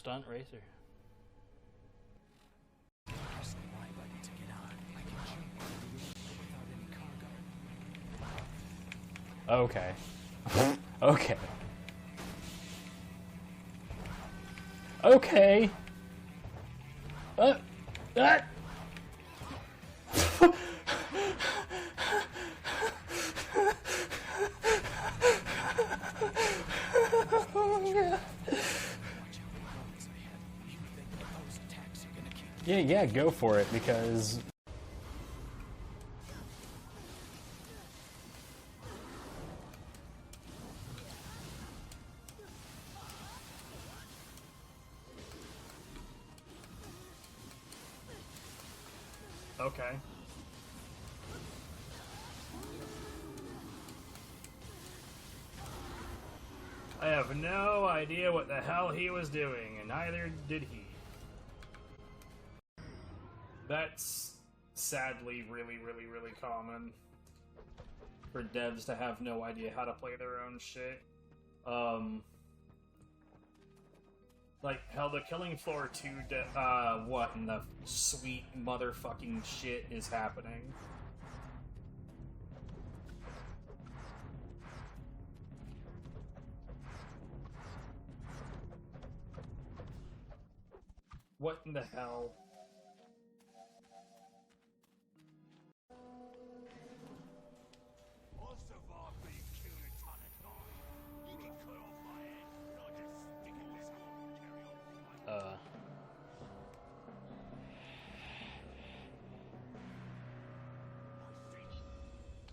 stunt racer. Okay. Okay. Okay. That. Yeah, go for it, because... Okay. I have no idea what the hell he was doing, and neither did he. That's sadly really common for devs to have no idea how to play their own shit. Like, hell, the Killing Floor 2, what in the sweet motherfucking shit is happening? What in the hell?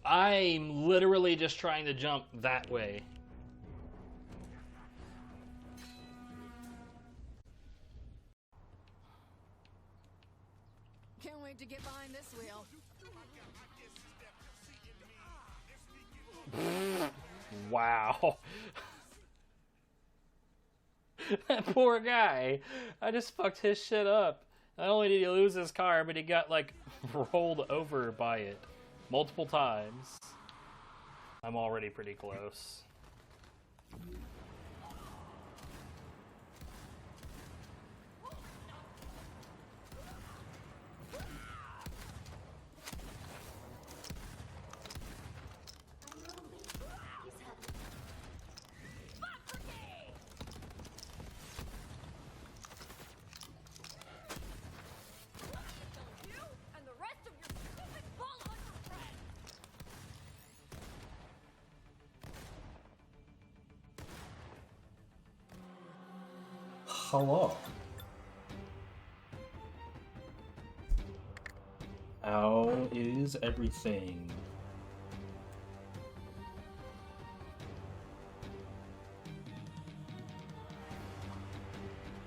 I'm literally just trying to jump that way. Can't wait to get behind this wheel. Wow. That poor guy. I just fucked his shit up. Not only did he lose his car, but he got, like, rolled over by it multiple times. I'm already pretty close. Hello. How is everything?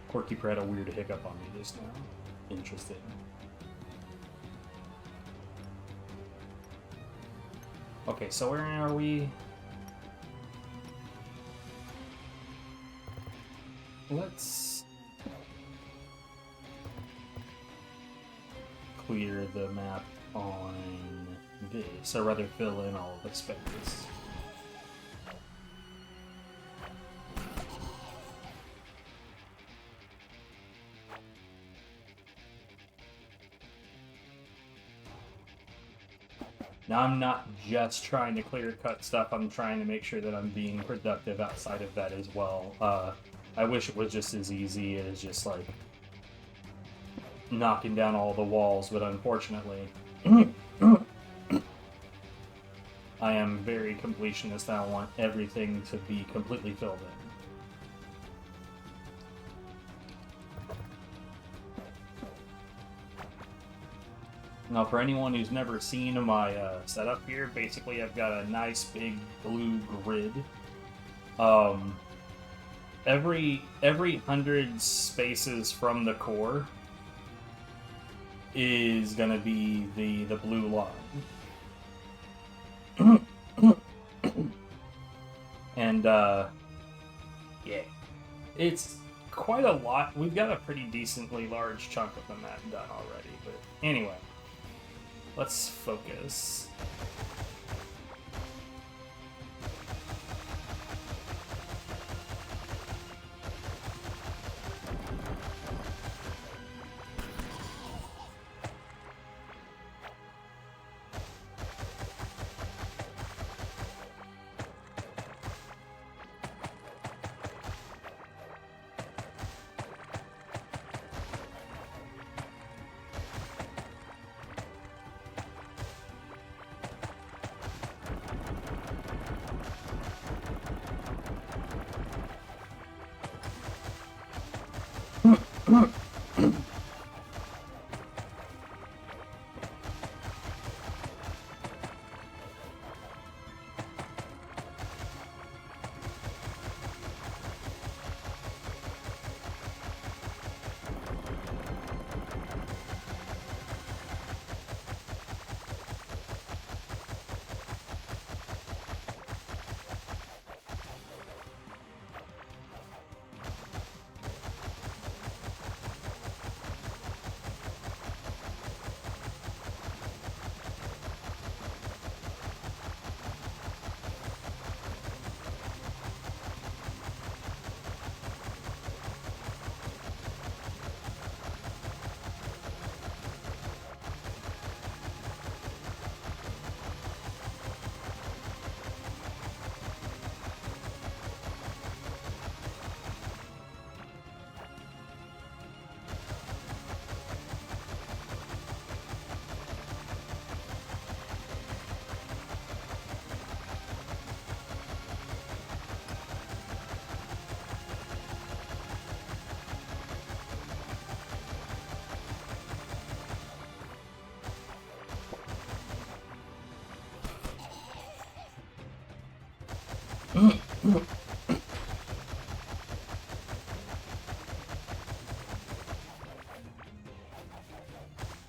Quirky had a weird hiccup on me just now. Interesting. Okay, so where are we? Let's clear the map on this, or rather fill in all of the spaces. Now I'm not just trying to clear cut stuff, I'm trying to make sure that I'm being productive outside of that as well. I wish it was just as easy as just like knocking down all the walls, but unfortunately I am very completionist. I want everything to be completely filled in. Now, for anyone who's never seen my setup here, basically I've got a nice big blue grid. Every 100 spaces from the core is gonna be the blue line. And yeah, it's quite a lot. We've got a pretty decently large chunk of the map done already, but anyway. Let's focus.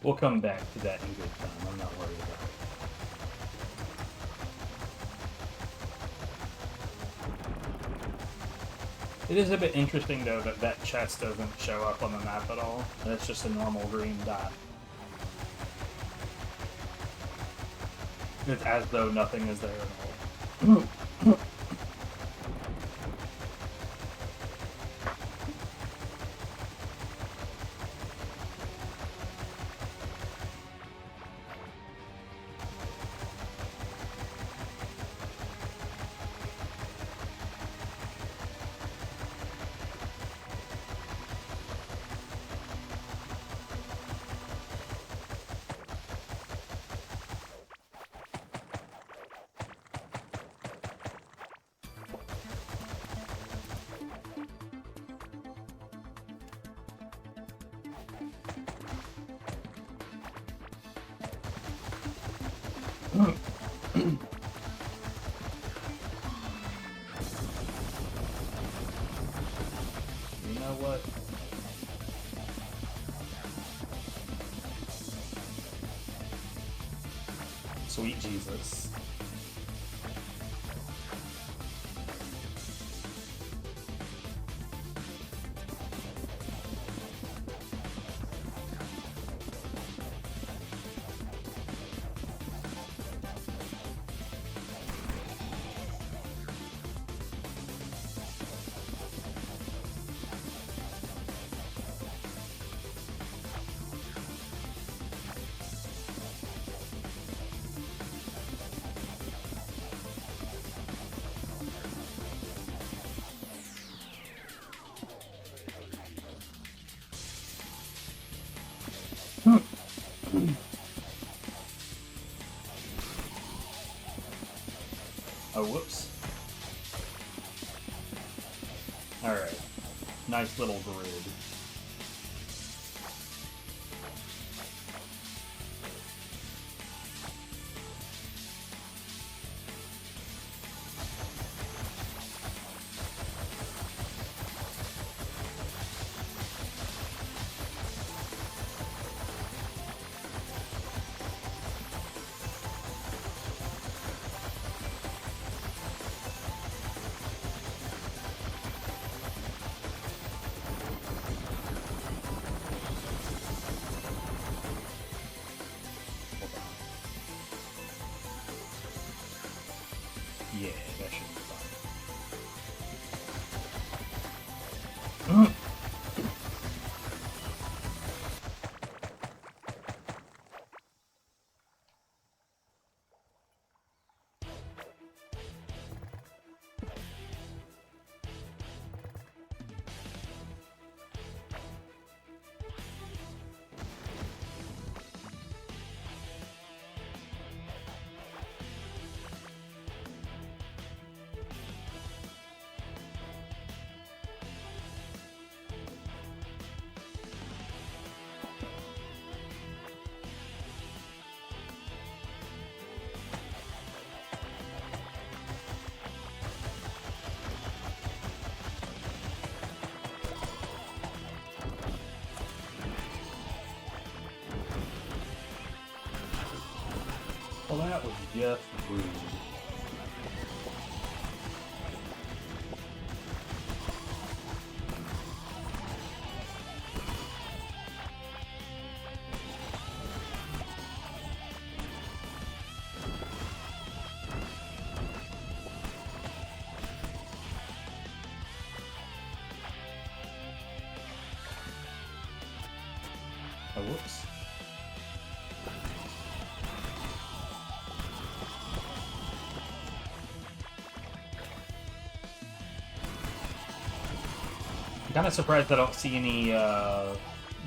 We'll come back to that in good time. I'm not worried about it. It is a bit interesting, though, that that chest doesn't show up on the map at all. That's just a normal green dot. It's as though nothing is there at all. You know what? Sweet Jesus. Oh, whoops. Alright. Nice little grid. Yeah, that should be fine. Well, that was just rude. Oh, whoops. I'm kind of surprised I don't see any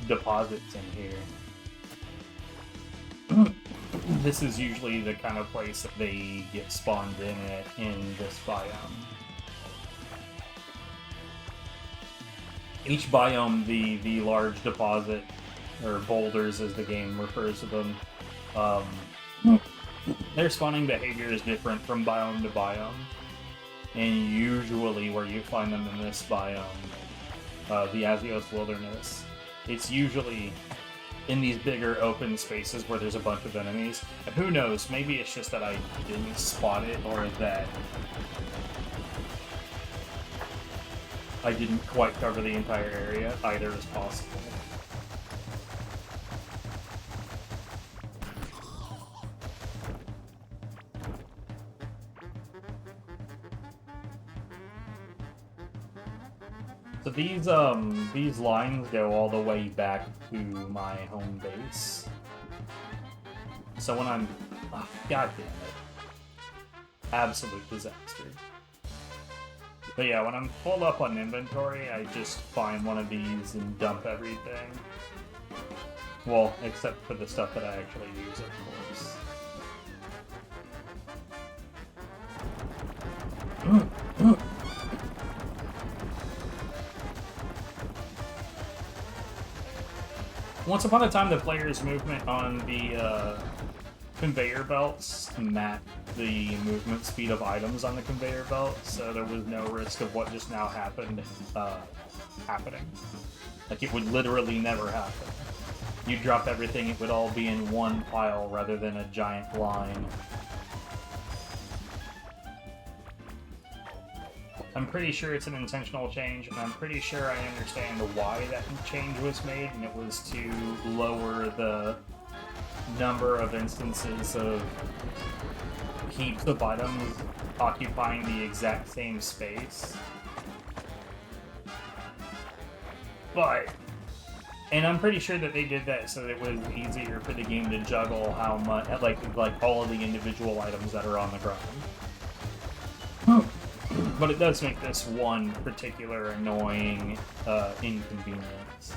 deposits in here. This is usually the kind of place that they get spawned in at in this biome. Each biome, the large deposit, or boulders as the game refers to them, their spawning behavior is different from biome to biome. and usually where you find them in this biome, the Azios Wilderness, it's usually in these bigger open spaces where there's a bunch of enemies. And who knows, maybe it's just that I didn't spot it, or that I didn't quite cover the entire area. Either is possible. So these lines go all the way back to my home base. So when I'm... Oh, God damn it. Absolute disaster. But yeah, when I'm full up on inventory, I just find one of these and dump everything. Well, except for the stuff that I actually use, of course. Once upon a time, the player's movement on the conveyor belts mapped the movement speed of items on the conveyor belt, so there was no risk of what just now happened happening. Like, it would literally never happen. You drop everything, it would all be in one pile rather than a giant line. I'm pretty sure it's an intentional change, and I'm pretty sure I understand why that change was made, and it was to lower the number of instances of heaps of items occupying the exact same space. But, and I'm pretty sure that they did that so that it was easier for the game to juggle how much, like all of the individual items that are on the ground. But it does make this one particular annoying inconvenience.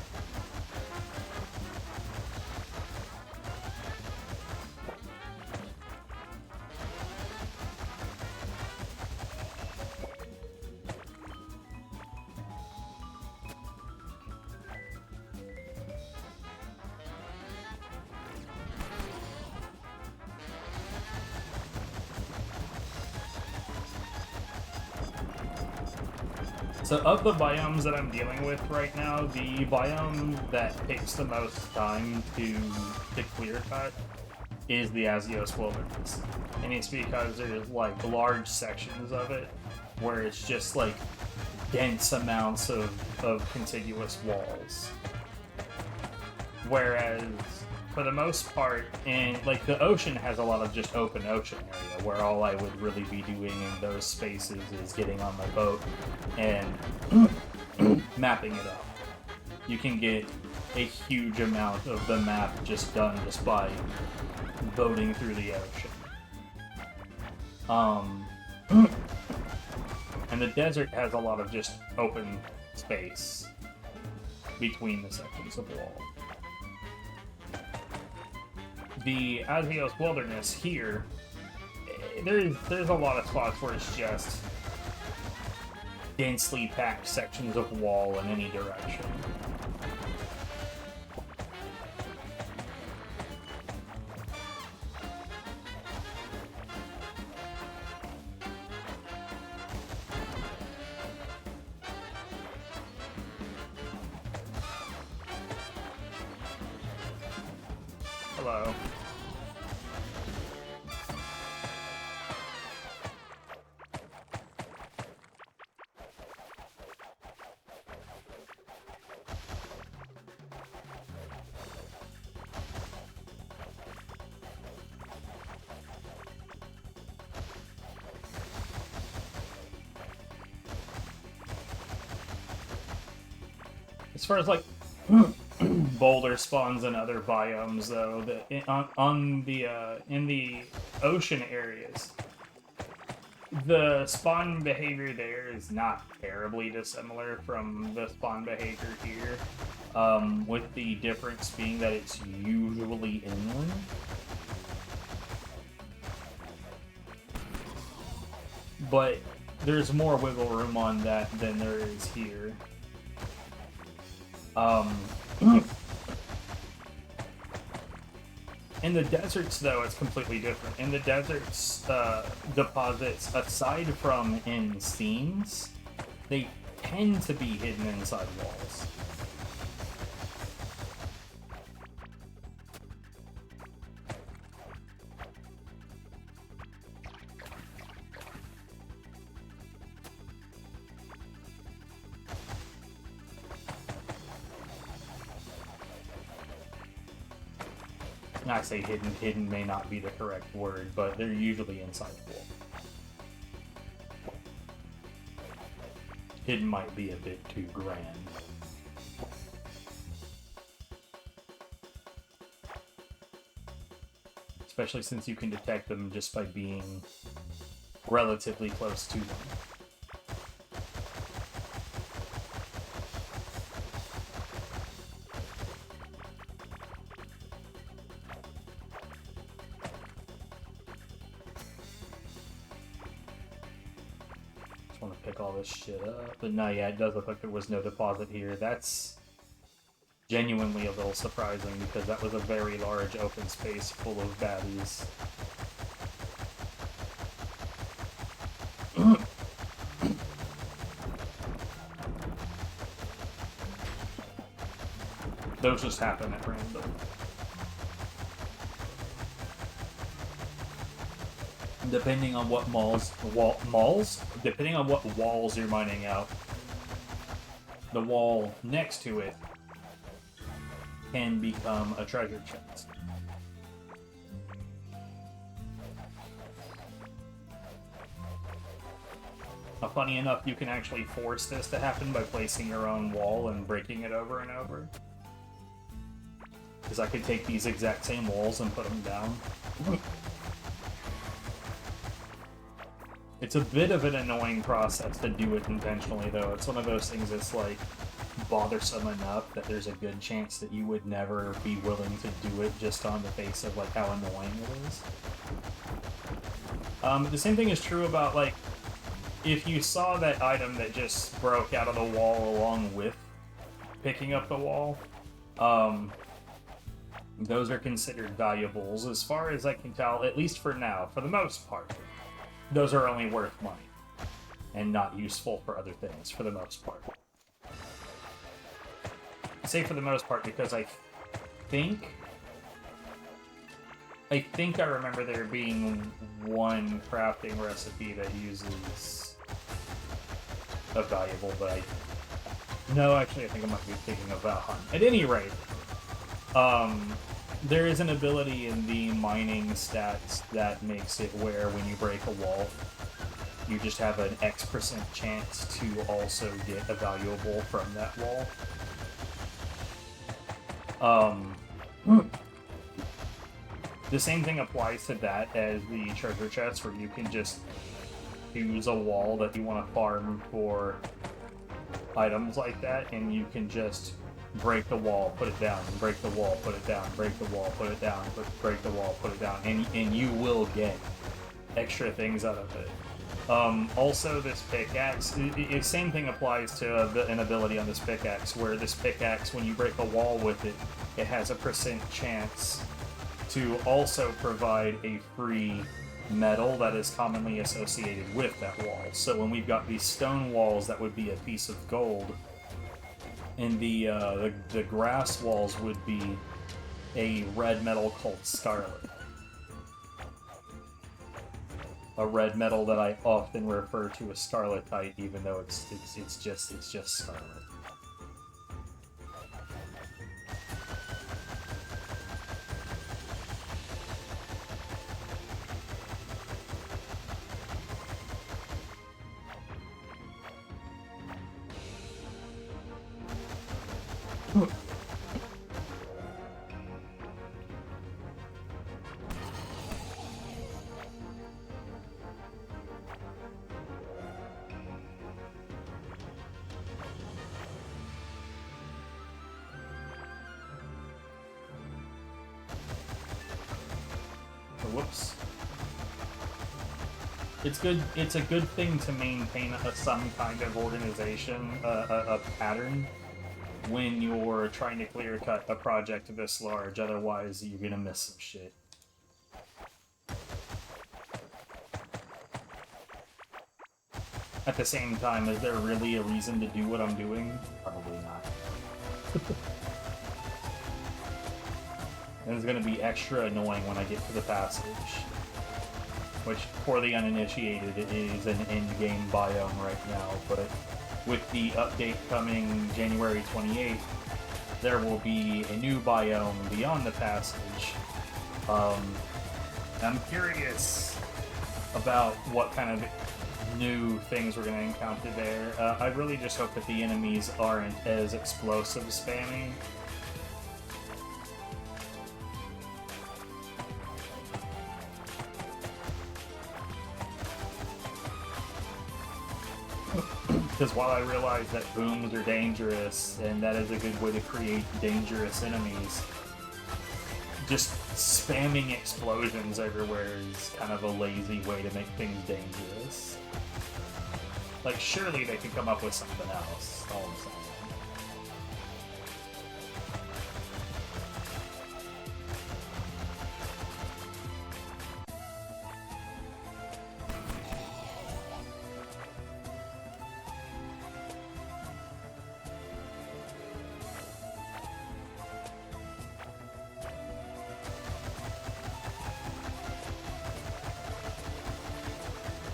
So of the biomes that I'm dealing with right now, the biome that takes the most time to clear cut is the Azios Wilderness. And it's because there's like large sections of it where it's just like dense amounts of contiguous walls. Whereas for the most part, and like the ocean has a lot of just open ocean area where all I would really be doing in those spaces is getting on my boat and mapping it out. You can get a huge amount of the map just done just by boating through the ocean. And the desert has a lot of just open space between the sections of wall. The Azios Wilderness here, there's a lot of spots where it's just densely packed sections of wall in any direction. Hello. As far as like boulder spawns and other biomes, though, in the ocean areas, the spawn behavior there is not terribly dissimilar from the spawn behavior here, with the difference being that it's usually inland. But there's more wiggle room on that than there is here. In the deserts, though, it's completely different. In the deserts, deposits, aside from in scenes, they tend to be hidden inside walls. I say hidden. Hidden may not be the correct word, but they're usually inside the wall. Hidden might be a bit too grand. Especially since you can detect them just by being relatively close to them. Shit up. But no, yeah, it does look like there was no deposit here. That's genuinely a little surprising because that was a very large open space full of baddies. Those just happen at random. Depending on what depending on what walls you're mining out, the wall next to it can become a treasure chest. Now, funny enough, you can actually force this to happen by placing your own wall and breaking it over and over. Because I could take these exact same walls and put them down. It's a bit of an annoying process to do it intentionally, though. It's one of those things that's, like, bothersome enough that there's a good chance that you would never be willing to do it just on the face of, like, how annoying it is. The same thing is true about, like, if you saw that item that just broke out of the wall along with picking up the wall, those are considered valuables. As far as I can tell, at least for now, for the most part. Those are only worth money, and not useful for other things, for the most part. I say for the most part because I think I remember there being one crafting recipe that uses a valuable, but no, actually I think I might be thinking of Valheim. At any rate, there is an ability in the mining stats that makes it where when you break a wall, you just have an X% chance to also get a valuable from that wall. The same thing applies to that as the treasure chest, where you can just use a wall that you want to farm for items like that, and you can just break the wall, put it down, break the wall, put it down, break the wall, put it down, break the wall, put it down, and you will get extra things out of it. Also, this pickaxe, same thing applies to an ability on this pickaxe, where this pickaxe, when you break a wall with it, it has a % chance to also provide a free metal that is commonly associated with that wall. So when we've got these stone walls, that would be a piece of gold, and the grass walls would be a red metal called scarlet. A red metal that I often refer to as scarletite, even though it's just scarlet. Whoops. It's good. It's a good thing to maintain some kind of organization, a pattern, when you're trying to clear cut a project this large, otherwise you're gonna miss some shit. At the same time, is there really a reason to do what I'm doing? Probably not. And it's gonna be extra annoying when I get to the passage, which, for the uninitiated, is an in-game biome right now, but with the update coming January 28th, there will be a new biome beyond the passage. I'm curious about what kind of new things we're going to encounter there. I really just hope that the enemies aren't as explosive spammy. Because while I realize that booms are dangerous, and that is a good way to create dangerous enemies, just spamming explosions everywhere is kind of a lazy way to make things dangerous. Like, surely they could come up with something else, all I'm saying.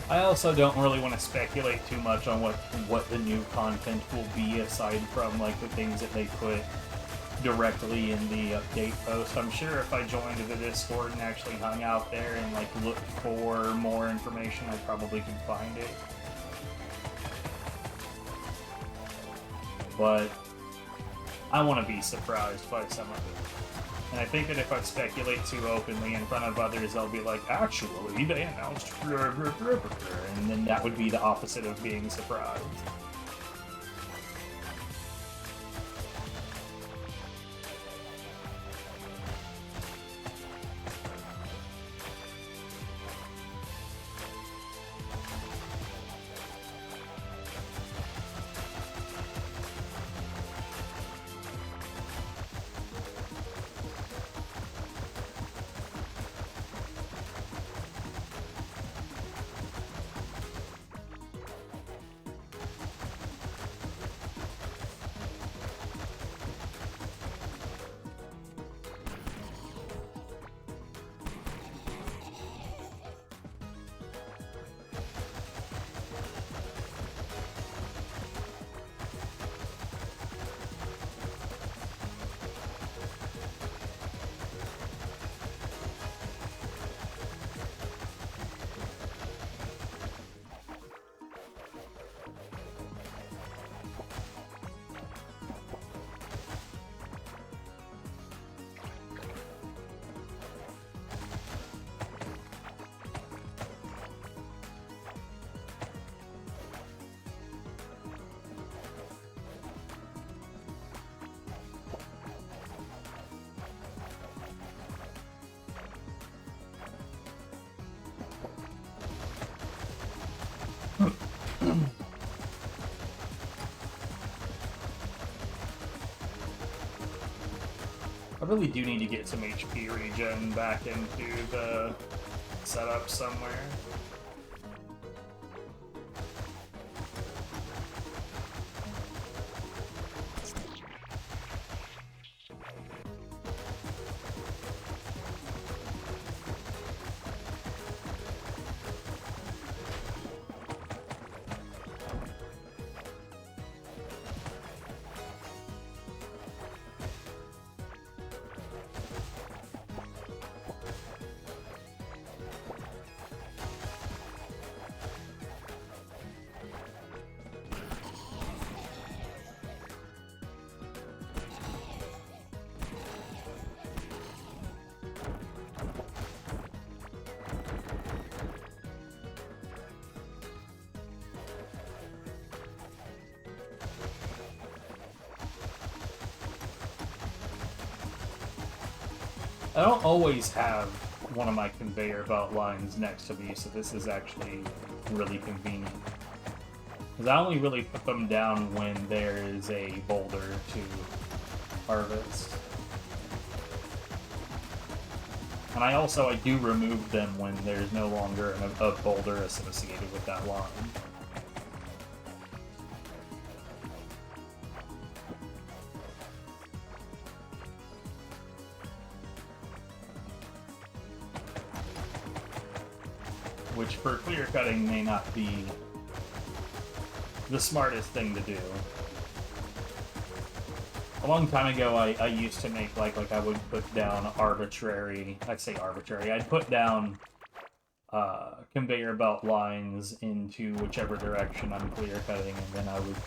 I also don't really want to speculate too much on what the new content will be, aside from like the things that they put directly in the update post. I'm sure if I joined the Discord and actually hung out there and like looked for more information, I probably could find it. But I want to be surprised by some of it. And I think that if I speculate too openly in front of others, they'll be like, actually, they announced... And then that would be the opposite of being surprised. I really do need to get some HP regen back into the setup somewhere. I don't always have one of my conveyor belt lines next to me, so this is actually really convenient. Because I only really put them down when there is a boulder to harvest. And I do remove them when there's no longer a boulder associated with that line. Which for clear cutting may not be the smartest thing to do. A long time ago, I used to make like I would put down arbitrary. I say arbitrary. I'd put down conveyor belt lines into whichever direction I'm clear cutting, and then I would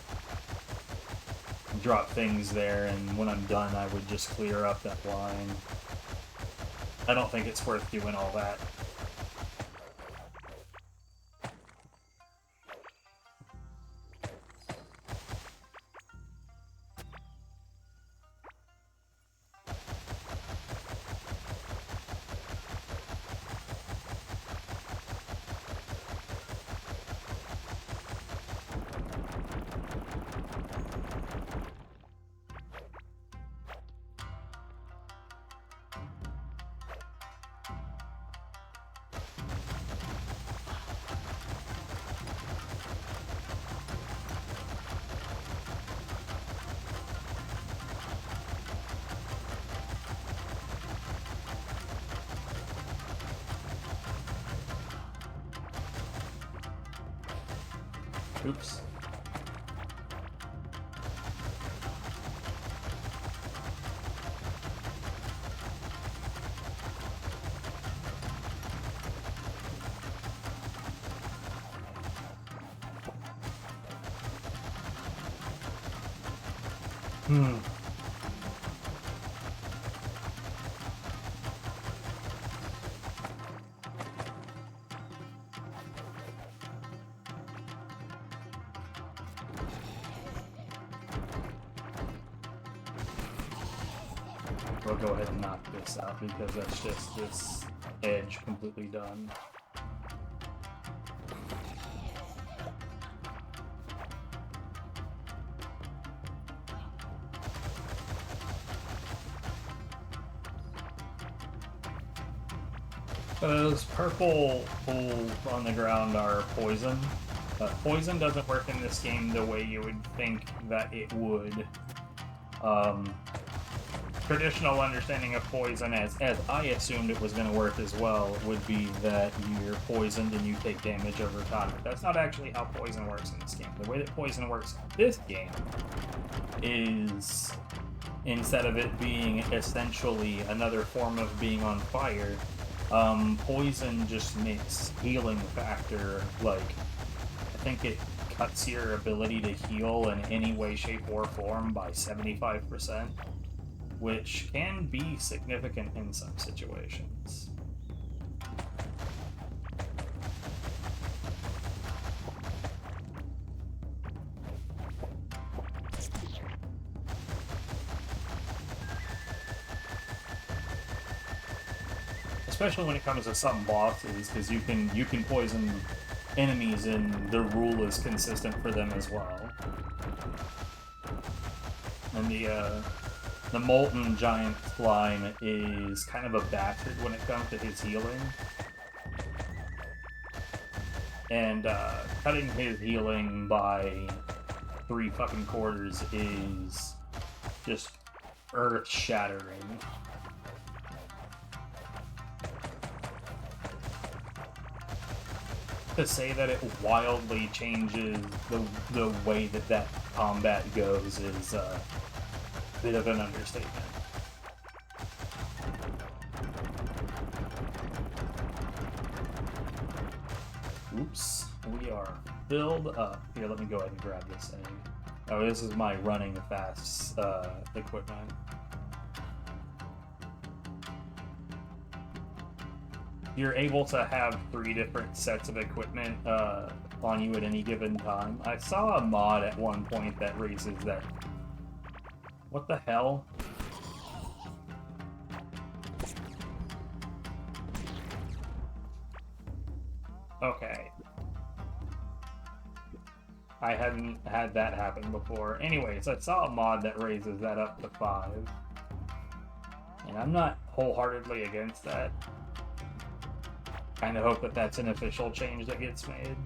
drop things there. And when I'm done, I would just clear up that line. I don't think it's worth doing all that. Oops. We'll go ahead and knock this out because that's just this edge completely done. Those purple holes on the ground are poison. Poison doesn't work in this game the way you would think that it would. Traditional understanding of poison, as I assumed it was going to work as well, would be that you're poisoned and you take damage over time. But that's not actually how poison works in this game. The way that poison works in this game is, instead of it being essentially another form of being on fire, poison just makes healing factor, like, I think it cuts your ability to heal in any way, shape, or form by 75%. Which can be significant in some situations. Especially when it comes to some bosses, because you can poison enemies and the rule is consistent for them as well. And the Molten Giant Slime is kind of a bastard when it comes to his healing. And cutting his healing by 3 fucking quarters is just earth-shattering. To say that it wildly changes the way that combat goes is bit of an understatement. Oops, we are filled up. Here, let me go ahead and grab this thing. Oh, this is my running fast equipment. You're able to have 3 different sets of equipment on you at any given time. I saw a mod at one point that raises that. What the hell? Okay. I hadn't had that happen before. Anyways, I saw a mod that raises that up to 5. And I'm not wholeheartedly against that. Kinda hope that that's an official change that gets made.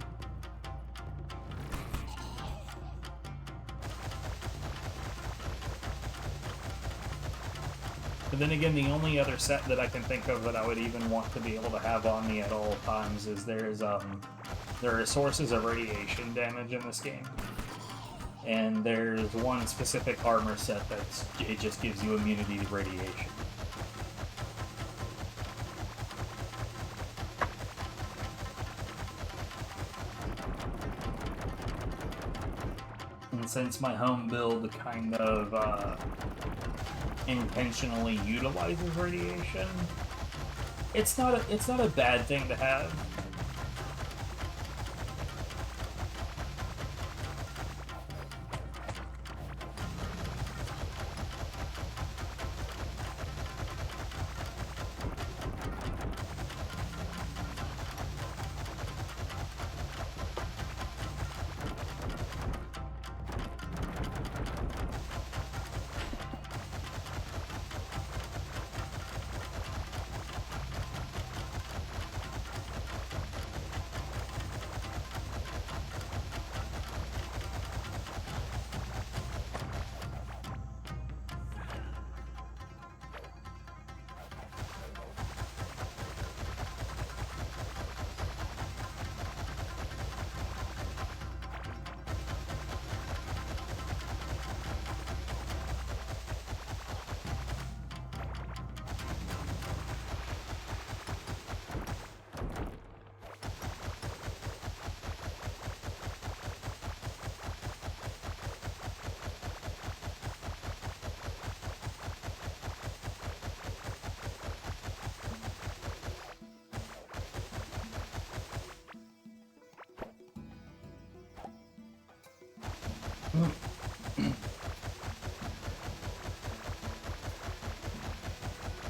But then again, the only other set that I can think of that I would even want to be able to have on me at all times is there are sources of radiation damage in this game. And there's one specific armor set it just gives you immunity to radiation. And since my home build kind of intentionally utilizes radiation, it's not a bad thing to have.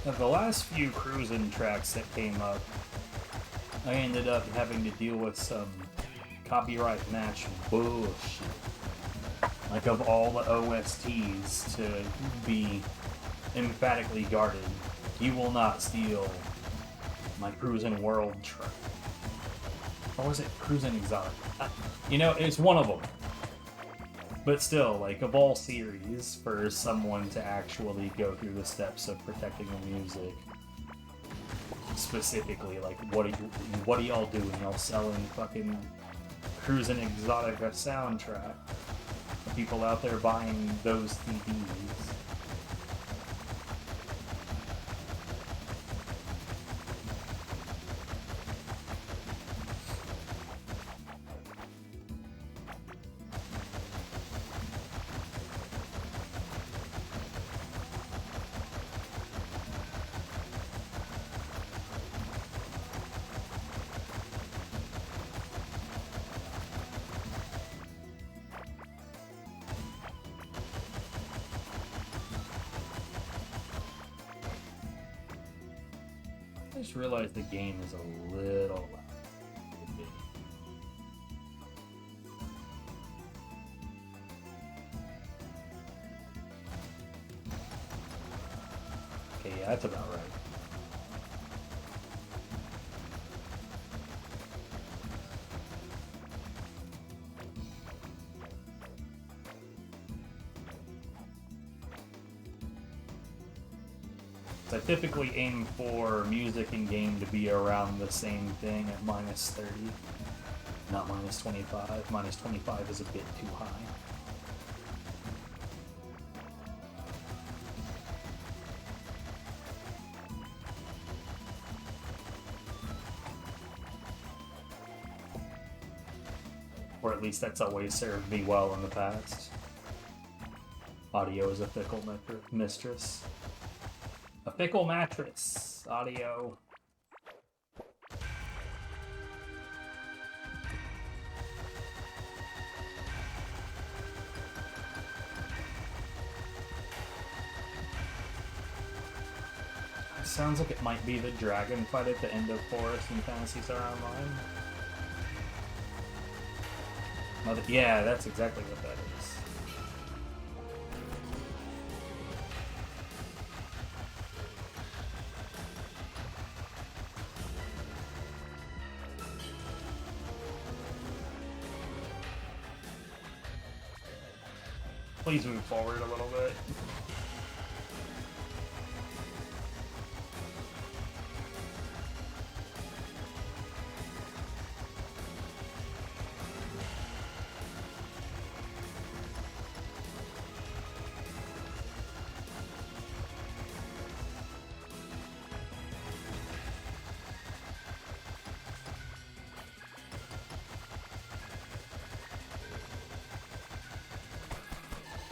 Of the last few cruising tracks that came up, I ended up having to deal with some copyright match bullshit. Like, of all the OSTs to be emphatically guarded, you will not steal my Cruisin' World track. Or was it Cruisin' Exotic? You know, it's one of them. But still, like, of all series, for someone to actually go through the steps of protecting the music, specifically, like, what are y'all doing? Y'all selling fucking Cruisin' Exotica soundtrack? People out there buying those CDs. I just realized the game is a little loud. Okay, yeah, that's about right. I typically aim for music in game to be around the same thing at minus 30, not minus 25. Minus 25 is a bit too high. Or at least that's always served me well in the past. Audio is a fickle mistress. A fickle mattress. Audio. Sounds like it might be the dragon fight at the end of Forest in Phantasy Star Online. Yeah, that's exactly what that is. Please move forward a little bit.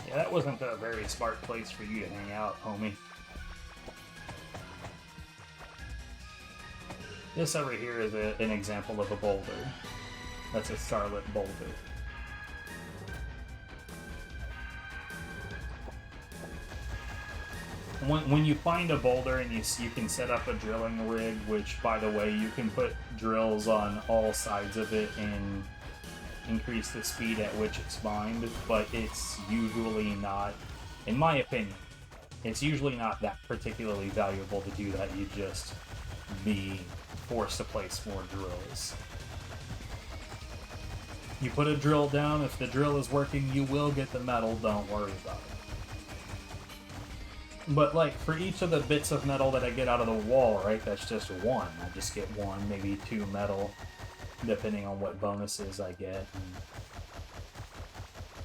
Yeah, that wasn't a very smart place for you to hang out, homie. This over here is an example of a boulder. That's a starlit boulder. When you find a boulder and you can set up a drilling rig, which, by the way, you can put drills on all sides of it and increase the speed at which it's mined, but it's usually not, in my opinion, it's usually not that particularly valuable to do that. You just be forced to place more drills. You put a drill down, if the drill is working, you will get the metal, don't worry about it. But, like, for each of the bits of metal that I get out of the wall, right, that's just one. I just get one, maybe two metal, depending on what bonuses I get. And,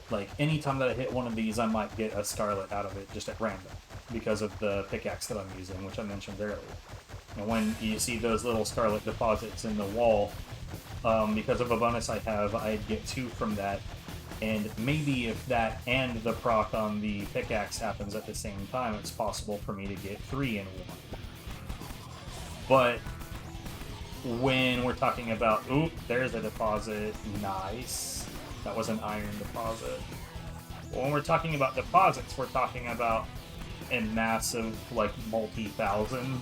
like, anytime that I hit one of these, I might get a starlet out of it, just at random, because of the pickaxe that I'm using, which I mentioned earlier. And when you see those little starlet deposits in the wall, because of a bonus I have, I'd get two from that. And maybe if that and the proc on the pickaxe happens at the same time, it's possible for me to get 3 in one. But when we're talking about, oop, there's a deposit, nice. That was an iron deposit. When we're talking about deposits, we're talking about a massive, like, multi-thousand.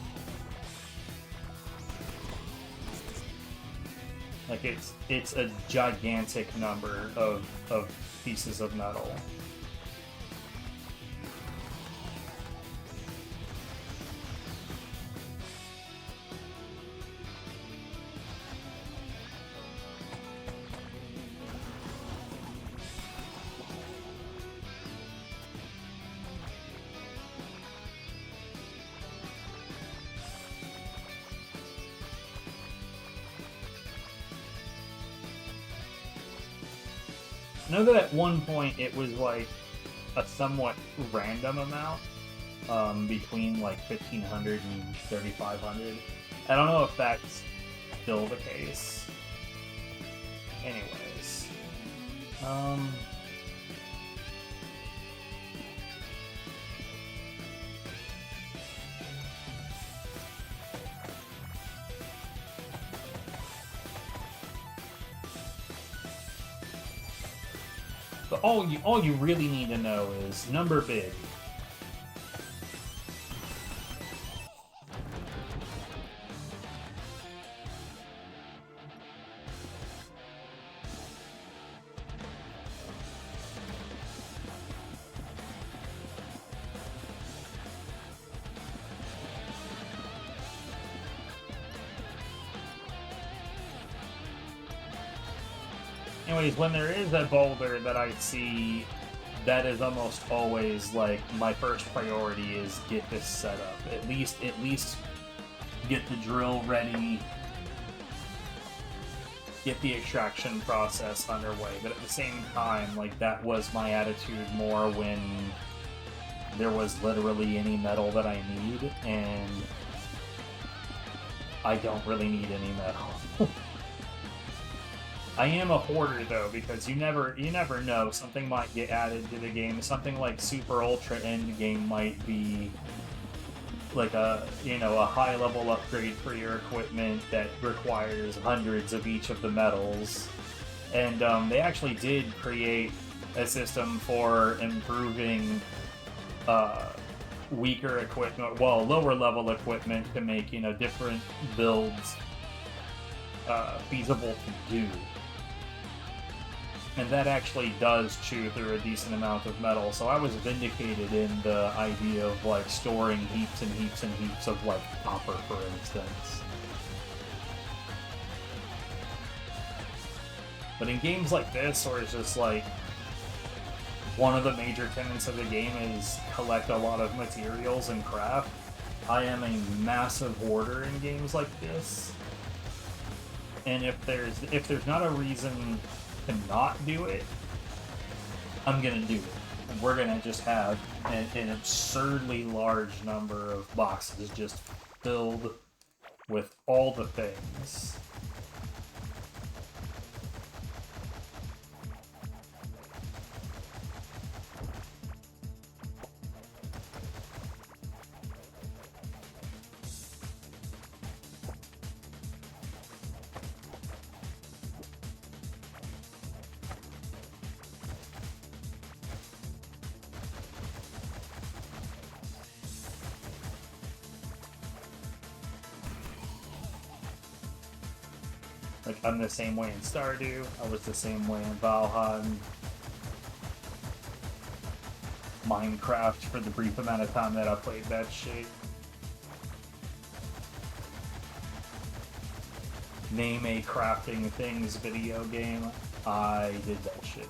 Like, it's a gigantic number of pieces of metal. I know that at one point it was like a somewhat random amount between like 1,500 and 3,500. I don't know if that's still the case. Anyways. But all you really need to know is number bid. Anyways, when there is a boulder that I see, that is almost always like my first priority is get this set up. At least get the drill ready, get the extraction process underway. But at the same time, like, that was my attitude more when there was literally any metal that I need, and I don't really need any metal. I am a hoarder though, because you never know, something might get added to the game. Something like Super Ultra End Game might be like a high level upgrade for your equipment that requires hundreds of each of the metals. And they actually did create a system for improving weaker equipment, well, lower level equipment to make different builds feasible to do. And that actually does chew through a decent amount of metal, so I was vindicated in the idea of, like, storing heaps and heaps and heaps of, like, copper, for instance. But in games like this, where it's just, like, one of the major tenets of the game is collect a lot of materials and craft, I am a massive hoarder in games like this. And if there's not a reason to not do it, I'm gonna do it. And we're gonna just have an absurdly large number of boxes just filled with all the things. Like, I'm the same way in Stardew, I was the same way in Valheim. Minecraft, for the brief amount of time that I played that shit. Name a crafting things video game, I did that shit.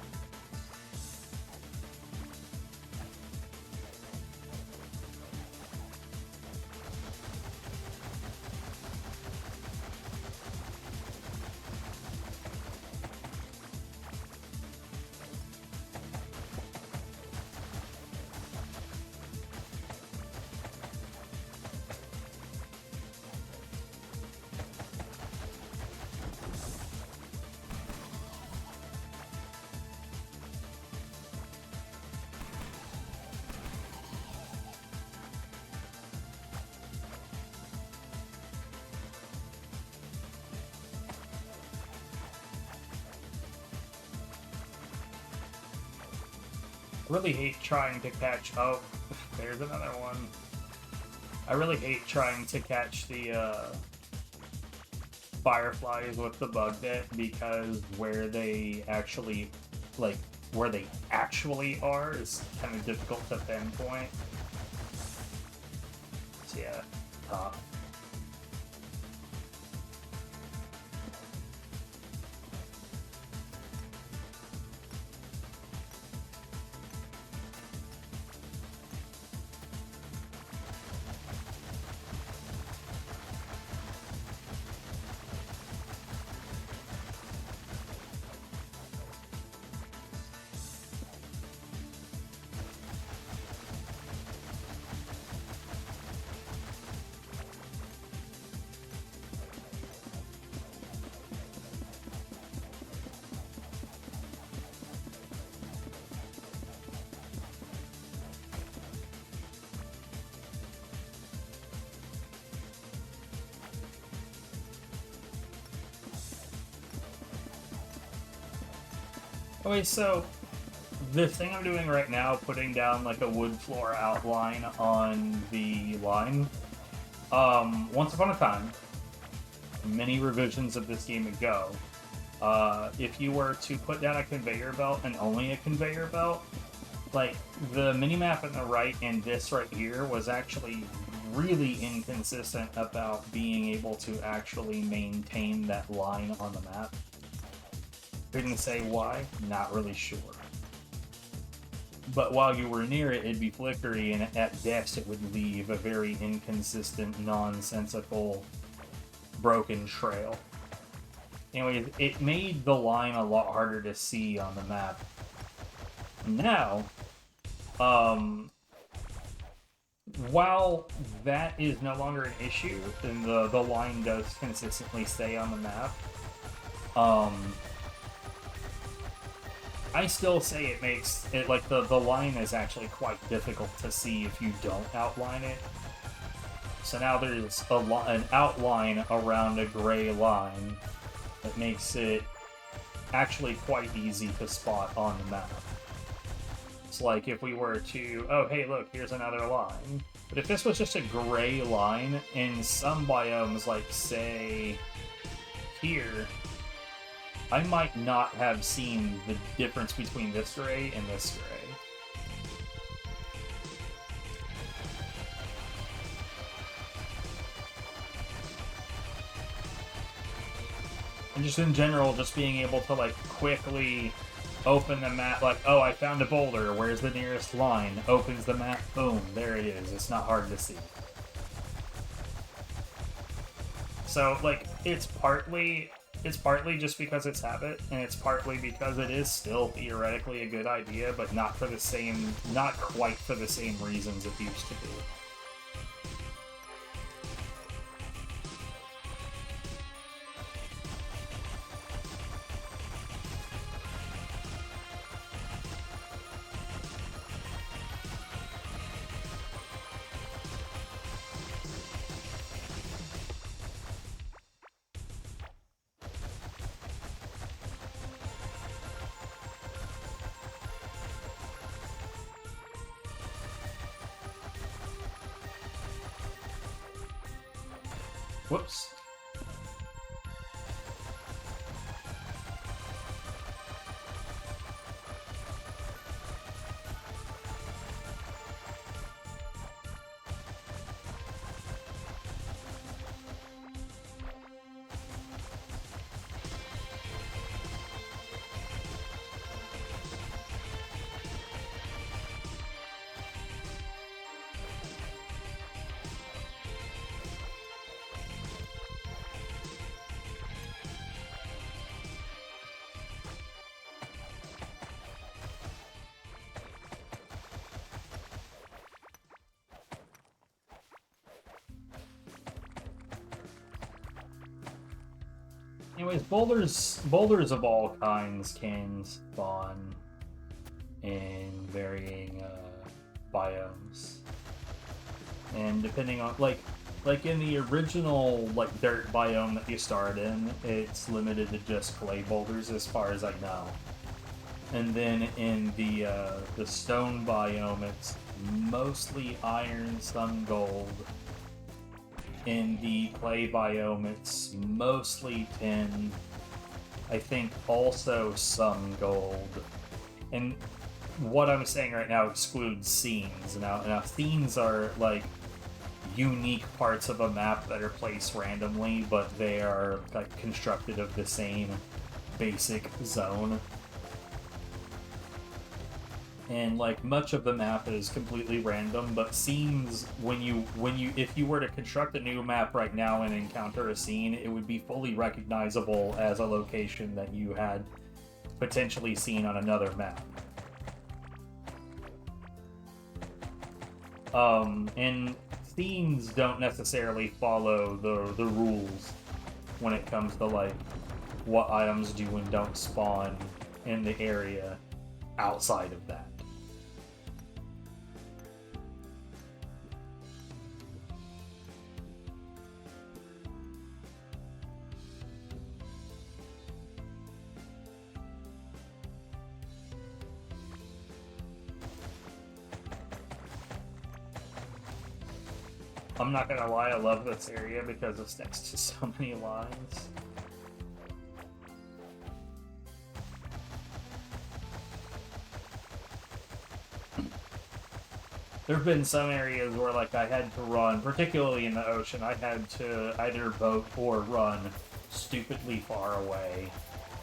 I really hate trying to catch... Oh, there's another one. I really hate trying to catch the fireflies with the bug net, because where they actually are is kind of difficult to pinpoint. So yeah, top. Okay, so the thing I'm doing right now, putting down like a wood floor outline on the line, once upon a time, many revisions of this game ago, if you were to put down a conveyor belt and only a conveyor belt, like the minimap on the right and this right here was actually really inconsistent about being able to actually maintain that line on the map. Couldn't say why, not really sure. But while you were near it, it'd be flickery, and at best it would leave a very inconsistent, nonsensical, broken trail. Anyways, it made the line a lot harder to see on the map. Now, while that is no longer an issue, and the line does consistently stay on the map, I still say it makes it, like, the line is actually quite difficult to see if you don't outline it. So now there's an outline around a gray line that makes it actually quite easy to spot on the map. It's like if we were to, oh hey look, here's another line. But if this was just a gray line in some biomes, like say here, I might not have seen the difference between this gray and this gray. And just in general, just being able to, like, quickly open the map, like, oh, I found a boulder, where's the nearest line? Opens the map, boom, there it is. It's not hard to see. So, like, it's partly just because it's habit, and it's partly because it is still theoretically a good idea, but not quite for the same reasons it used to be. Whoops. Anyways, boulders of all kinds can spawn in varying biomes, and depending on like in the original like dirt biome that you start in, it's limited to just clay boulders as far as I know. And then in the stone biome, it's mostly iron, some gold. In the clay biome, it's mostly tin. I think also some gold. And what I'm saying right now excludes scenes. Now scenes are like unique parts of a map that are placed randomly, but they are like constructed of the same basic zone. And like much of the map is completely random, but scenes, if you were to construct a new map right now and encounter a scene, it would be fully recognizable as a location that you had potentially seen on another map. And scenes don't necessarily follow the rules when it comes to like what items do and don't spawn in the area outside of that. I'm not gonna lie, I love this area because it's next to so many lines. There have been some areas where like I had to run, particularly in the ocean, I had to either boat or run stupidly far away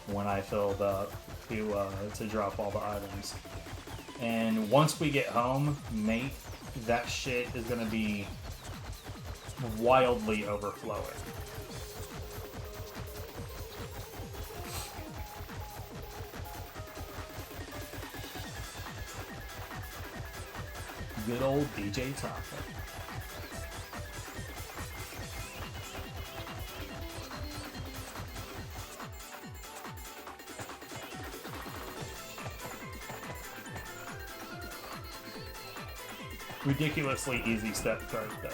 when I filled up to drop all the items. And once we get home, mate, that shit is gonna be wildly overflowing. Good old DJ Taco. Ridiculously easy step start though.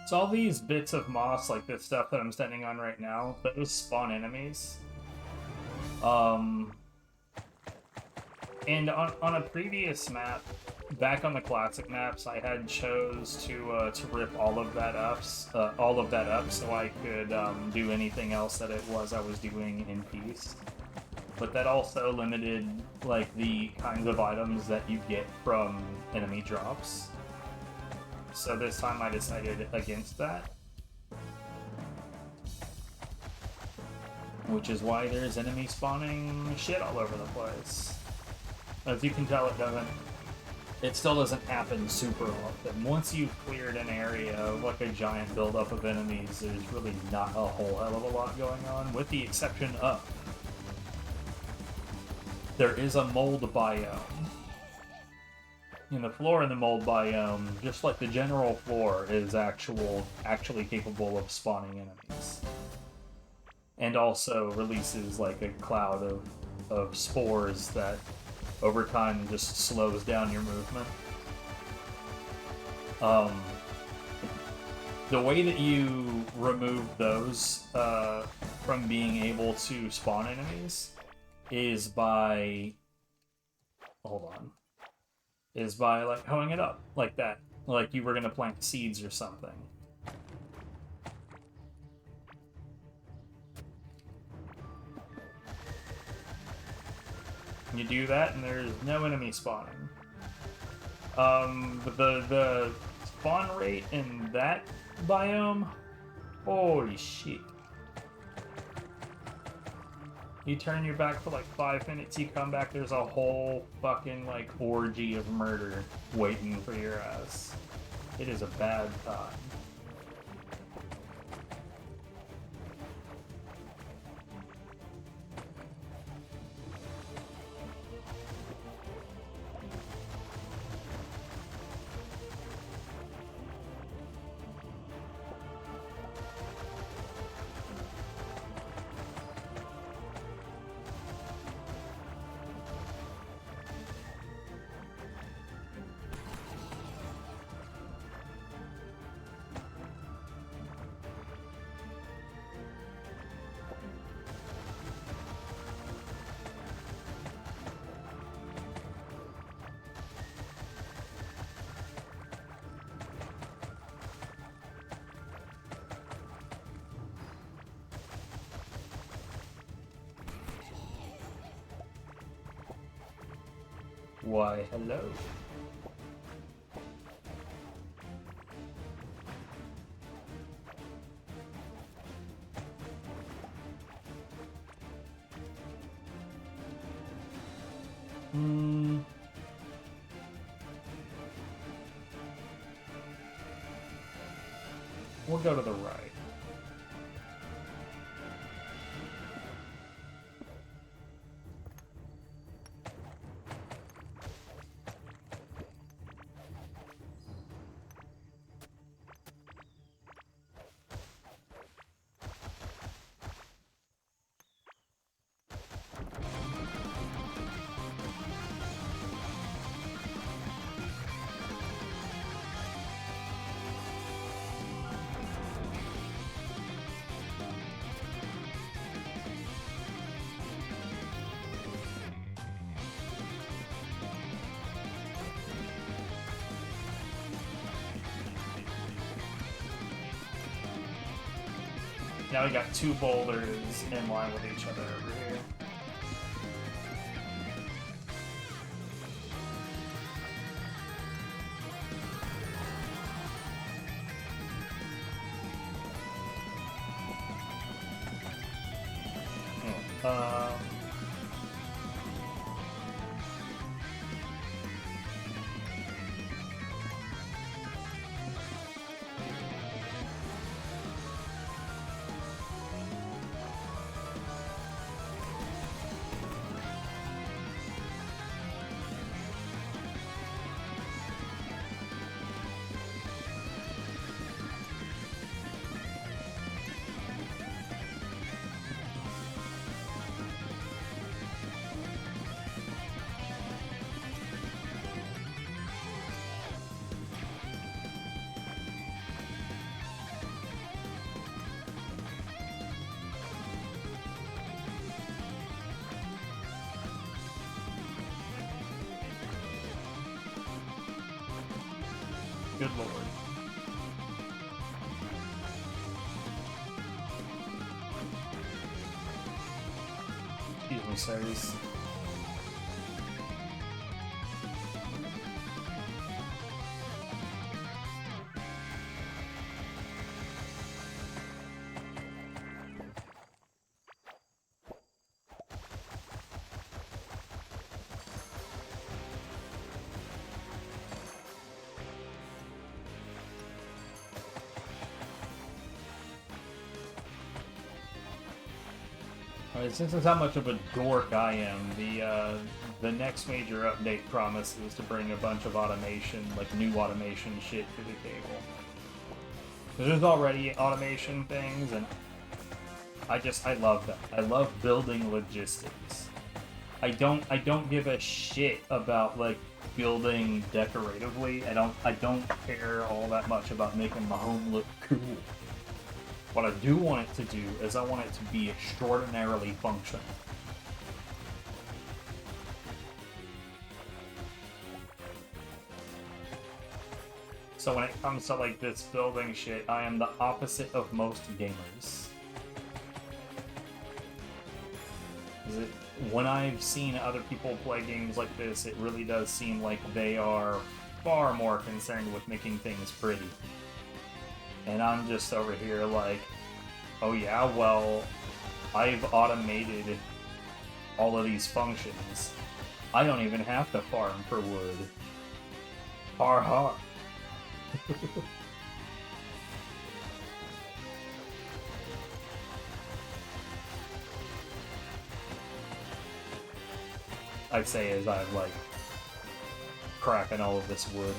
So all these bits of moss, like this stuff that I'm standing on right now, those spawn enemies. And on a previous map, back on the classic maps, I had chose to rip all of that up, so I could do anything else that it was I was doing in peace. But that also limited like the kinds of items that you get from enemy drops. So this time I decided against that. Which is why there's enemy spawning shit all over the place. As you can tell, it still doesn't happen super often. Once you've cleared an area of like a giant buildup of enemies, there's really not a whole hell of a lot going on, with the exception of there is a mold biome. And the floor in the mold biome, just like the general floor, is actually capable of spawning enemies. And also releases like a cloud of spores that over time just slows down your movement. The way that you remove those from being able to spawn enemies is by like hoeing it up like that, like you were gonna plant seeds or something. You do that, and there's no enemy spawning. But the spawn rate in that biome, holy shit. You turn your back for like 5 minutes, you come back, there's a whole fucking like orgy of murder waiting for your ass. It is a bad time. Why, hello. We'll go to the right. Now we got two boulders in line with each other over here. Good lord. Excuse me, sirs. Since that's how much of a dork I am, the next major update promises to bring a bunch of automation, like new automation shit to the table. Because there's already automation things, and I love that. I love building logistics. I don't give a shit about like building decoratively. I don't care all that much about making my home look cool. What I do want it to do is I want it to be extraordinarily functional. So when it comes to like this building shit, I am the opposite of most gamers. When I've seen other people play games like this, it really does seem like they are far more concerned with making things pretty. And I'm just over here like, oh yeah, well, I've automated all of these functions. I don't even have to farm for wood. Har har. I'd say as I'm like cracking all of this wood.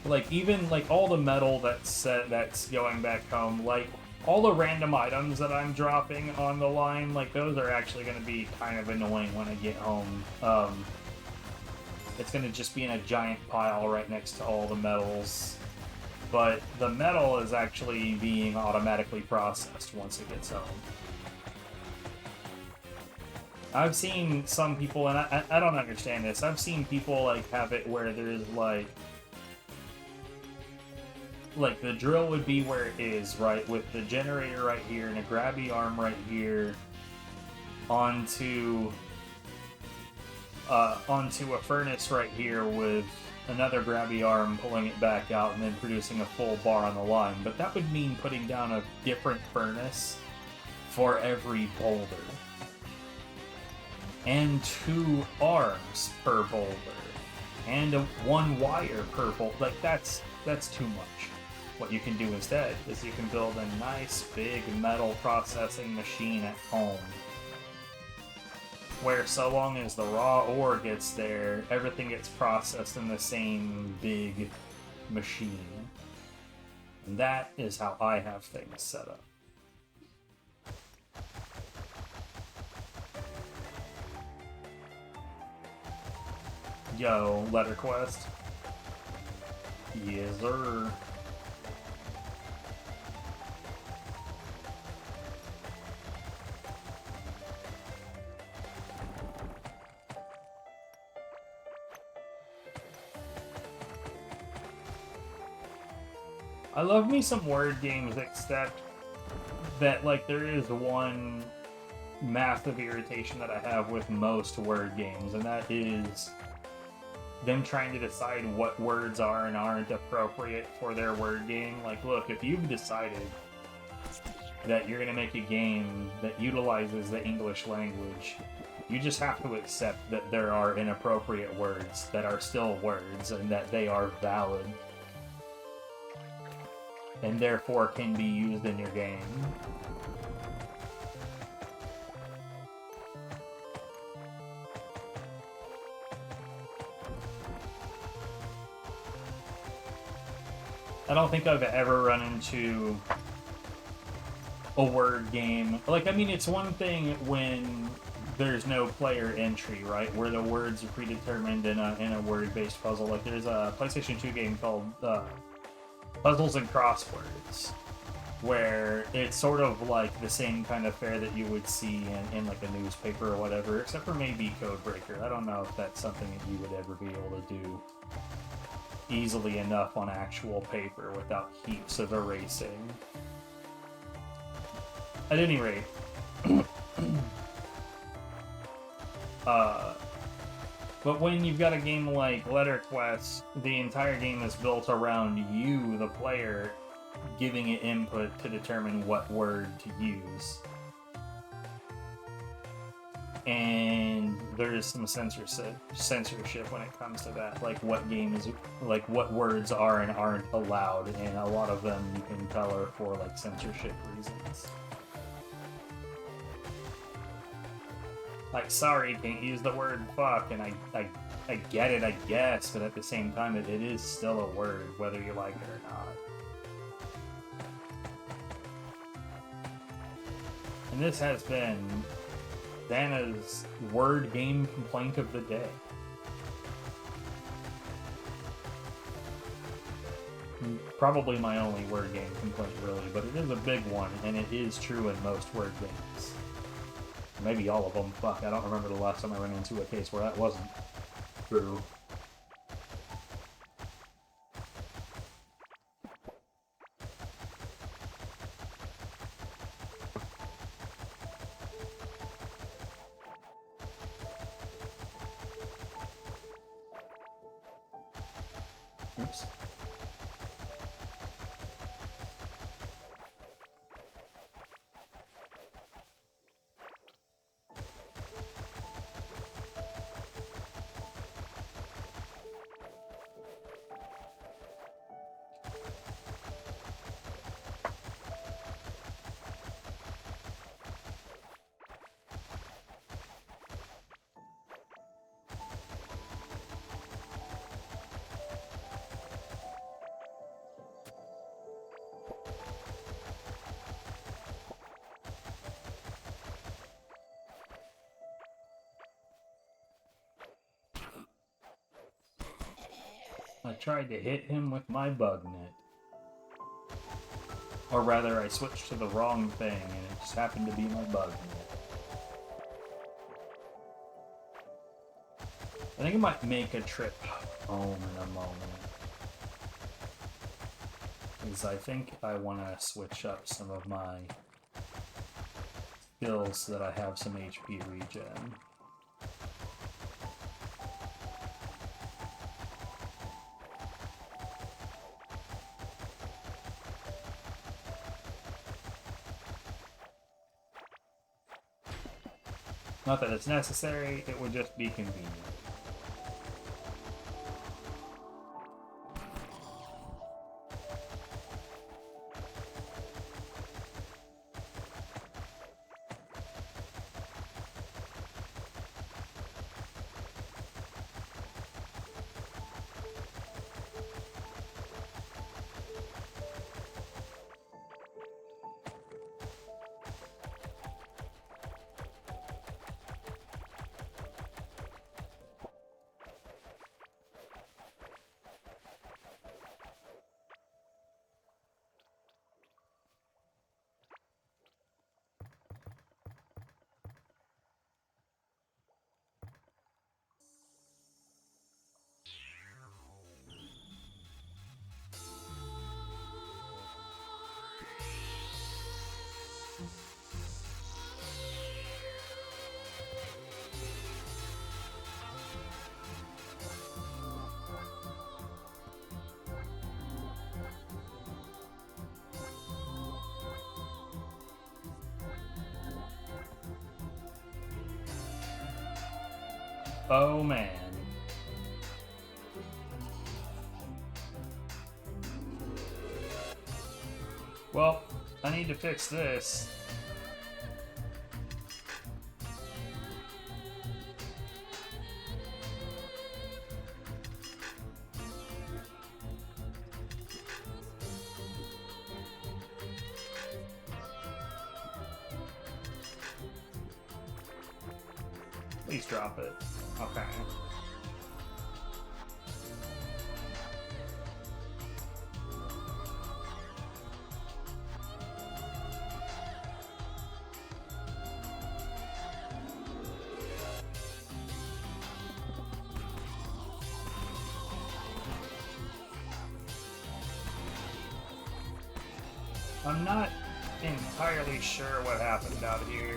Like, even, like, all the metal that's going back home, like, all the random items that I'm dropping on the line, like, those are actually going to be kind of annoying when I get home. It's going to just be in a giant pile right next to all the metals. But the metal is actually being automatically processed once it gets home. I've seen some people, and I don't understand this, I've seen people, like, have it where there's, like, the drill would be where it is, right, with the generator right here and a grabby arm right here onto a furnace right here with another grabby arm pulling it back out and then producing a full bar on the line. But that would mean putting down a different furnace for every boulder. And 2 arms per boulder. And 1 wire per boulder. Like, that's too much. What you can do instead is you can build a nice big metal processing machine at home where so long as the raw ore gets there, everything gets processed in the same big machine. And that is how I have things set up. Yo, letter quest. Yes, sir. I love me some word games, except that, like, there is one massive irritation that I have with most word games, and that is them trying to decide what words are and aren't appropriate for their word game. Like, look, if you've decided that you're going to make a game that utilizes the English language, you just have to accept that there are inappropriate words that are still words and that they are valid. And therefore can be used in your game. I don't think I've ever run into a word game. Like, I mean, it's one thing when there's no player entry, right? Where the words are predetermined in a word-based puzzle. Like, there's a PlayStation 2 game called Puzzles and Crosswords. where it's sort of like the same kind of fare that you would see in like a newspaper or whatever, except for maybe Codebreaker. I don't know if that's something that you would ever be able to do easily enough on actual paper without heaps of erasing. At any rate, but when you've got a game like Letter Quest, the entire game is built around you, the player, giving it input to determine what word to use. And there's some censorship when it comes to that, like what words are and aren't allowed, and a lot of them you can tell are for like censorship reasons. Like, sorry, can't use the word fuck, and I get it, I guess, but at the same time, it is still a word, whether you like it or not. And this has been Dana's word game complaint of the day. Probably my only word game complaint, really, but it is a big one, and it is true in most word games. Maybe all of them. Fuck, I don't remember the last time I ran into a case where that wasn't true. Oops. I tried to hit him with my bug net. Or rather, I switched to the wrong thing, and it just happened to be my bug net. I think I might make a trip home in a moment. Because I think I want to switch up some of my skills so that I have some HP regen. Not that it's necessary, it would just be convenient. Oh man. Well, I need to fix this. Please drop it. Okay. I'm not entirely sure what happened out here.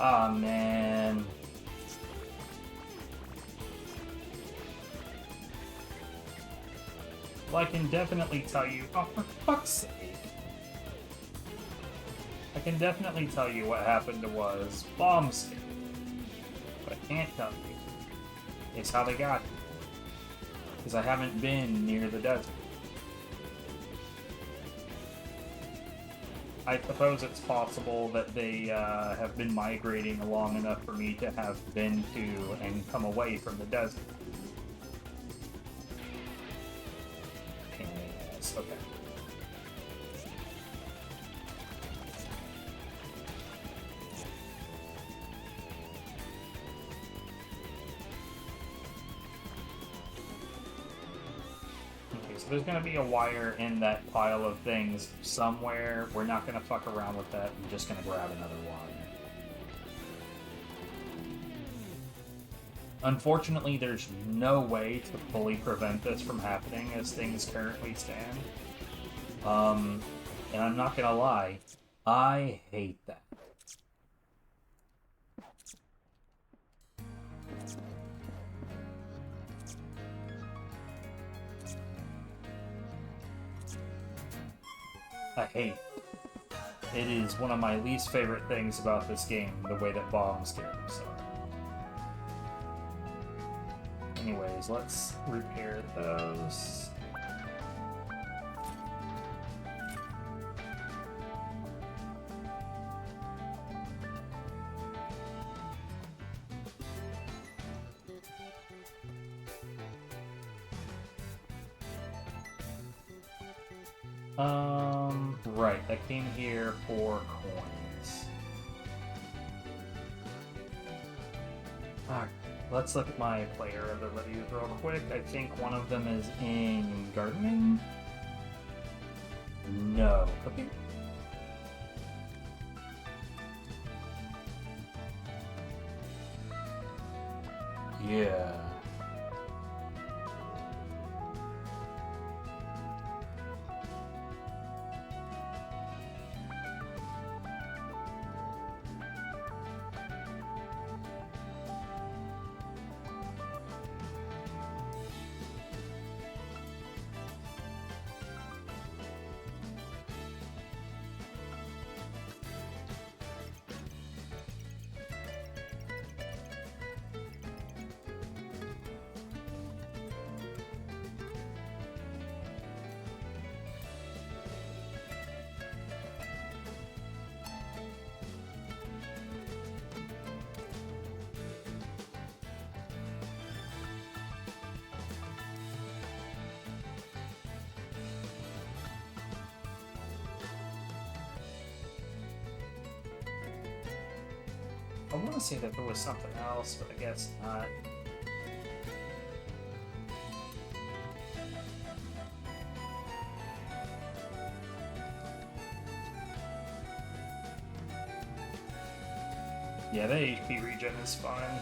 Aw, man. Well, I can definitely tell you... Oh, for fuck's sake. I can definitely tell you what happened was bombs. What I can't tell you is how they got here. Because I haven't been near the desert. I suppose it's possible that they have been migrating long enough for me to have been to and come away from the desert. Yes, okay. There's going to be a wire in that pile of things somewhere. We're not going to fuck around with that. I'm just going to grab another wire. Unfortunately, there's no way to fully prevent this from happening as things currently stand. And I'm not going to lie, I hate that. I hate it. It is one of my least favorite things about this game, the way that bombs get so. Anyways, let's repair those. Right, I came here for coins. Alright, let's look at my player abilities real quick. I think one of them is in gardening? No. Okay. Yeah. I want to say that there was something else, but I guess not. Yeah, the HP regen is fine.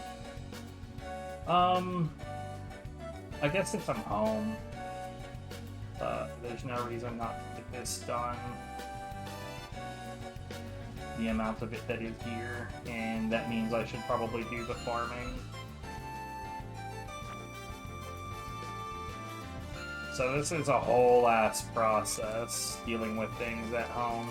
I guess if I'm home, there's no reason not to get this done. The amount of it that is here, and that means I should probably do the farming. So this is a whole ass process, dealing with things at home.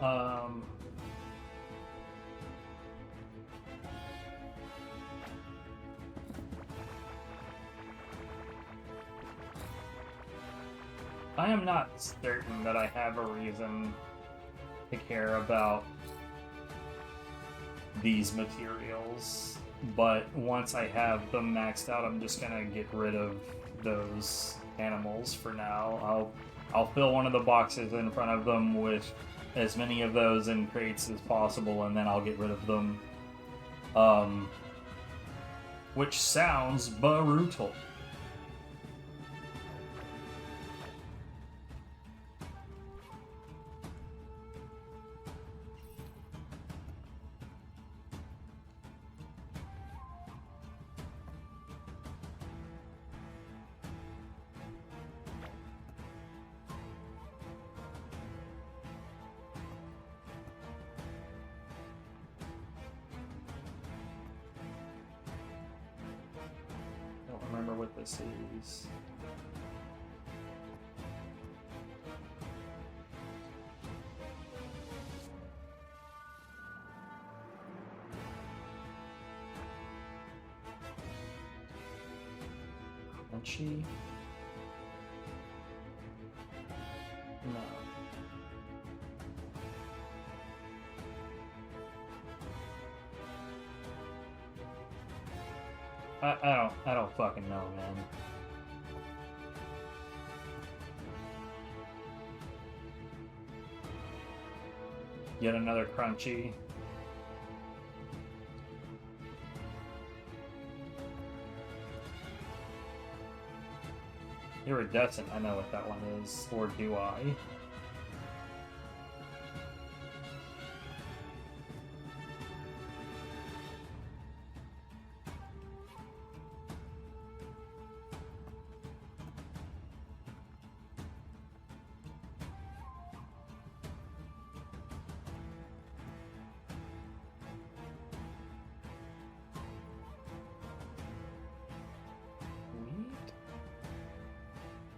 Um, I am not certain that I have a reason to care about these materials, but once I have them maxed out, I'm just gonna get rid of those animals for now. I'll fill one of the boxes in front of them with as many of those in crates as possible, and then I'll get rid of them. Which sounds brutal. Remember what this is. Crunchy? No. I don't fucking know, man. Yet another crunchy. Iridescent, I know what that one is. Or do I?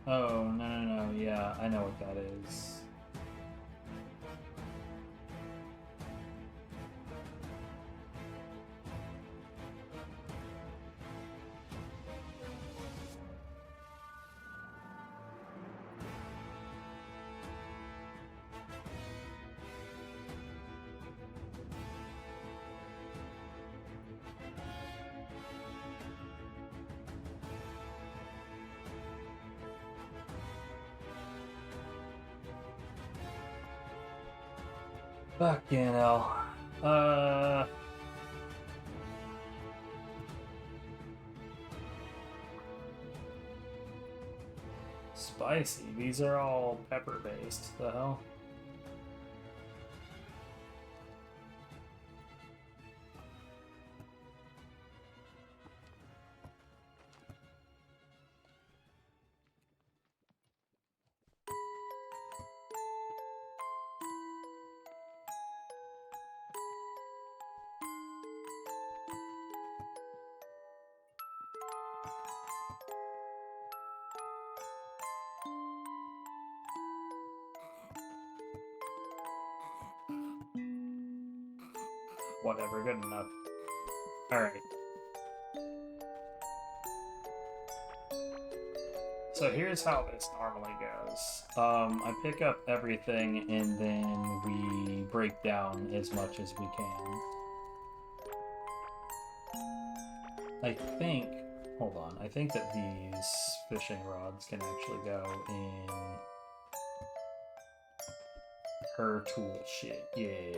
Oh, no, yeah, I know what that is. Fucking hell. Spicy. These are all pepper based. The hell? Whatever, good enough. Alright. So here's how this normally goes. I pick up everything and then we break down as much as we can. I think... Hold on. I think that these fishing rods can actually go in her tool shit. Yeah.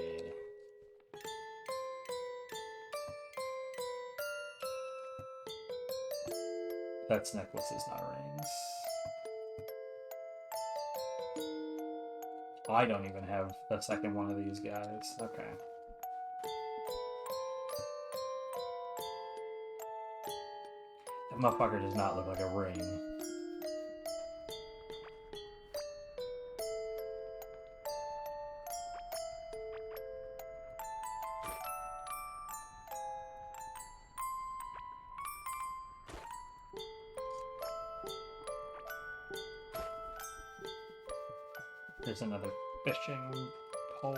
That's necklaces, not rings. I don't even have a second one of these guys. Okay. That motherfucker does not look like a ring. There's another fishing pole.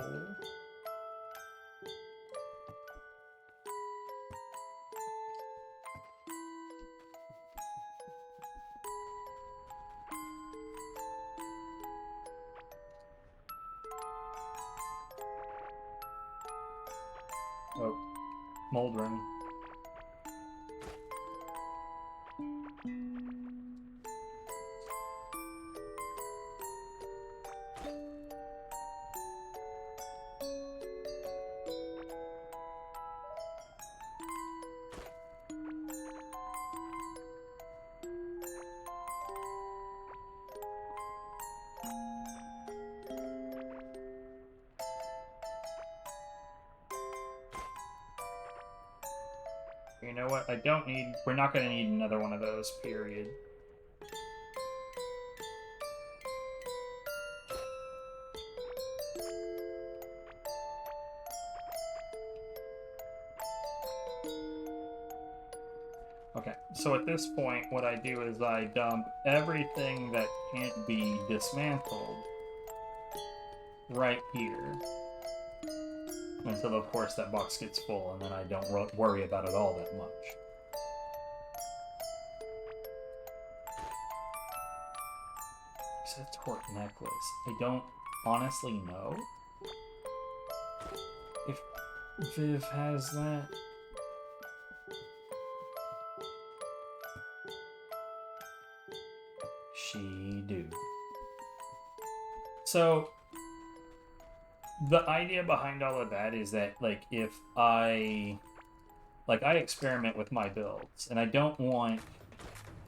Oh, Moldrin. You know what? We're not going to need another one of those, period. Okay, so at this point, what I do is I dump everything that can't be dismantled right here. Until, of course, that box gets full, and then I don't worry about it all that much. It's a torque necklace. I don't honestly know if Viv has that. She do. So the idea behind all of that is that, like, if I experiment with my builds, and I don't want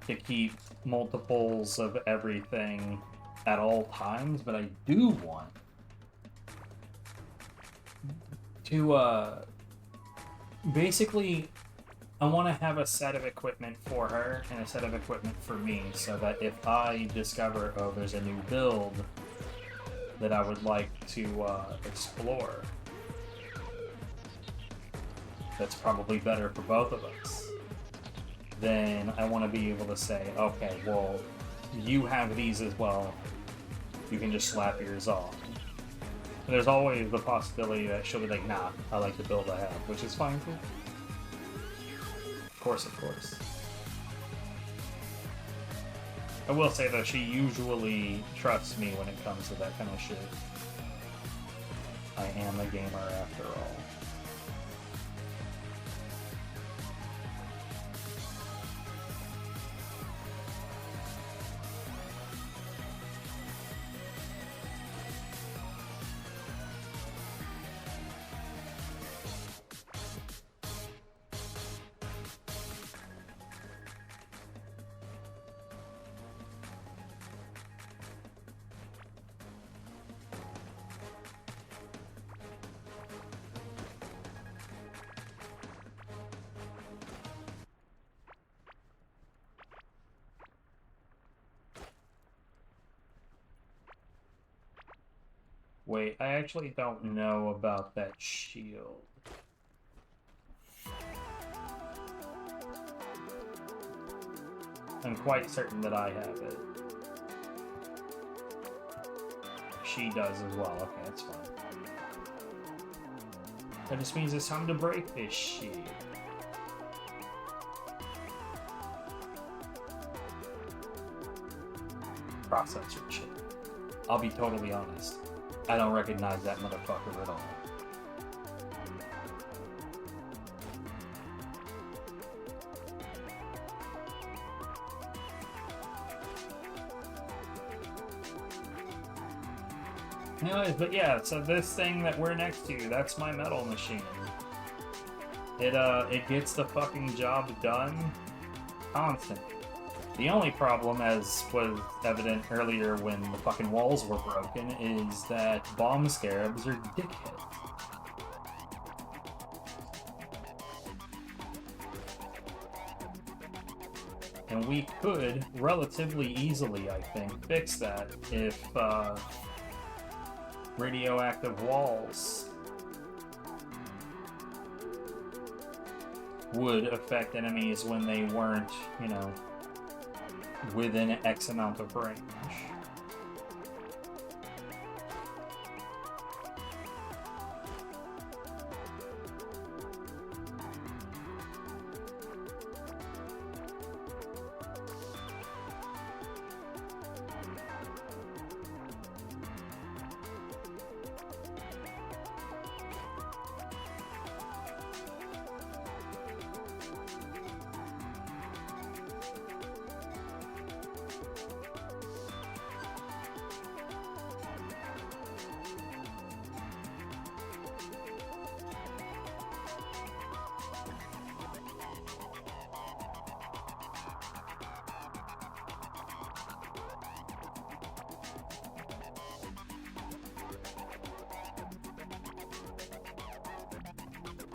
to keep multiples of everything at all times, but I do want to, basically, I want to have a set of equipment for her and a set of equipment for me, so that if I discover, oh, there's a new build that I would like to explore, that's probably better for both of us, then I want to be able to say, okay, well, you have these as well, you can just slap yours on. And there's always the possibility that she'll be like, nah, I like the build I have, which is fine too. Of course. I will say, though, she usually trusts me when it comes to that kind of shit. I am a gamer after all. Wait, I actually don't know about that shield. I'm quite certain that I have it. She does as well. Okay, that's fine. That just means it's time to break this shit. Processor chip. I'll be totally honest. I don't recognize that motherfucker at all. Anyways, but yeah, so this thing that we're next to, that's my metal machine. It gets the fucking job done constantly. The only problem, as was evident earlier when the fucking walls were broken, is that bomb scarabs are dickheads. And we could, relatively easily, I think, fix that if radioactive walls would affect enemies when they weren't, you know, within X amount of range.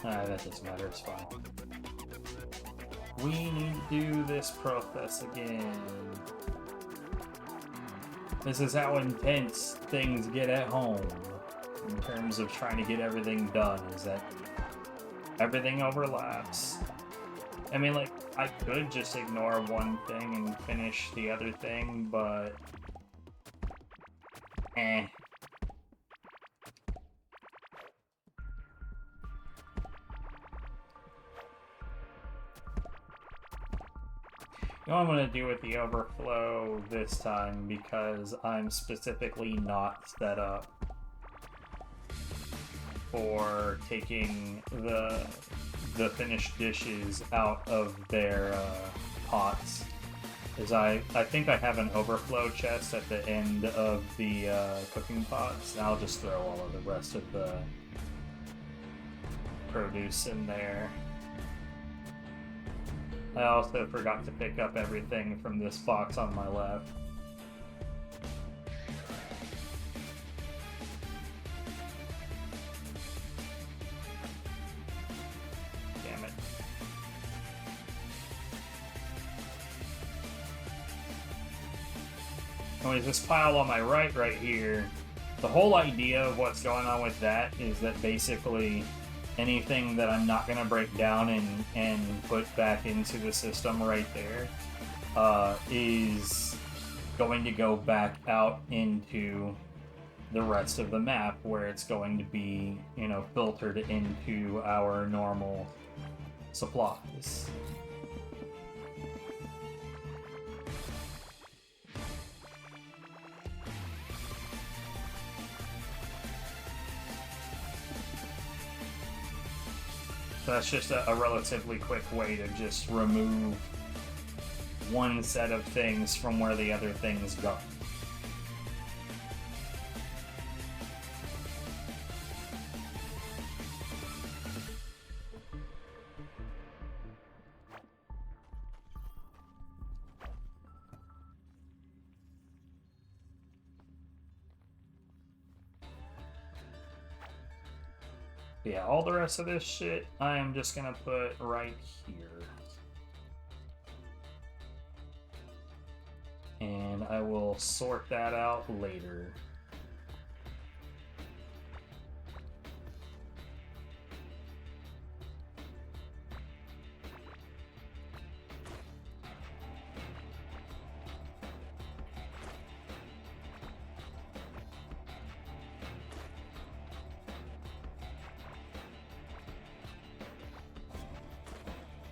That doesn't matter, it's fine. We need to do this process again. This is how intense things get at home in terms of trying to get everything done, is that everything overlaps. I mean, like, I could just ignore one thing and finish the other thing, but... eh. You know what I'm going to do with the overflow this time, because I'm specifically not set up for taking the finished dishes out of their pots. Is I think I have an overflow chest at the end of the cooking pots, and I'll just throw all of the rest of the produce in there. I also forgot to pick up everything from this box on my left. Damn it. Anyways, this pile on my right here, the whole idea of what's going on with that is that basically anything that I'm not going to break down and put back into the system right there is going to go back out into the rest of the map, where it's going to be, you know, filtered into our normal supplies. So that's just a relatively quick way to just remove one set of things from where the other things go. Yeah, all the rest of this shit I am just gonna put right here. And I will sort that out later.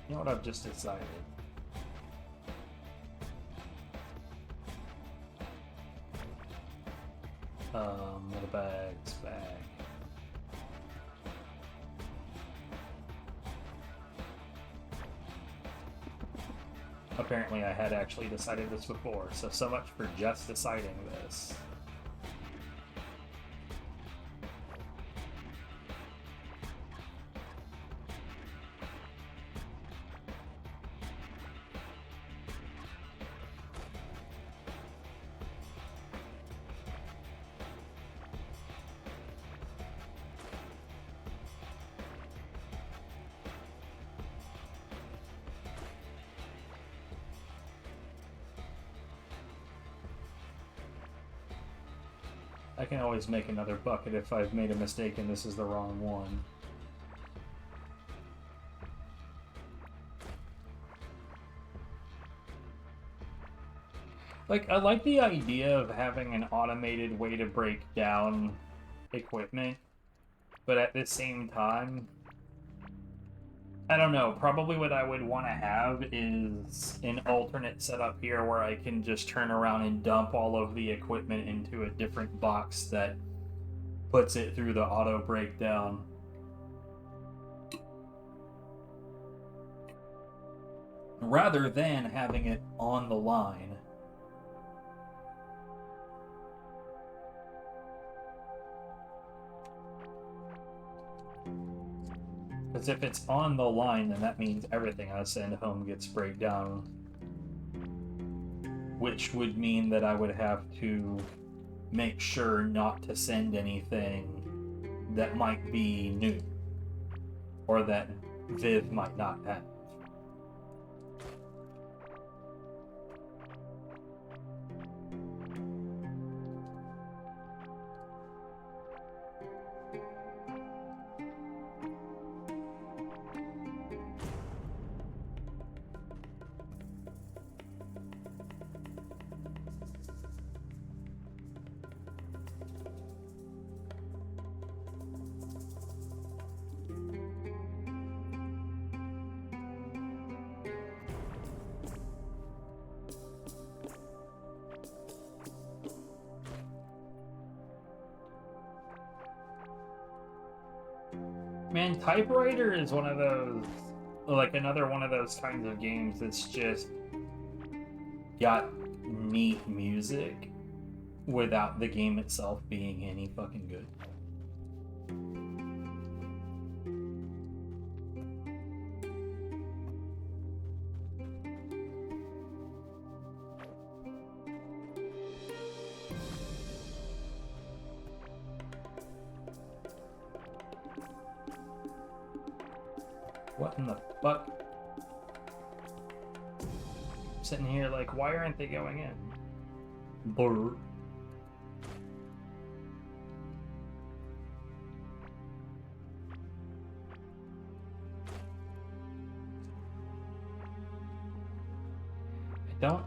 You know what I've just decided? The bags back. Apparently I had actually decided this before, so much for just deciding this. I can always make another bucket if I've made a mistake and this is the wrong one. Like, I like the idea of having an automated way to break down equipment, but at the same time, I don't know, probably what I would want to have is an alternate setup here where I can just turn around and dump all of the equipment into a different box that puts it through the auto breakdown. Rather than having it on the line. Because if it's on the line, then that means everything I send home gets break down. Which would mean that I would have to make sure not to send anything that might be new. or that Viv might not have. Man, Typewriter is one of those, like another one of those kinds of games that's just got neat music without the game itself being any fucking good. What in the fuck? I'm sitting here like, why aren't they going in? Brr. I don't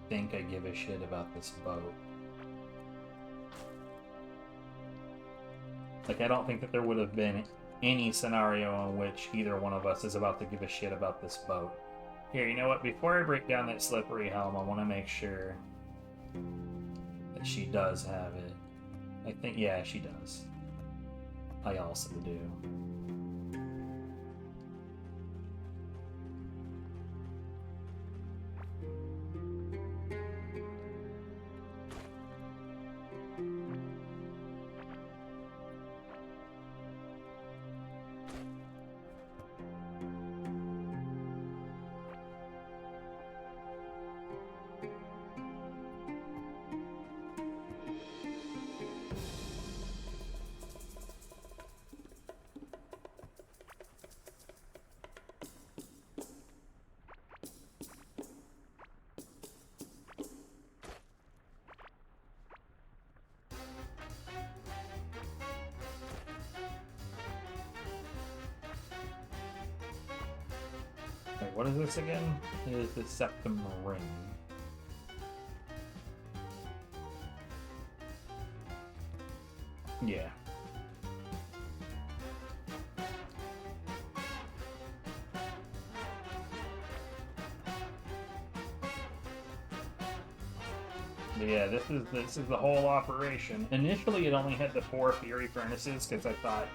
think I give a shit about this boat. Like, I don't think that there would have been any scenario in which either one of us is about to give a shit about this boat. Here, you know what? Before I break down that slippery helm, I want to make sure that she does have it. I think, yeah, she does. I also do. Wait, what is this again? It is the septum ring. Yeah. But yeah, this is the whole operation. Initially, it only had the 4 Fury furnaces because I thought,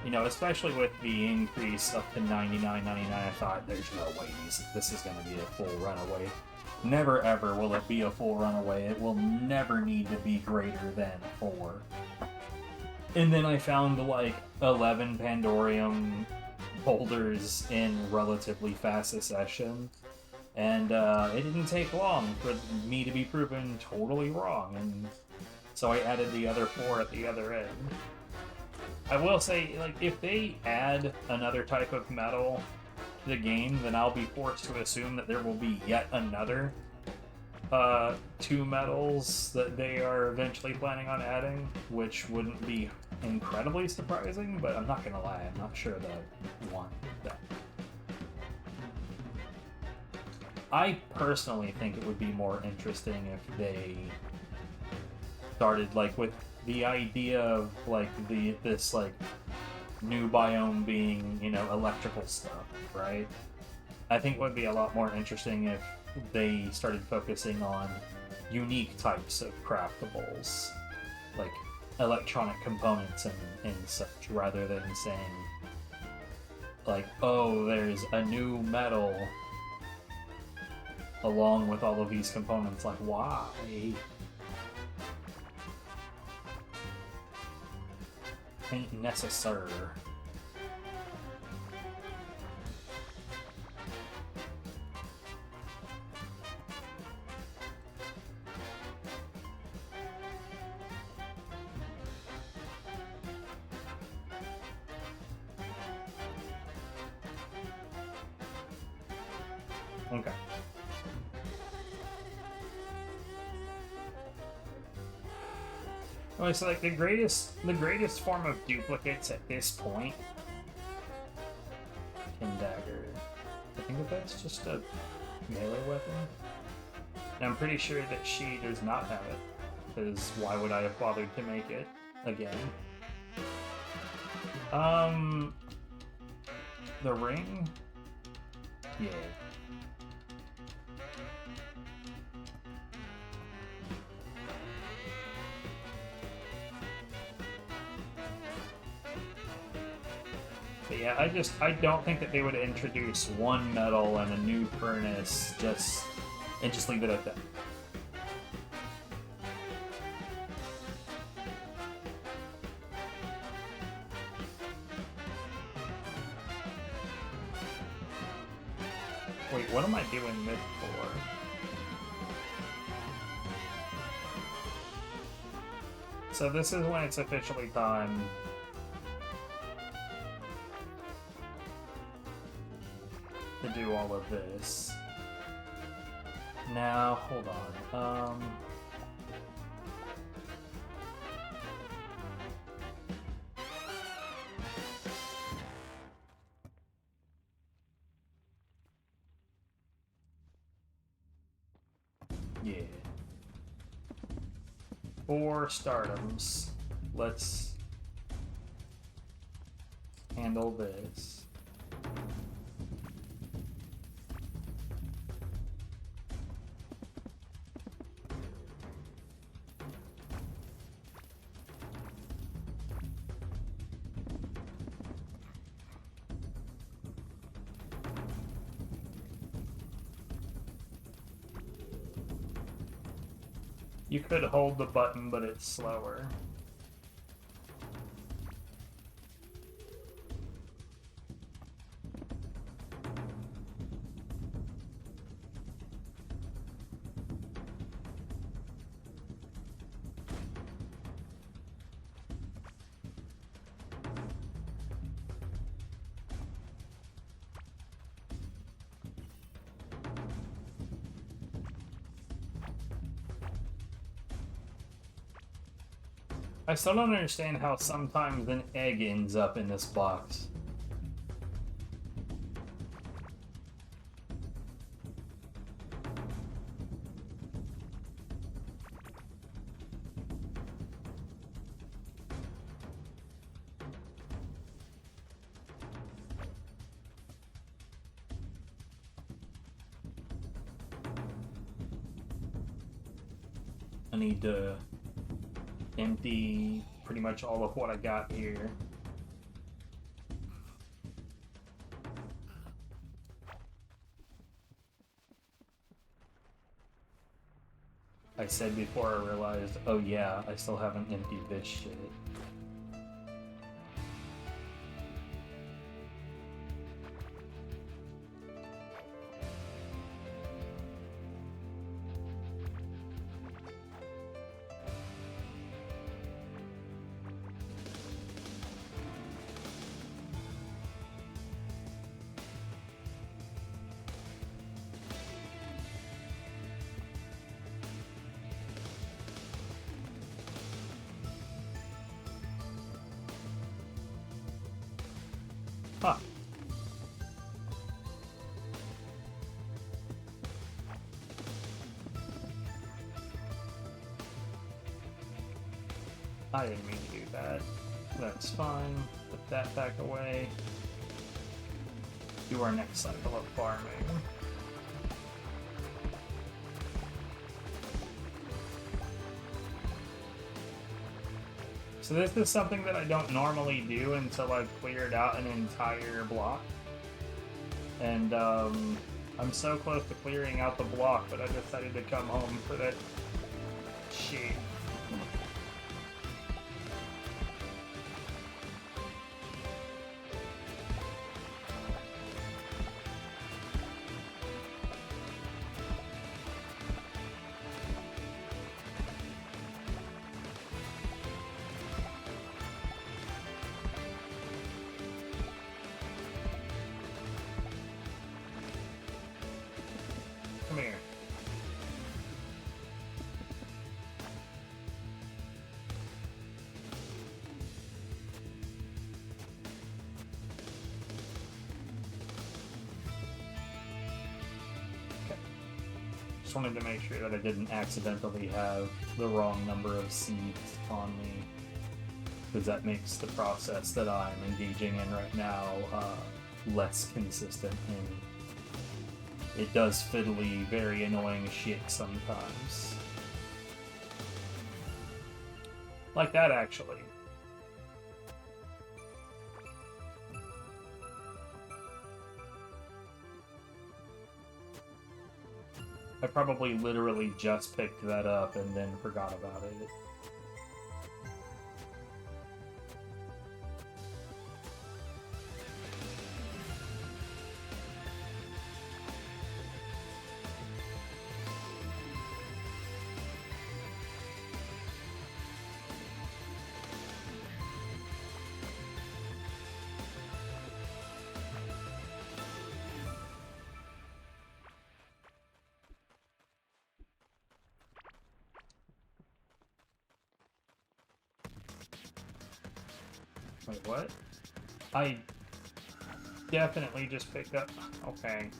you know, especially with the increase up to $99.99, I thought there's no way this is going to be a full runaway. Never ever will it be a full runaway. It will never need to be greater than 4. And then I found like 11 Pandorium boulders in relatively fast succession. And it didn't take long for me to be proven totally wrong. And so I added the other 4 at the other end. I will say, like, if they add another type of metal to the game, then I'll be forced to assume that there will be yet another 2 metals that they are eventually planning on adding, which wouldn't be incredibly surprising, but I'm not gonna lie, I'm not sure that I want that. I personally think it would be more interesting if they started, like, with the idea of, like, this like new biome being, you know, electrical stuff, right? I think it would be a lot more interesting if they started focusing on unique types of craftables, like electronic components and such, rather than saying, like, oh, there's a new metal along with all of these components. Like, why? Ain't necessary. Okay. Well, it's like the greatest form of duplicates at this point. Pin dagger. I think that that's just a melee weapon. And I'm pretty sure that she does not have it, because why would I have bothered to make it again? The ring? Yeah. But yeah, I don't think that they would introduce one medal and a new furnace and just leave it at that. Wait, what am I doing this for? So this is when it's officially time. To do all of this. Now, hold on. Yeah. 4 stardoms. Let's handle this. You could hold the button, but it's slower. I still don't understand how sometimes an egg ends up in this box. I need to empty pretty much all of what I got here. I said before I realized, oh yeah, I still haven't emptied this shit. Huh. I didn't mean to do that. That's fine. Put that back away. Do our next cycle of farming. So this is something that I don't normally do until I've cleared out an entire block. And I'm so close to clearing out the block, but I decided to come home for that shit. just wanted to make sure that I didn't accidentally have the wrong number of seeds on me, because that makes the process that I'm engaging in right now less consistent, and it does fiddly, very annoying shit sometimes. Like that, actually. I probably literally just picked that up and then forgot about it. Wait, what? I definitely just picked up... Okay.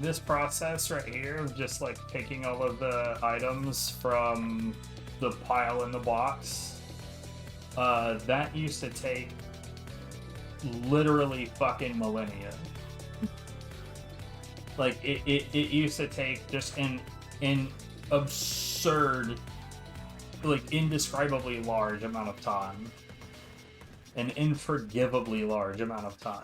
This process right here of just like taking all of the items from the pile in the box, that used to take literally fucking millennia. Like it used to take just an absurd, like indescribably large amount of time. An unforgivably large amount of time.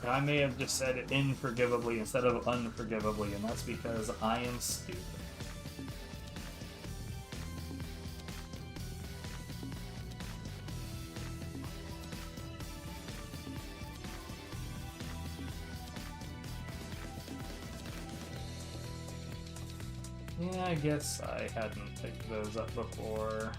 I may have just said it unforgivably instead of unforgivably, and that's because I am stupid. Yeah, I guess I hadn't picked those up before.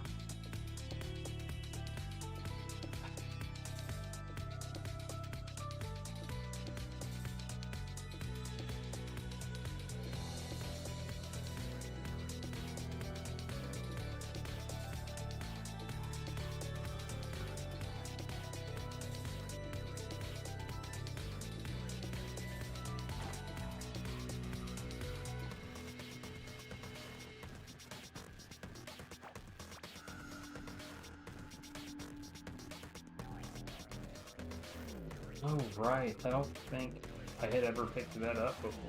Oh, right. I don't think I had ever picked that up before.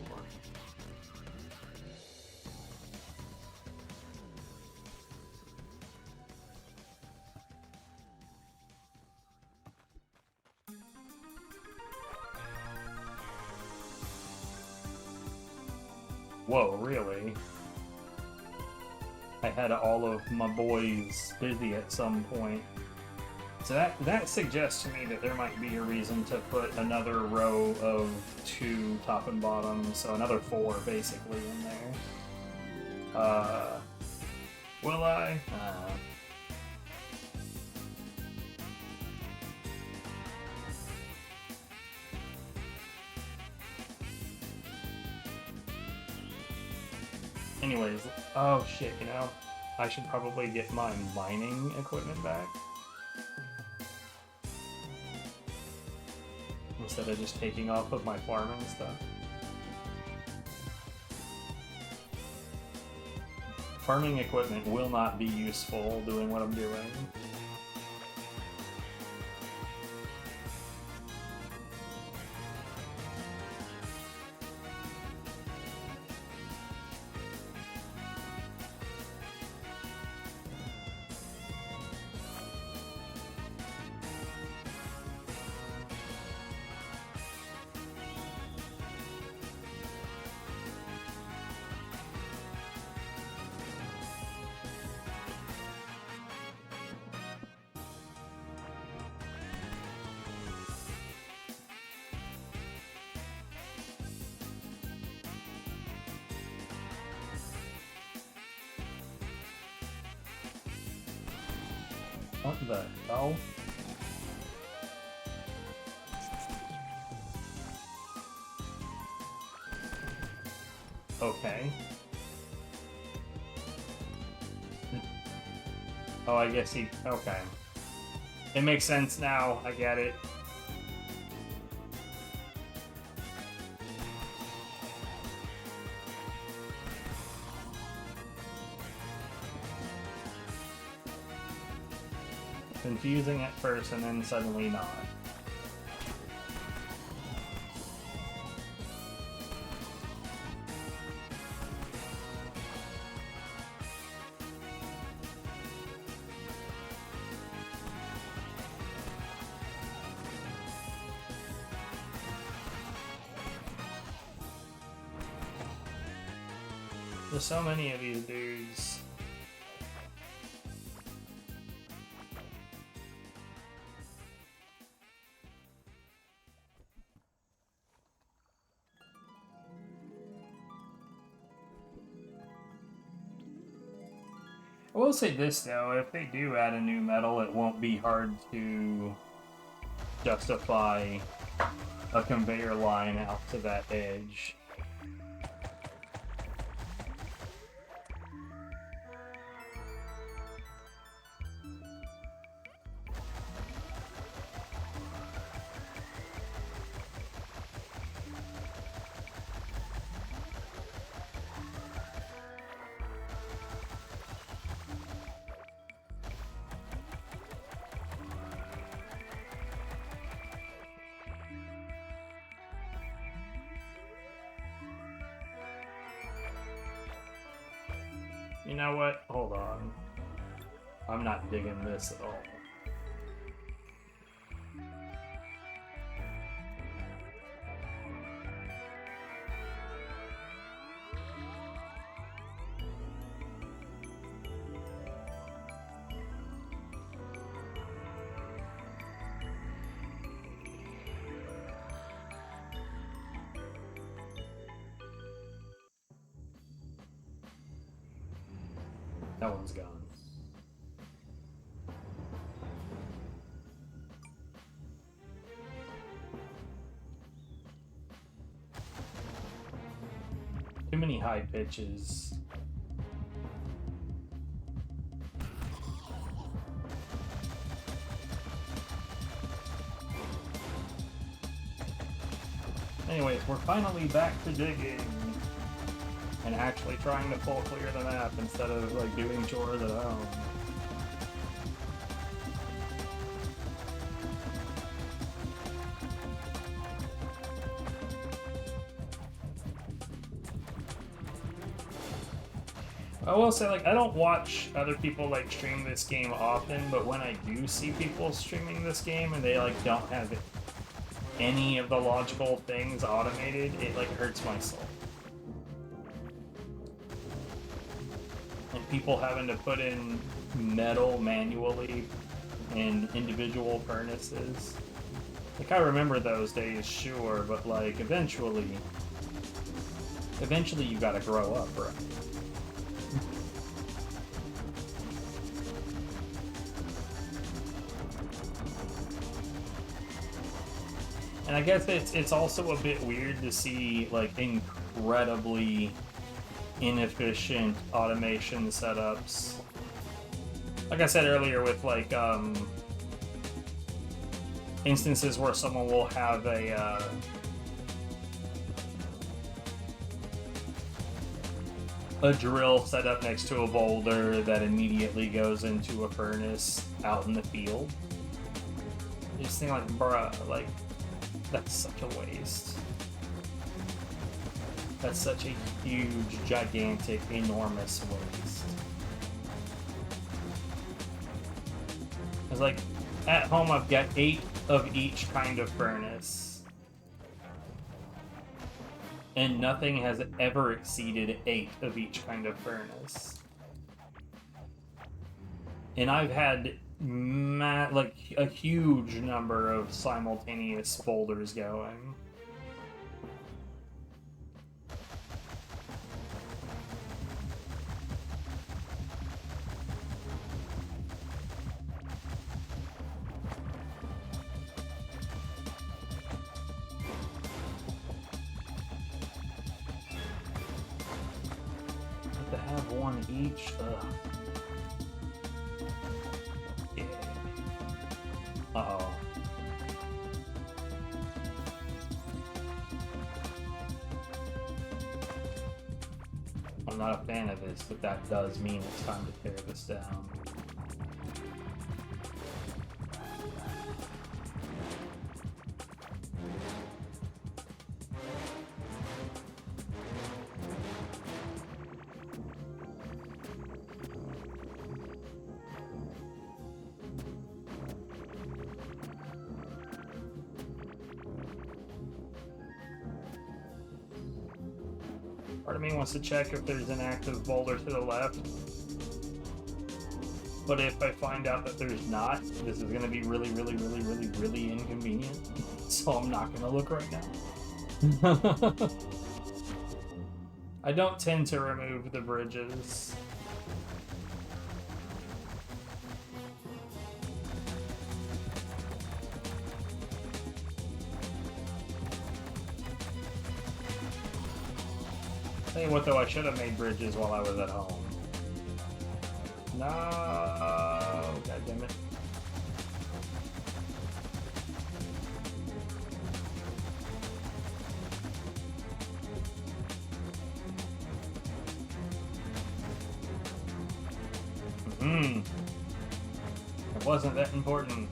Whoa, really? I had all of my boys busy at some point. So that suggests to me that there might be a reason to put another row of 2 top and bottom, so another 4 basically in there. Will I? Anyways, oh shit, you know, I should probably get my mining equipment back. Instead of just taking off of my farming stuff. Farming equipment will not be useful doing what I'm doing. What the hell? Okay. Oh, I guess he... Okay. It makes sense now. I get it. Confusing at first and then suddenly not. There's so many of these dudes. I will say this though, if they do add a new medal, it won't be hard to justify a conveyor line out to that edge. You know what? Hold on. I'm not digging this at all. That one's gone. Too many high pitches. Anyways, we're finally back to digging. And actually trying to full clear the map instead of like doing chores at home. I will say, like, I don't watch other people like stream this game often, but when I do see people streaming this game and they like don't have any of the logical things automated, it like hurts my soul. People having to put in metal manually in individual furnaces. Like, I remember those days, sure, but like eventually you gotta grow up, right? And I guess it's also a bit weird to see like incredibly inefficient automation setups. Like I said earlier, with like instances where someone will have a a drill set up next to a boulder that immediately goes into a furnace out in the field. You just think like, bruh, like, that's such a waste. That's such a huge, gigantic, enormous waste. It's like, at home I've got 8 of each kind of furnace. And nothing has ever exceeded 8 of each kind of furnace. And I've had like a huge number of simultaneous boulders going. To have one each. Ugh. Yeah. Uh-oh. I'm not a fan of this, but that does mean it's time to tear this down. Part of me wants to check if there's an active boulder to the left. But if I find out that there's not, this is going to be really, really, really, really, really inconvenient. So I'm not going to look right now. I don't tend to remove the bridges. Tell you what though, I should have made bridges while I was at home. No, god damn it. It wasn't that important.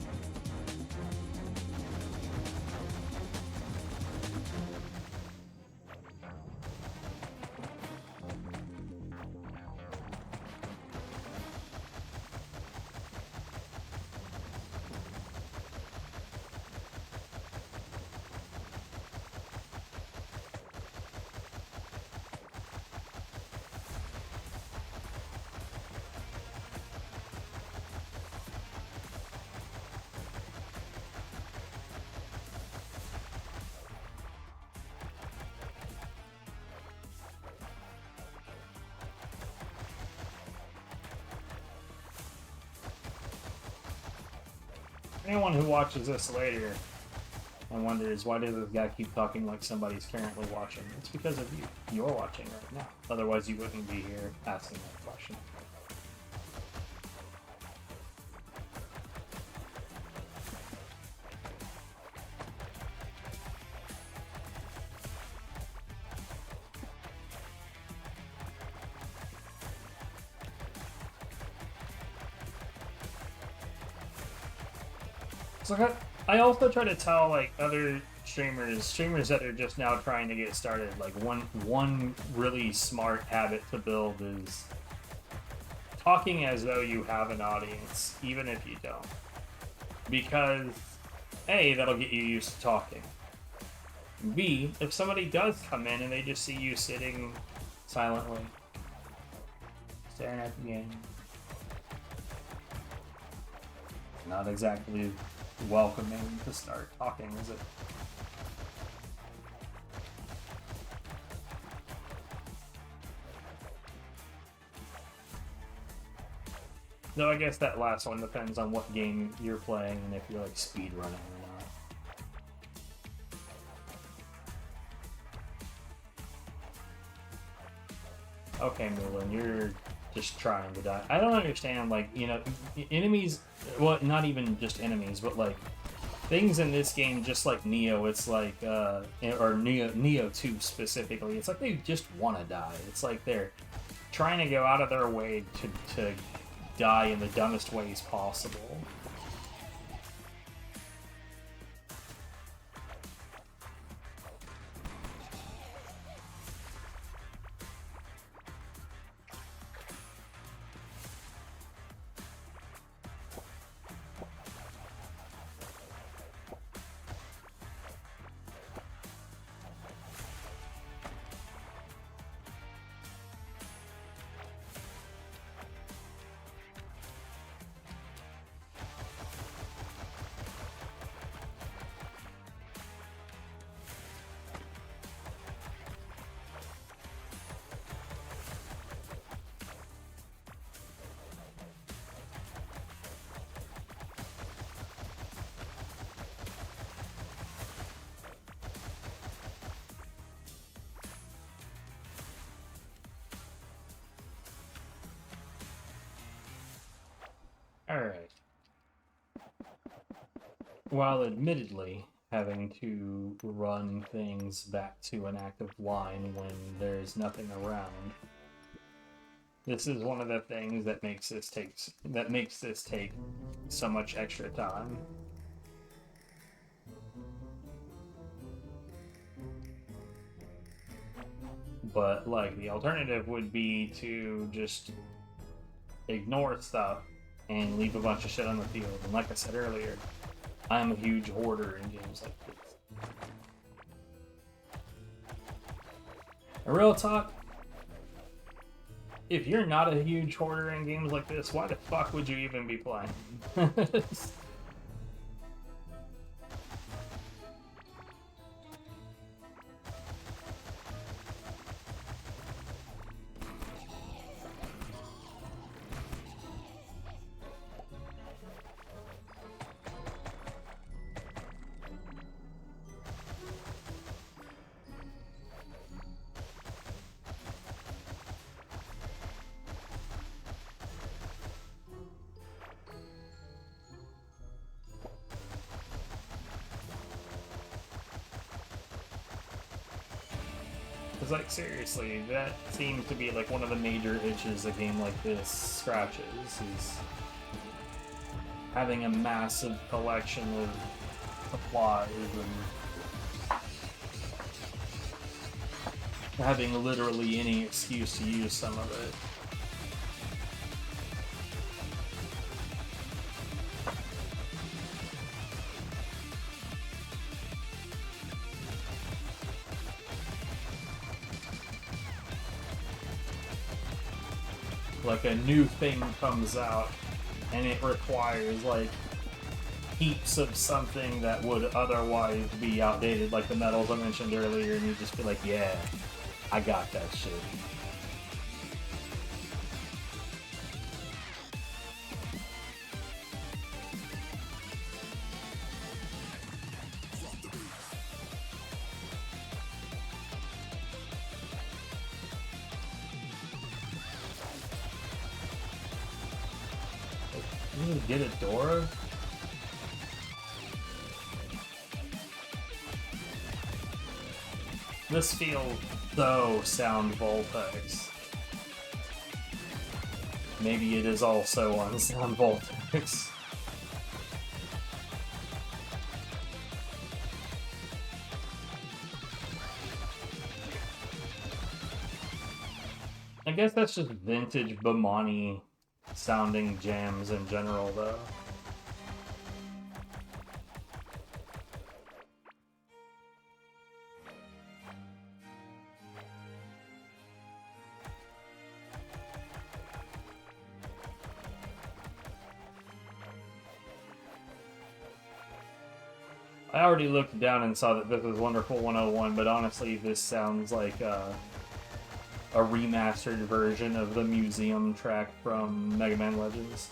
Anyone who watches this later and wonders why does this guy keep talking like somebody's currently watching, it's because of you. You're watching right now. Otherwise you wouldn't be here asking that question. So I also try to tell like other streamers that are just now trying to get started, like one really smart habit to build is talking as though you have an audience, even if you don't. Because A, that'll get you used to talking. B, if somebody does come in and they just see you sitting silently, staring at the game, not exactly welcoming to start talking, is it? Though I guess that last one depends on what game you're playing and if you're like speed running or not. Okay, Moulin, you're just trying to die. I don't understand, like, you know, enemies, well, not even just enemies, but like things in this game, just like Neo, it's like, or Neo 2 specifically, it's like they just want to die. It's like they're trying to go out of their way to die in the dumbest ways possible. Alright. While admittedly having to run things back to an active line when there's nothing around, this is one of the things that makes this take so much extra time. But like the alternative would be to just ignore stuff and leave a bunch of shit on the field. And like I said earlier, I'm a huge hoarder in games like this. And real talk, if you're not a huge hoarder in games like this, why the fuck would you even be playing? Because, like, seriously, that seems to be, like, one of the major itches a game like this scratches, is having a massive collection of supplies and having literally any excuse to use some of it. Like a new thing comes out and it requires like heaps of something that would otherwise be outdated, like the metals I mentioned earlier, and you just be like, yeah, I got that shit. You get a door? This feels so Sound Voltex. Maybe it is also on Sound Voltex. I guess that's just vintage Bomani sounding jams in general, though. I already looked down and saw that this was Wonderful 101, but honestly, this sounds like a remastered version of the museum track from Mega Man Legends.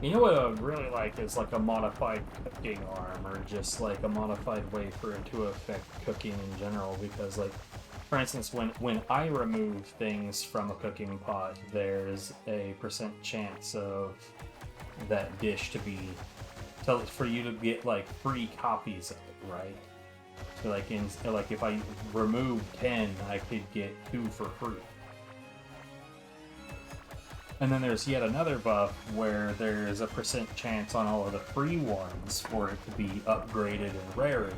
You know what I would really like is like a modified cooking arm, or just like a modified way for it to affect cooking in general, because like, for instance, when I remove things from a cooking pot, there's a % chance of that dish to be, for you to get like free copies of it, right? So like if I remove 10, I could get 2 for free. And then there's yet another buff where there's a % chance on all of the free ones for it to be upgraded in rarity.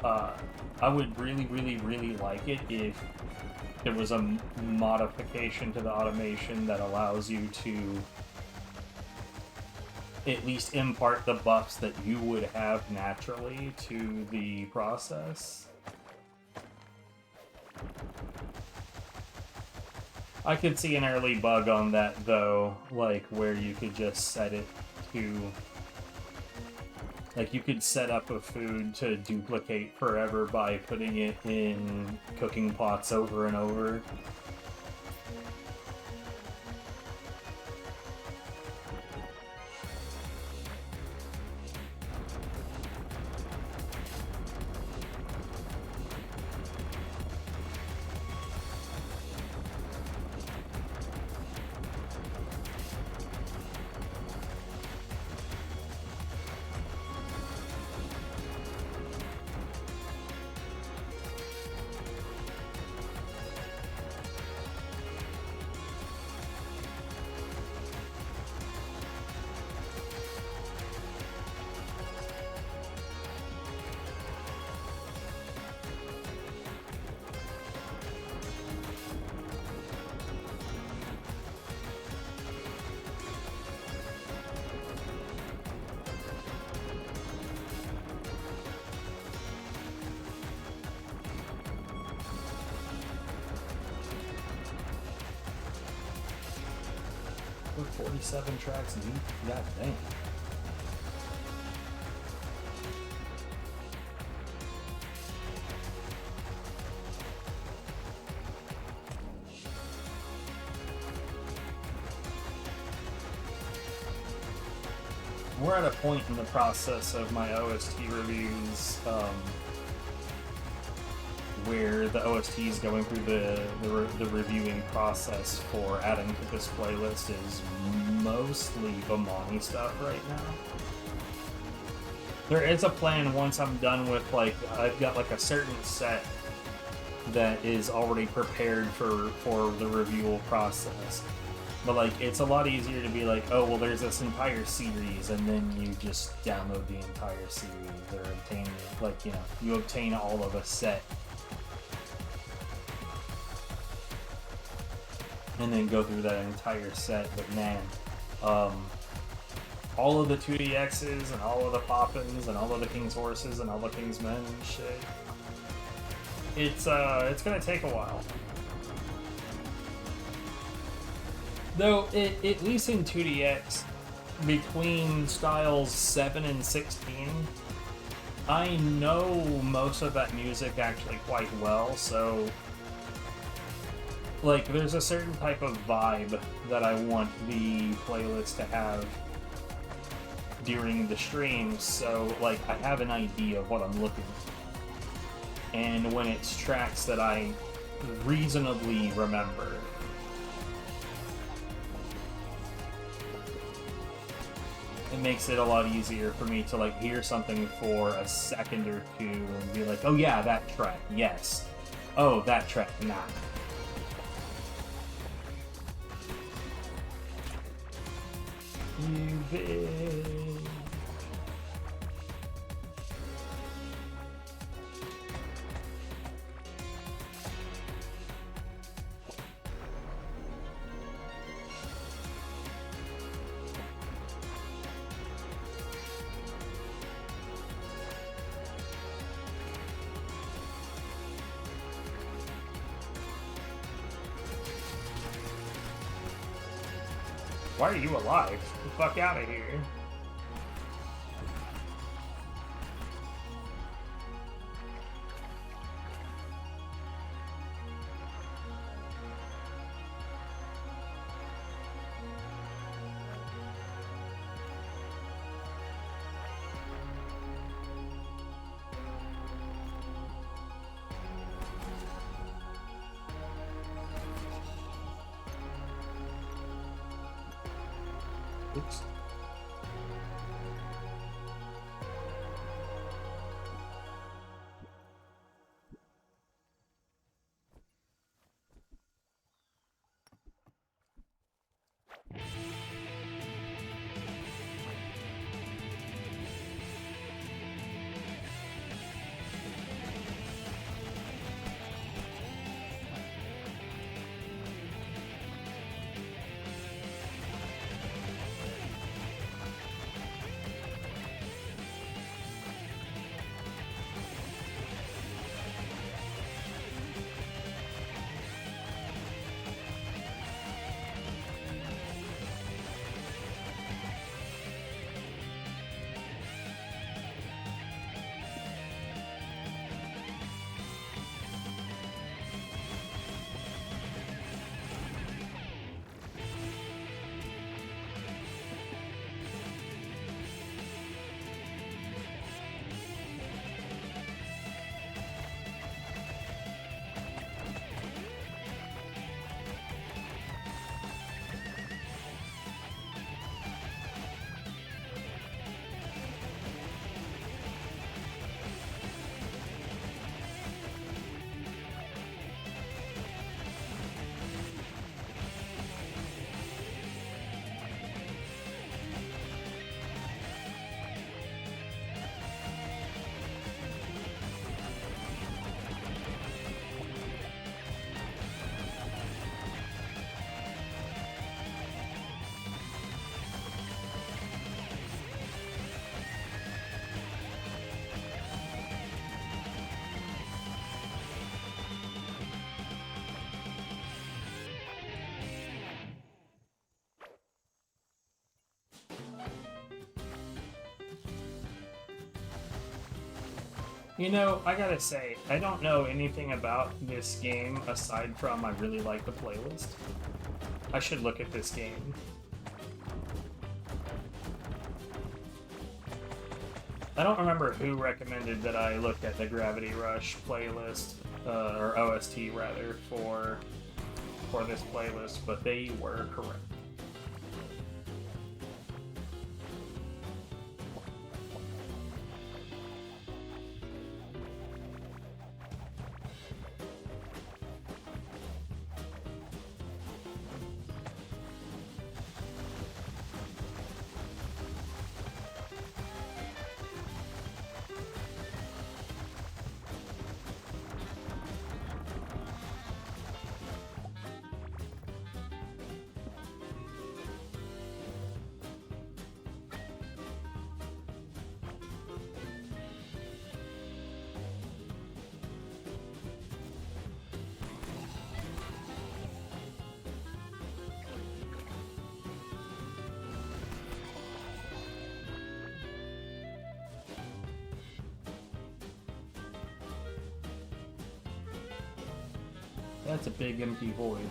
I would really, really, really like it if there was a modification to the automation that allows you to at least impart the buffs that you would have naturally to the process. I could see an early bug on that, though, like where you could just set it to... Like, you could set up a food to duplicate forever by putting it in cooking pots over and over. We're 47 tracks deep? God dang. We're at a point in the process of my OST reviews where the OST is going through the reviewing process for adding to this playlist is mostly Bomani stuff right now. There is a plan once I'm done with, like, I've got like a certain set that is already prepared for the review process. But like, it's a lot easier to be like, oh well, there's this entire series, and then you just download the entire series, or obtain, like, you know, you obtain all of a set. And then go through that entire set. But man, all of the 2DXs and all of the Poppins and all of the King's Horses and all the King's Men and shit, it's gonna take a while. Though, at least in 2DX, between styles 7 and 16, I know most of that music actually quite well, so... Like, there's a certain type of vibe that I want the playlist to have during the streams, so, like, I have an idea of what I'm looking for. And when it's tracks that I reasonably remember, it makes it a lot easier for me to, like, hear something for a second or two and be like, oh yeah, that track, yes. Oh, that track, nah. You bitch. Why are you alive? Get the fuck out of here. Oops. You know, I gotta say, I don't know anything about this game aside from I really like the playlist. I should look at this game. I don't remember who recommended that I looked at the Gravity Rush playlist, or OST rather, for this playlist, but they were correct. That's a big empty void.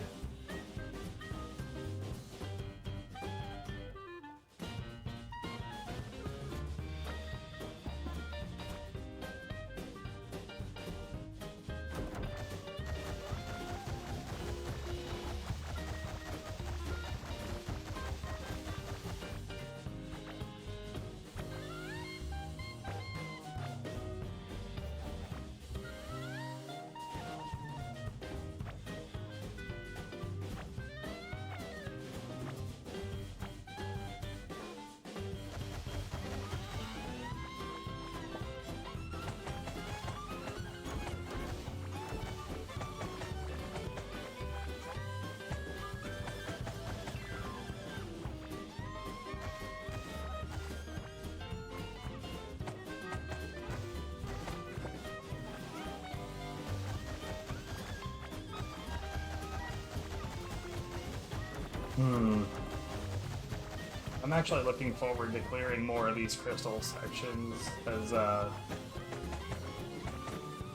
I'm actually looking forward to clearing more of these crystal sections, as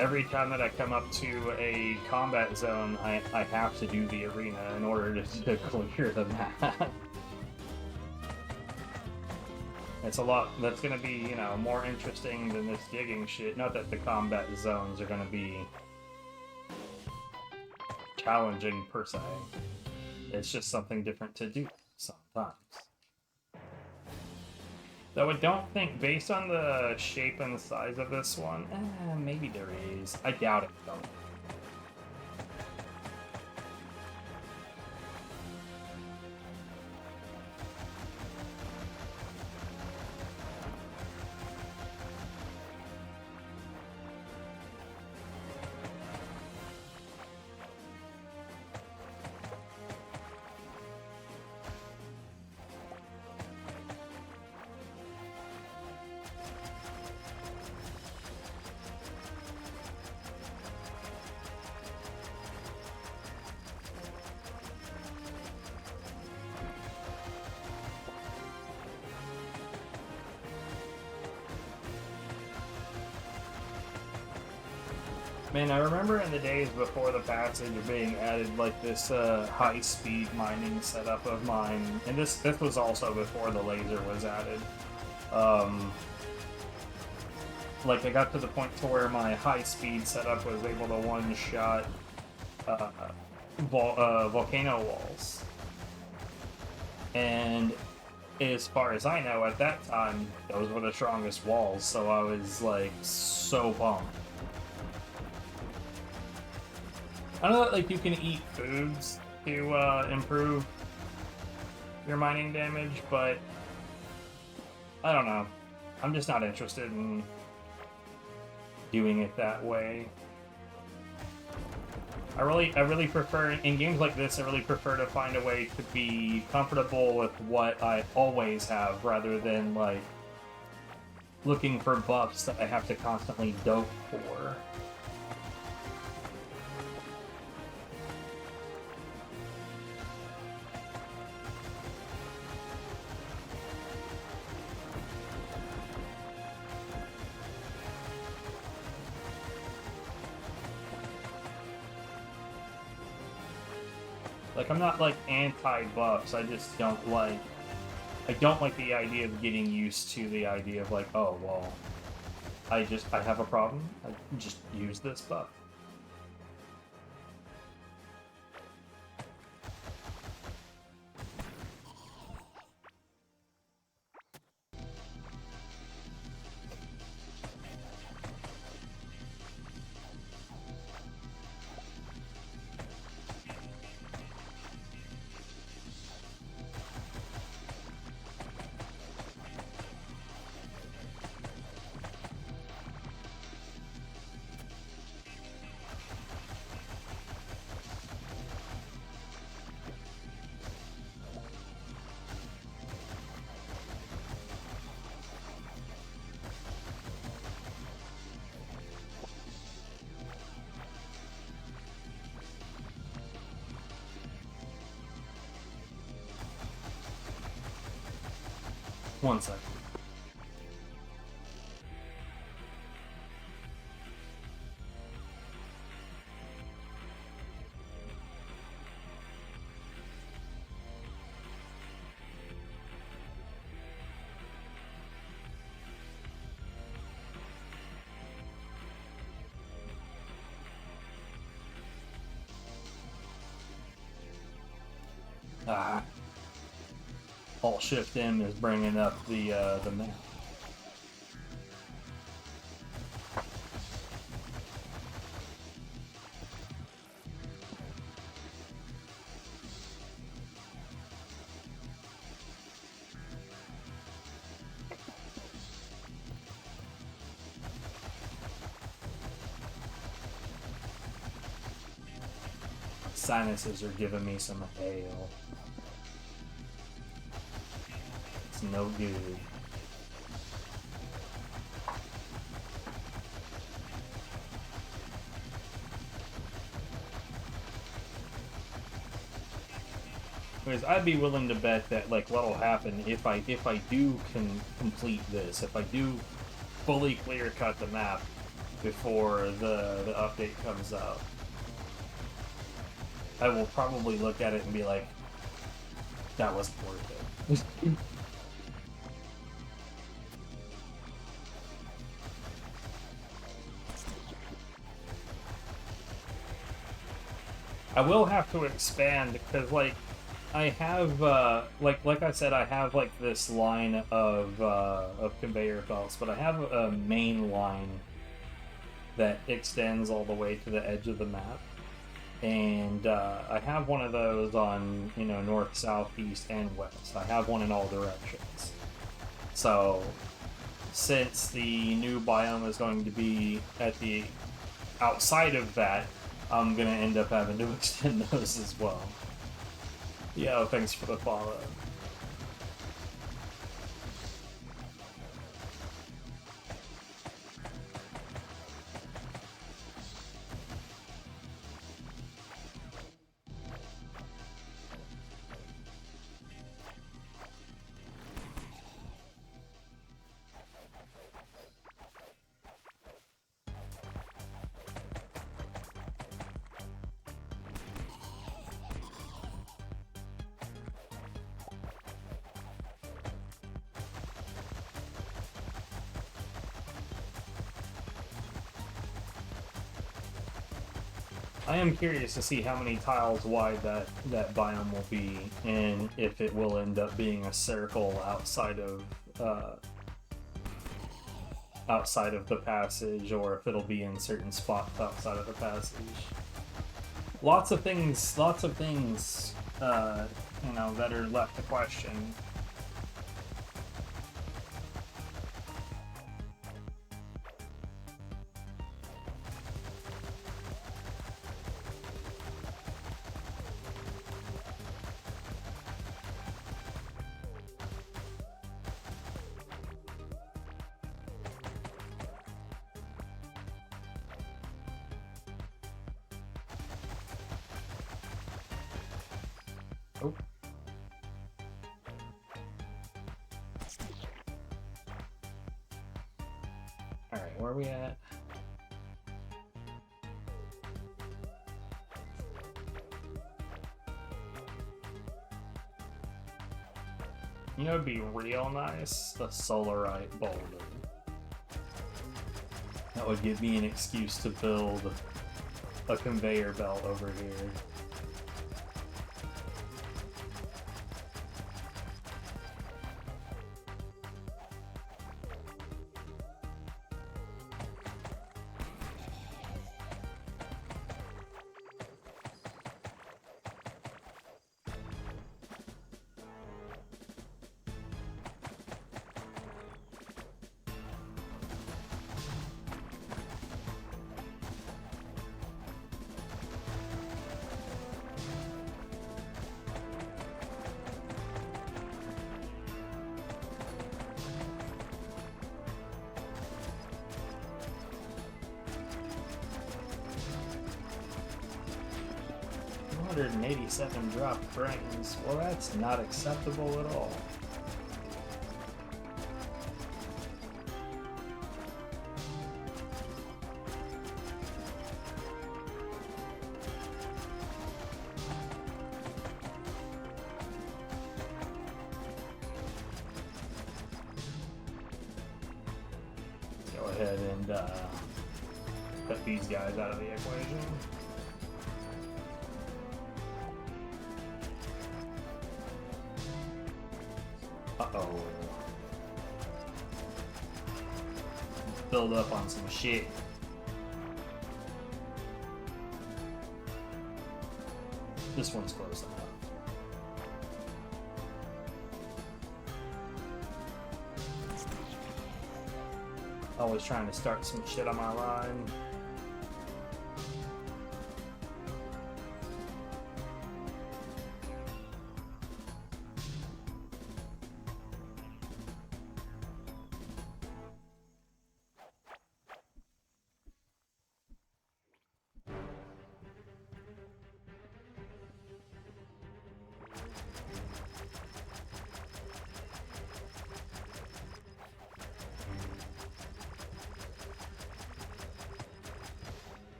every time that I come up to a combat zone, I have to do the arena in order to clear the map. It's a lot, that's gonna be, you know, more interesting than this digging shit. Not that the combat zones are gonna be challenging per se. It's just something different to do sometimes. Though I don't think, based on the shape and size of this one, maybe there is. I doubt it, though. Man, I remember in the days before the passage of being added, like, this high-speed mining setup of mine, and this was also before the laser was added. Like, I got to the point to where my high-speed setup was able to one-shot volcano walls. And as far as I know, at that time, those were the strongest walls, so I was, like, so pumped. I know that, like, you can eat foods to improve your mining damage, but I don't know. I'm just not interested in doing it that way. I really prefer, in games like this, I really prefer to find a way to be comfortable with what I always have, rather than, like, looking for buffs that I have to constantly dope for. Like, I'm not, like, anti-buffs, I just don't like... I don't like the idea of getting used to the idea of, like, oh, well, I have a problem, I just use this buff. One second. Ah. Alt-Shift-M is bringing up the map. Sinuses are giving me some hail. It's no good. Because I'd be willing to bet that, like, what'll happen if I do complete this, if I do fully clear cut the map before the update comes out, I will probably look at it and be like, that wasn't worth it. I will have to expand, because, like, I have like I said, I have like this line of conveyor belts, but I have a main line that extends all the way to the edge of the map, and I have one of those on north, south, east, and west. I have one in all directions. So since the new biome is going to be at the outside of that, I'm gonna end up having to extend those as well. Yeah, thanks for the follow. I am curious to see how many tiles wide that biome will be, and if it will end up being a circle outside of the passage, or if it'll be in certain spots outside of the passage. Lots of things, that are left to question. Oh. Alright, where are we at? You know, it'd be real nice, a solarite boulder. That would give me an excuse to build a conveyor belt over here. $187 dropped frames. Well, that's not acceptable at all. Go ahead and put these guys out of the equation. Uh-oh. Build up on some shit. This one's close enough. Always trying to start some shit on my line.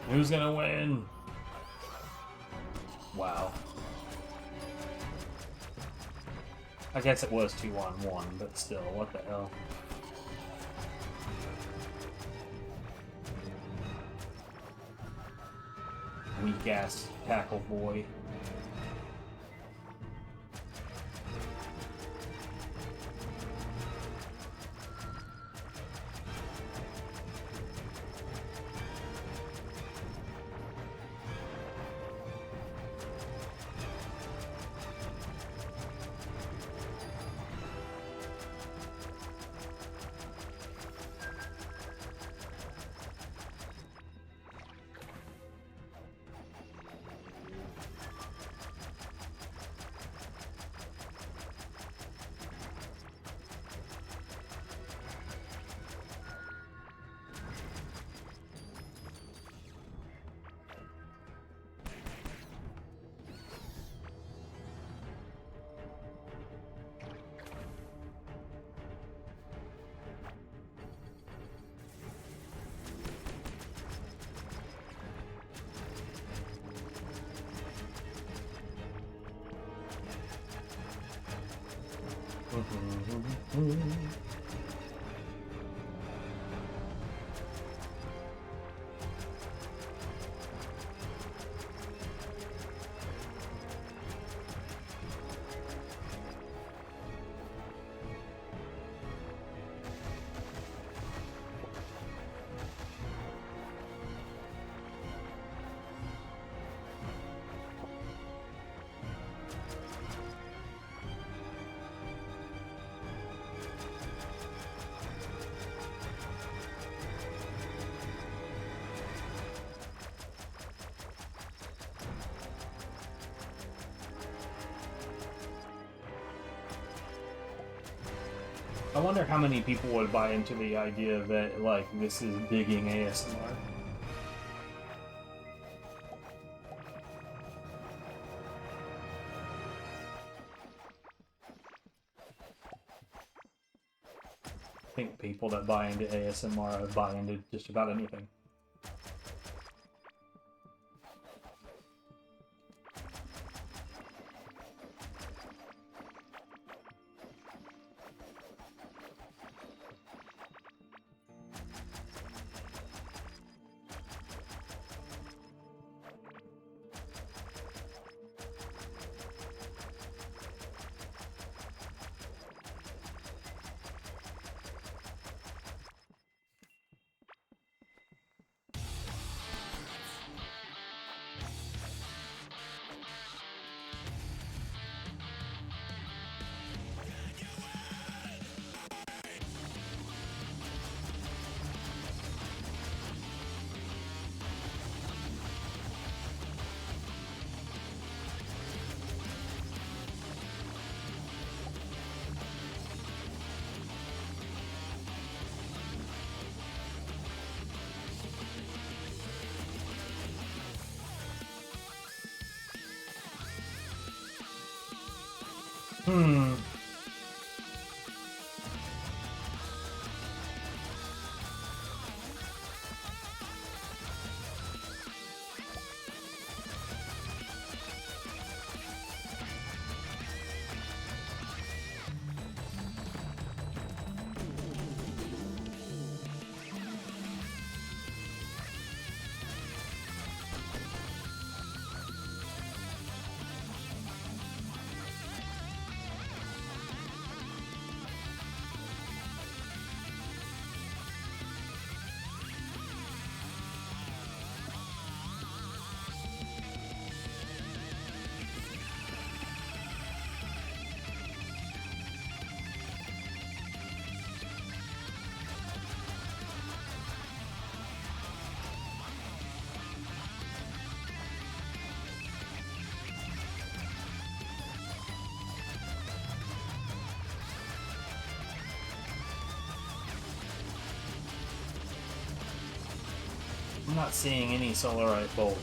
Who's gonna win? Wow. I guess it was 2-on-1, but still, what the hell? Weak ass tackle boy. I wonder how many people would buy into the idea that, like, this is digging ASMR. I think people that buy into ASMR buy into just about anything. I'm not seeing any Solarite Boulder.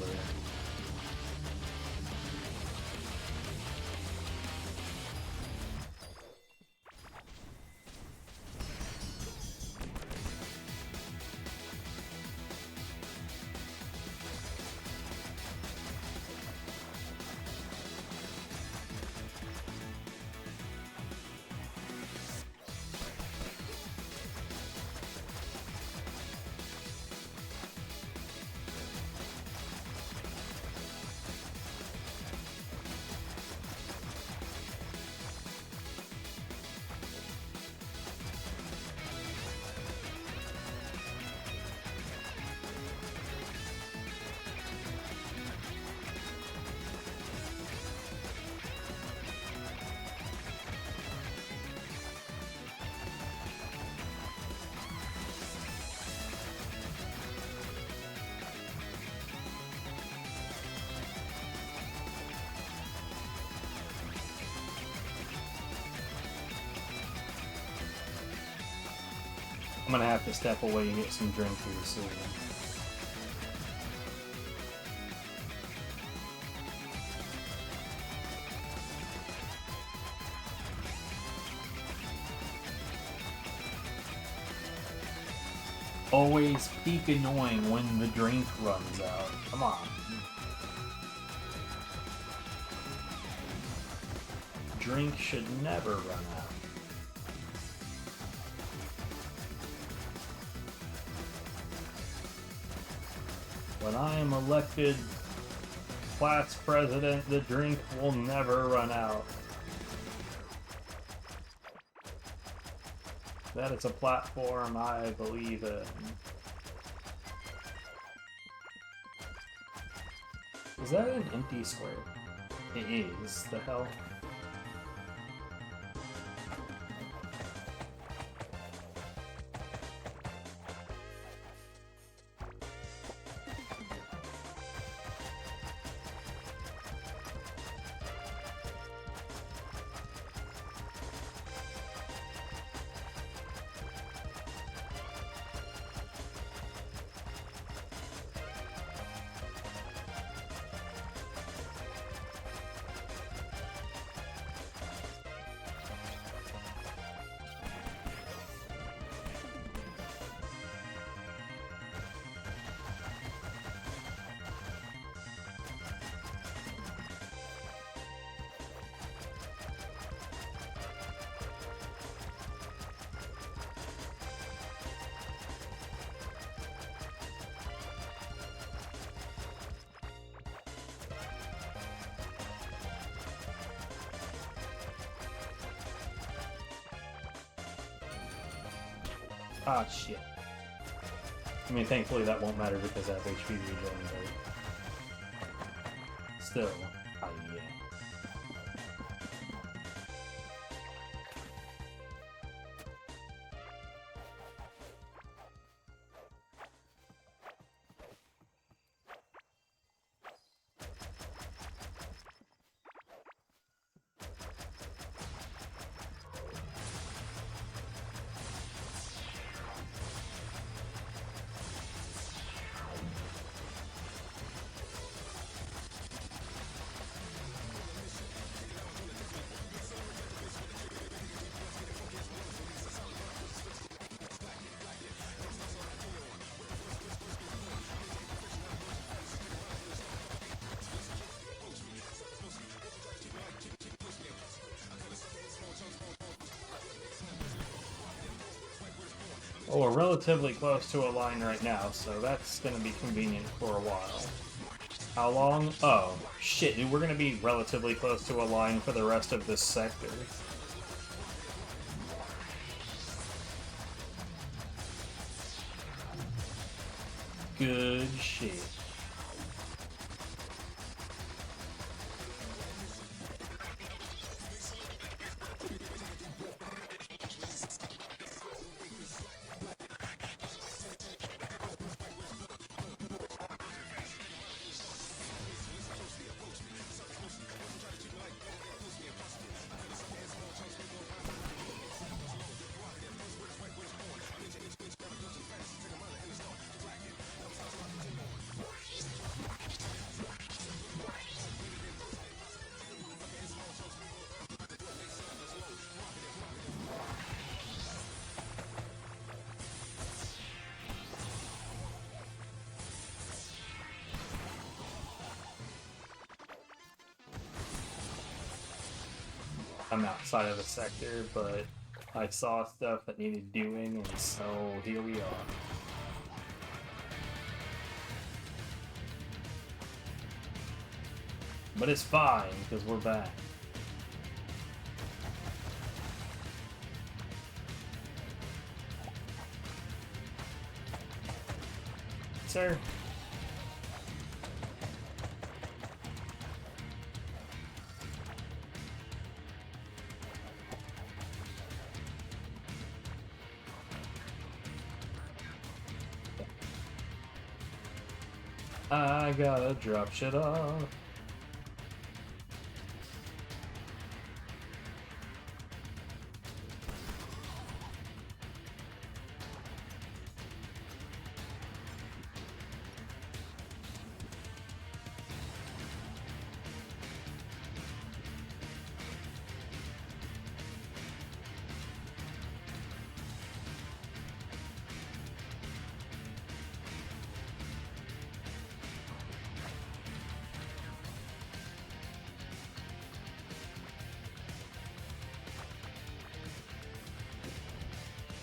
I'm gonna have to step away and get some drink here soon. Always peak annoying when the drink runs out. Come on. Drink should never run out. When I am elected class president, the drink will never run out. That is a platform I believe in. Is that an empty square? It is. The hell? Ah, shit. I mean, thankfully that won't matter because I have HP regen, but... Still. Ah, yeah. Oh, we're relatively close to a line right now, so that's gonna be convenient for a while. How long? Oh, shit, dude, we're gonna be relatively close to a line for the rest of this sector. Good shit. I'm outside of the sector, but I saw stuff that needed doing, and so here we are. But it's fine, because we're back. Sir? I gotta drop shit off.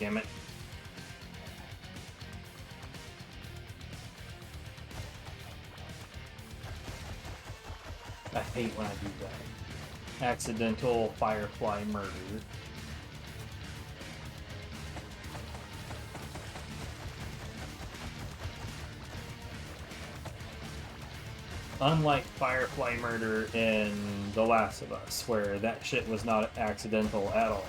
Damn it. I hate when I do that. Accidental firefly murder. Unlike firefly murder in The Last of Us, where that shit was not accidental at all.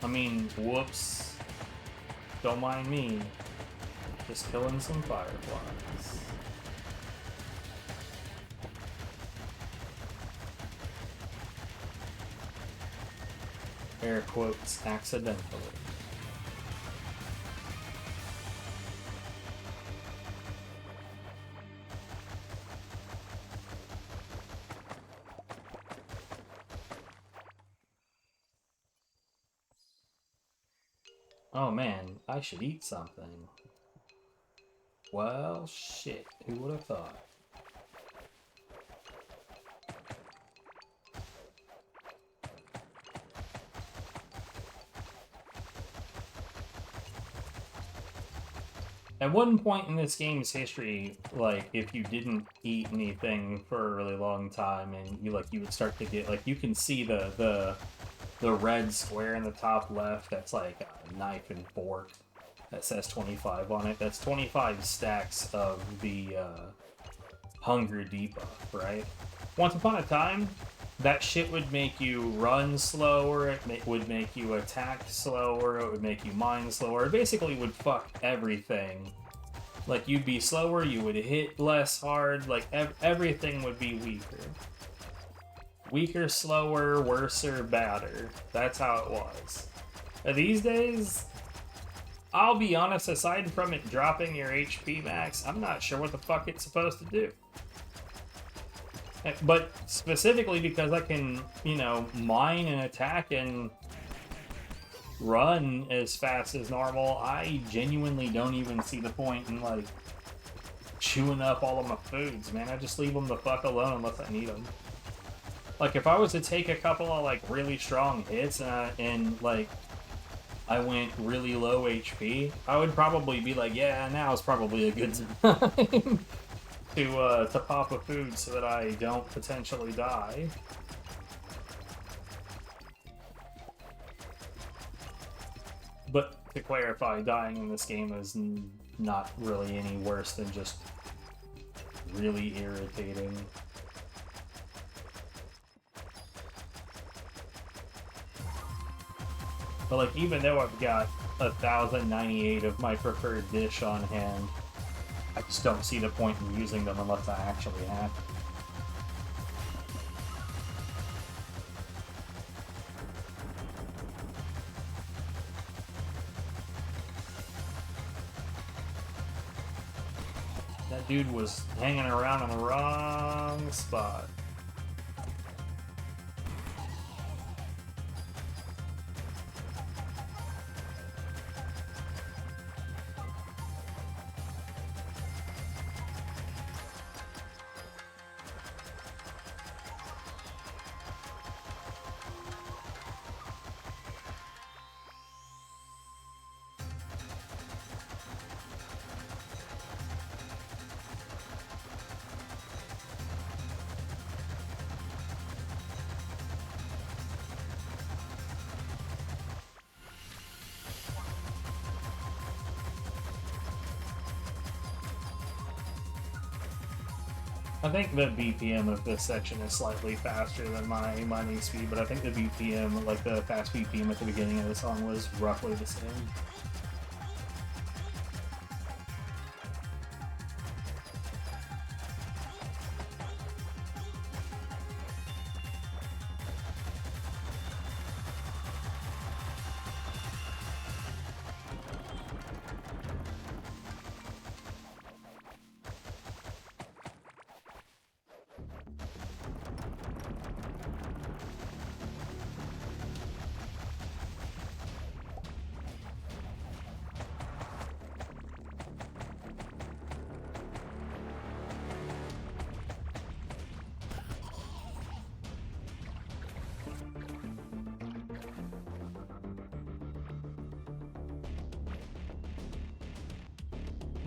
I mean, whoops. Don't mind me. Just killing some fireflies. Air quotes, accidentally. Oh man, I should eat something. Well, shit, who would have thought? At one point in this game's history, like, if you didn't eat anything for a really long time and you would start to get, like, you can see the red square in the top left that's like a knife and fork that says 25 on it. That's 25 stacks of the hunger debuff, right? Once upon a time, that shit would make you run slower, it would make you attack slower, it would make you mine slower. It basically would fuck everything. Like, you'd be slower, you would hit less hard, like, everything would be weaker. Weaker, slower, worser, badder. That's how it was. But these days, I'll be honest, aside from it dropping your HP max, I'm not sure what the fuck it's supposed to do. But specifically because I can, you know, mine and attack and run as fast as normal, I genuinely don't even see the point in, like, chewing up all of my foods, man. I just leave them the fuck alone unless I need them. Like, if I was to take a couple of, like, really strong hits and like, I went really low HP, I would probably be like, yeah, now is probably a good time to pop a food so that I don't potentially die. But to clarify, dying in this game is not really any worse than just really irritating. But, like, even though I've got 1,098 of my preferred dish on hand, I just don't see the point in using them unless I actually have to. That dude was hanging around in the wrong spot. I think the BPM of this section is slightly faster than my mining speed, but I think the BPM, like the fast BPM at the beginning of the song, was roughly the same.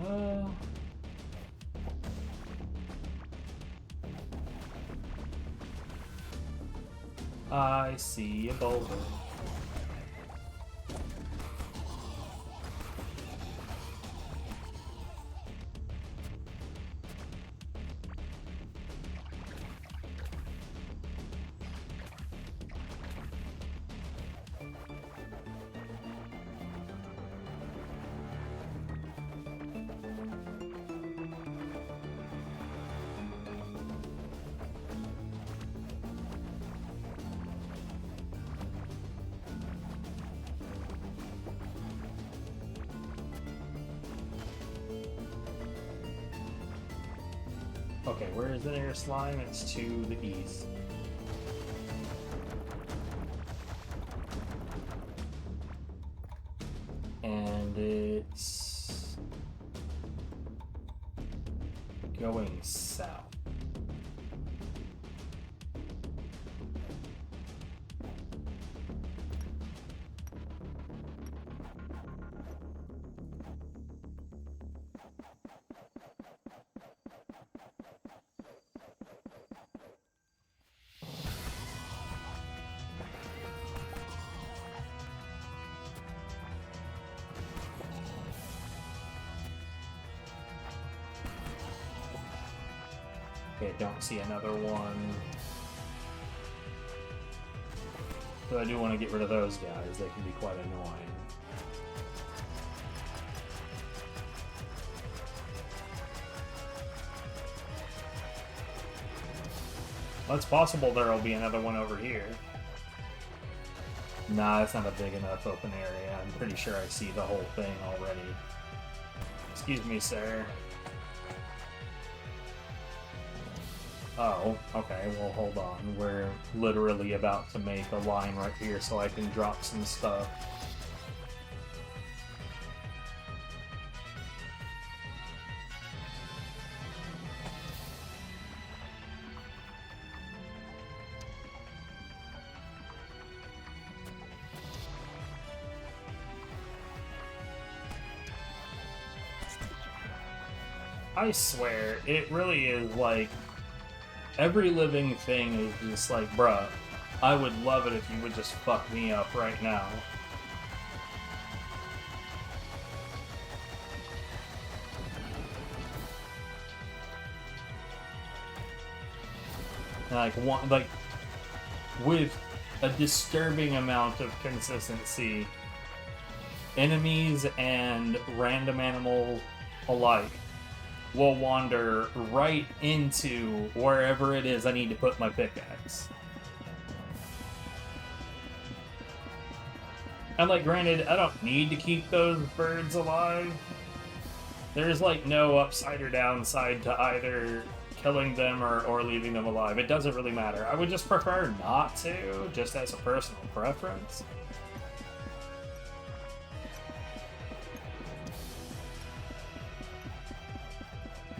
Uh... I see a boulder. Okay, where is the nearest slime? It's to the east. And it's going south. Okay, don't see another one. So I do want to get rid of those guys. They can be quite annoying. Well, it's possible there will be another one over here. Nah, it's not a big enough open area. I'm pretty sure I see the whole thing already. Excuse me, sir. Oh, okay, well hold on. We're literally about to make a line right here so I can drop some stuff. I swear, it really is like every living thing is just like, bruh, I would love it if you would just fuck me up right now. Like with a disturbing amount of consistency, enemies and random animals alike will wander right into wherever it is I need to put my pickaxe. And like, granted, I don't need to keep those birds alive. There's like no upside or downside to either killing them or leaving them alive. It doesn't really matter. I would just prefer not to, just as a personal preference.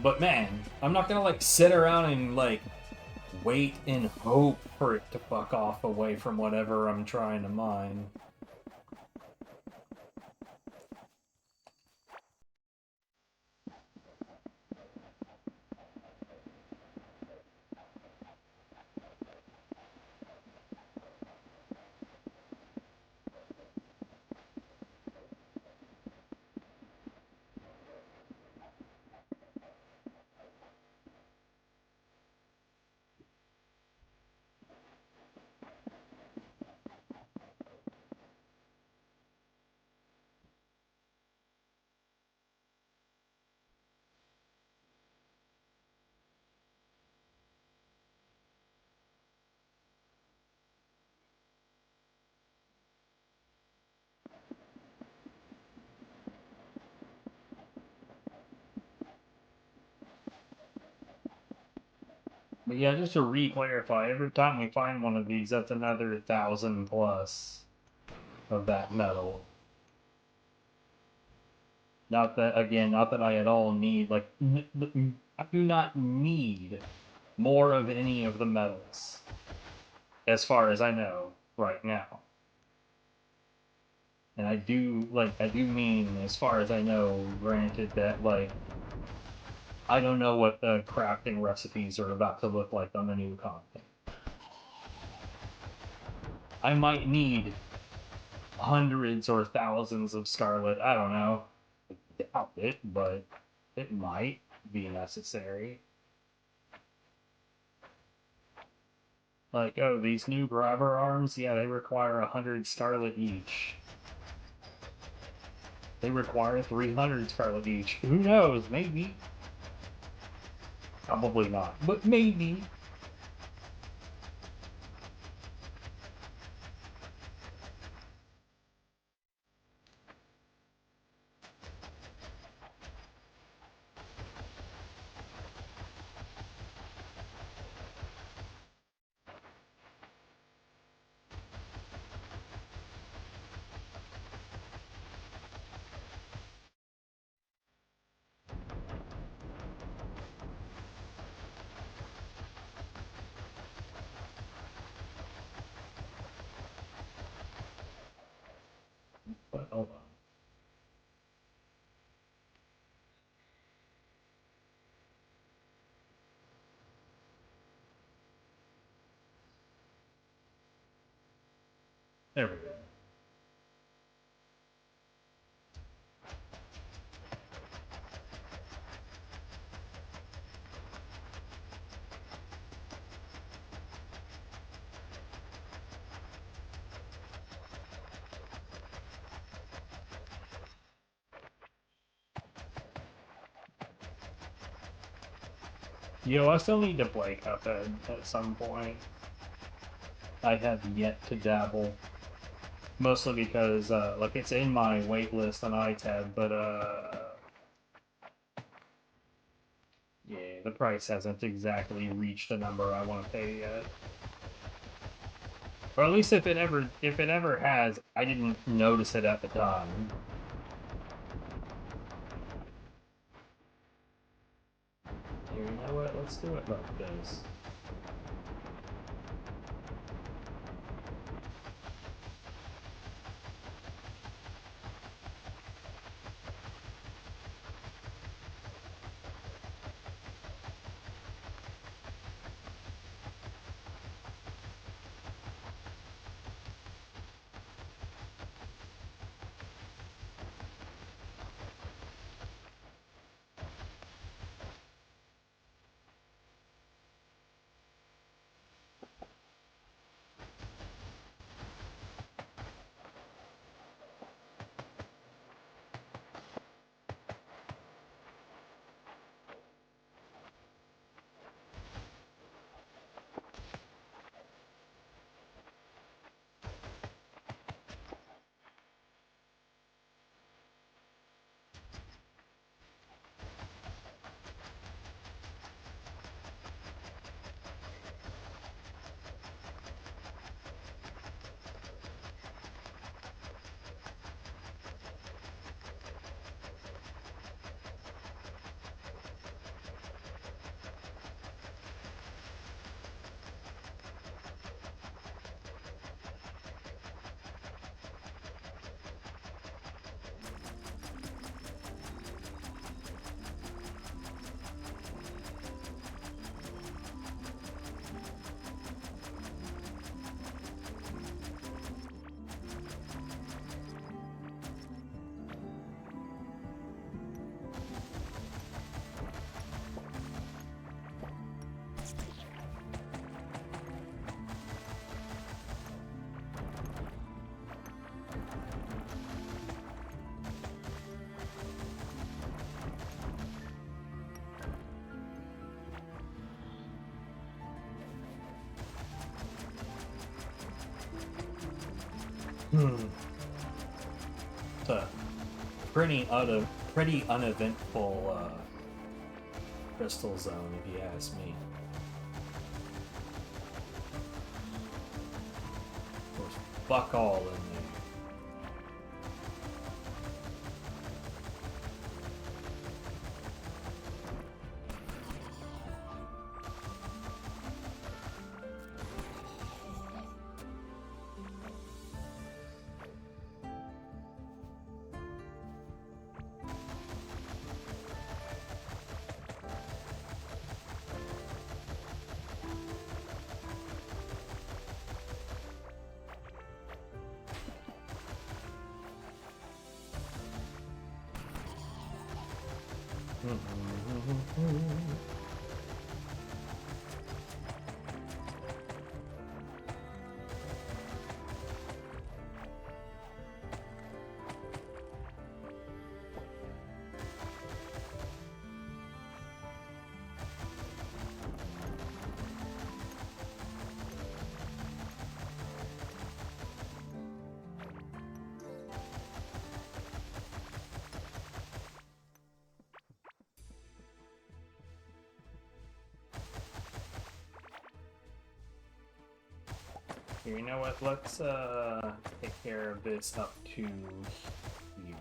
But man, I'm not gonna like sit around and like wait and hope for it to fuck off away from whatever I'm trying to mine. But yeah, just to re-clarify, every time we find one of these, that's another 1,000 plus of that metal. Not that, again, not that I at all need, like, I do not need more of any of the metals, as far as I know right now. And I do mean, as far as I know, granted that, like, I don't know what the crafting recipes are about to look like on the new content. I might need hundreds or thousands of Scarlet, I don't know. I doubt it, but it might be necessary. Like, oh, these new grabber arms, yeah, they require 100 Scarlet each. They require 300 Scarlet each. Who knows? Maybe. Probably not, but maybe. But hold on. There we go. Yo, I still need to play Cuphead at some point. I have yet to dabble. Mostly because, like, it's in my waitlist on iTab, but, yeah, the price hasn't exactly reached the number I want to pay yet. Or at least if it ever has, I didn't notice it at the time. Here, you know what? Let's do it like this. It's a pretty uneventful crystal zone, if you ask me. There's fuck all in there. You know what? Let's take care of this up to here.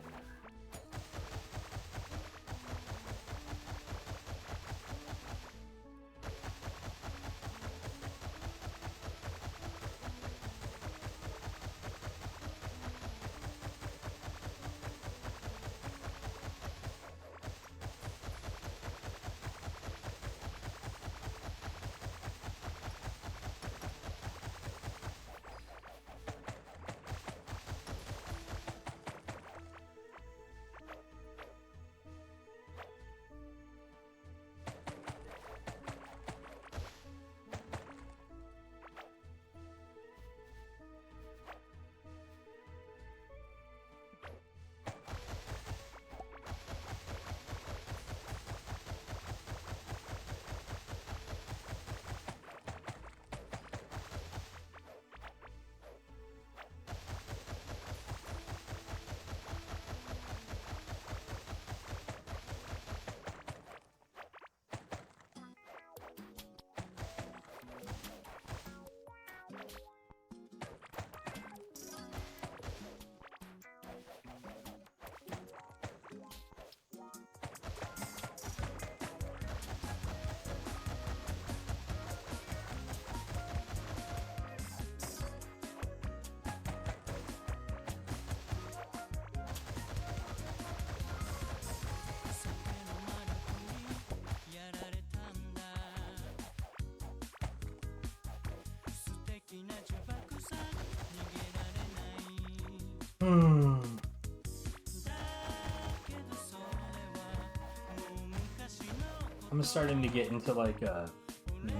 I'm starting to get into like a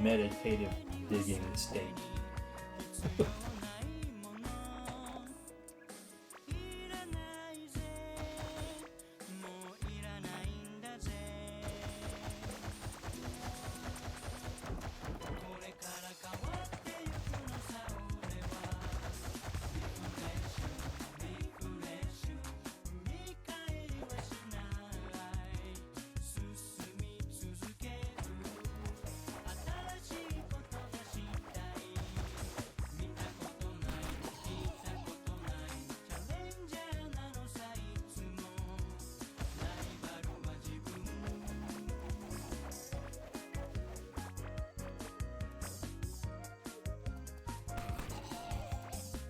meditative digging state.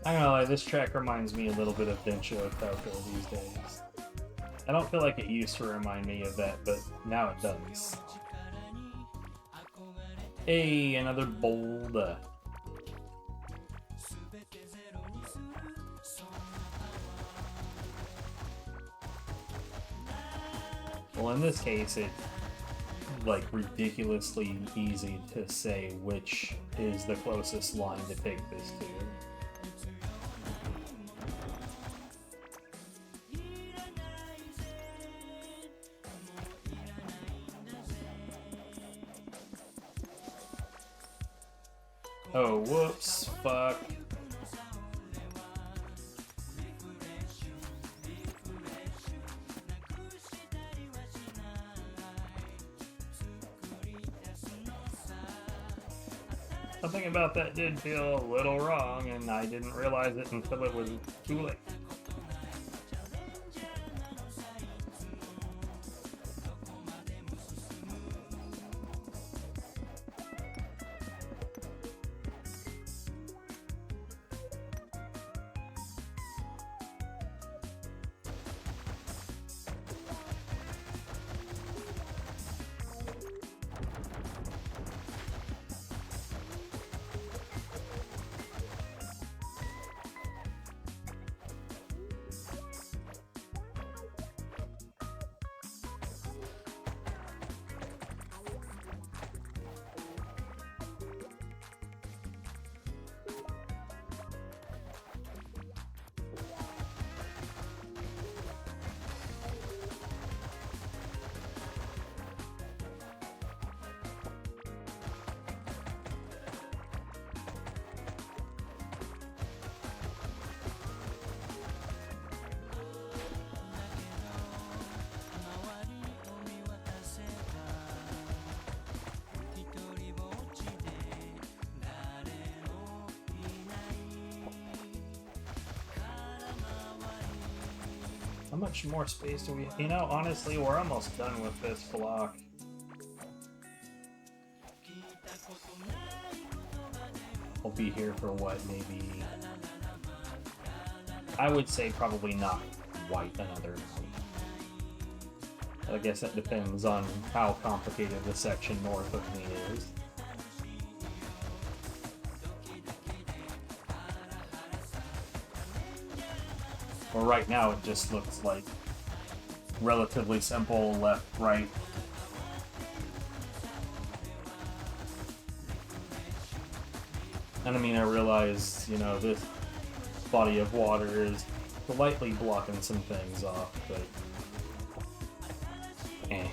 I'm not gonna lie, this track reminds me a little bit of Densho Toko these days. I don't feel like it used to remind me of that, but now it does. Hey, another bold. Well, in this case, it's like ridiculously easy to say which is the closest line to take this to. Oh, whoops, fuck. Something about that did feel a little wrong, and I didn't realize it until it was too late. much more space do we... You know, honestly, we're almost done with this block. We'll be here for what, maybe... I would say probably not quite another month. I guess that depends on how complicated the section north of me is. Well, right now it just looks like relatively simple left, right. And I mean, I realize, you know, this body of water is slightly blocking some things off, but eh.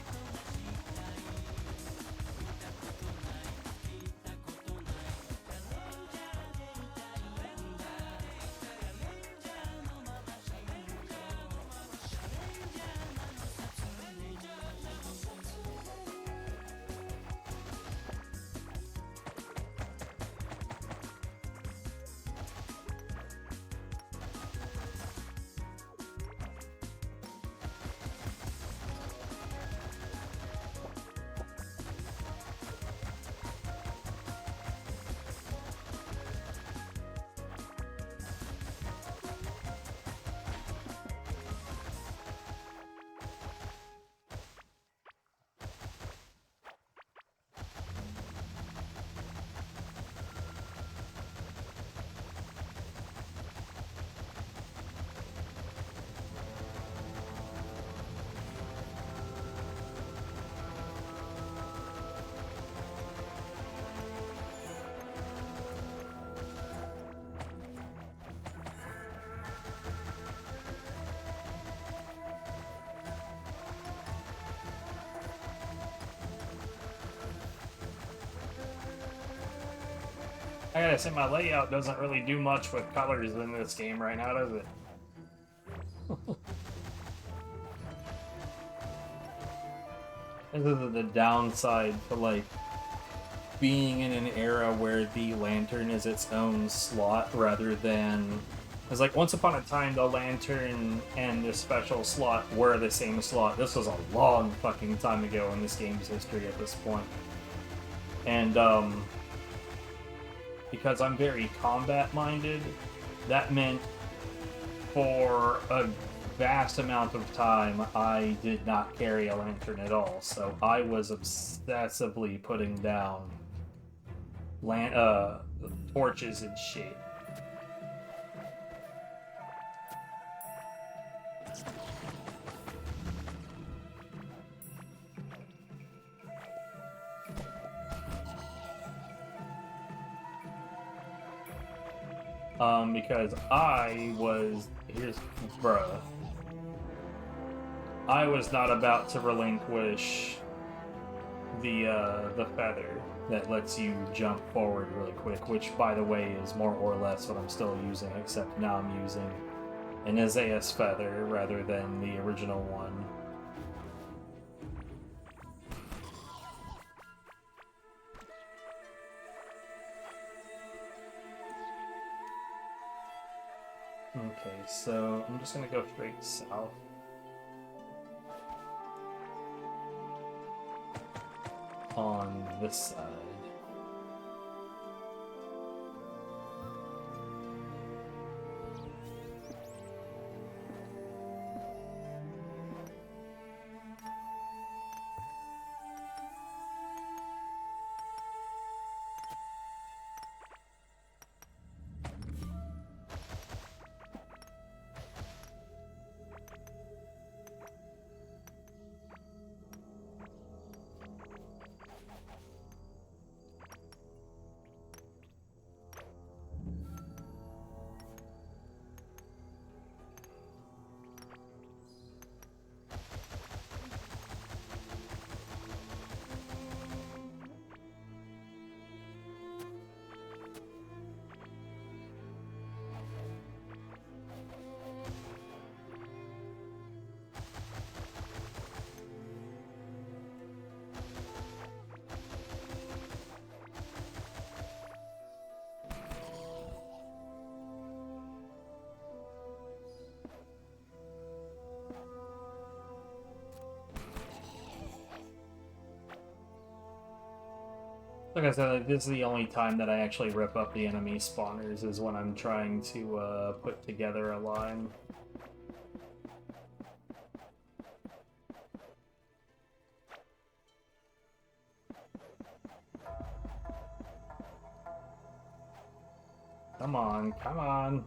I gotta say, my layout doesn't really do much with colors in this game right now, does it? This is the downside to, like, being in an era where the lantern is its own slot rather than... Because, like, once upon a time, the lantern and the special slot were the same slot. This was a long fucking time ago in this game's history at this point. And, because I'm very combat-minded, that meant for a vast amount of time I did not carry a lantern at all, so I was obsessively putting down torches and shit. Because I was... Bruh. I was not about to relinquish the feather that lets you jump forward really quick, which, by the way, is more or less what I'm still using, except now I'm using an Isaiah's feather rather than the original one. Okay, so I'm just gonna go straight south. On this side. Like I said, like, this is the only time that I actually rip up the enemy spawners, is when I'm trying to put together a line. Come on, come on.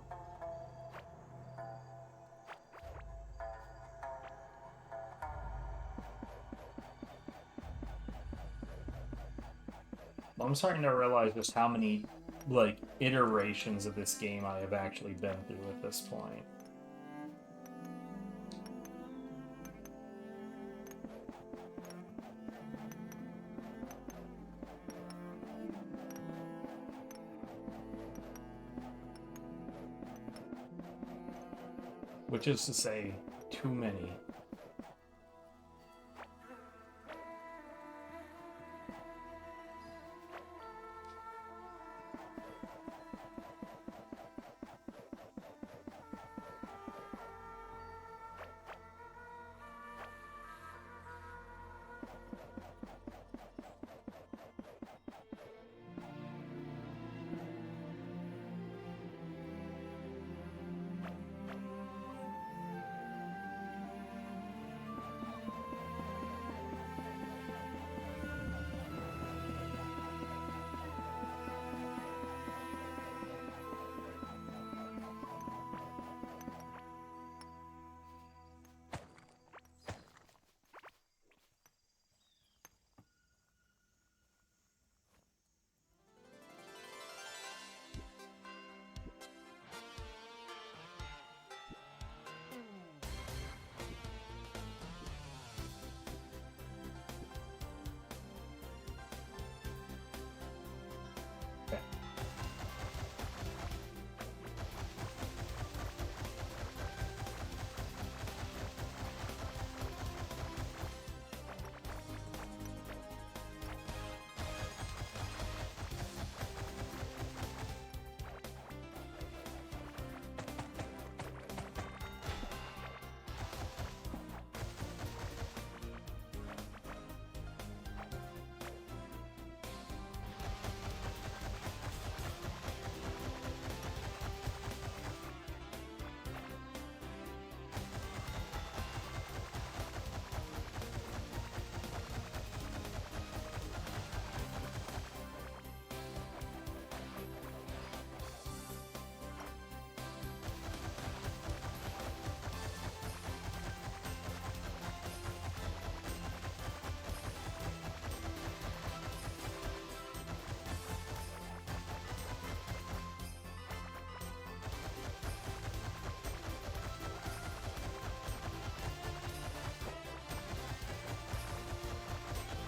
I'm starting to realize just how many, like, iterations of this game I have actually been through at this point. Which is to say, too many.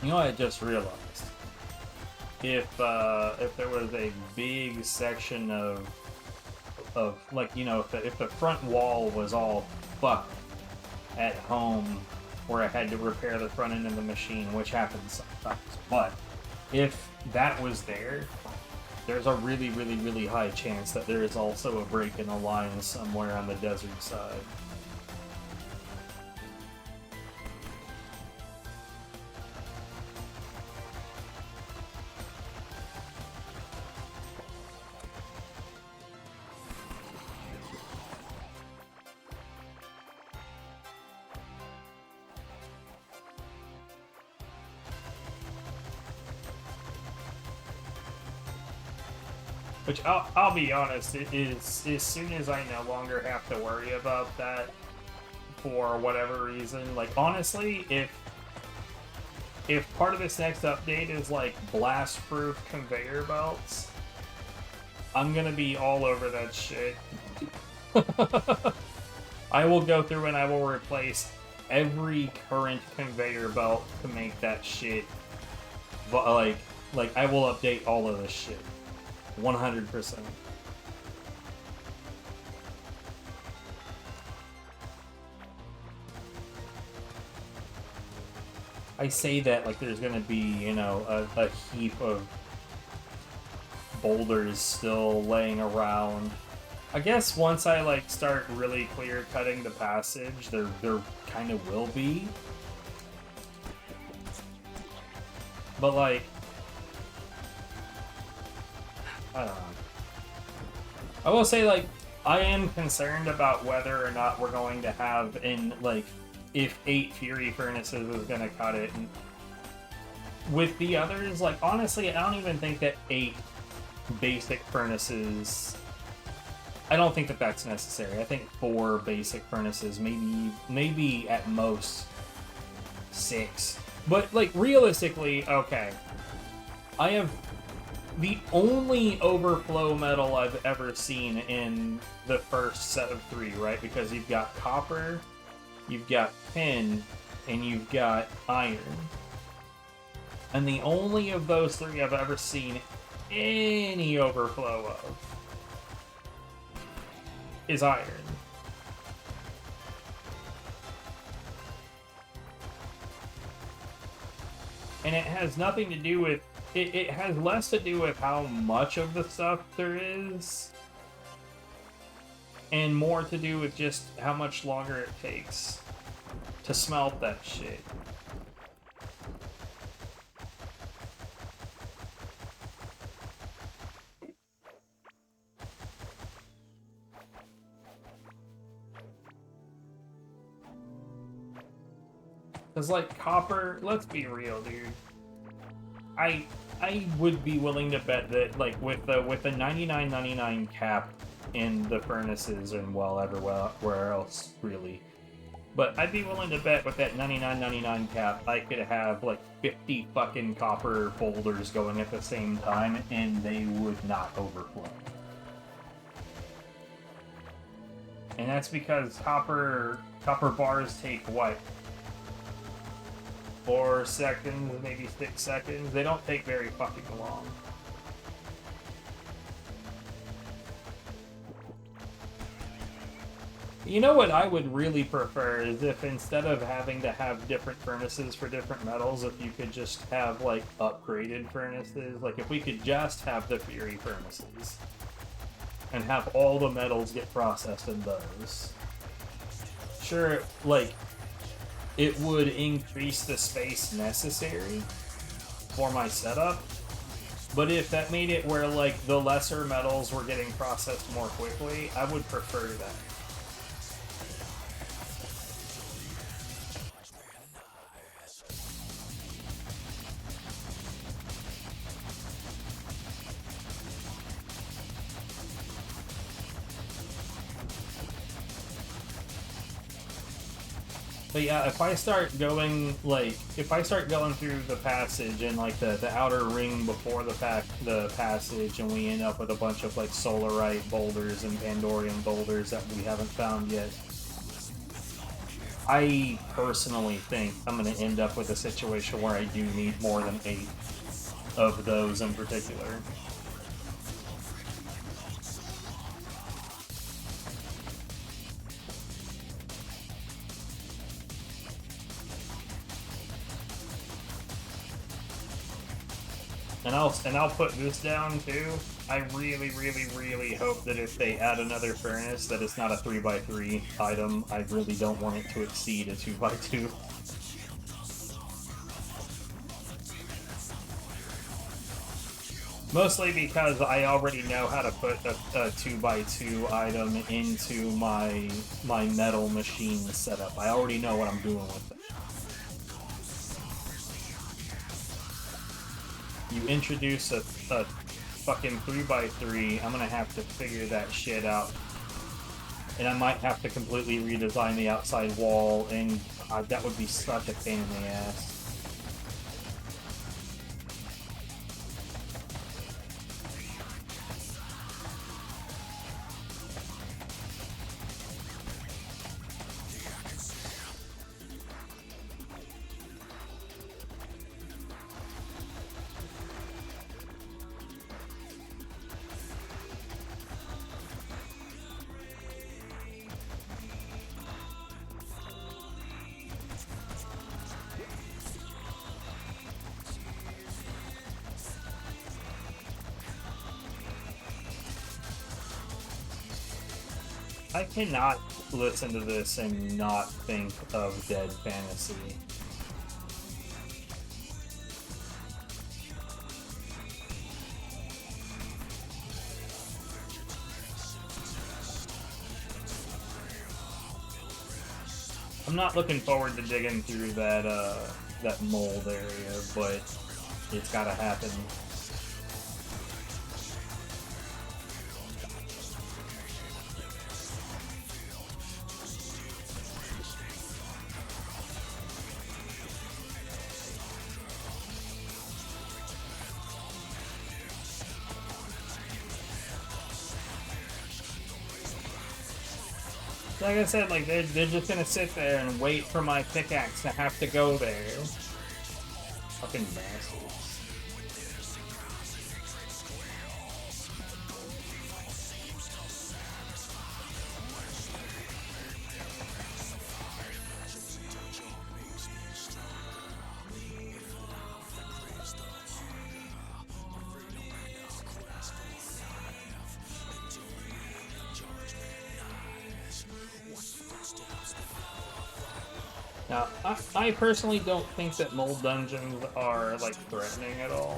You know what I just realized? If there was a big section of like, you know, if the front wall was all fucked at home, where I had to repair the front end of the machine, which happens sometimes, but if that was there, there's a really, really, really high chance that there is also a break in the line somewhere on the desert side. Which, I'll be honest, it is, as soon as I no longer have to worry about that for whatever reason, like, honestly, if part of this next update is, like, blast-proof conveyor belts, I'm gonna be all over that shit. I will go through and I will replace every current conveyor belt to make that shit, but, like, I will update all of this shit. 100%. I say that like there's gonna be, you know, a heap of boulders still laying around. I guess once I like start really clear cutting the passage, there kind of will be. But like, I don't know. I will say, like, I am concerned about whether or not we're going to have if 8 Fury Furnaces is going to cut it. And with the others, like, honestly, I don't even think that 8 basic furnaces... I don't think that that's necessary. I think 4 basic furnaces, maybe at most 6. But, like, realistically, okay. I have the only overflow metal I've ever seen in the first set of 3, right? Because you've got copper, you've got tin, and you've got iron. And the only of those 3 I've ever seen any overflow of is iron. And it has nothing to do with... It has less to do with how much of the stuff there is, and more to do with just how much longer it takes to smelt that shit. Because, like, copper, let's be real, dude. I would be willing to bet that, like, with the 99.99 cap in the furnaces and, well, everywhere else, really. But I'd be willing to bet with that 99.99 cap, I could have, like, 50 fucking copper boulders going at the same time, and they would not overflow. And that's because copper bars take, what? 4 seconds, maybe 6 seconds. They don't take very fucking long. You know what I would really prefer is if instead of having to have different furnaces for different metals, if you could just have, like, upgraded furnaces. Like, if we could just have the Fury Furnaces and have all the metals get processed in those. Sure, like, it would increase the space necessary for my setup, but if that made it where, like, the lesser metals were getting processed more quickly, I would prefer that. But yeah, if I start going through the passage and, like, the outer ring before the passage, and we end up with a bunch of, like, solarite boulders and Pandorian boulders that we haven't found yet, I personally think I'm going to end up with a situation where I do need more than 8 of those in particular. And I'll put this down too. I really, really, really hope that if they add another furnace, that it's not a 3x3 item. I really don't want it to exceed a 2x2. Mostly because I already know how to put a 2x2 item into my metal machine setup. I already know what I'm doing with it. You introduce a fucking 3x3, I'm gonna have to figure that shit out. And I might have to completely redesign the outside wall, and that would be such a pain in the ass. I cannot listen to this and not think of Dead Fantasy. I'm not looking forward to digging through that mold area, but it's gotta happen. Like I said, like they're just gonna sit there and wait for my pickaxe to have to go there. Fucking bastards. Now, I personally don't think that mold dungeons are, like, threatening at all.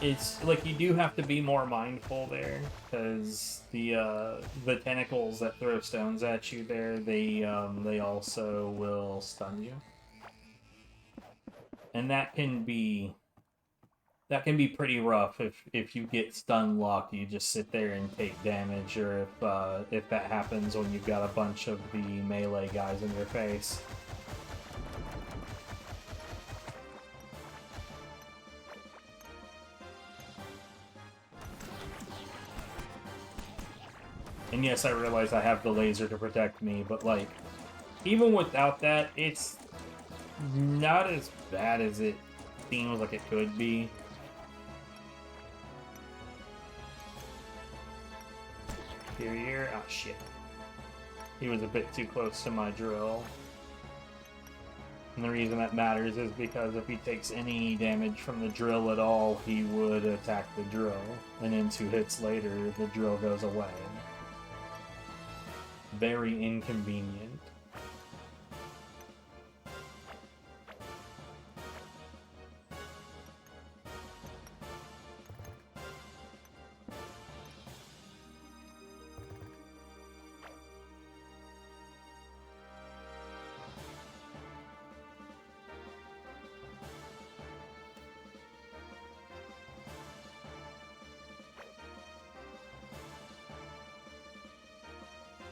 It's, like, you do have to be more mindful there, because the tentacles that throw stones at you there, they also will stun you. And that can be pretty rough if you get stun locked. You just sit there and take damage, or if that happens when you've got a bunch of the melee guys in your face. And yes, I realize I have the laser to protect me, but like, even without that, it's not as bad as it seems like it could be. Here. Oh shit. He was a bit too close to my drill. And the reason that matters is because if he takes any damage from the drill at all, he would attack the drill. And then 2 hits later, the drill goes away. Very inconvenient.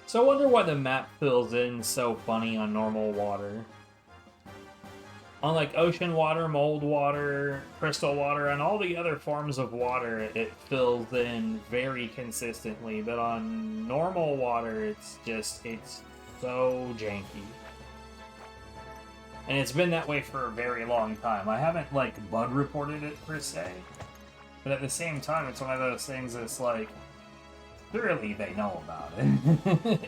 So I wonder why the map fills in so funny on normal water. On like ocean water, mold water, crystal water, and all the other forms of water, it fills in very consistently. But on normal water, it's so janky. And it's been that way for a very long time. I haven't like bug reported it per se, but at the same time, it's one of those things that's like, clearly they know about it.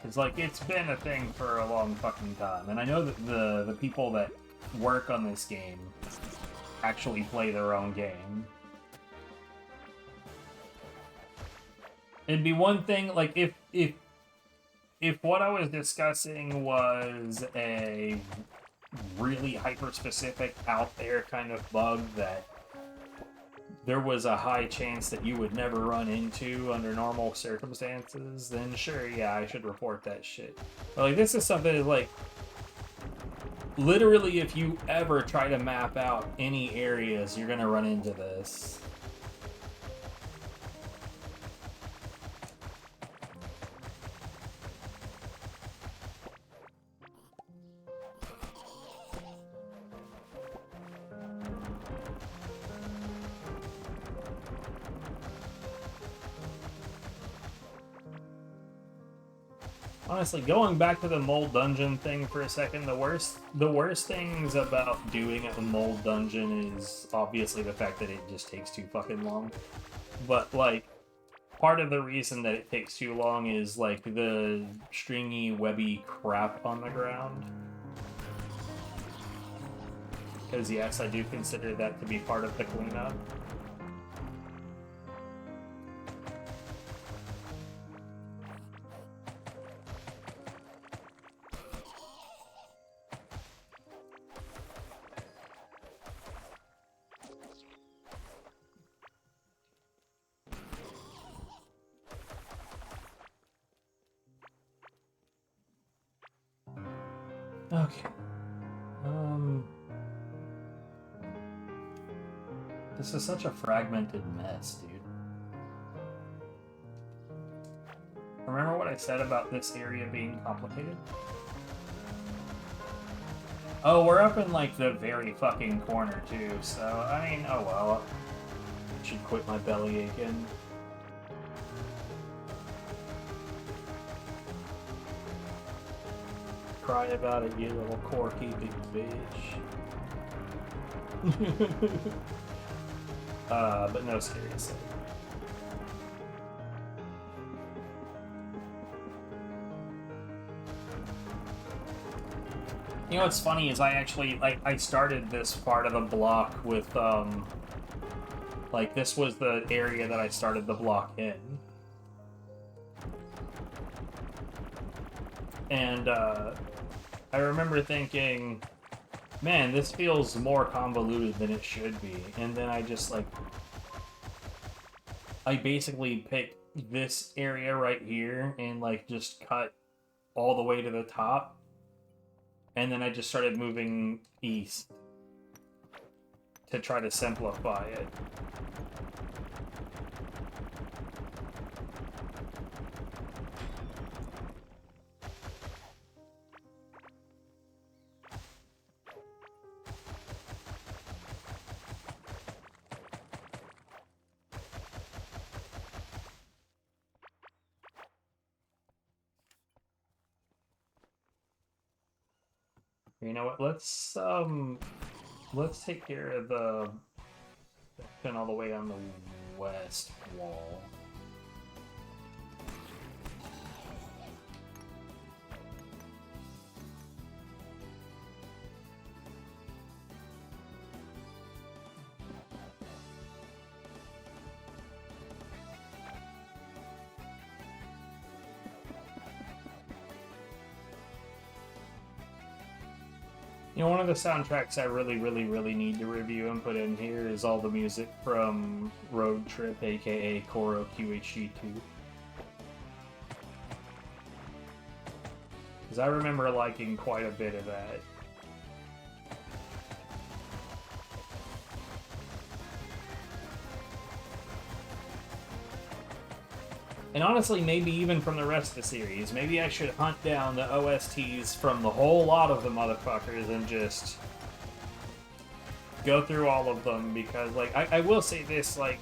It's like, it's been a thing for a long fucking time. And I know that the people that work on this game actually play their own game. It'd be one thing, like, if what I was discussing was a really hyper-specific, out-there kind of bug that there was a high chance that you would never run into under normal circumstances, then sure, yeah, I should report that shit. But, like, this is something that, like, literally, if you ever try to map out any areas, you're gonna run into this. Honestly, going back to the mold dungeon thing for a second, the worst things about doing a mold dungeon is obviously the fact that it just takes too fucking long. But, like, part of the reason that it takes too long is, like, the stringy, webby crap on the ground. Because, yes, I do consider that to be part of the cleanup. Okay. This is such a fragmented mess, dude. Remember what I said about this area being complicated? Oh, we're up in, like, the very fucking corner, too, so, I mean, oh well. Should quit my belly aching. Cry about it, you little core-keeping bitch. But no, seriously. You know what's funny is I actually, like, I started this part of the block with, like, this was the area that I started the block in. And, I remember thinking, man, this feels more convoluted than it should be. And then I just, like, I basically picked this area right here and, like, just cut all the way to the top. And then I just started moving east to try to simplify it. You know what? Let's take care of the pin all the way on the west wall. You know, one of the soundtracks I really need to review and put in here is all the music from Road Trip, aka Koro QHD 2. Because I remember liking quite a bit of that. And honestly, maybe even from the rest of the series. Maybe I should hunt down the OSTs from the whole lot of the motherfuckers and just go through all of them, because, like, I will say this, like,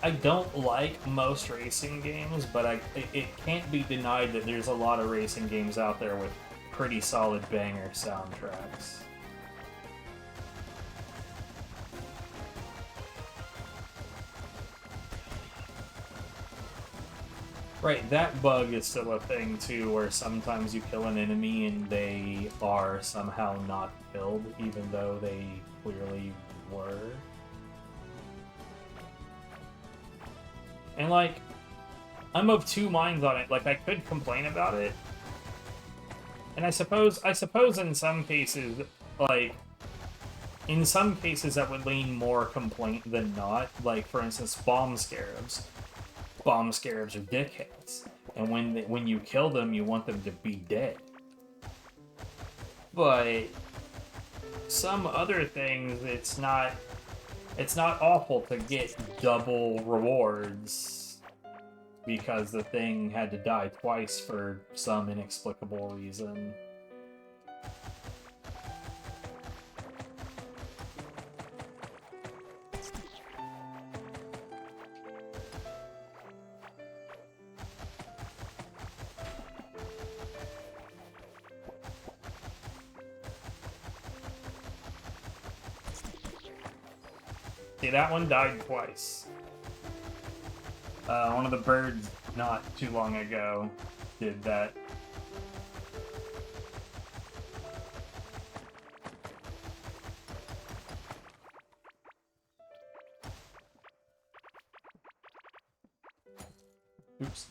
I don't like most racing games, but it can't be denied that there's a lot of racing games out there with pretty solid banger soundtracks. Right, that bug is still a thing too, where sometimes you kill an enemy and they are somehow not killed, even though they clearly were. And, like, I'm of two minds on it. Like, I could complain about it, and I suppose in some cases, like, in some cases that would lean more complaint than not. Like, for instance, bomb scarabs. Bomb scarabs are dickheads, and when you kill them, you want them to be dead. But some other things, it's not awful to get double rewards because the thing had to die twice for some inexplicable reason. See, that one died twice. One of the birds not too long ago did that. Oops.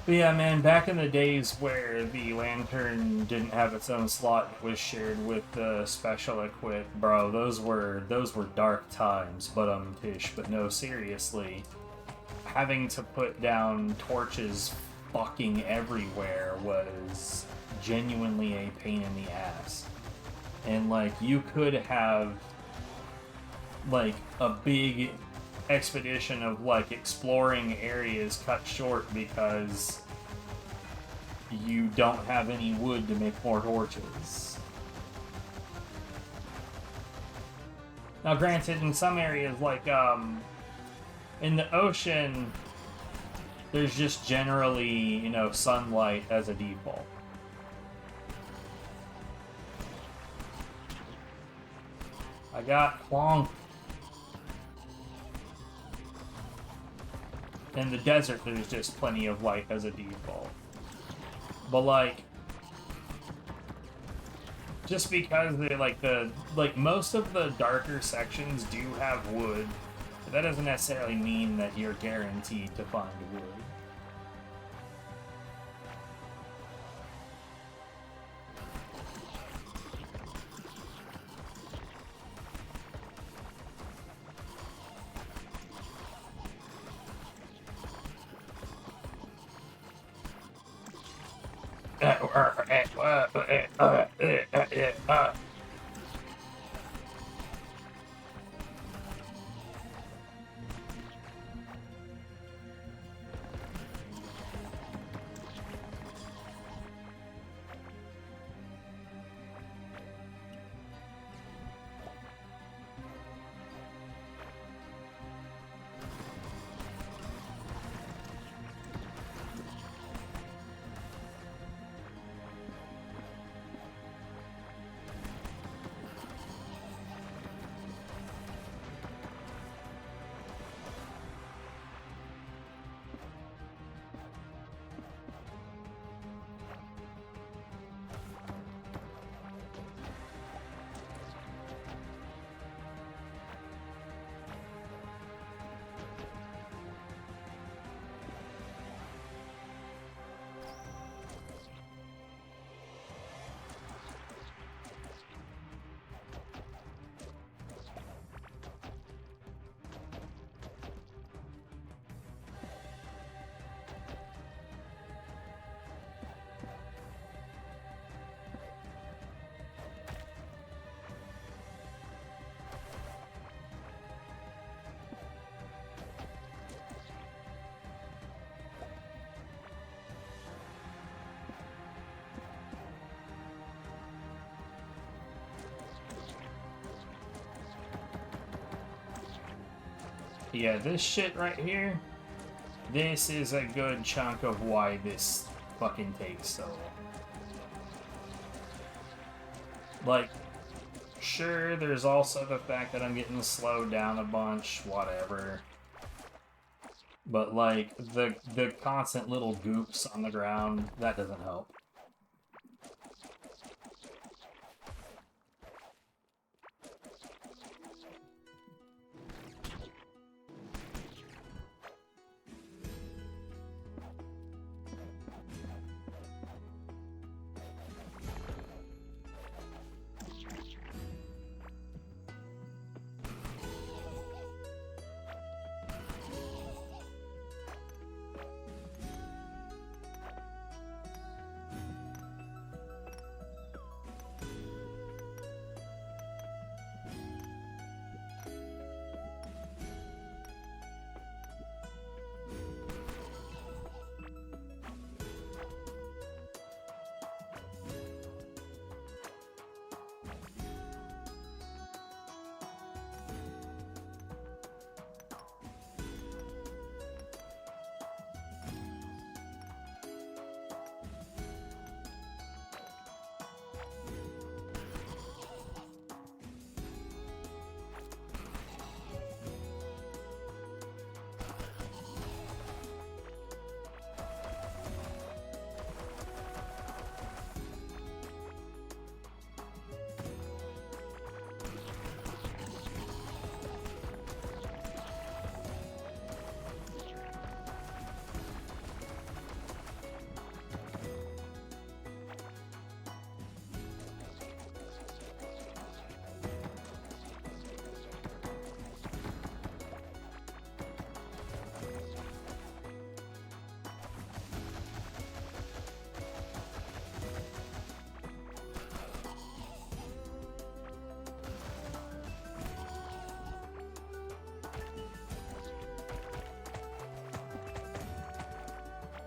But yeah, man, back in the days where the lantern didn't have its own slot, it was shared with the special equip, bro. Those were dark times. But no, seriously, having to put down torches fucking everywhere was genuinely a pain in the ass. And like, you could have like a big expedition of like exploring areas cut short because you don't have any wood to make more torches. Now granted, in some areas like in the ocean there's just generally, you know, sunlight as a default. I got Plonk. In the desert, there's just plenty of light as a default. But like, just because they like most of the darker sections do have wood, but that doesn't necessarily mean that you're guaranteed to find wood. Yeah, this shit right here, this is a good chunk of why this fucking takes so long. Like, sure, there's also the fact that I'm getting slowed down a bunch, whatever. But, like, the constant little goops on the ground, that doesn't help.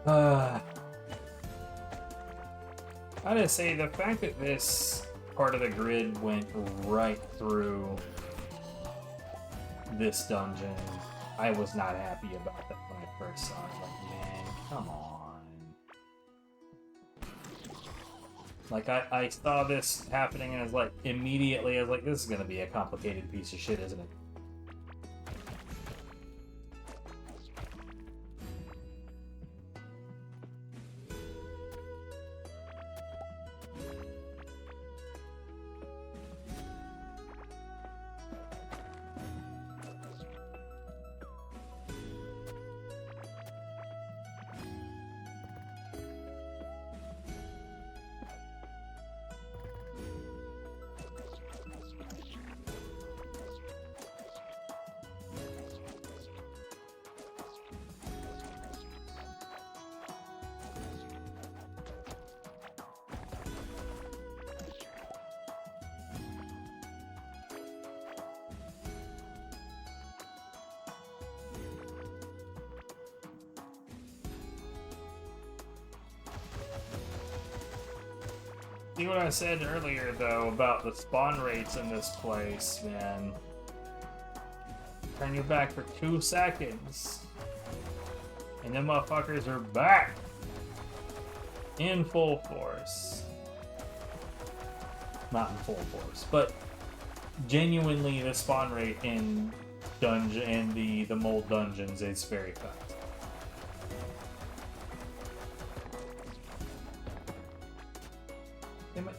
I gotta say, the fact that this part of the grid went right through this dungeon, I was not happy about that when I first saw it. Like, man, come on. Like, I saw this happening and I was like, immediately, I was like, this is gonna be a complicated piece of shit, isn't it? See what I said earlier, though, about the spawn rates in this place, man. Turn your back for 2 seconds, and them motherfuckers are back! In full force. Not in full force, but genuinely the spawn rate in the mold dungeons is very fast. Damn it.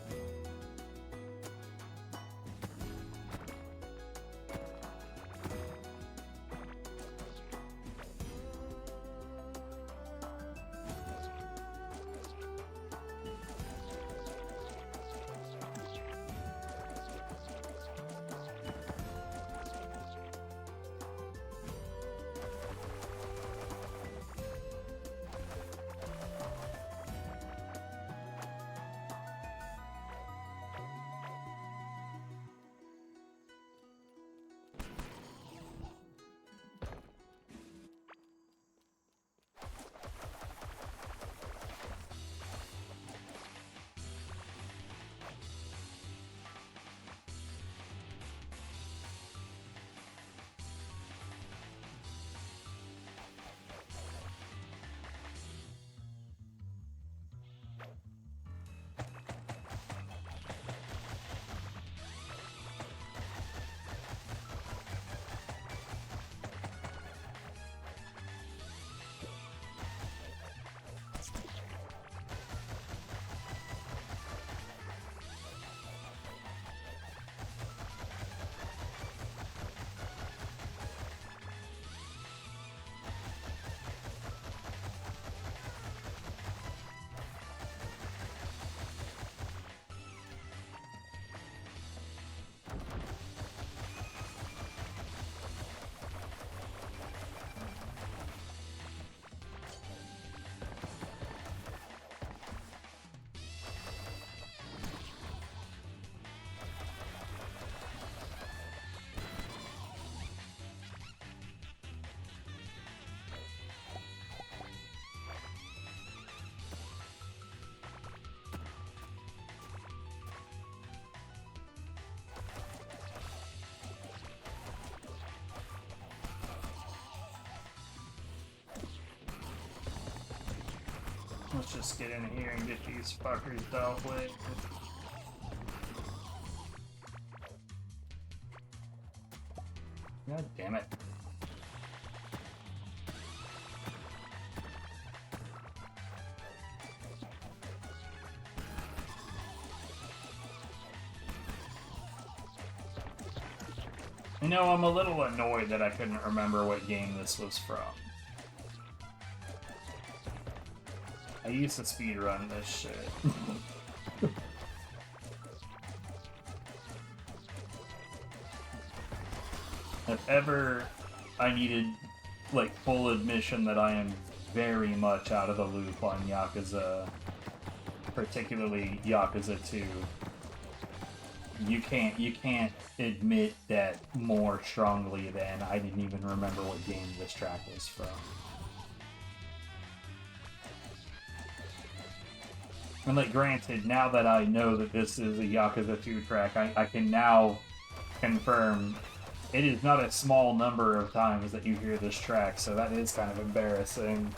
Let's just get in here and get these fuckers dealt with. God damn it. You know, I'm a little annoyed that I couldn't remember what game this was from. I used to speedrun this shit. If ever I needed, like, full admission that I am very much out of the loop on Yakuza, particularly Yakuza 2, you can't admit that more strongly than I didn't even remember what game this track was from. And, like, granted, now that I know that this is a Yakuza 2 track, I can now confirm it is not a small number of times that you hear this track, so that is kind of embarrassing.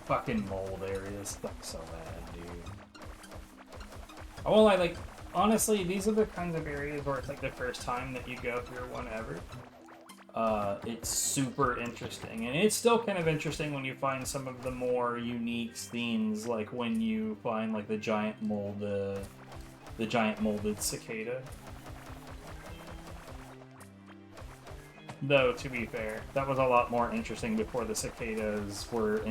Fucking mold areas suck so bad, dude. Oh, well, honestly, these are the kinds of areas where it's like the first time that you go through one ever. It's super interesting, and it's still kind of interesting when you find some of the more unique scenes, like when you find like the giant molded cicada. Though, to be fair, that was a lot more interesting before the cicadas were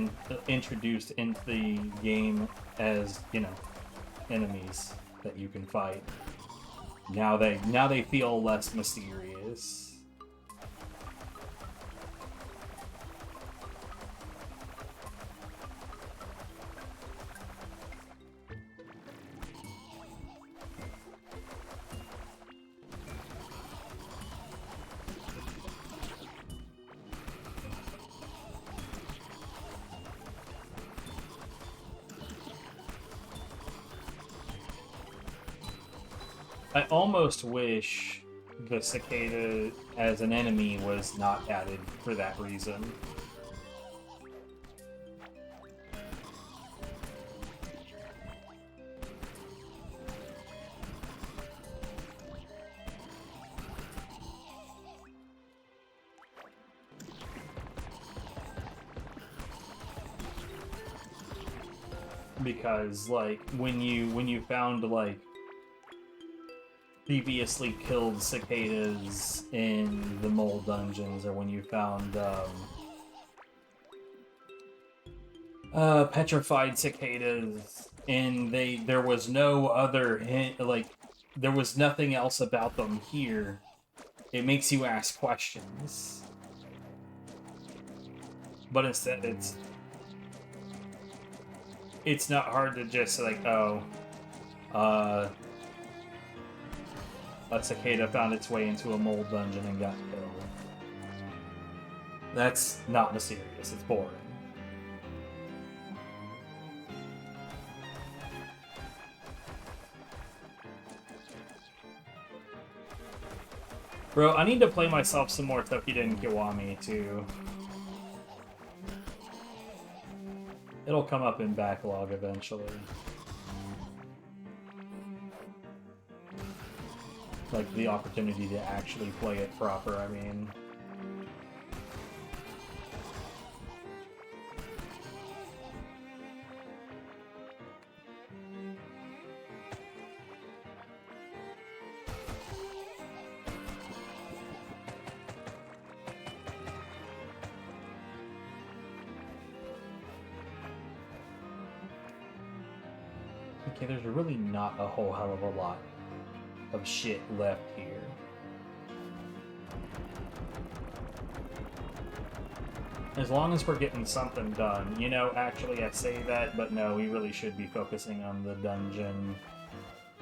introduced into the game as, you know, enemies that you can fight. Now they feel less mysterious. I almost wish the cicada as an enemy was not added for that reason. Because, like, when you found, like, previously killed cicadas in the mole dungeons, or when you found petrified cicadas, and there was no other hint, like, there was nothing else about them here. It makes you ask questions. But instead, it's not hard to just, like, oh, a cicada found its way into a mold dungeon and got killed. That's not mysterious, it's boring. Bro, I need to play myself some more Tokiden Kiwami, too. It'll come up in backlog eventually. Like, the opportunity to actually play it proper, I mean. Okay, there's really not a whole hell of a lot of shit left here. As long as we're getting something done. You know, actually I say that, but no, we really should be focusing on the dungeon,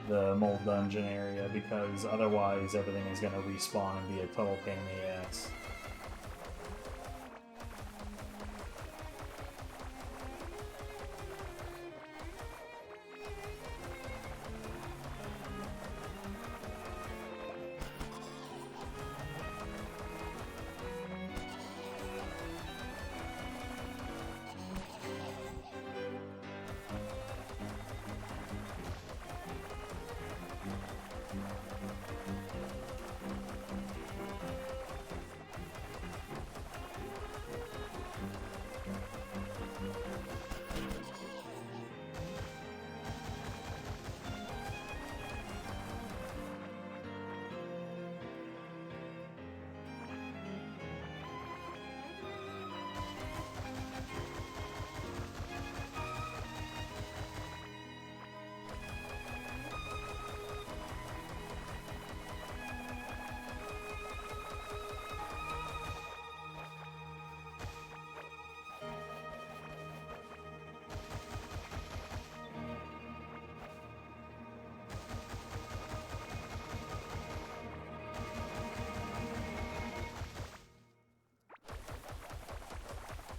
the mold dungeon area, because otherwise everything is going to respawn and be a total pain in the ass.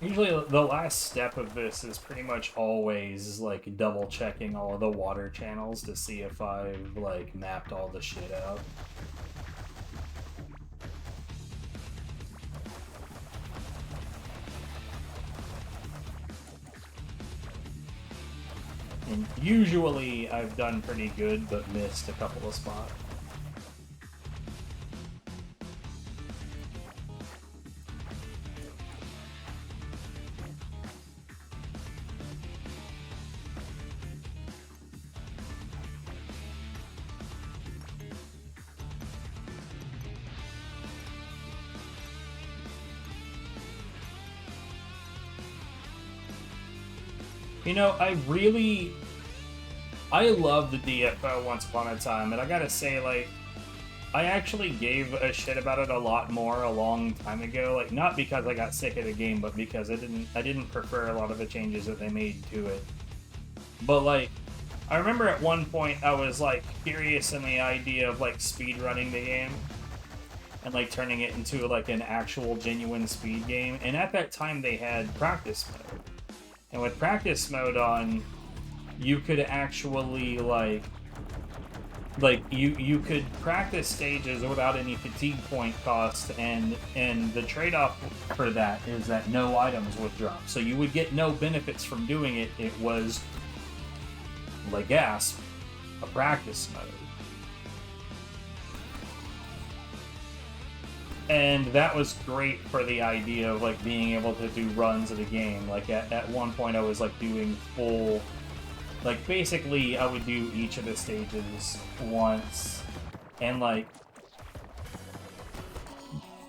Usually the last step of this is pretty much always like double checking all of the water channels to see if I've like mapped all the shit out. And usually I've done pretty good, but missed a couple of spots. You know, I love the DFO Once Upon a Time, and I gotta say, like, I actually gave a shit about it a lot more a long time ago. Like, not because I got sick of the game, but because I didn't prefer a lot of the changes that they made to it. But, like, I remember at one point I was, like, curious in the idea of, like, speedrunning the game. And, like, turning it into, like, an actual genuine speed game. And at that time they had practice mode. And with practice mode on, you could actually, like you could practice stages without any fatigue point cost, and the trade-off for that is that no items would drop. So you would get no benefits from doing it. It was, like, gasp, a practice mode. And that was great for the idea of, like, being able to do runs of the game. Like, at one point I was, like, doing full... Like, basically, I would do each of the stages once. And, like...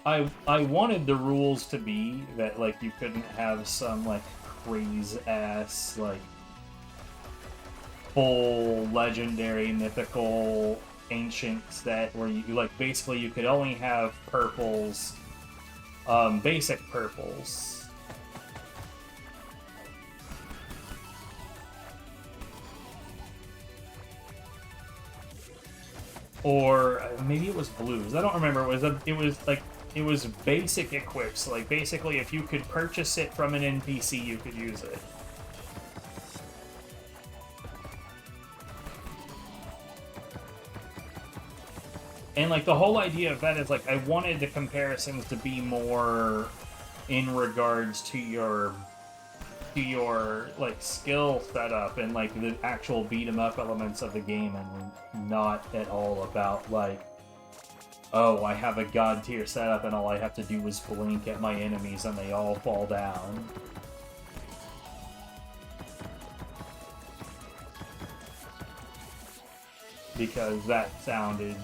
I wanted the rules to be that, like, you couldn't have some, like, crazy ass, like, full legendary, mythical, ancient set where you, like, basically you could only have purples, basic purples. Or maybe it was blues. I don't remember. It was basic equips. Like, basically, if you could purchase it from an NPC, you could use it. And, like, the whole idea of that is, like, I wanted the comparisons to be more in regards to your like, skill setup and, like, the actual beat-em-up elements of the game, and not at all about, like, oh, I have a god tier setup and all I have to do is blink at my enemies and they all fall down. Because that sounded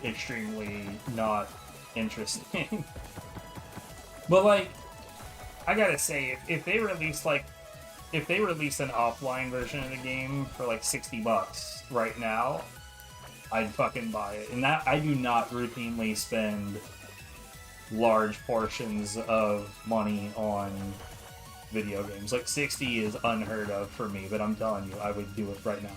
extremely not interesting. But, like, I gotta say, if they release, like, if they release an offline version of the game for, like, $60 right now, I'd fucking buy it. And that, I do not routinely spend large portions of money on video games. Like, 60 is unheard of for me, but I'm telling you, I would do it right now.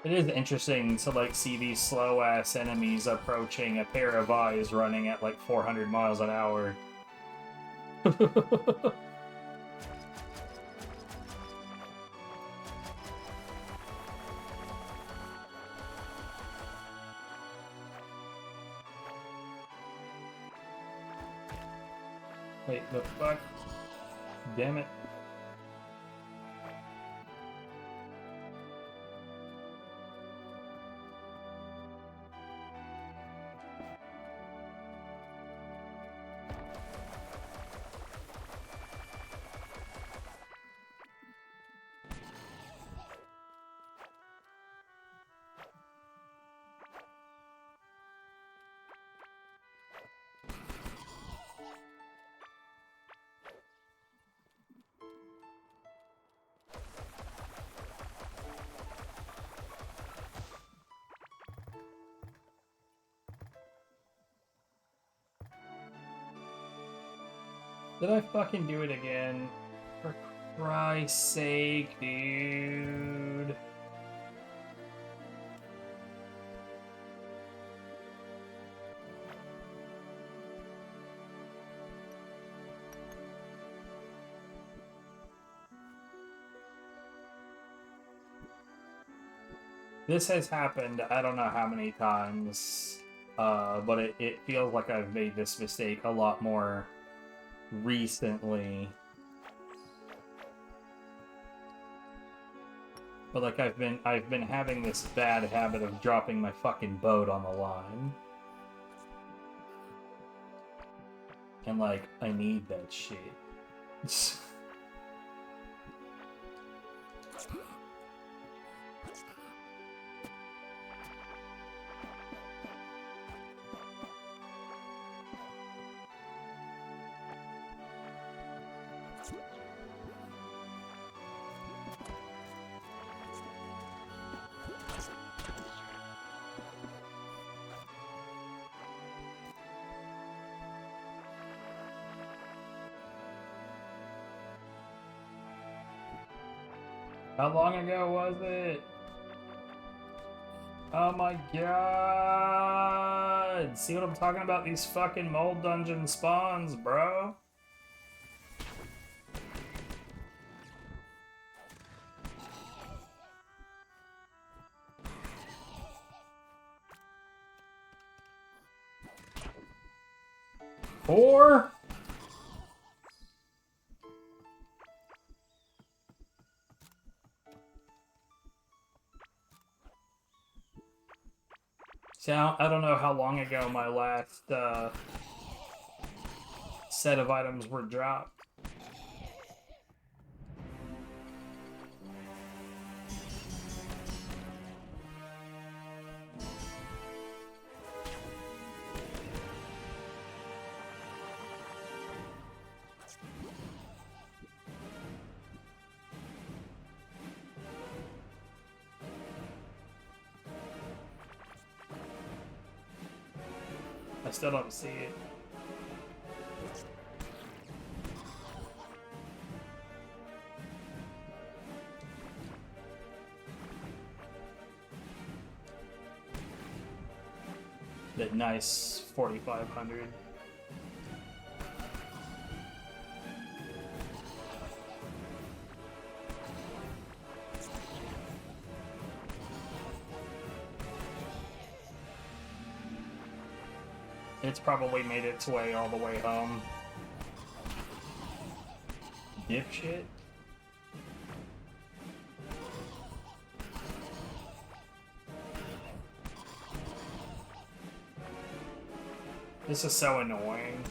It is interesting to, like, see these slow-ass enemies approaching a pair of eyes running at, like, 400 miles an hour. Wait, the fuck? Damn it. Did I fucking do it again? For Christ's sake, dude. This has happened I don't know how many times, but it feels like I've made this mistake a lot more recently. But, like, I've been having this bad habit of dropping my fucking boat on the line. And, like, I need that shit. How long ago was it? Oh my god! See what I'm talking about? These fucking mold dungeon spawns, bro. Four? See, I don't know how long ago my last set of items were dropped. I still don't see it. The nice 4,500. It's probably made its way all the way home. Dipshit. This is so annoying.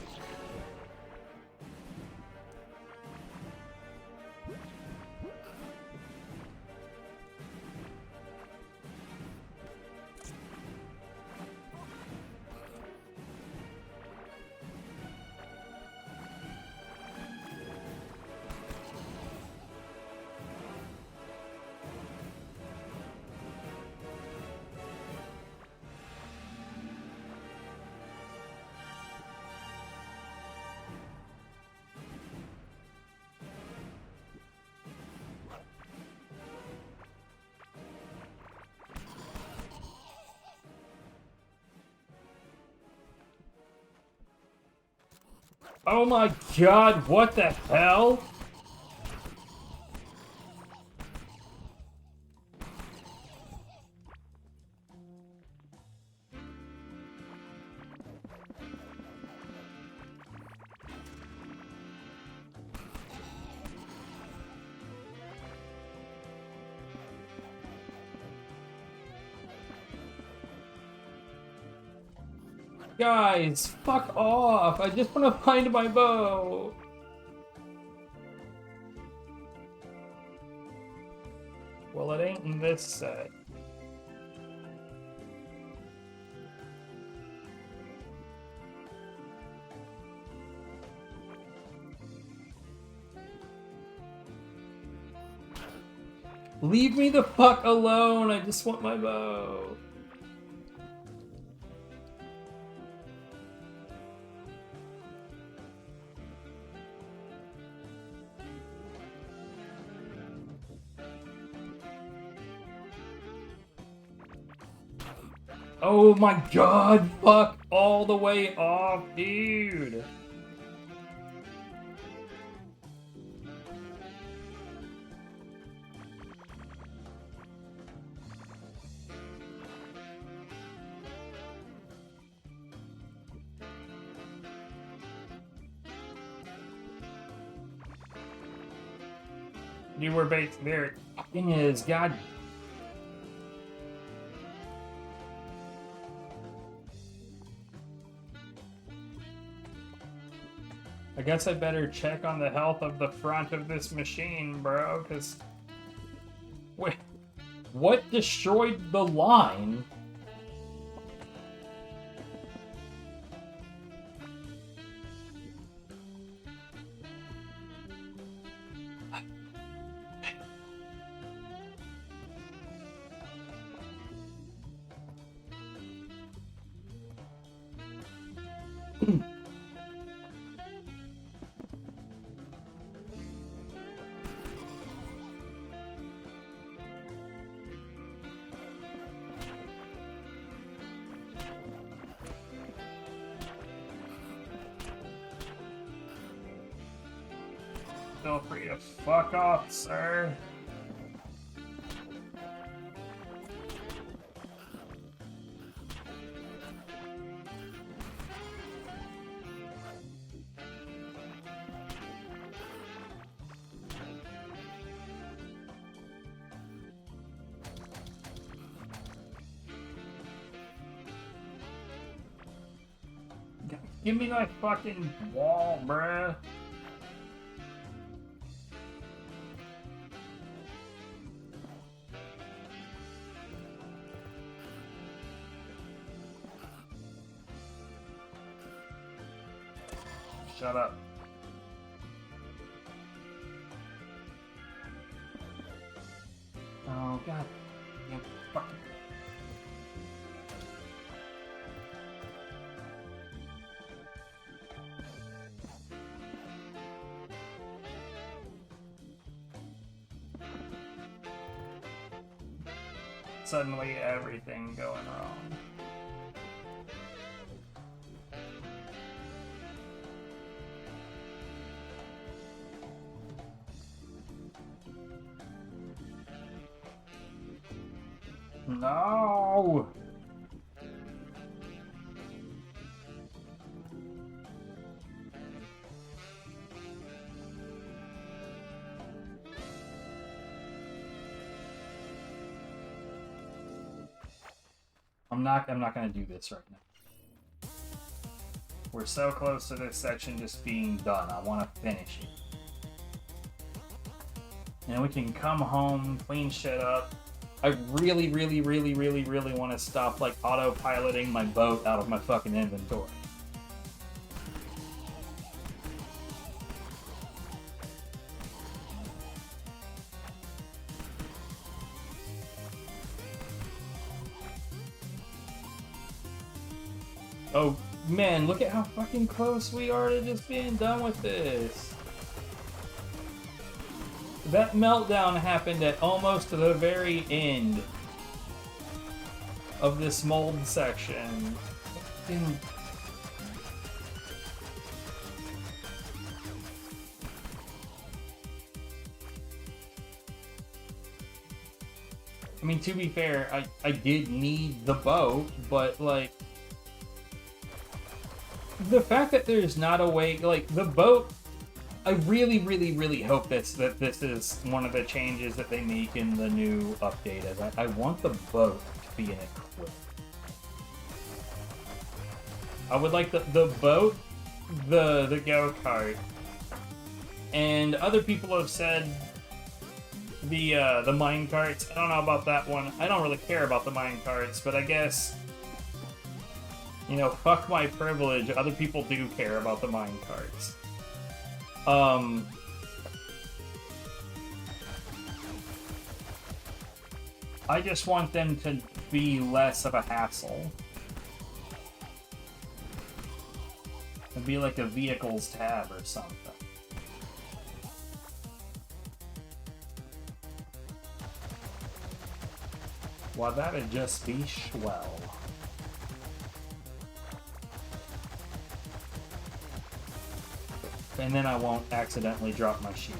Oh my god, what the hell? Guys, fuck off! I just want to find my bow! Well, it ain't in this set. Leave me the fuck alone! I just want my bow! Oh my god, fuck all the way off, dude. You were bait there. Thing is, god. I guess I better check on the health of the front of this machine, bro, because... Wait, what destroyed the line? Feel free to fuck off, sir. Give me my fucking wall, bruh. Shut up. Oh god. You fucking... Suddenly everything going wrong. No! I'm not gonna do this right now. We're so close to this section just being done. I want to finish it. And we can come home, clean shit up. I really want to stop, like, autopiloting my boat out of my fucking inventory. Oh, man, look at how fucking close we are to just being done with this. That meltdown happened at almost to the very end of this mold section. Fucking... I mean, to be fair, I did need the boat, but, like, the fact that there's not a way, like, the boat, I really hope that this is one of the changes that they make in the new update. As I want the boat to be an equip. I would like the boat, the go-kart, and other people have said the mine carts. I don't know about that one. I don't really care about the mine carts, but I guess, you know, fuck my privilege. Other people do care about the mine carts. I just want them to be less of a hassle. It'd be like a vehicles tab or something. Well, that'd just be swell. And then I won't accidentally drop my sheet.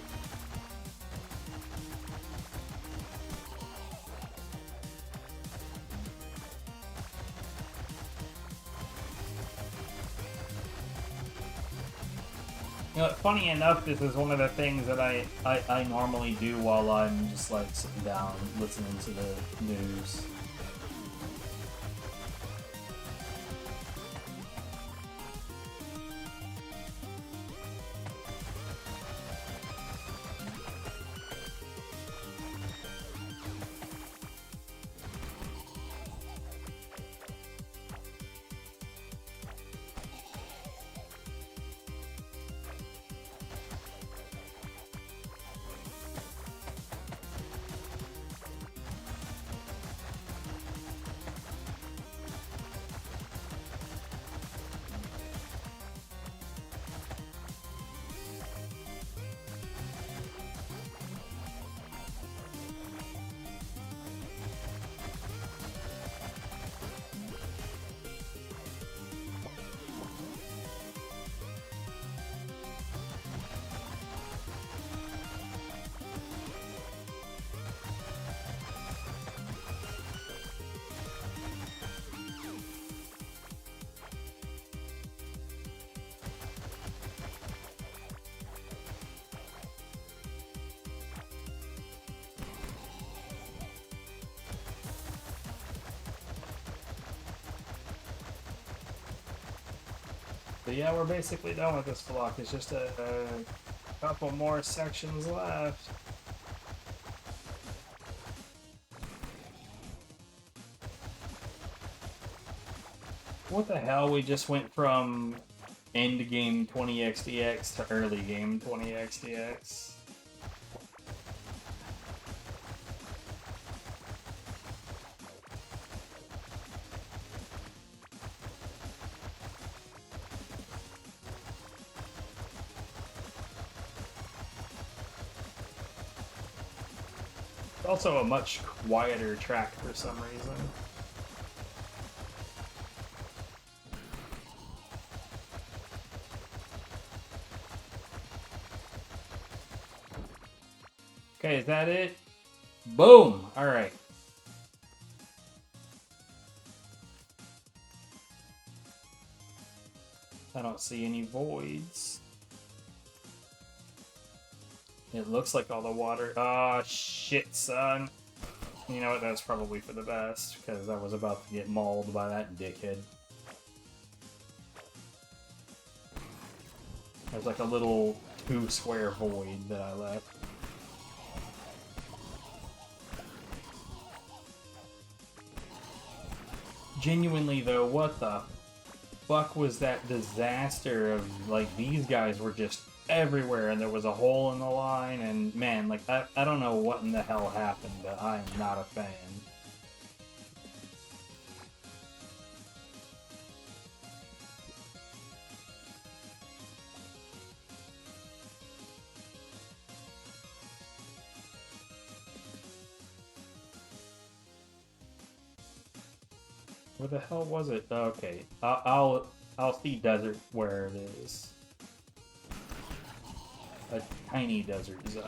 You know, funny enough, this is one of the things that I normally do while I'm just like sitting down listening to the news. But yeah, we're basically done with this block. There's just a couple more sections left. What the hell? We just went from end game 20xdx to early game 20xdx. It's also a much quieter track for some reason. Okay, is that it? Boom! Alright. I don't see any voids. It looks like all the water... Ah, shit, son. You know what? That's probably for the best, because I was about to get mauled by that dickhead. There's like a little 2-square void that I left. Genuinely though, what the fuck was that disaster of, like, these guys were just everywhere and there was a hole in the line and man, like, I don't know what in the hell happened, but I am not a fan. Where the hell was it? Okay, I'll see desert where it is. A tiny desert zone.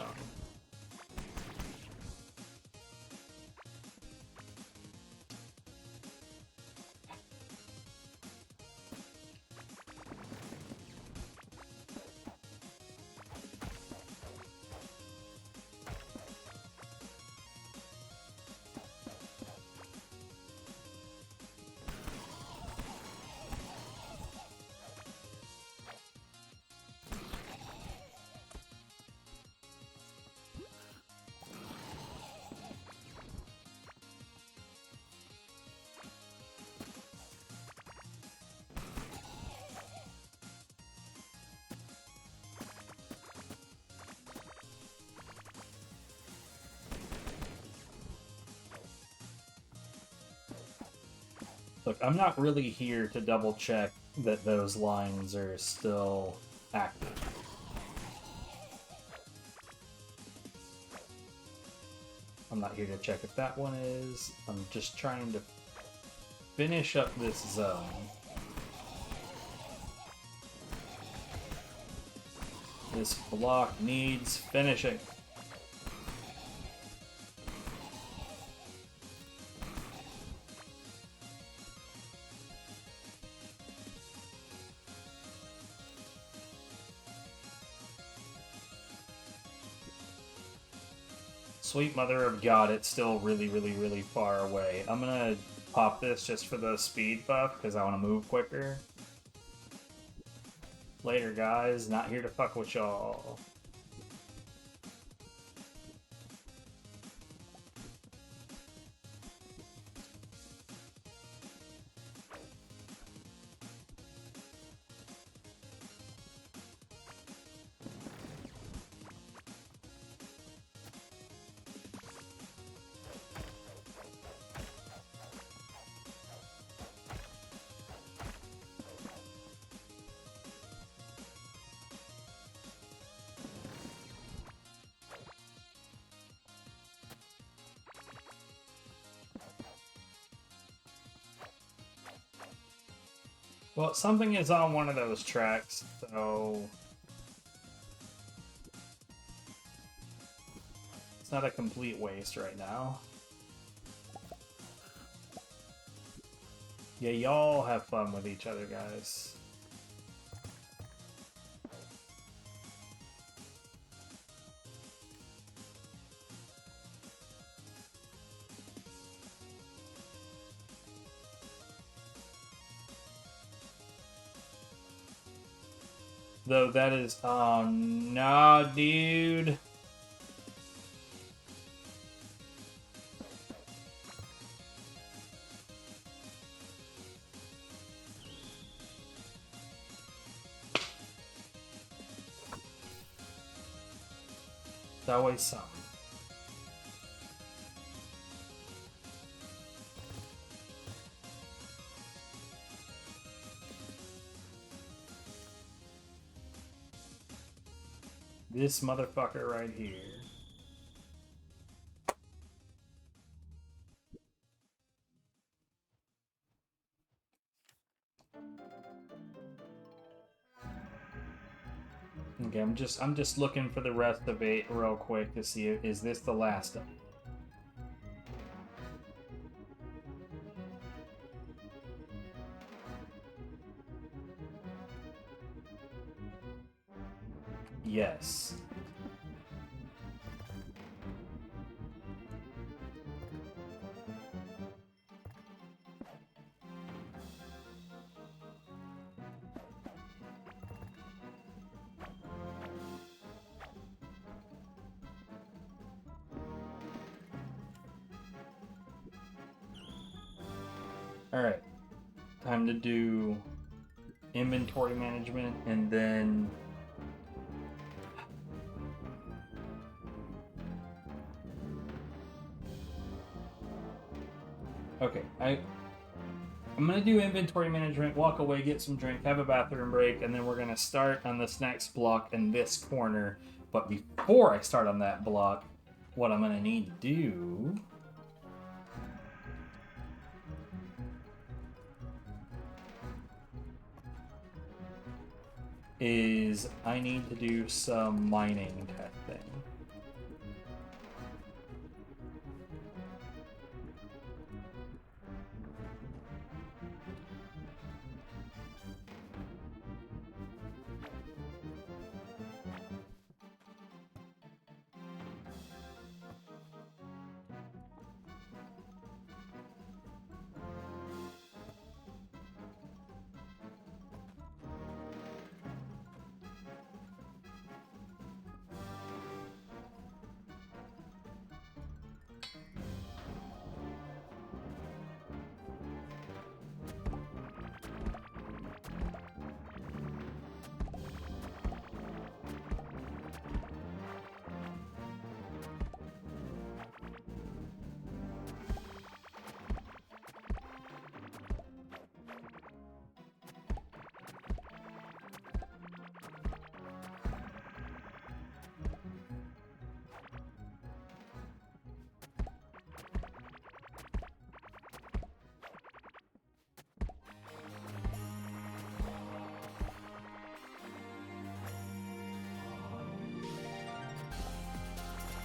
Look, I'm not really here to double check that those lines are still active. I'm not here to check if that one is. I'm just trying to finish up this zone. This block needs finishing. Sweet mother of God, it's still really, really, really far away. I'm gonna pop this just for the speed buff, because I want to move quicker. Later, guys. Not here to fuck with y'all. Well, something is on one of those tracks, so it's not a complete waste right now. Yeah, y'all have fun with each other, guys. Though that is... Oh, no, dude. It's always something. This motherfucker right here. Okay, I'm just looking for the rest of it real quick to see is this the last of it. Yes. Alright. Time to do inventory management and then okay, I'm gonna do inventory management, walk away, get some drink, have a bathroom break, and then we're gonna start on this next block in this corner. But before I start on that block, what I'm gonna need to do is I need to do some mining testing.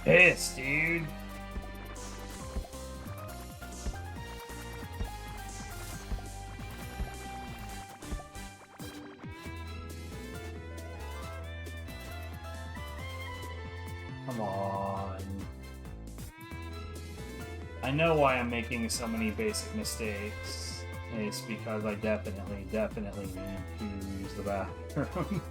Pissed, dude. Come on. I know why I'm making so many basic mistakes. It's because I definitely need to use the bathroom.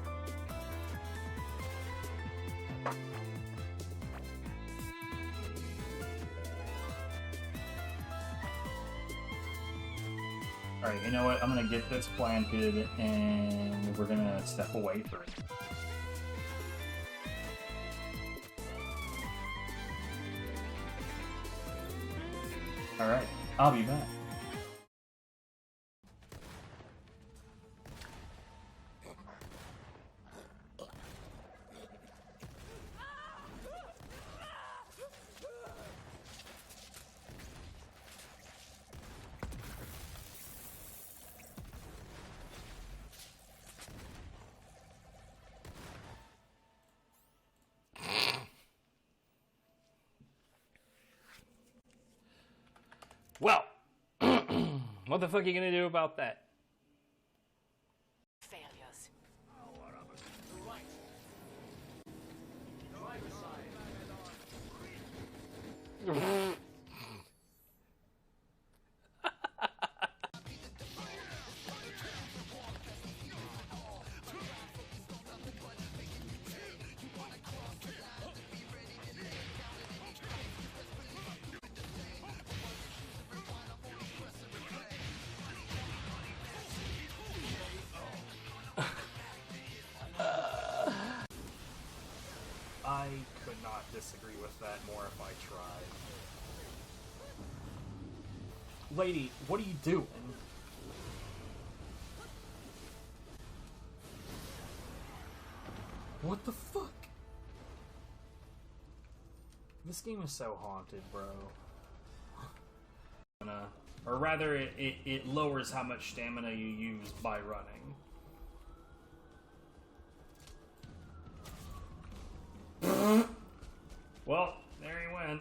Alright, you know what? I'm gonna get this planted and we're gonna step away for it. Alright, I'll be back. Well, what the fuck are you gonna do about that? Failures. disagree with that more if I tried. Lady, what are you doing? What the fuck? This game is so haunted, bro. Or rather, it lowers how much stamina you use by running. Well, there he went.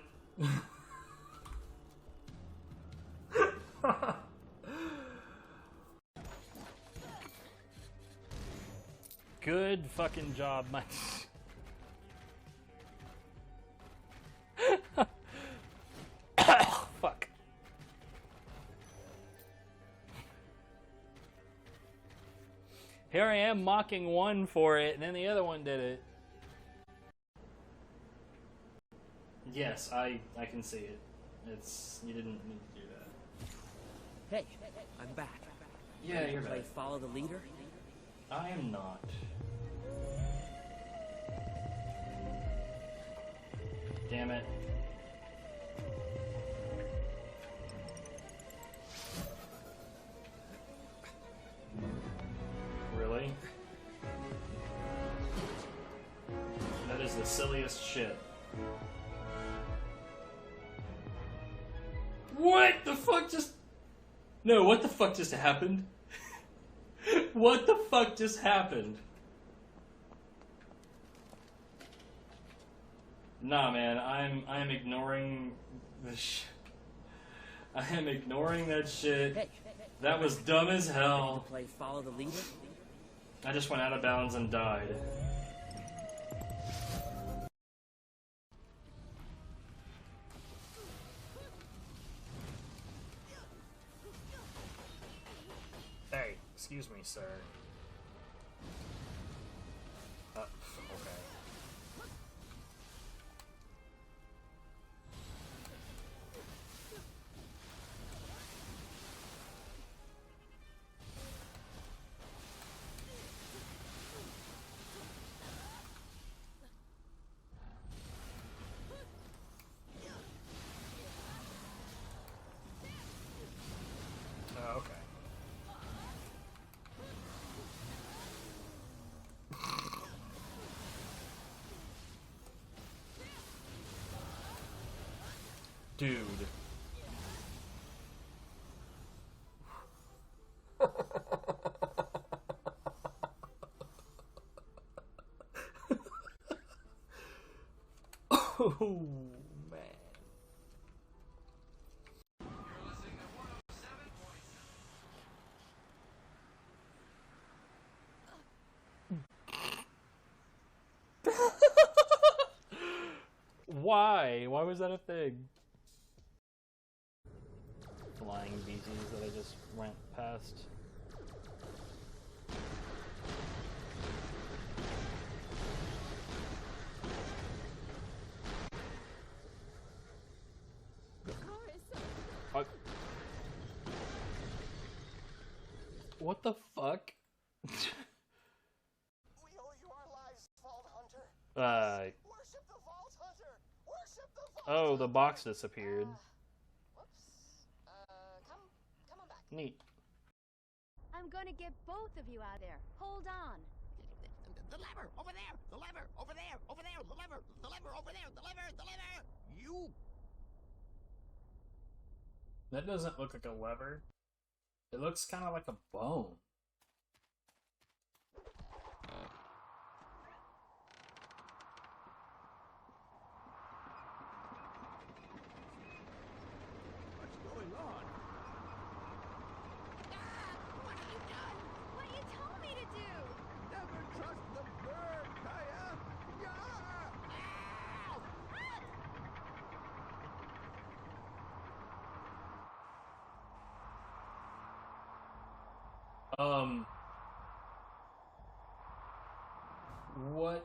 Good fucking job, Mike. Fuck. Here I am mocking one for it, and then the other one did it. Yes, I can see it. You didn't need to do that. Hey, I'm back. Yeah, you're Play back. follow the leader? I am not. Damn it. Really? That is the silliest shit. What the fuck just... No, what the fuck just happened? What the fuck just happened? Nah, man, I'm ignoring the I am ignoring that shit. Hey, That was dumb as hell. play follow the leader? I just went out of bounds and died. Hey, excuse me, sir. Okay. Okay. Dude. Oh, man. Why? Why was that a thing? Flying BZs that I just went past. Fuck. What the fuck? We owe you our lives, Vault Hunter. Worship the Vault Hunter. Worship the Vault Oh, the box disappeared. Whoops. Come on back. Neat. I'm gonna get both of you out of there. Hold on. The lever over there. The lever over there. Over there. The lever. The lever over there. The lever. The lever. You. That doesn't look like a lever. It looks kind of like a bone. What's going on? What have you done? What you told me to do! Never trust the bird, Kaya. Yeah. Ow! What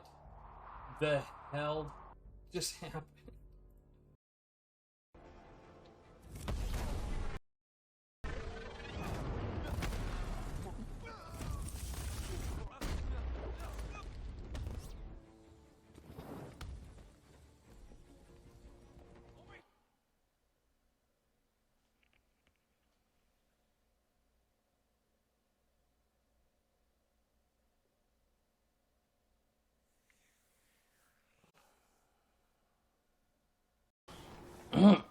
the hell just happened? Oh,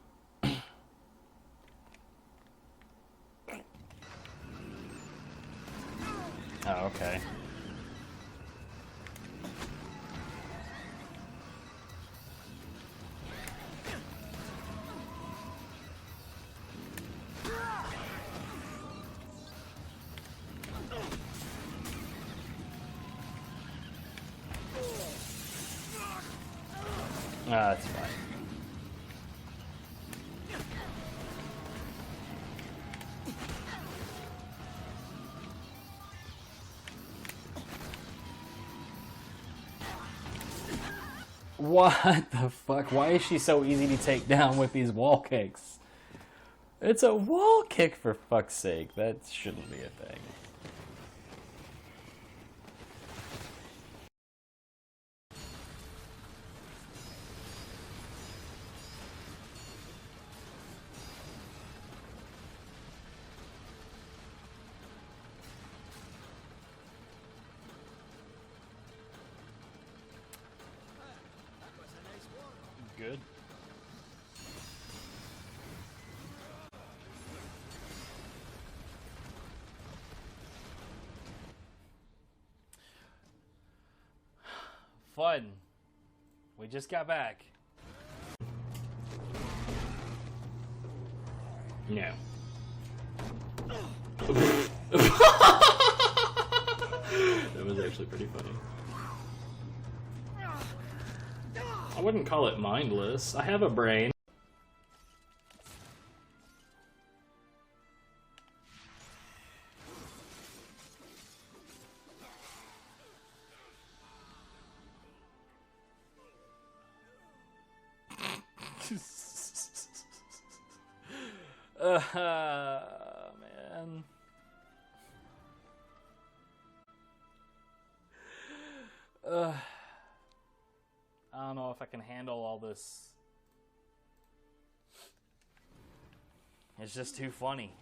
okay. Ah, that's fine. What the fuck? Why is she so easy to take down with these wall kicks? It's a wall kick, for fuck's sake. That shouldn't be a thing. Good. Fun. We just got back. No. That was actually pretty funny. I wouldn't call it mindless. I have a brain. Man. I don't know if I can handle all this. It's just too funny.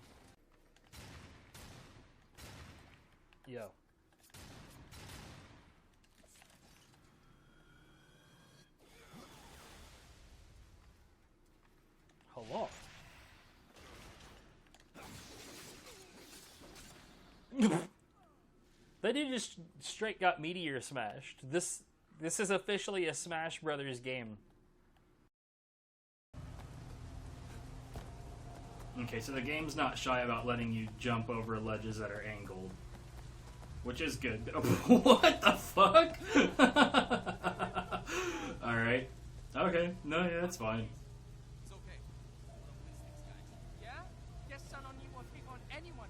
Yo. Hello. That dude just straight got meteor smashed. This is officially a Smash Brothers game. Okay, so the game's not shy about letting you jump over ledges that are angled. Which is good. What the fuck? Alright. Okay. No, yeah, that's fine. It's okay. Yeah? Guess son on you or pick on anyone.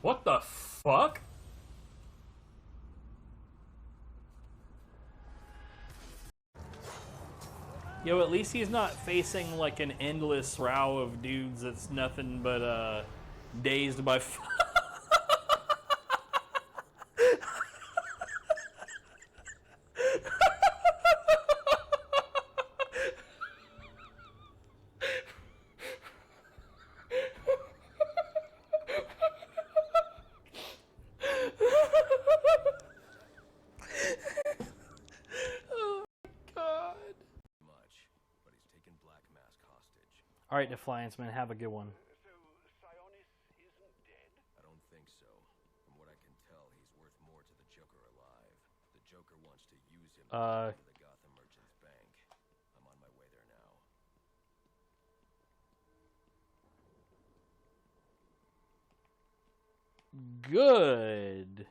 What the fuck? Yo, at least he's not facing like an endless row of dudes that's nothing but dazed by Alright, Defiance Man, have a good one. So, Sionis isn't dead? I don't think so. From what I can tell, he's worth more to the Joker alive. The Joker wants to use him to the Gotham Merchants Bank. I'm on my way there now. Good.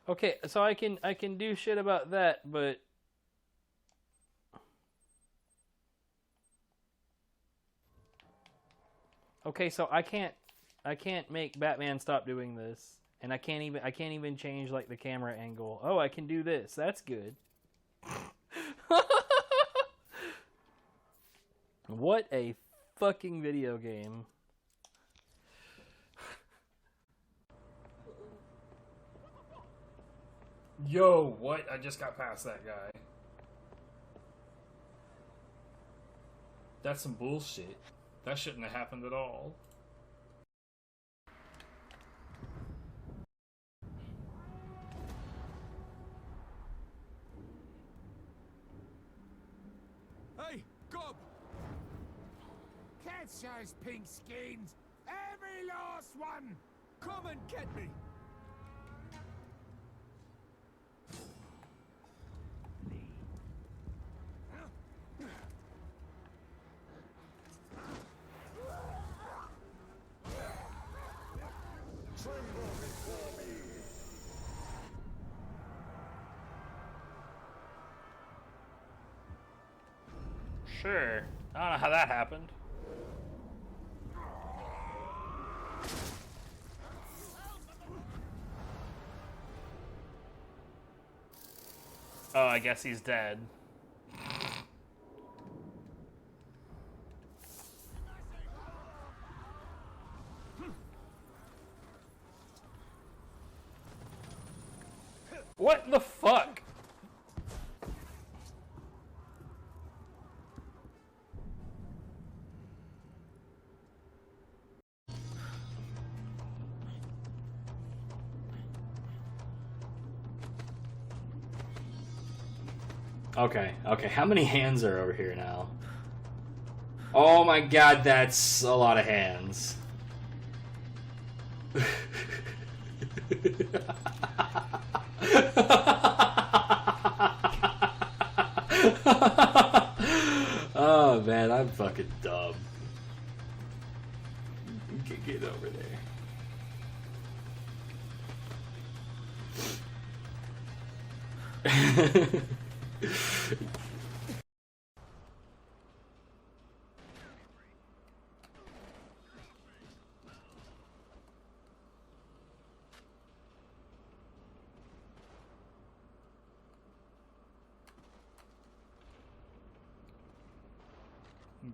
Okay, so I can do shit about that, but okay, so I can't make Batman stop doing this, and I can't even change like the camera angle. Oh, I can do this. That's good. What a fucking video game. Yo, what? I just got past that guy. That's some bullshit. That shouldn't have happened at all. Those pink skins! Every last one! Come and get me! Sure. I don't know how that happened. Oh, I guess he's dead. What the fuck? Okay, okay, how many hands are over here now? Oh my god, that's a lot of hands. Oh man, I'm fucking dumb. Get over there.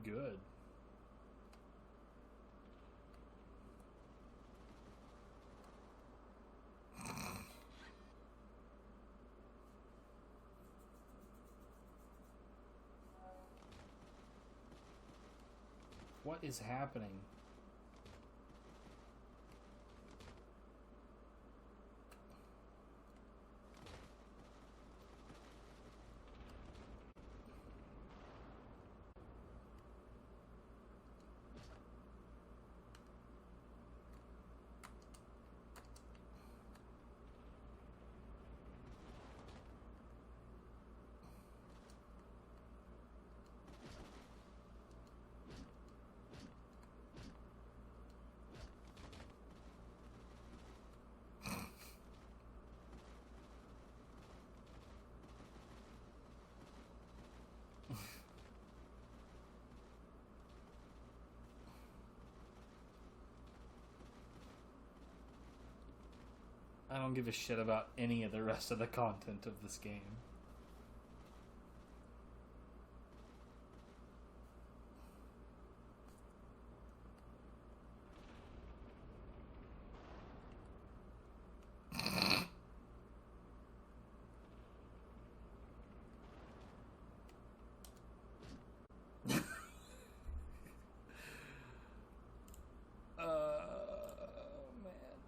Good. What is happening? I don't give a shit about any of the rest of the content of this game. Man.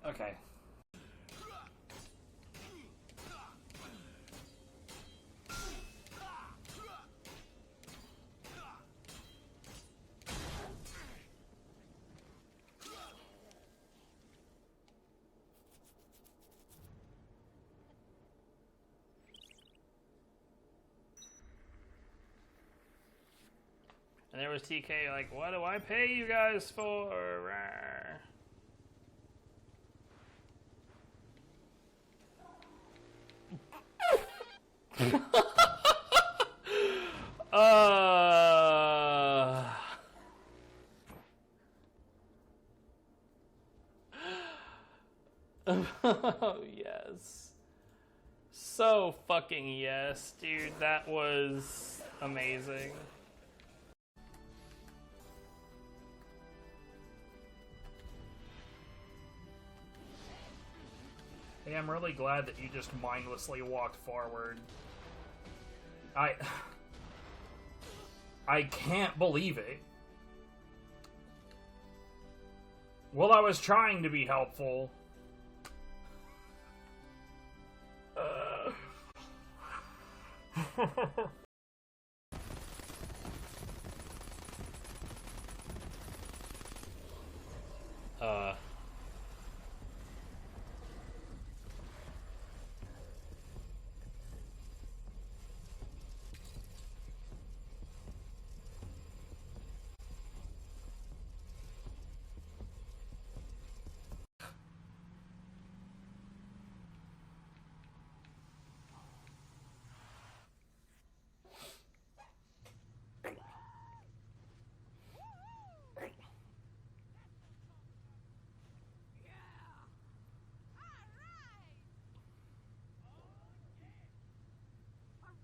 Okay. And there was TK like, what do I pay you guys for? Oh, yes. So fucking yes, dude. That was amazing. Hey, I'm really glad that you just mindlessly walked forward. I can't believe it. Well, I was trying to be helpful.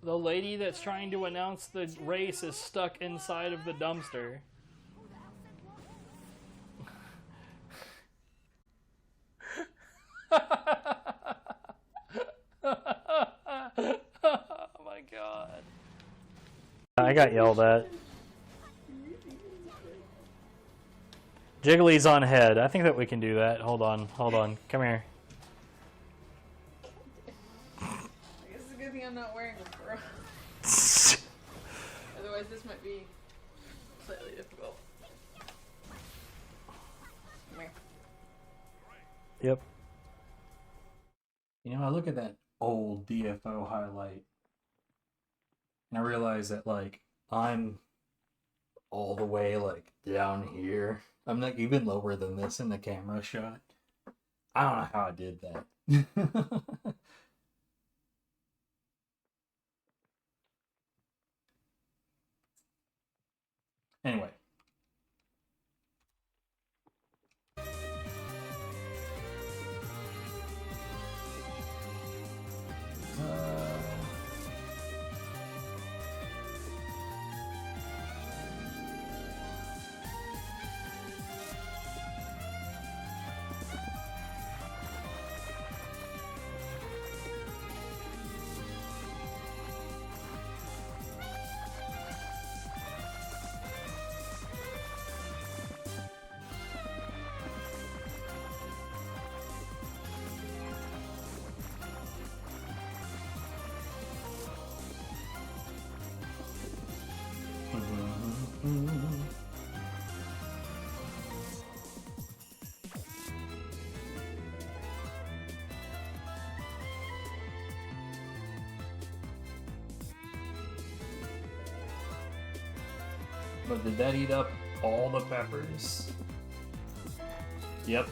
The lady that's trying to announce the race is stuck inside of the dumpster. Oh my god. I got yelled at. Jiggly's on head. I think that we can do that. Hold on. Come here. I guess it's a good thing I'm not wearing a bra. Otherwise, this might be slightly difficult. Come here. Yep. You know, I look at that old DFO highlight, and I realize that, like, I'm all the way, like, down here. I'm, like, even lower than this in the camera shot. I don't know how I did that. Anyway. But did that eat up all the peppers? Yep.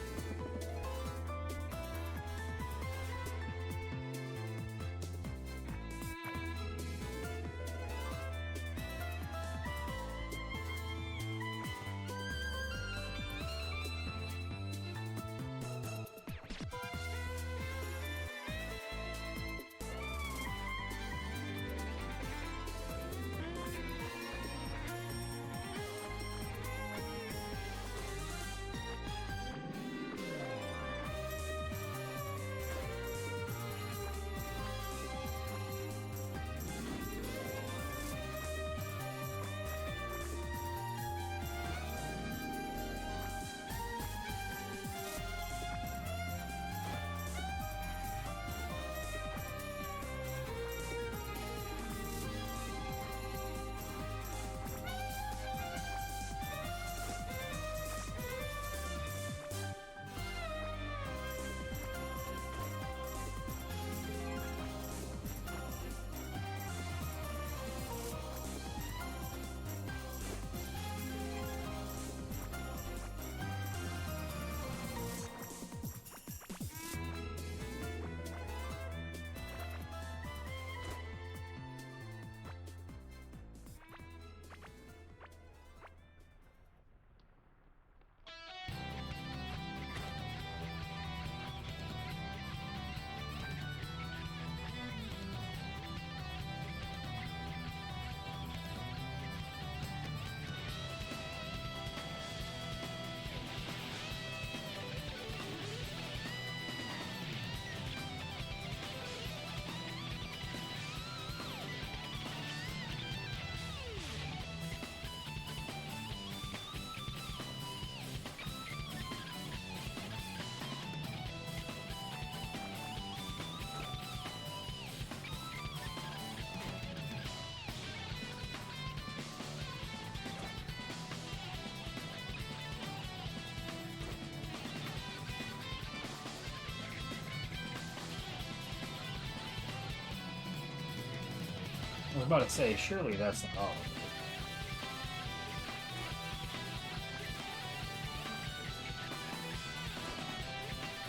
was about to say, surely that's not all of it.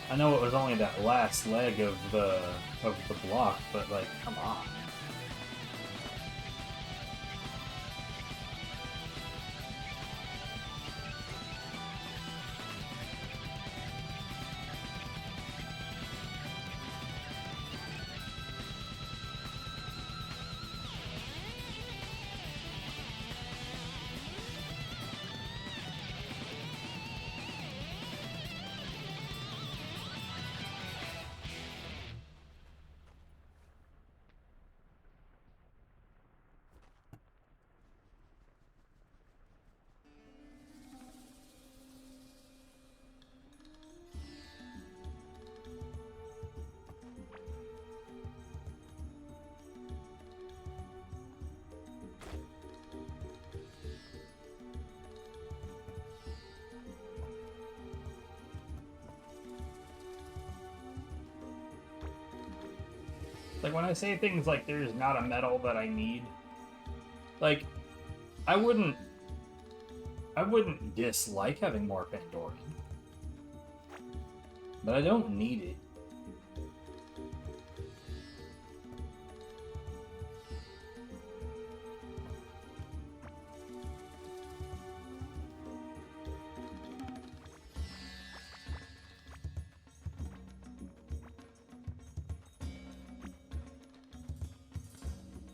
I know it was only that last leg of the block, but like, come on. Like, when I say things like there's not a medal that I need, like, I wouldn't dislike having more Pandoran, but I don't need it.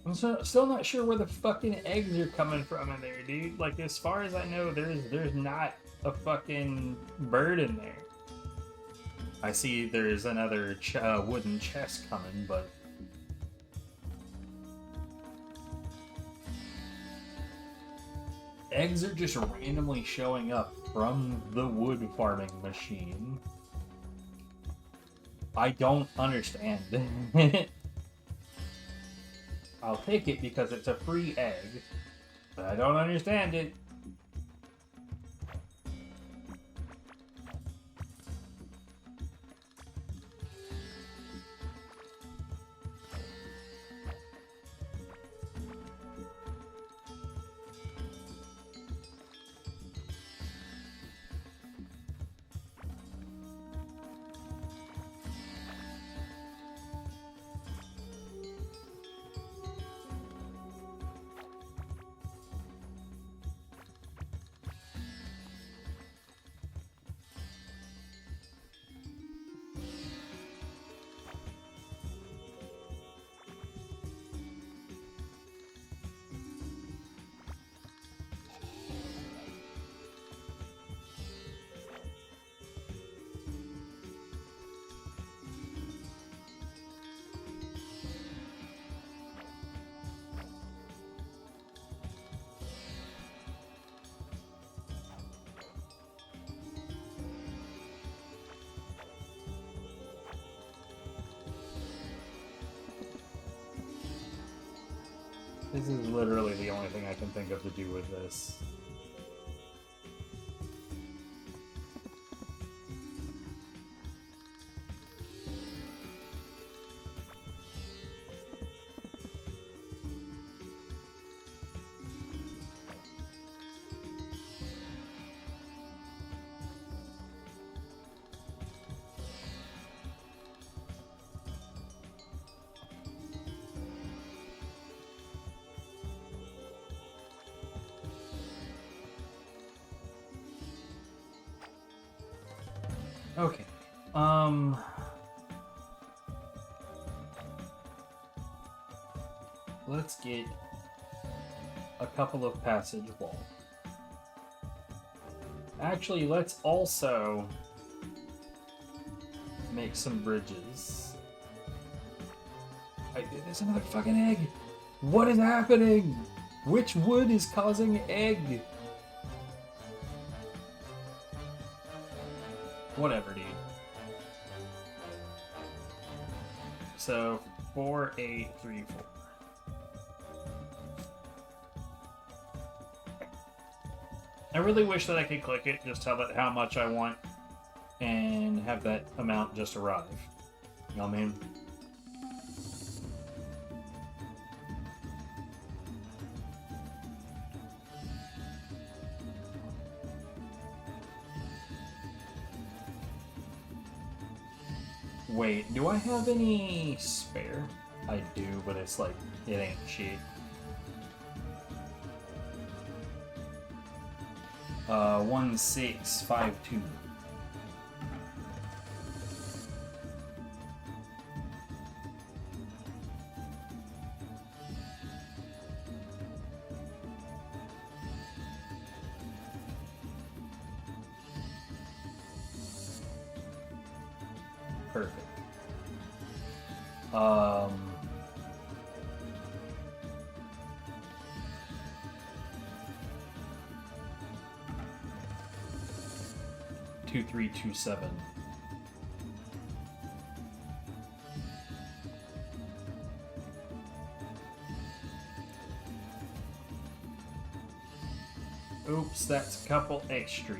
I'm still not sure where the fucking eggs are coming from in there, dude. Like, as far as I know, there's not a fucking bird in there. I see there's another wooden chest coming, but... eggs are just randomly showing up from the wood farming machine. I don't understand. I'll take it because it's a free egg, but I don't understand it. This is literally the only thing I can think of to do with this. Okay. Let's get a couple of passage wall. Actually, let's also make some bridges. There's another fucking egg! What is happening? Which wood is causing egg? Whatever, dude. So, 4, 8, 3, 4. I really wish that I could click it, just tell it how much I want, and have that amount just arrive. You know what I mean? Wait, do I have any spare? I do, but it's like, it ain't cheap. 1652. Perfect. 2327. Oops, that's a couple extra.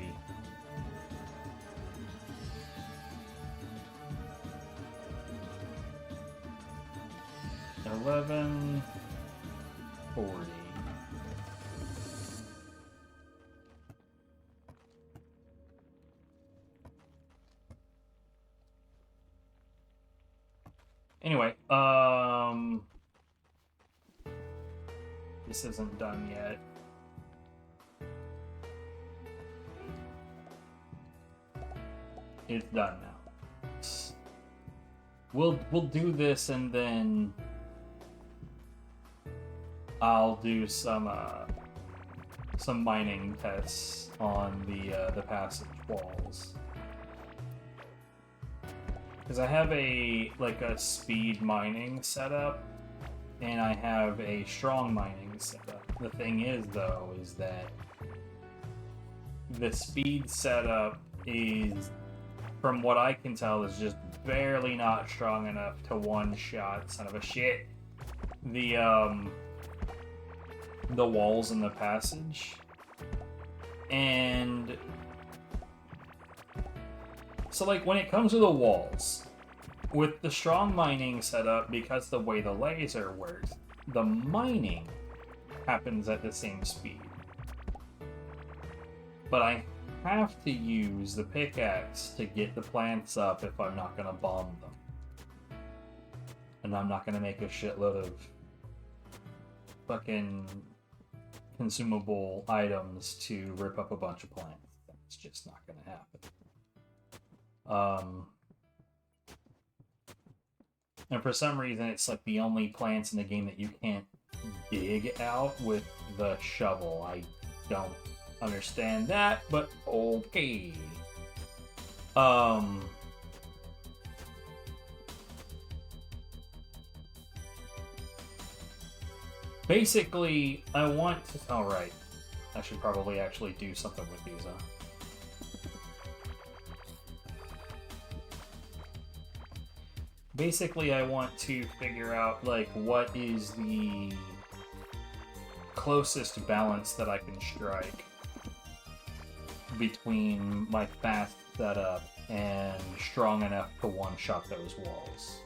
$11.40. Anyway, this isn't done yet. It's done now. We'll do this and then I'll do some mining tests on the passage walls. Because I have a speed mining setup, and I have a strong mining setup. The thing is, though, is that the speed setup is, from what I can tell, is just barely not strong enough to one-shot, son of a shit, the walls in the passage. And so, like, when it comes to the walls, with the strong mining setup, because the way the laser works, the mining happens at the same speed. But I have to use the pickaxe to get the plants up if I'm not going to bomb them. And I'm not going to make a shitload of fucking consumable items to rip up a bunch of plants. That's just not going to happen. And for some reason, it's like the only plants in the game that you can't dig out with the shovel. I don't understand that, but okay. Basically, I want to... Alright. I should probably actually do something with these, huh? Basically, I want to figure out, like, what is the closest balance that I can strike between my fast setup and strong enough to one-shot those walls.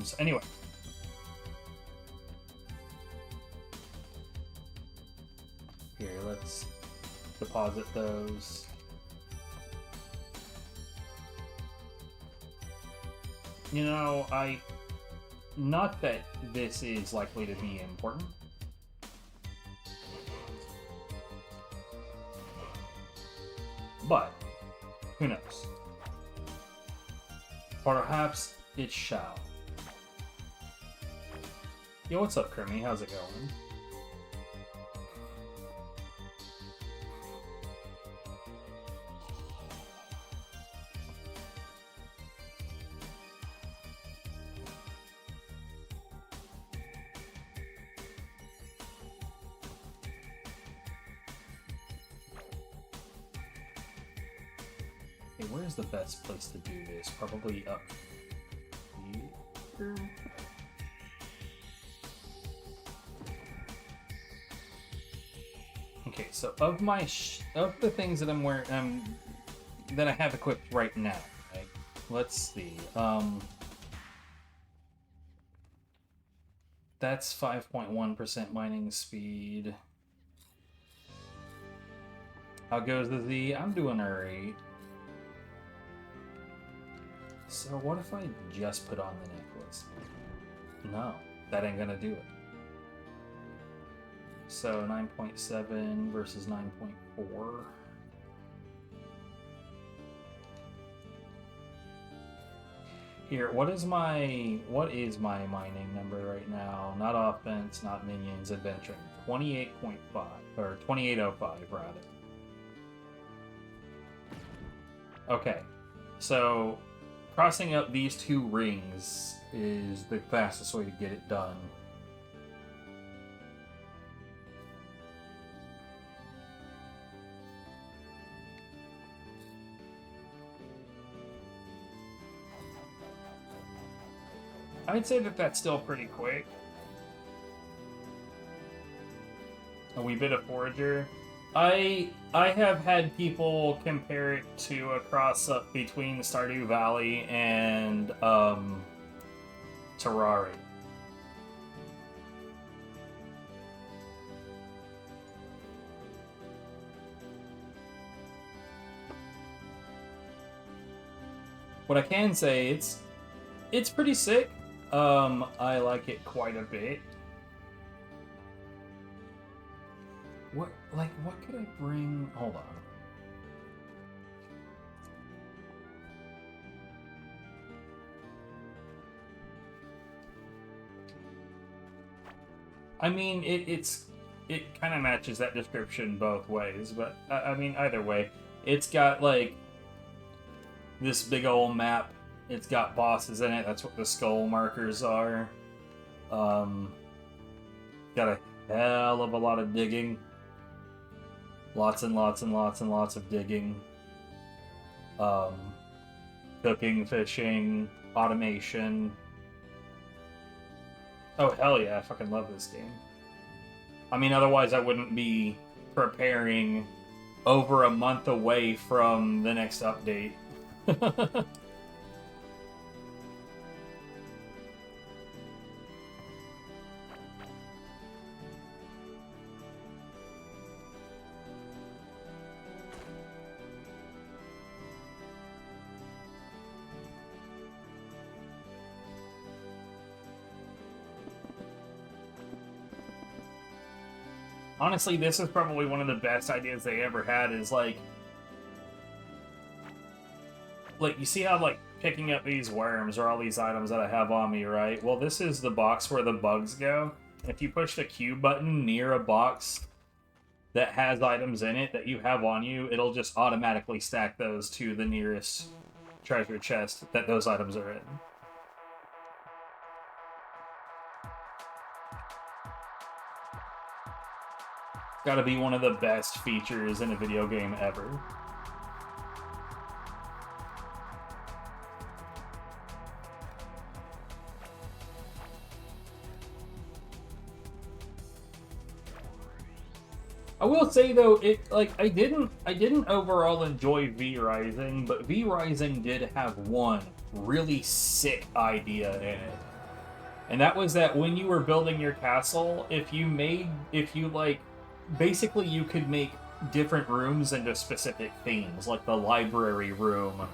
So anyway. Here, let's deposit those. You know, not that this is likely to be important. But, who knows? Perhaps it shall. Yo, what's up, Kermie? How's it going? Okay, where's the best place to do this? Probably up here. Okay, so of the things that I'm wearing, that I have equipped right now, right? Let's see. That's 5.1% mining speed. How goes the Z? I'm doing alright. So what if I just put on the necklace? No, that ain't gonna do it. So 9.7 versus 9.4. Here, what is my mining number right now? Not offense, not minions, adventure. 28.5 or 2805 rather. Okay. So crossing up these two rings is the fastest way to get it done. I'd say that that's still pretty quick. A wee bit of Forager. I have had people compare it to a cross-up between Stardew Valley and Terraria. What I can say, it's pretty sick. I like it quite a bit. What could I bring? Hold on. I mean, it kind of matches that description both ways, but I mean, either way, it's got like this big old map. It's got bosses in it. That's what the skull markers are. Got a hell of a lot of digging. Lots and lots and lots and lots of digging. Cooking, fishing, automation. Oh, hell yeah. I fucking love this game. I mean, otherwise I wouldn't be preparing over a month away from the next update. Honestly, this is probably one of the best ideas they ever had, is like you see how, like, picking up these worms or all these items that I have on me, right? Well, this is the box where the bugs go. If you push the Q button near a box that has items in it that you have on you, it'll just automatically stack those to the nearest treasure chest that those items are in. Gotta be one of the best features in a video game ever. I will say though, I didn't overall enjoy V Rising, but V Rising did have one really sick idea in it. And that was that when you were building your castle, basically you could make different rooms into specific themes, like the library room,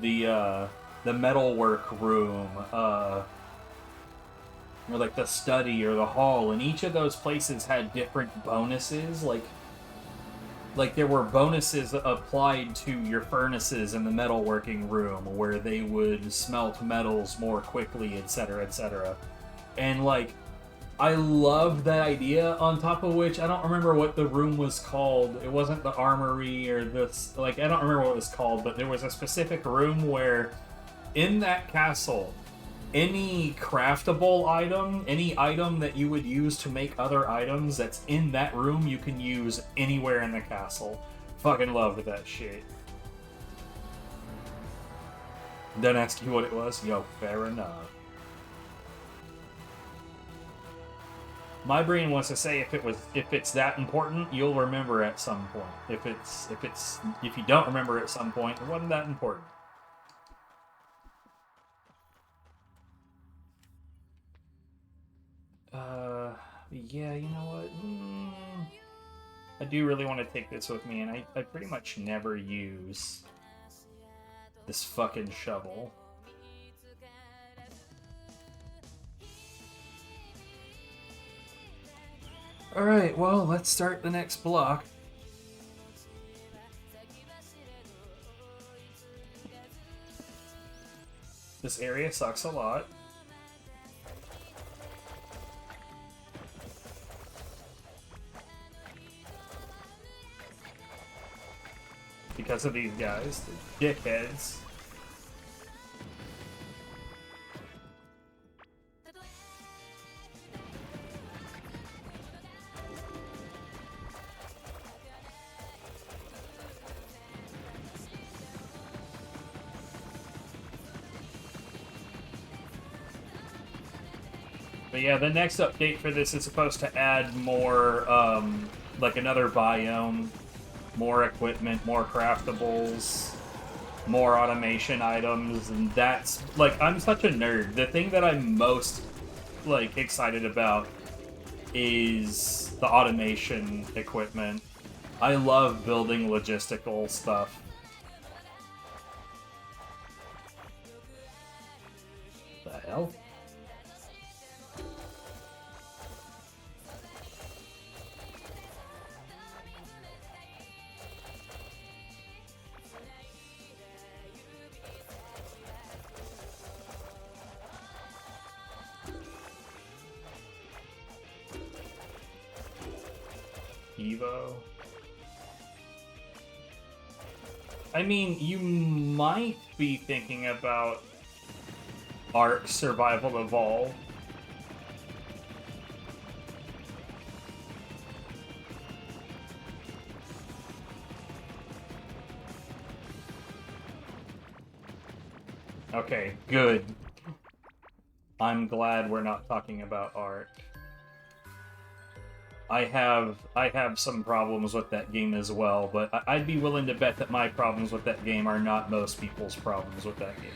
the metalwork room, or like the study or the hall, and each of those places had different bonuses, like there were bonuses applied to your furnaces in the metalworking room where they would smelt metals more quickly, etc., etc. And like, I loved that idea, on top of which, I don't remember what the room was called. It wasn't the armory or this, I don't remember what it was called, but there was a specific room where, in that castle, any craftable item, any item that you would use to make other items that's in that room, you can use anywhere in the castle. Fucking loved that shit. Don't ask you what it was? Yo, fair enough. My brain wants to say if it's that important, you'll remember at some point. If you don't remember at some point, it wasn't that important. Yeah, you know what? I do really want to take this with me, and I pretty much never use this fucking shovel. Alright, well, let's start the next block. This area sucks a lot. Because of these guys, the dickheads. But yeah, the next update for this is supposed to add more, like another biome, more equipment, more craftables, more automation items, and that's, like, I'm such a nerd. The thing that I'm most, like, excited about is the automation equipment. I love building logistical stuff. The hell? Evo. I mean, you might be thinking about Ark Survival Evolve. Okay, good. I'm glad we're not talking about Ark. I have some problems with that game as well, but I'd be willing to bet that my problems with that game are not most people's problems with that game.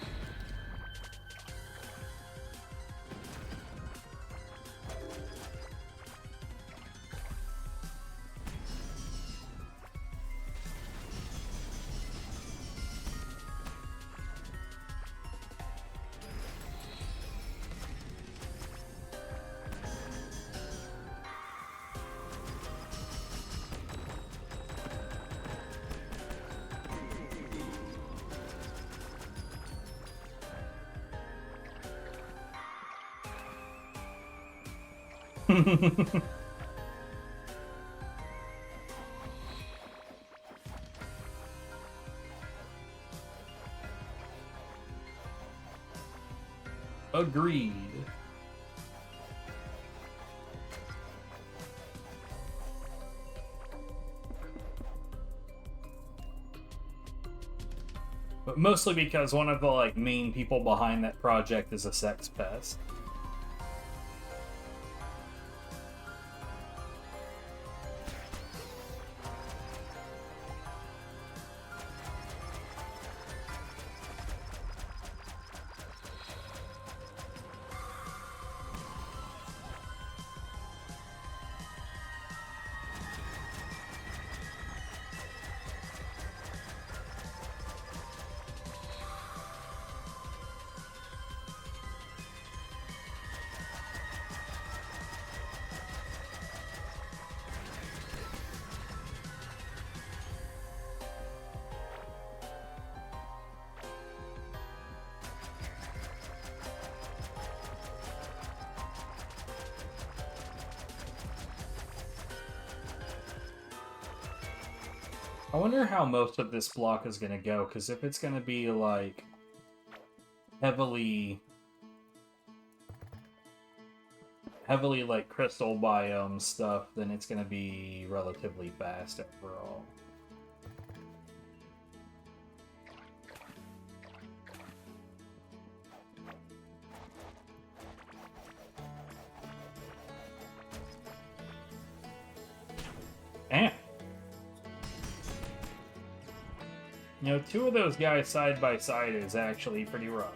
Agreed. But mostly because one of the, like, main people behind that project is a sex pest. I wonder how most of this block is going to go, because if it's going to be, like, heavily, like, crystal biome stuff, then it's going to be relatively fast overall. You know, two of those guys side by side is actually pretty rough.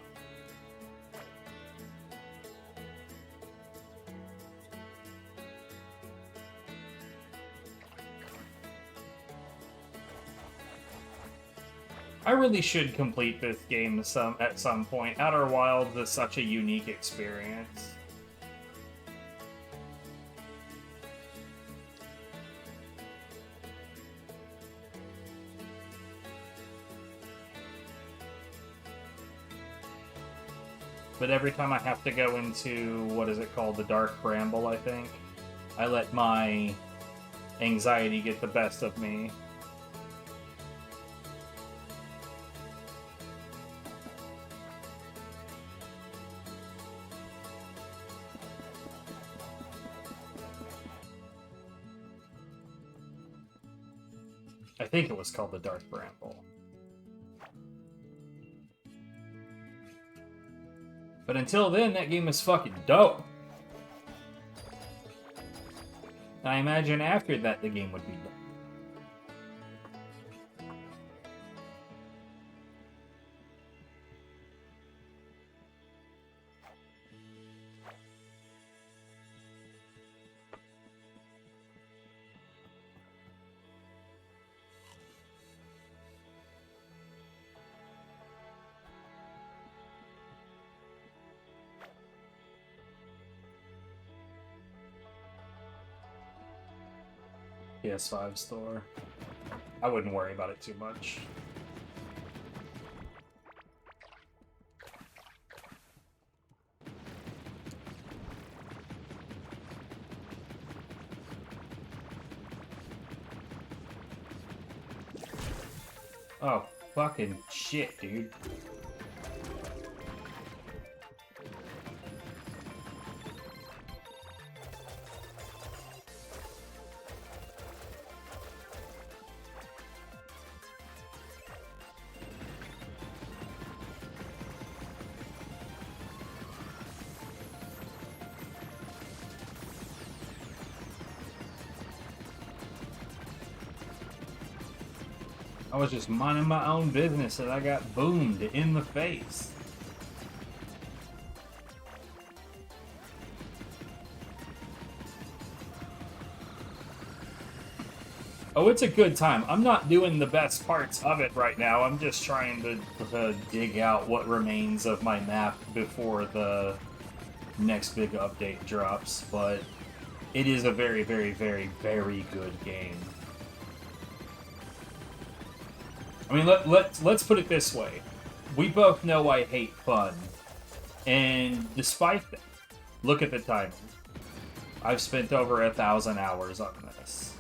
I really should complete this game at some point. Outer Wilds is such a unique experience. But every time I have to go into, what is it called, the Dark Bramble, I think, I let my anxiety get the best of me. I think it was called the Dark Bramble. But until then, that game is fucking dope. I imagine after that, the game would be dope. PS5 store. I wouldn't worry about it too much. Oh, fucking shit, dude. I was just minding my own business and I got boomed in the face. Oh, it's a good time. I'm not doing the best parts of it right now. I'm just trying to dig out what remains of my map before the next big update drops, but it is a very, very, very, very good game. I mean, let's put it this way. We both know I hate fun. And despite that, look at the timing. I've spent over 1,000 hours on this.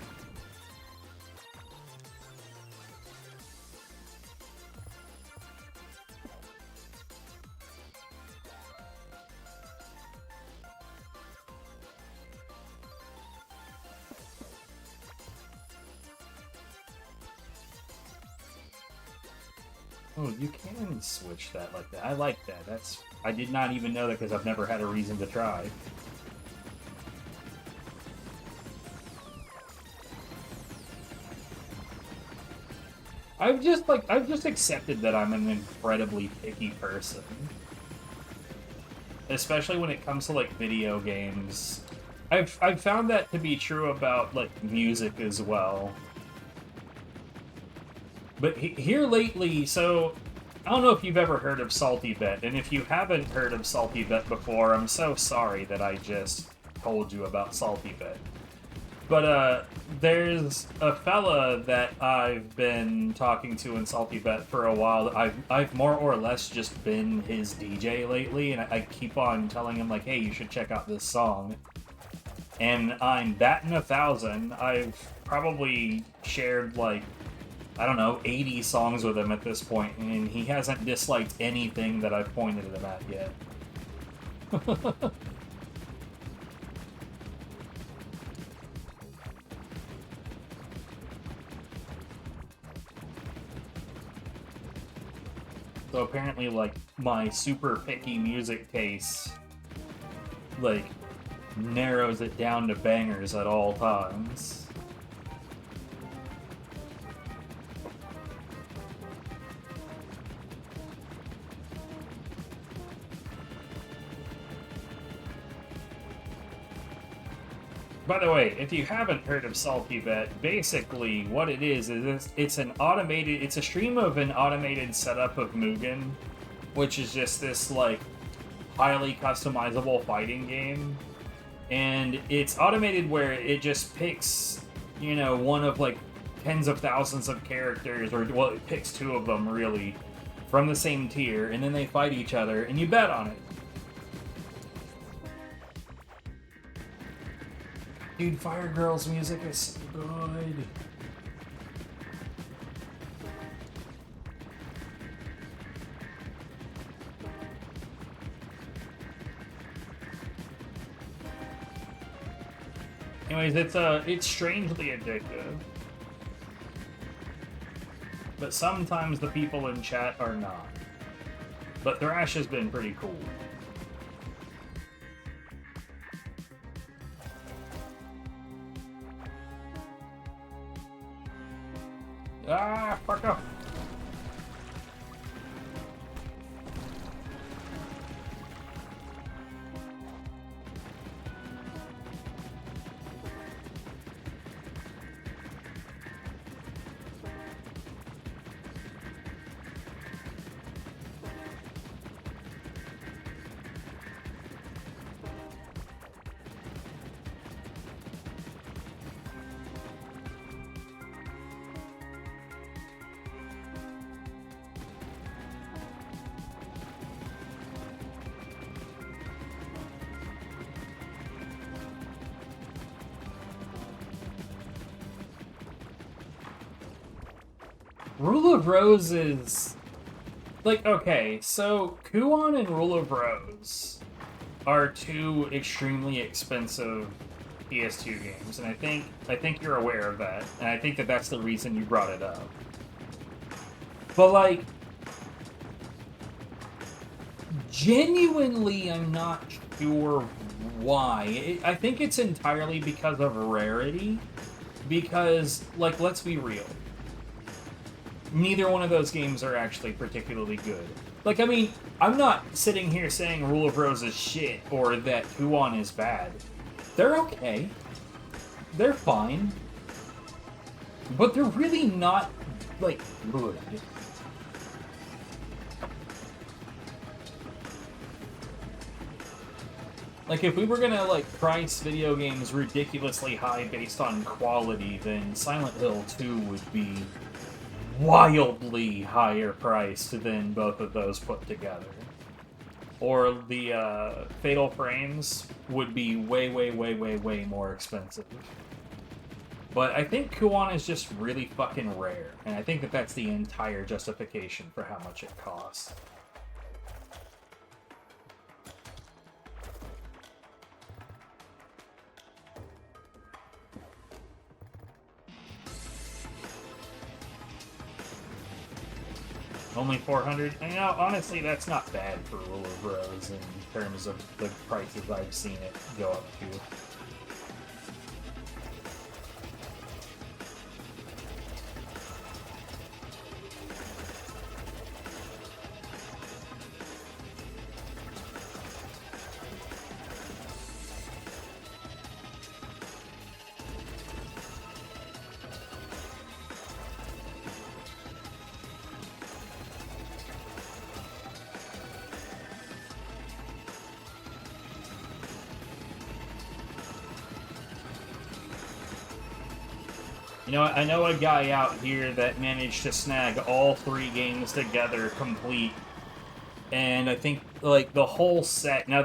Oh, you can switch that like that. I like that. I did not even know that because I've never had a reason to try. I've just accepted that I'm an incredibly picky person. Especially when it comes to like video games. I've found that to be true about like music as well. But here lately, so I don't know if you've ever heard of Salty Bet, and if you haven't heard of Salty Bet before, I'm so sorry that I just told you about Salty Bet. But there's a fella that I've been talking to in Salty Bet for a while. I've more or less just been his DJ lately, and I keep on telling him like, hey, you should check out this song. And I'm batting 1,000. I've probably shared like, I don't know, 80 songs with him at this point, and he hasn't disliked anything that I've pointed at him at yet. So apparently, like, my super picky music taste, like, narrows it down to bangers at all times. By the way, if you haven't heard of Salty Vet, basically what it is it's an automated, it's a stream of an automated setup of Mugen, which is just this, like, highly customizable fighting game. And it's automated where it just picks, you know, one of, like, tens of thousands of characters, or, well, it picks two of them, really, from the same tier, and then they fight each other, and you bet on it. Dude, Fire Girl's music is so good. Anyways, it's strangely addictive. But sometimes the people in chat are not. But Thrash has been pretty cool. Ah, fuck off. Rule of Rose is... like, okay, so Kuon and Rule of Rose are two extremely expensive PS2 games, and I think you're aware of that, and I think that that's the reason you brought it up. But, like, genuinely, I'm not sure why. I think it's entirely because of rarity, because, like, let's be real. Neither one of those games are actually particularly good. Like, I mean, I'm not sitting here saying Rule of Rose is shit or that Kuon is bad. They're okay. They're fine. But they're really not, like, good. Like, if we were gonna, like, price video games ridiculously high based on quality, then Silent Hill 2 would be wildly higher priced than both of those put together. Or the Fatal Frames would be way, way, way, way, way more expensive. But I think Kuon is just really fucking rare, and I think that that's the entire justification for how much it costs. Only 400? You know, honestly, that's not bad for Rule of Rose in terms of the prices I've seen it go up to. You know, I know a guy out here that managed to snag all 3 games together complete, and I think, like, the whole set... Now,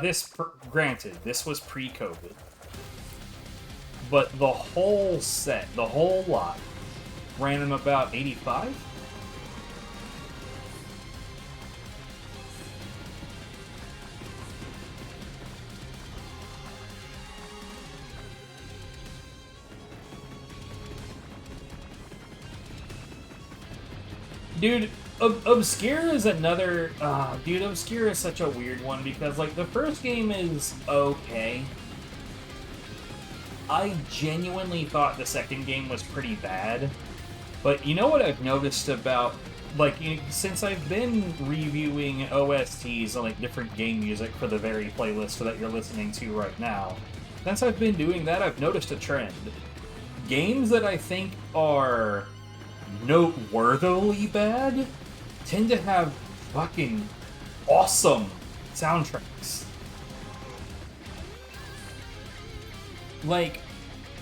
granted, this was pre-COVID, but the whole set, the whole lot, ran him about 85? Dude, Obscure is another... dude, Obscure is such a weird one, because, like, the first game is okay. I genuinely thought the second game was pretty bad. But you know what I've noticed about... like, since I've been reviewing OSTs and, like, different game music for the very playlist that you're listening to right now, since I've been doing that, I've noticed a trend. Games that I think are noteworthily bad tend to have fucking awesome soundtracks. Like,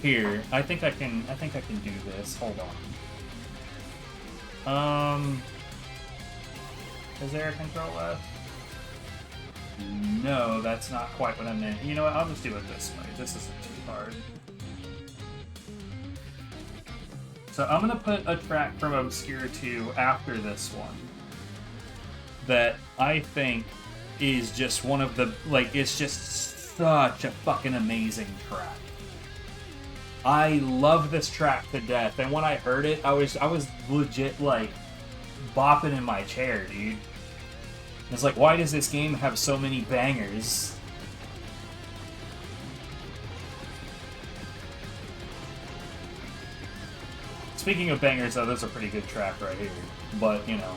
here, I think I can do this. Hold on. Is there a control left? No, that's not quite what I meant. You know what? I'll just do it this way. This isn't too hard. So I'm gonna put a track from Obscure 2 after this one that I think is just one of the, like, it's just such a fucking amazing track. I love this track to death, and when I heard it, I was legit, like, bopping in my chair, dude. It's like, why does this game have so many bangers? Speaking of bangers, though, there's a pretty good track right here. But, you know,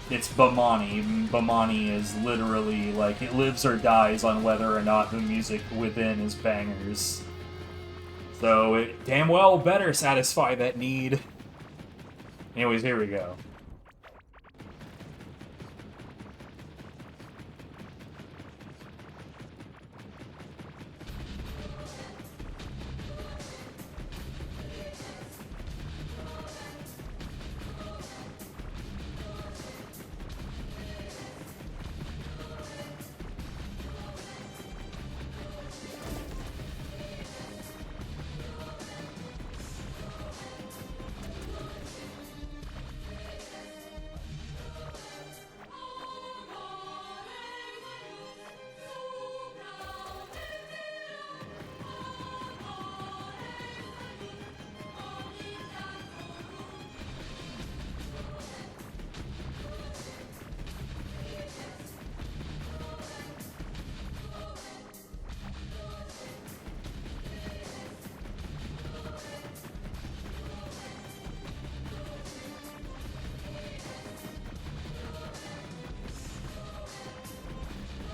it's Bamani. Bamani is literally, like, it lives or dies on whether or not the music within is bangers. So it damn well better satisfy that need. Anyways, here we go.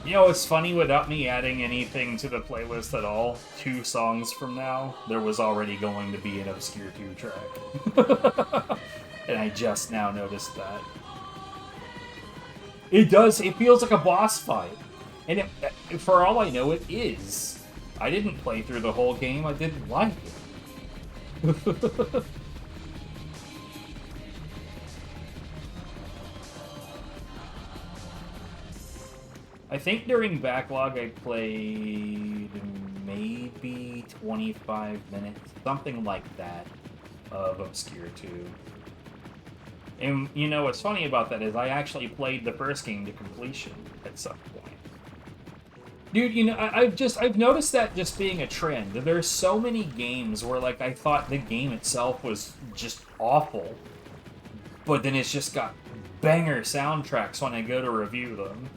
You know, it's funny, without me adding anything to the playlist at all, 2 songs from now, there was already going to be an Obscure 2 track. And I just now noticed that. It feels like a boss fight. And for all I know, it is. I didn't play through the whole game, I didn't like it. I think during Backlog I played maybe 25 minutes, something like that, of Obscure 2. And, you know, what's funny about that is I actually played the first game to completion at some point. Dude, you know, I've noticed that just being a trend. There's so many games where, like, I thought the game itself was just awful, but then it's just got banger soundtracks when I go to review them.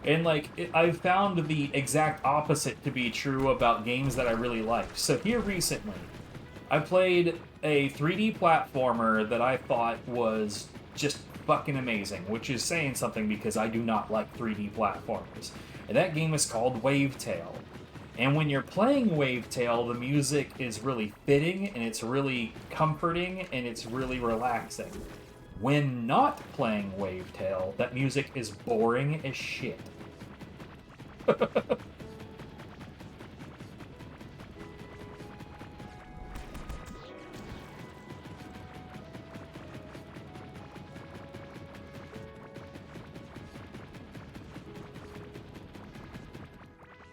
And, like, I've found the exact opposite to be true about games that I really liked. So here recently, I played a 3D platformer that I thought was just fucking amazing, which is saying something because I do not like 3D platformers. And that game is called Wavetale. And when you're playing Wavetale, the music is really fitting, and it's really comforting, and it's really relaxing. When not playing Wavetale, that music is boring as shit.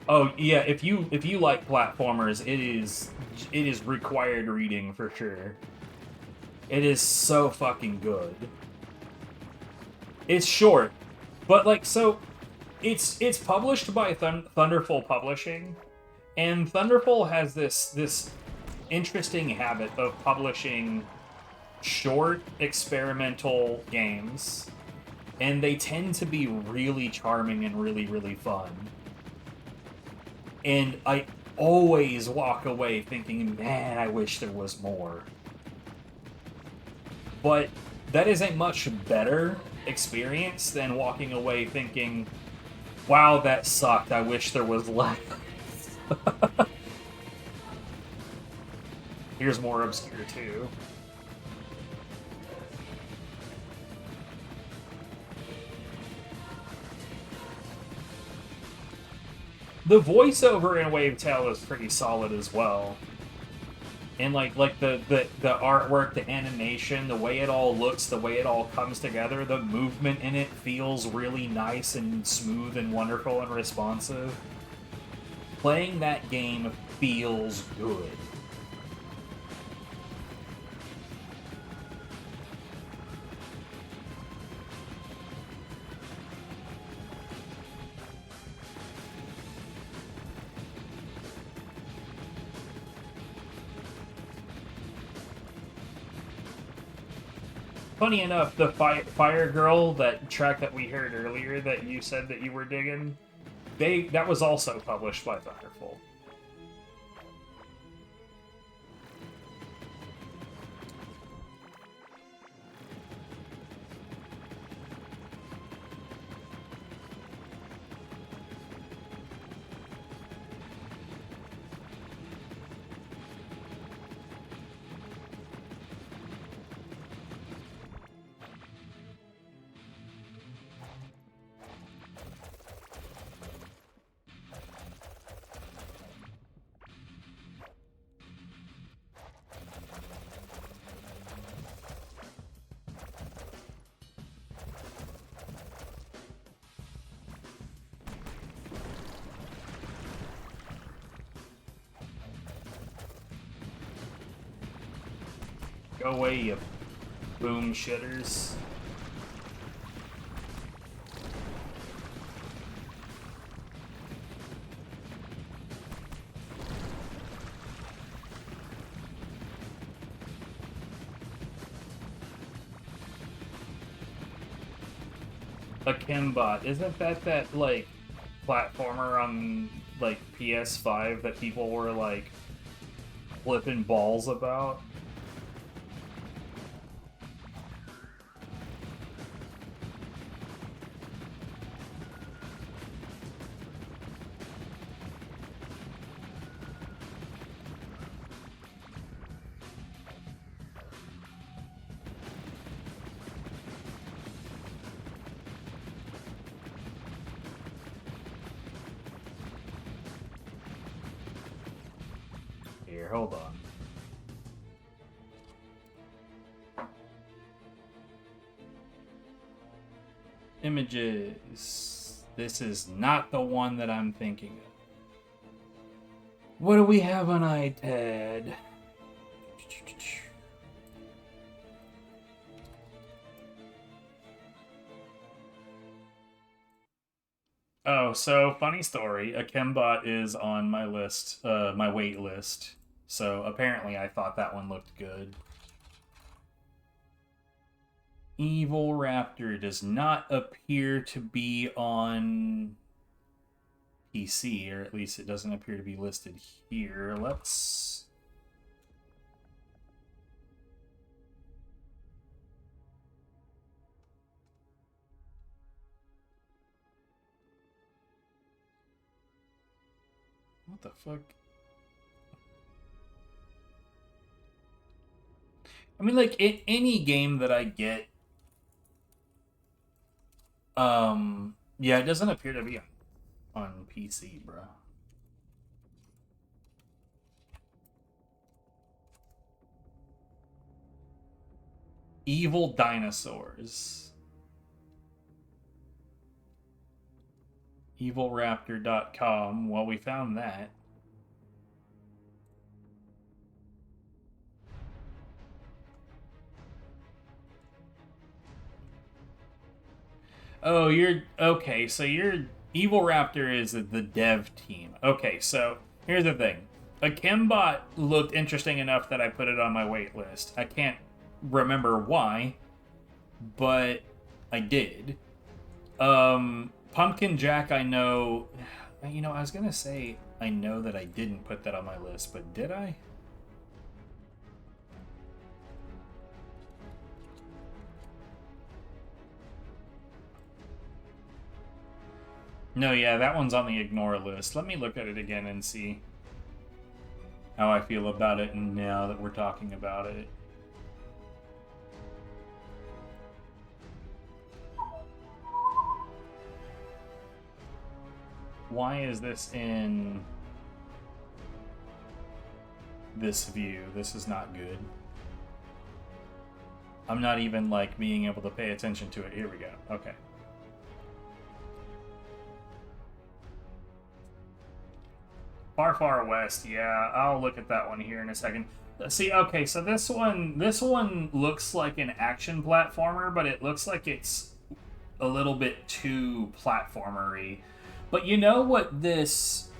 Oh yeah, if you like platformers, it is required reading for sure. It is so fucking good. It's short, but like so. It's published by Thunderful Publishing, and Thunderful has this interesting habit of publishing short experimental games, and they tend to be really charming and really, really fun. And I always walk away thinking, man, I wish there was more. But that is a much better experience than walking away thinking, wow, that sucked, I wish there was less. Here's more obscure too. The voiceover in Wave Tale is pretty solid as well. And like the artwork, the animation, the way it all looks, the way it all comes together, the movement in it feels really nice and smooth and wonderful and responsive. Playing that game feels good. Funny enough, the Fire Girl, that track that we heard earlier that you said that you were digging, that was also published by Thunderful. Go away, you boom shitters. A Kimbot, isn't that like platformer on like PS5 that people were like flipping balls about? Here, hold on. Images. This is not the one that I'm thinking of. What do we have on iPad? Oh, so funny story. A Chembot is on my list, my wait list. So apparently I thought that one looked good. Evil Raptor does not appear to be on PC, or at least it doesn't appear to be listed here. Let's... What the fuck? I mean, like, in any game that I get, yeah, it doesn't appear to be on PC, bro. Evil Dinosaurs. EvilRaptor.com. Well, we found that. Oh, you're... Okay, so you're... Evil Raptor is the dev team. Okay, so here's the thing. A Chembot looked interesting enough that I put it on my wait list. I can't remember why, but I did. Pumpkin Jack, I know... You know, I was gonna say I know that I didn't put that on my list, but did I? No, yeah, that one's on the ignore list. Let me look at it again and see how I feel about it now that we're talking about it. Why is this in this view? This is not good. I'm not even, like, being able to pay attention to it. Here we go. Okay. Far, Far West. Yeah, I'll look at that one here in a second. See, okay, so this one looks like an action platformer, but it looks like it's a little bit too platformery. But you know what this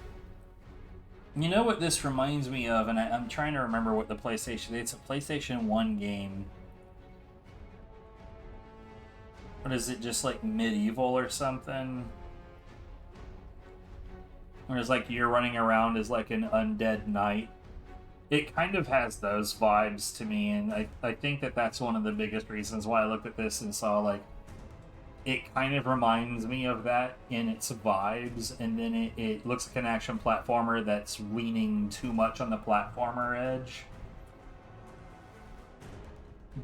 reminds me of, and I'm trying to remember what the PlayStation... It's a PlayStation 1 game. What is it, just like medieval or something? Where it's like you're running around as like an undead knight. It kind of has those vibes to me, and I think that that's one of the biggest reasons why I looked at this and saw, like, it kind of reminds me of that in its vibes, and then it looks like an action platformer that's leaning too much on the platformer edge.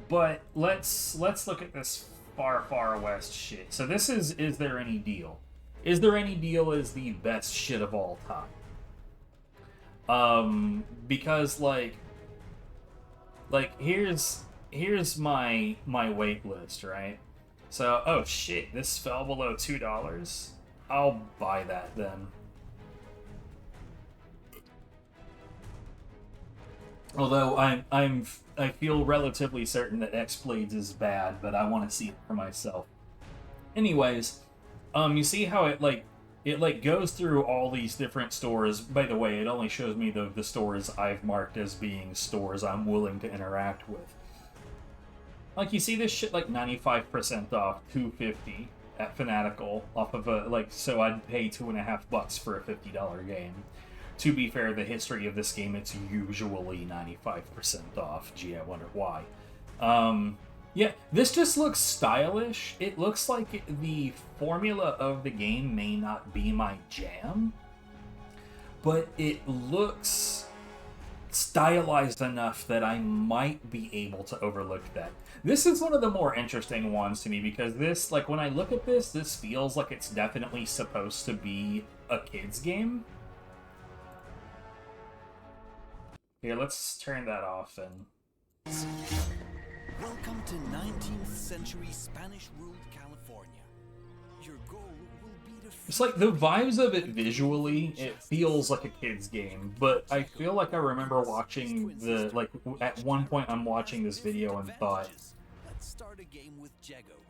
But let's look at this Far, Far West shit. So this is There Any Deal? Is There Any Deal is the best shit of all time. Because like here's my wait list, right? So, oh shit, this fell below $2. I'll buy that then. Although I feel relatively certain that X-Blades is bad, but I want to see it for myself. Anyways, you see how it goes through all these different stores. By the way, it only shows me the stores I've marked as being stores I'm willing to interact with. Like, you see this shit like 95% off, $2.50 at Fanatical, off of so I'd pay $2.50 for a $50 game. To be fair, the history of this game, it's usually 95% off. Gee, I wonder why. Yeah, this just looks stylish. It looks like the formula of the game may not be my jam, but it looks stylized enough that I might be able to overlook that. This is one of the more interesting ones to me, because this, like, when I look at this, this feels like it's definitely supposed to be a kid's game. Here, let's turn that off and... Welcome to 19th century Spanish-ruled California. Your goal will be to... It's like the vibes of it visually, it feels like a kid's game, but I feel like I remember watching at one point I'm watching this video and thought,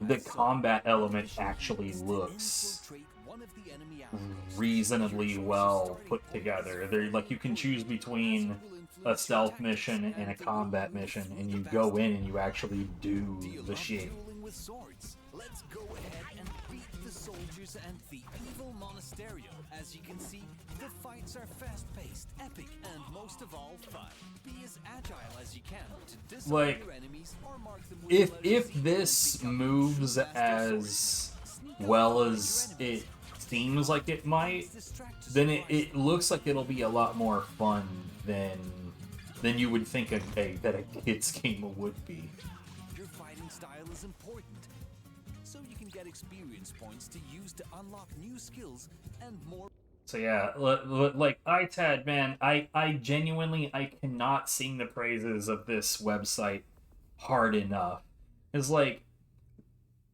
the combat element actually looks reasonably well put together. Like, you can choose between a stealth mission and a combat mission, and you go in and you actually do the shit. Let's go ahead and beat the soldiers and the evil monasterio. As you can see, the fights are fast-paced, epic, and most of all, fun. Be as agile as you can to disarm your enemies or mark them with if this moves as well as it seems like it might, then it looks like it'll be a lot more fun than you would think that a kid's game would be. Your fighting style is important, so you can get experience points to use to unlock new skills and more. So yeah, like ITAD, man, I genuinely cannot sing the praises of this website hard enough. It's like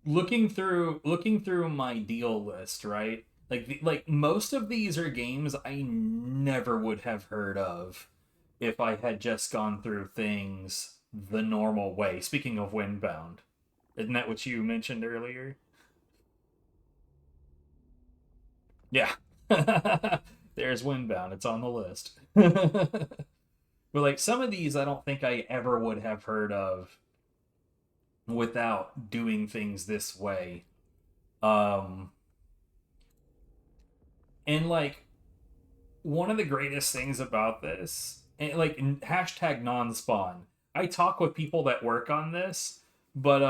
looking through my deal list, right? Like most of these are games I never would have heard of if I had just gone through things the normal way. Speaking of Windbound, isn't that what you mentioned earlier? Yeah. There's Windbound. It's on the list. But like, some of these I don't think I ever would have heard of without doing things this way. And like, one of the greatest things about this, and like, hashtag non-spawn, I talk with people that work on this, but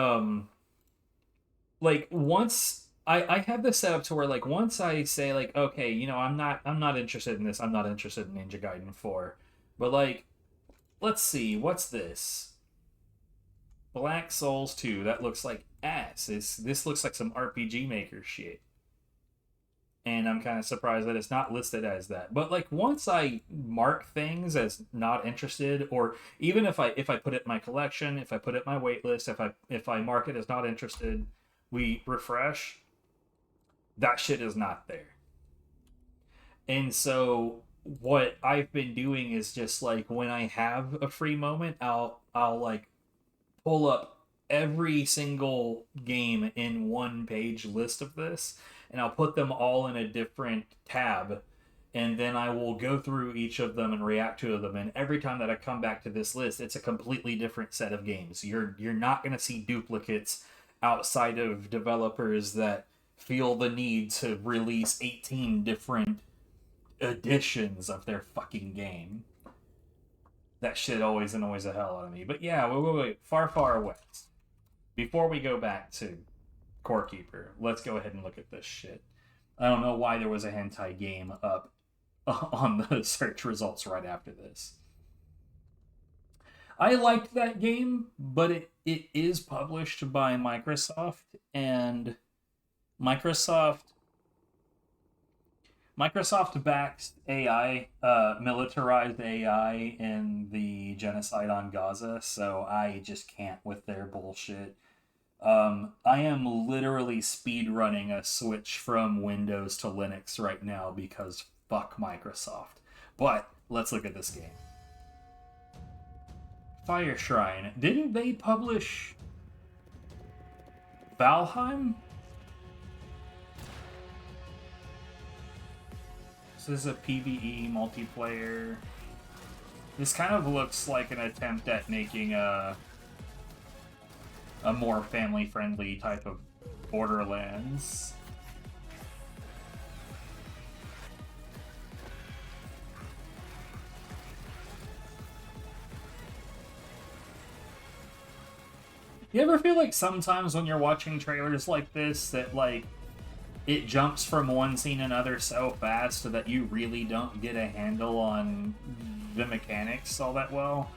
like, once I have this set up to where like once I say like, okay, you know, I'm not interested in this. I'm not interested in Ninja Gaiden 4. But like, let's see, what's this? Black Souls 2. That looks like ass. This looks like some RPG Maker shit. And I'm kind of surprised that it's not listed as that. But like once I mark things as not interested, or even if I put it in my collection, if I put it in my wait list, if I mark it as not interested, we refresh, that shit is not there. And so what I've been doing is just like when I have a free moment, I'll like pull up every single game in one page list of this, and I'll put them all in a different tab, and then I will go through each of them and react to them. And every time that I come back to this list, it's a completely different set of games. You're not going to see duplicates outside of developers that feel the need to release 18 different editions of their fucking game. That shit always annoys the hell out of me. But yeah, wait. Far, Far West. Before we go back to Core Keeper, let's go ahead and look at this shit. I don't know why there was a hentai game up on the search results right after this. I liked that game, but it is published by Microsoft, and Microsoft backs AI, militarized AI in the genocide on Gaza, so I just can't with their bullshit. I am literally speedrunning a switch from Windows to Linux right now because fuck Microsoft. But let's look at this game. Fire Shrine. Didn't they publish Valheim? So this is a PvE multiplayer. This kind of looks like an attempt at making a more family-friendly type of Borderlands. You ever feel like sometimes when you're watching trailers like this that like it jumps from one scene to another so fast so that you really don't get a handle on the mechanics all that well?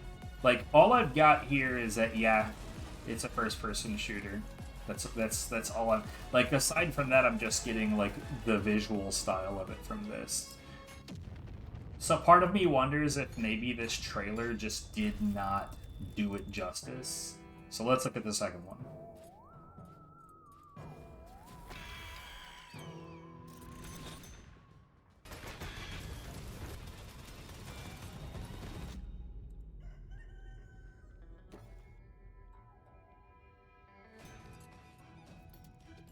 Like, all I've got here is that, yeah, it's a first-person shooter. That's all I'm... Like, aside from that, I'm just getting, like, the visual style of it from this. So part of me wonders if maybe this trailer just did not do it justice. So let's look at the second one.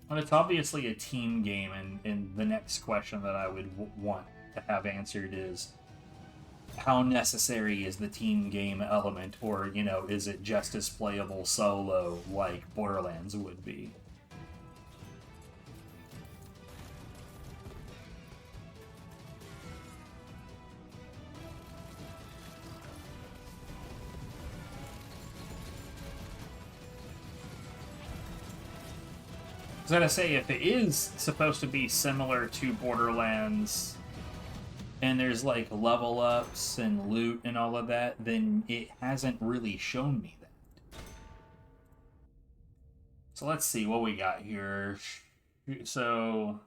And it's obviously a team game, and the next question that I would want to have answered is, how necessary is the team game element, or, you know, is it just as playable solo like Borderlands would be? I was gonna say, if it is supposed to be similar to Borderlands, and there's like level ups and loot and all of that, then it hasn't really shown me that. So let's see what we got here. So,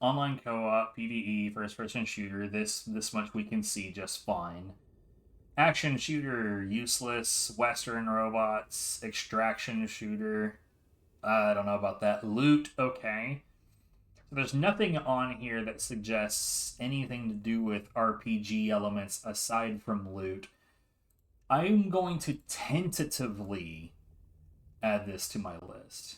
online co-op, PvE, first-person shooter. This much we can see just fine. Action shooter, useless. Western robots, extraction shooter. I don't know about that. Loot, okay. So there's nothing on here that suggests anything to do with RPG elements aside from loot. I'm going to tentatively add this to my list.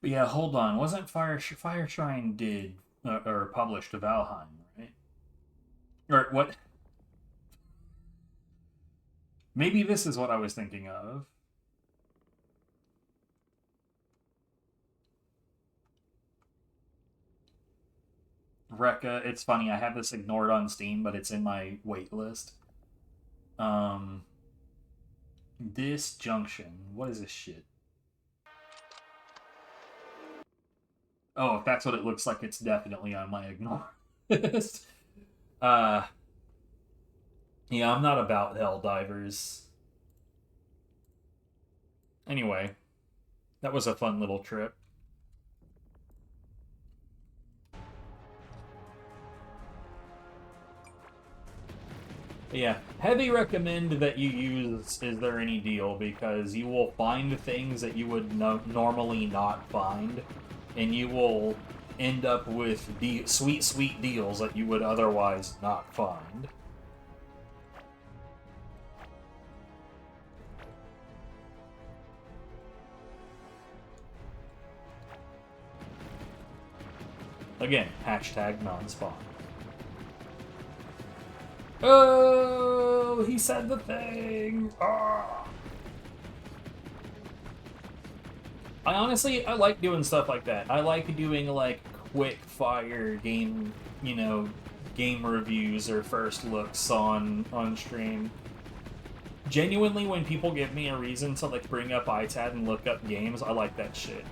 But yeah, hold on. Wasn't Fire Shrine did or published Valheim, right? Or what? Maybe this is what I was thinking of. Rekka, it's funny, I have this ignored on Steam, but it's in my wait list. Disjunction. What is this shit? Oh, if that's what it looks like, it's definitely on my ignore list. Yeah, I'm not about Helldivers. Anyway, that was a fun little trip. Yeah, heavy recommend that you use Is There Any Deal, because you will find things that you would normally not find, and you will end up with sweet, sweet deals that you would otherwise not find. Again, hashtag non-spawn. Oh, he said the thing. Ah. I like doing stuff like that. I like doing like quick fire game, game reviews or first looks on stream. Genuinely, when people give me a reason to like bring up iTad and look up games, I like that shit.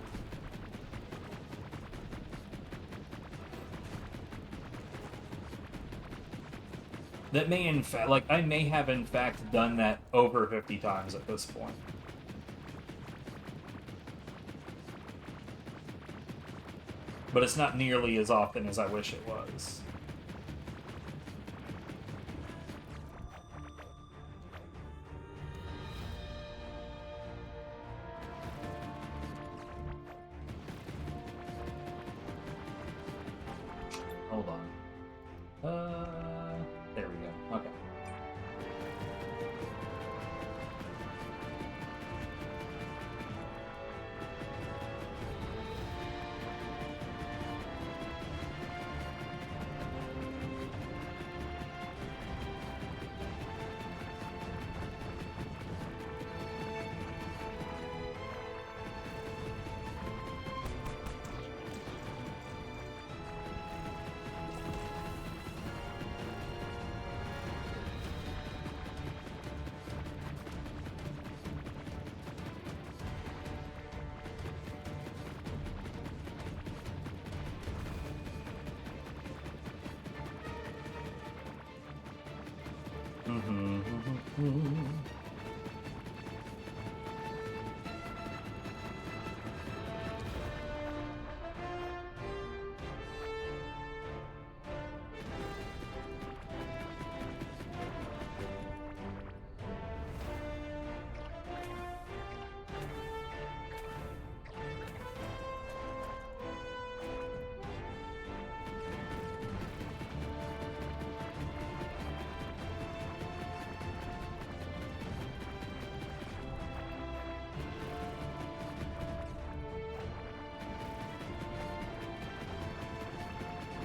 That may in fact, like, I may have in fact done that over 50 times at this point. But it's not nearly as often as I wish it was. Hold on. There we go. Okay.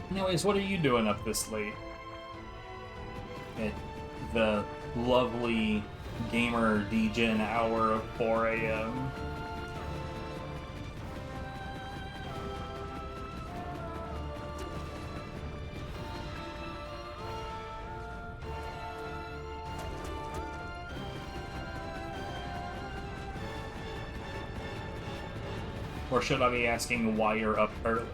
Anyways, what are you doing up this late? At the lovely gamer degen hour of 4 a.m. Or should I be asking why you're up early?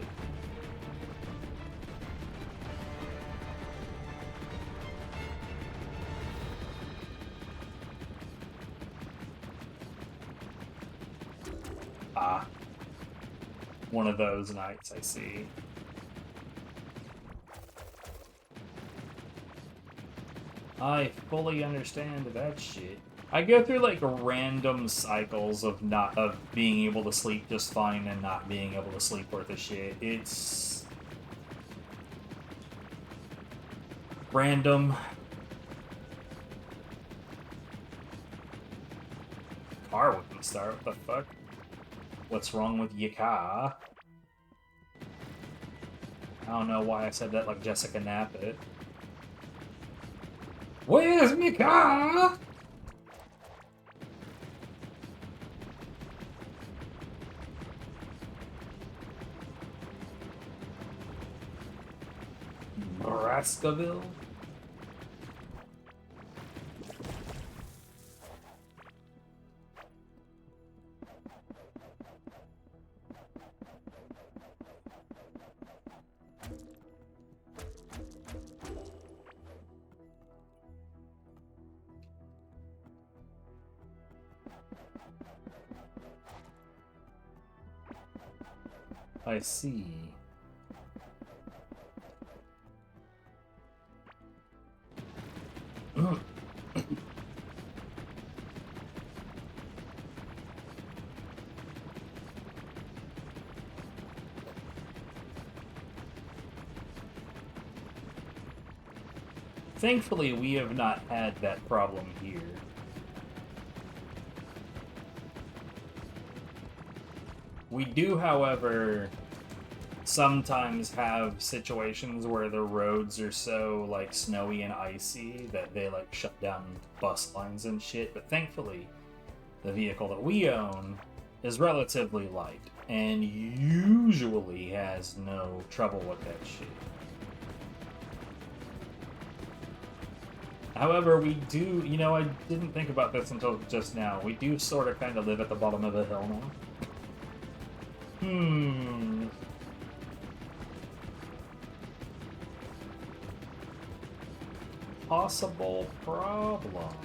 One of those nights, I see. I fully understand that shit. I go through like random cycles of being able to sleep just fine and not being able to sleep worth a shit. It's random. Car wouldn't start. What the fuck? What's wrong with your car? I don't know why I said that like Jessica Knappett. Where's my car? Nebraskaville? I see. Thankfully, we have not had that problem here. We do, however, sometimes have situations where the roads are so, like, snowy and icy that they, like, shut down bus lines and shit, but thankfully, the vehicle that we own is relatively light, and usually has no trouble with that shit. However, we do, you know, I didn't think about this until just now. We do sort of kind of live at the bottom of a hill now. Possible problem.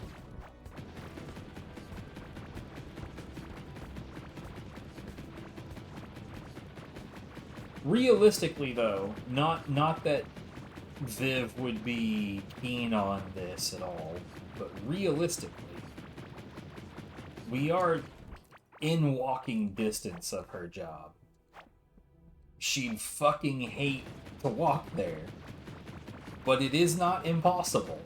Realistically, though, not that Viv would be keen on this at all, but realistically, we are in walking distance of her job. She'd fucking hate to walk there, but it is not impossible.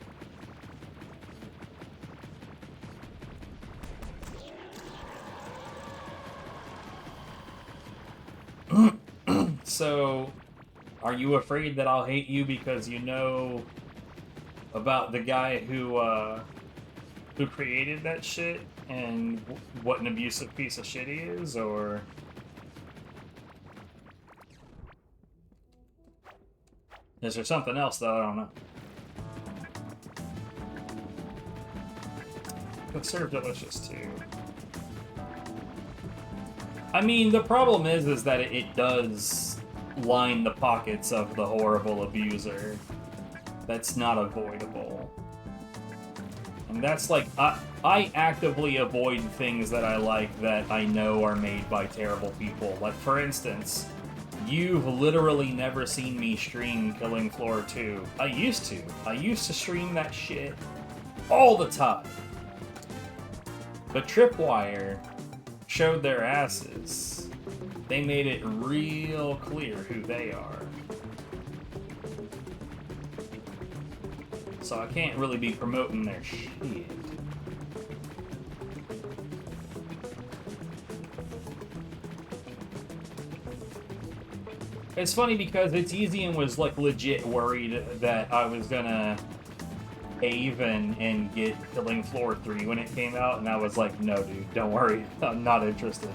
So, are you afraid that I'll hate you because you know about the guy who created that shit and what an abusive piece of shit he is, or is there something else that I don't know? It's served delicious too. I mean, the problem is that it does line the pockets of the horrible abuser. That's not avoidable. And that's like, I actively avoid things that I like that I know are made by terrible people. Like, for instance, you've literally never seen me stream Killing Floor 2. I used to stream that shit all the time. But Tripwire showed their asses. They made it real clear who they are. So I can't really be promoting their shit. It's funny because It's Easy and was like legit worried that I was gonna cave and get Killing Floor 3 when it came out, and I was like, no dude, don't worry, I'm not interested.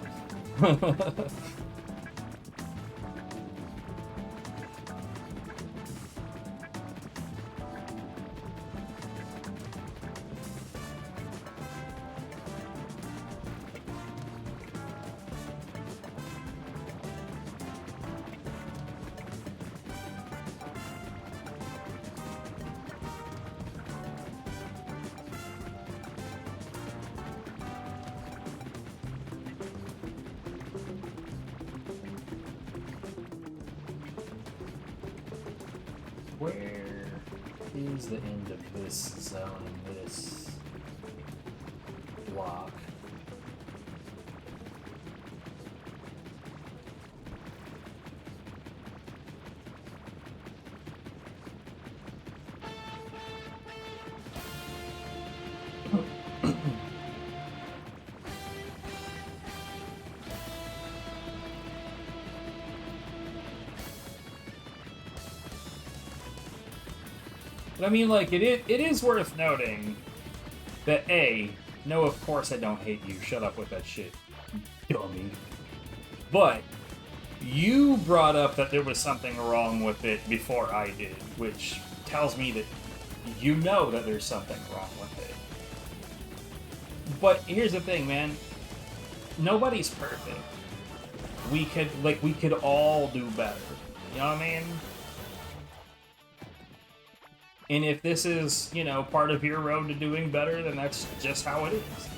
Where is the end of this zone in this block? But I mean, like, it is worth noting that no, of course I don't hate you. Shut up with that shit, dummy. But you brought up that there was something wrong with it before I did, which tells me that you know that there's something wrong with it. But here's the thing, man. Nobody's perfect. We could all do better. You know what I mean? And if this is, you know, part of your road to doing better, then that's just how it is.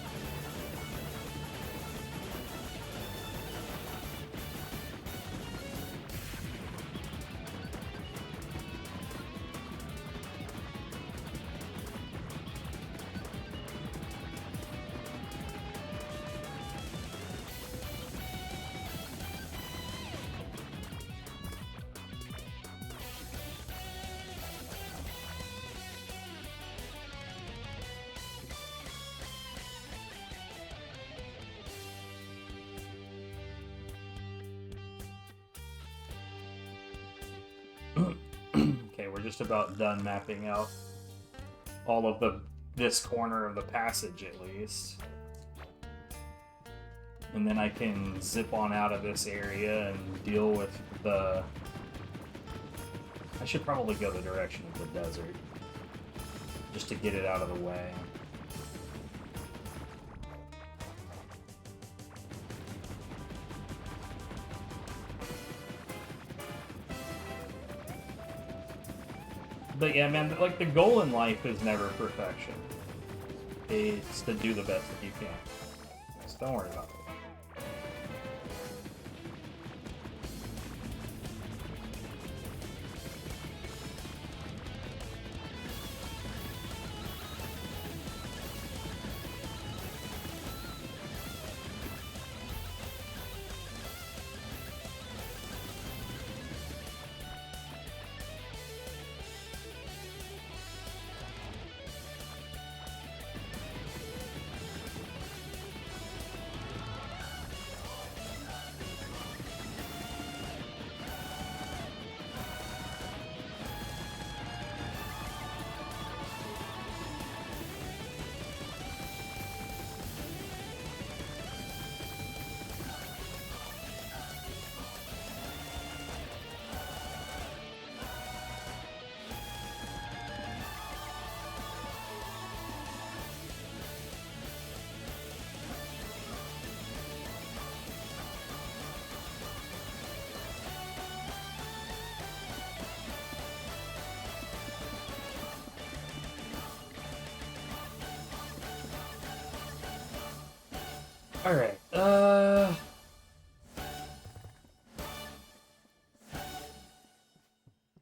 just about done mapping out all of this corner of the passage at least. And then I can zip on out of this area and deal with the... I should probably go the direction of the desert, just to get it out of the way. But yeah, man, like, the goal in life is never perfection. It's to do the best that you can. So don't worry about it. Alright,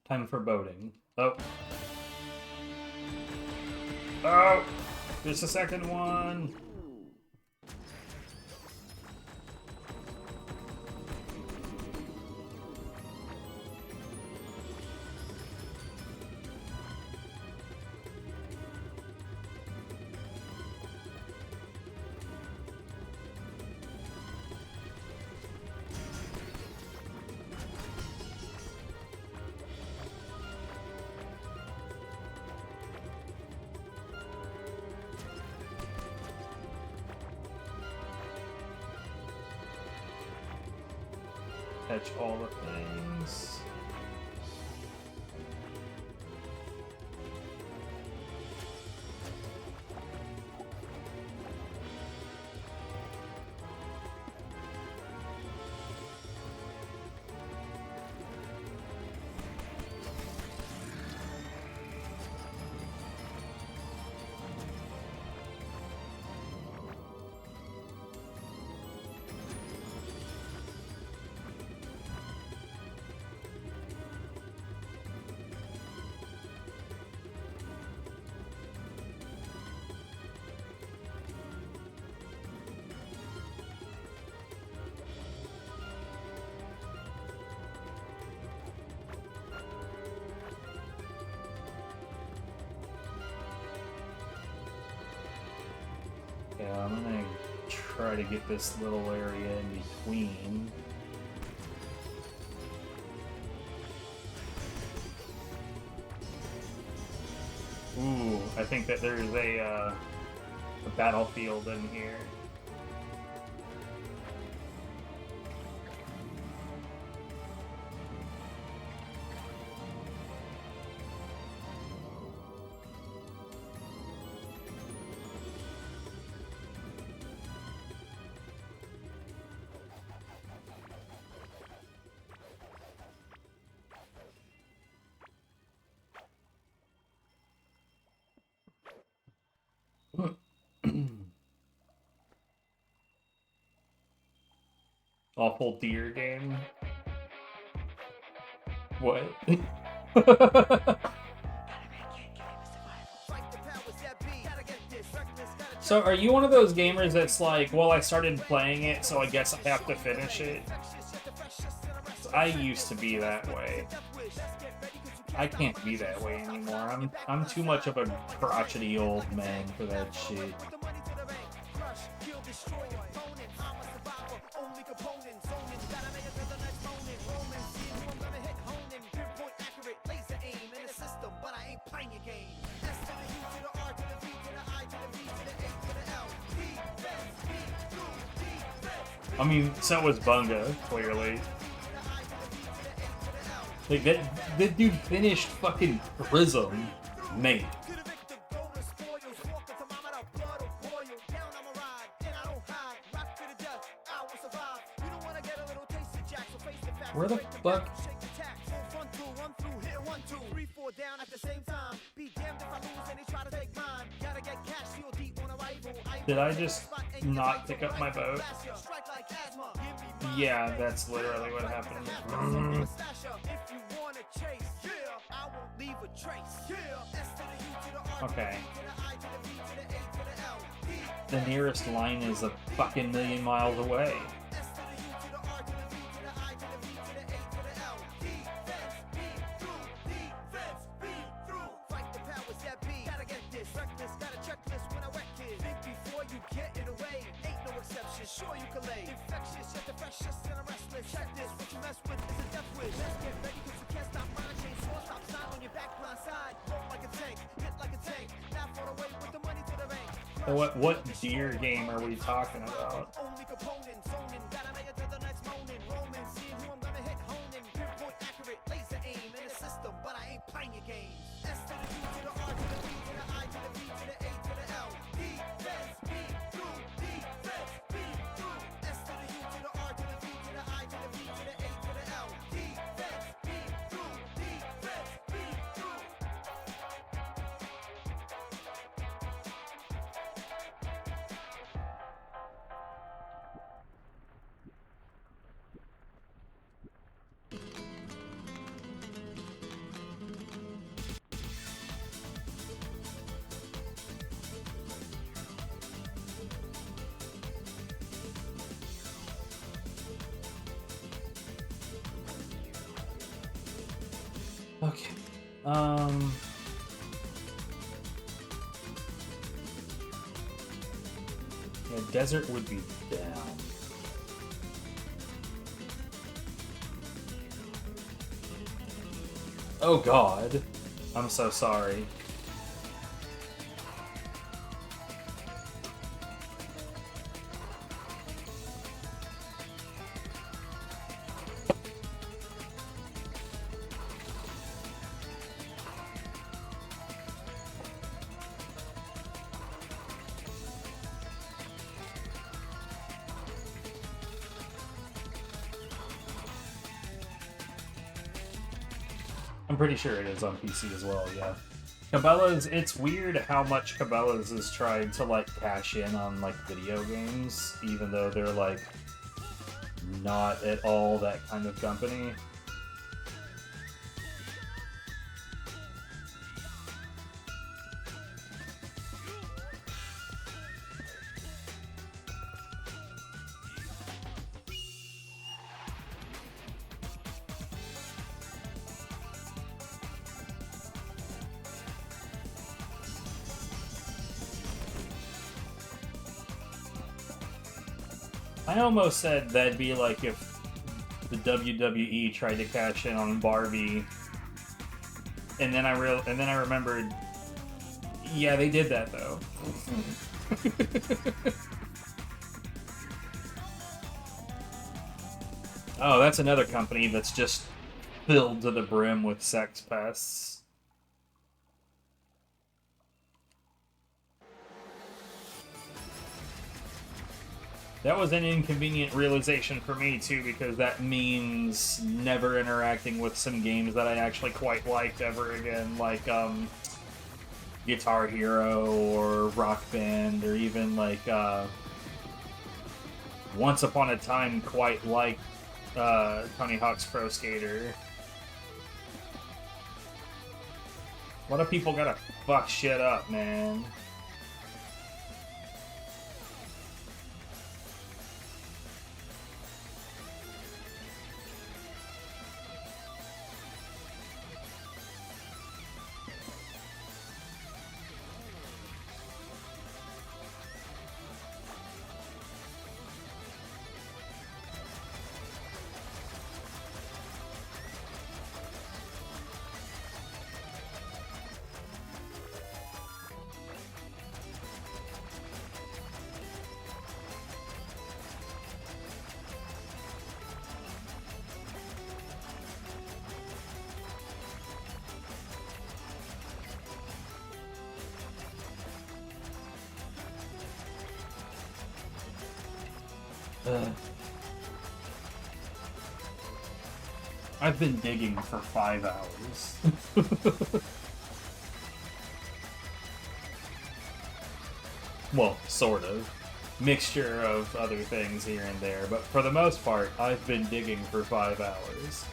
time for boating. Oh. Oh! There's a second one! Catch all the things. Yeah, I'm gonna try to get this little area in between. Ooh, I think that there's a battlefield in here. Awful deer game. What? So are you one of those gamers that's like, well, I started playing it, so I guess I have to finish it? I used to be that way. I can't be that way anymore. I'm too much of a crotchety old man for that shit. game. S to the U to the R to the V to the I to the B to the A to the L. Defense, defense. I mean, so was Bunga, clearly. Like, that dude finished fucking Prism, mate. Where the fuck? Did I just not pick up my boat? Yeah, that's literally what happened. Okay. The nearest line is a fucking million miles away. Sure you can lay infectious, yet the freshest and restless. Check this, what you mess with is a death wish. Let's get ready, cause you can't stop mine. Chain sword, stop sign on your back, blind side. Roll like a tank, hit like a tank. Now for the way with the money to the bank. What deer game are we talking about? Only component, zoning, gotta make it to the next moment. Roman, seeing who I'm gonna hit, honing. Pinpoint accurate, laser aim in the system, but I ain't playing your games. S to the U to the R to the V to the I to the B to the A to the L. Defense, beat through, defense, beat through. S to the U to the R to the V to the I to the B to the A to the L. Defense, beat through, defense, beat through. Okay. Yeah, desert would be down. Oh god. I'm so sorry. I'm pretty sure it is on PC as well, yeah. Cabela's, it's weird how much Cabela's is trying to, like, cash in on, like, video games, even though they're, like, not at all that kind of company. I almost said that'd be like if the WWE tried to cash in on Barbie, and then I remembered, yeah, they did that though. Oh, that's another company that's just filled to the brim with sex pests. That was an inconvenient realization for me, too, because that means never interacting with some games that I actually quite liked ever again, like, Guitar Hero, or Rock Band, or even, like, once upon a time quite liked, Tony Hawk's Pro Skater. A lot of people gotta fuck shit up, man. I've been digging for 5 hours. Well, sort of. Mixture of other things here and there, but for the most part, I've been digging for 5 hours.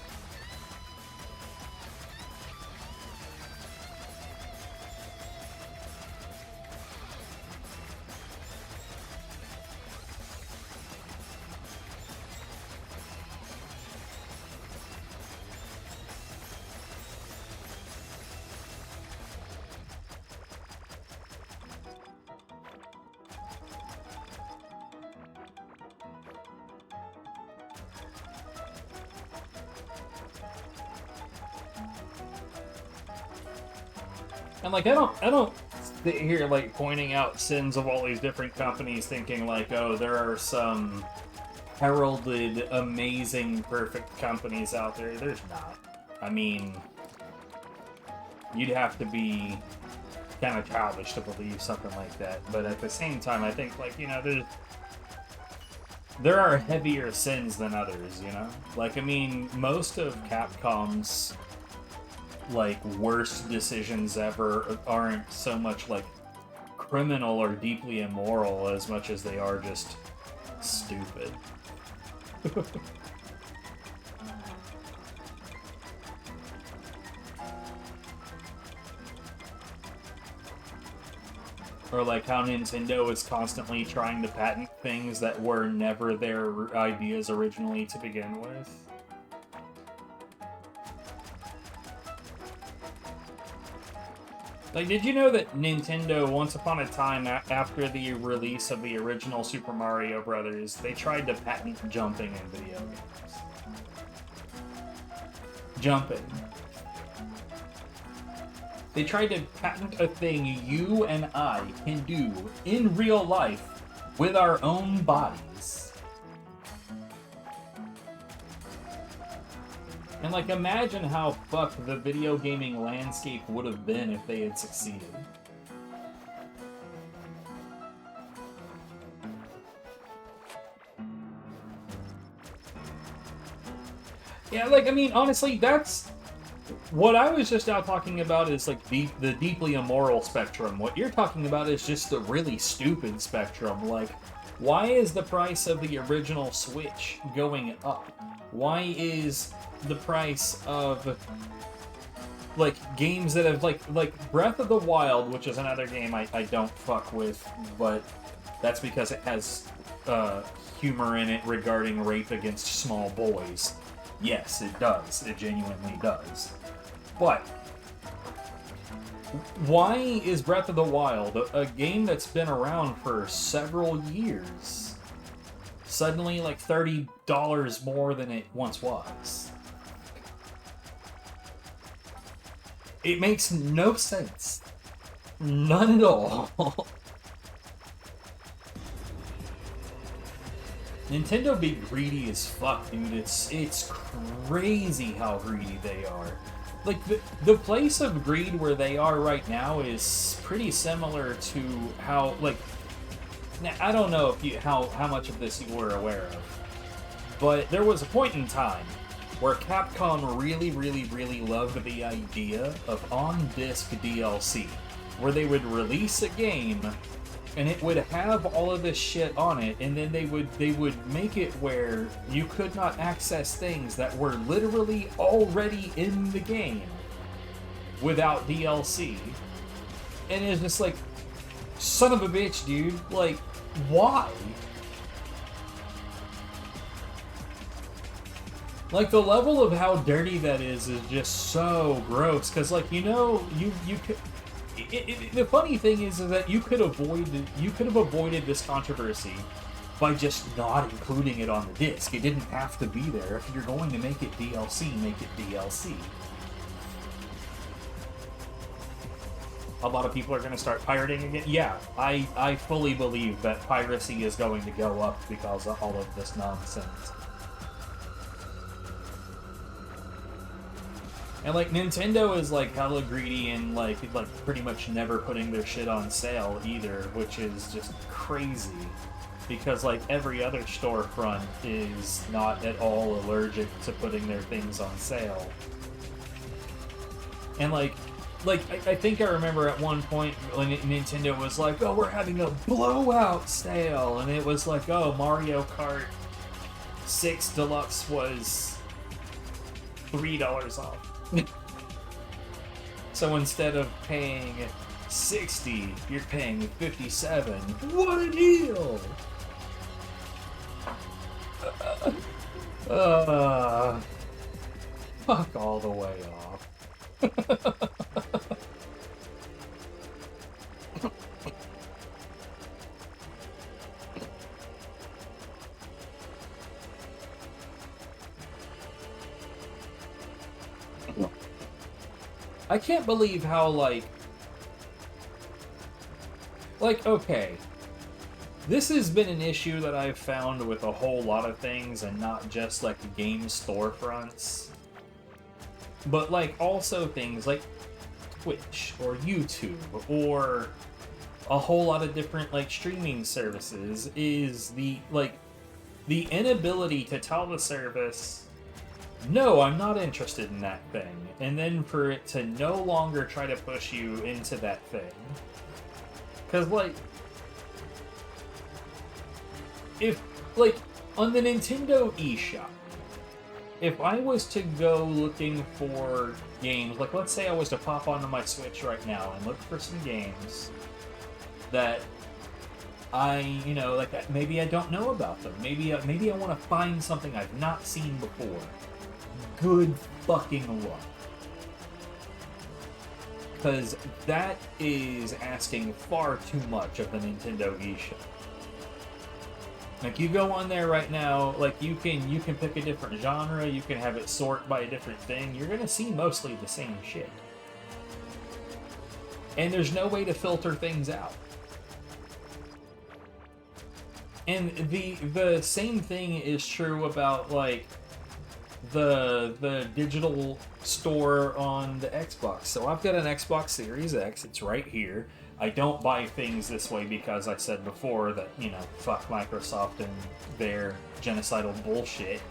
And like, I don't sit here like pointing out sins of all these different companies thinking like, oh, there are some heralded, amazing, perfect companies out there. There's not. I mean, you'd have to be kind of childish to believe something like that. But at the same time, I think like, you know, there are heavier sins than others, you know? Like, I mean, most of Capcom's like worst decisions ever aren't so much like criminal or deeply immoral as much as they are just stupid. Or like how Nintendo is constantly trying to patent things that were never their ideas originally to begin with. Like, did you know that Nintendo, once upon a time, after the release of the original Super Mario Brothers, they tried to patent jumping in video games? Jumping. They tried to patent a thing you and I can do in real life with our own bodies. And, like, imagine how fucked the video gaming landscape would have been if they had succeeded. Yeah, like, I mean, honestly, that's... What I was just out talking about is, like, the deeply immoral spectrum. What you're talking about is just the really stupid spectrum. Like, why is the price of the original Switch going up? Why is the price of, like, games that have, like Breath of the Wild, which is another game I don't fuck with, but that's because it has humor in it regarding rape against small boys. Yes, it does. It genuinely does. But why is Breath of the Wild, a game that's been around for several years, suddenly like $30 more than it once was? It makes no sense. None at all. Nintendo be greedy as fuck, dude. It's crazy how greedy they are. Like, the place of greed where they are right now is pretty similar to how, like... Now, I don't know if you how much of this you were aware of, but there was a point in time where Capcom really, really, really loved the idea of on-disc DLC, where they would release a game and it would have all of this shit on it, and then they would make it where you could not access things that were literally already in the game without DLC. And it's just like, son of a bitch, dude. Like, why? Like, the level of how dirty that is just so gross. Because, like, you know, you could... the funny thing is that you could have avoided this controversy by just not including it on the disc. It didn't have to be there. If you're going to make it DLC, make it DLC. A lot of people are going to start pirating again. Yeah, I fully believe that piracy is going to go up because of all of this nonsense. And, like, Nintendo is, like, hella greedy and, like pretty much never putting their shit on sale either, which is just crazy. because like every other storefront is not at all allergic to putting their things on sale. And I think I remember at one point when Nintendo was like, oh, we're having a blowout sale, and it was like, oh, Mario Kart 6 Deluxe was $3 off. So instead of paying $60, you're paying $57. What a deal! Fuck all the way off. I can't believe how, okay, this has been an issue that I've found with a whole lot of things, and not just, like, game storefronts, but, like, also things like Twitch, or YouTube, or a whole lot of different, like, streaming services, is the inability to tell the service, no, I'm not interested in that thing, and then for it to no longer try to push you into that thing. Because, on the Nintendo eShop, if I was to go looking for games, like, let's say I was to pop onto my Switch right now and look for some games that maybe I don't know about them. Maybe I want to find something I've not seen before. Good fucking luck. Because that is asking far too much of the Nintendo eShop. Like, you go on there right now, like, you can pick a different genre, you can have it sort by a different thing, you're gonna see mostly the same shit. And there's no way to filter things out. And the same thing is true about, like, the digital store on the Xbox. So I've got an Xbox Series X, it's right here. I don't buy things this way because I said before that, fuck Microsoft and their genocidal bullshit.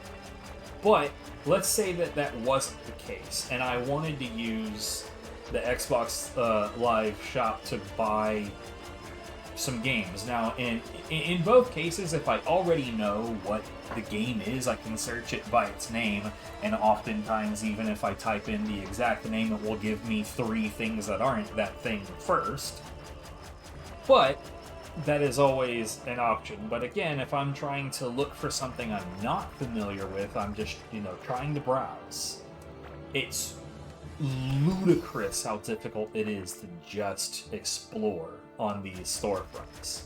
But let's say that wasn't the case, and I wanted to use the Xbox Live shop to buy some games. Now, in both cases, if I already know what the game is, I can search it by its name, and oftentimes, even if I type in the exact name, it will give me 3 things that aren't that thing first. But that is always an option. But again, if I'm trying to look for something I'm not familiar with, I'm just, trying to browse. It's ludicrous how difficult it is to just explore on these storefronts.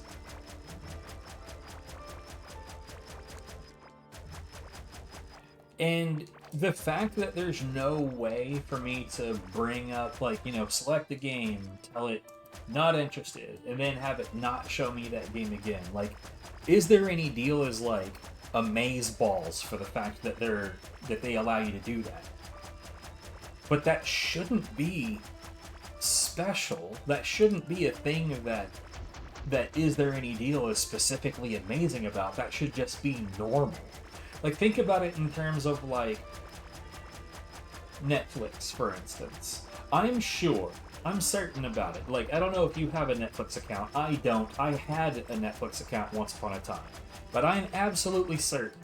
And the fact that there's no way for me to bring up, select a game, tell it not interested, and then have it not show me that game again. Like, is there any deal as, amaze balls for the fact that they allow you to do that? But that shouldn't be special. That shouldn't be a thing that is there any deal is specifically amazing about. That should just be normal. Like, think about it in terms of, Netflix, for instance. I'm certain about it. Like, I don't know if you have a Netflix account. I don't. I had a Netflix account once upon a time. But I'm absolutely certain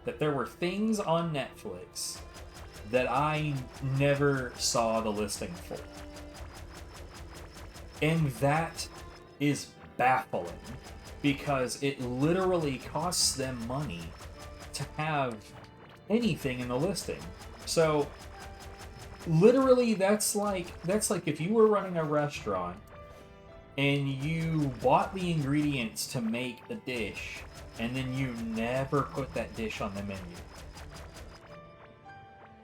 that there were things on Netflix that I never saw the listing for. And that is baffling, because it literally costs them money to have anything in the listing. So literally that's like if you were running a restaurant and you bought the ingredients to make a dish and then you never put that dish on the menu.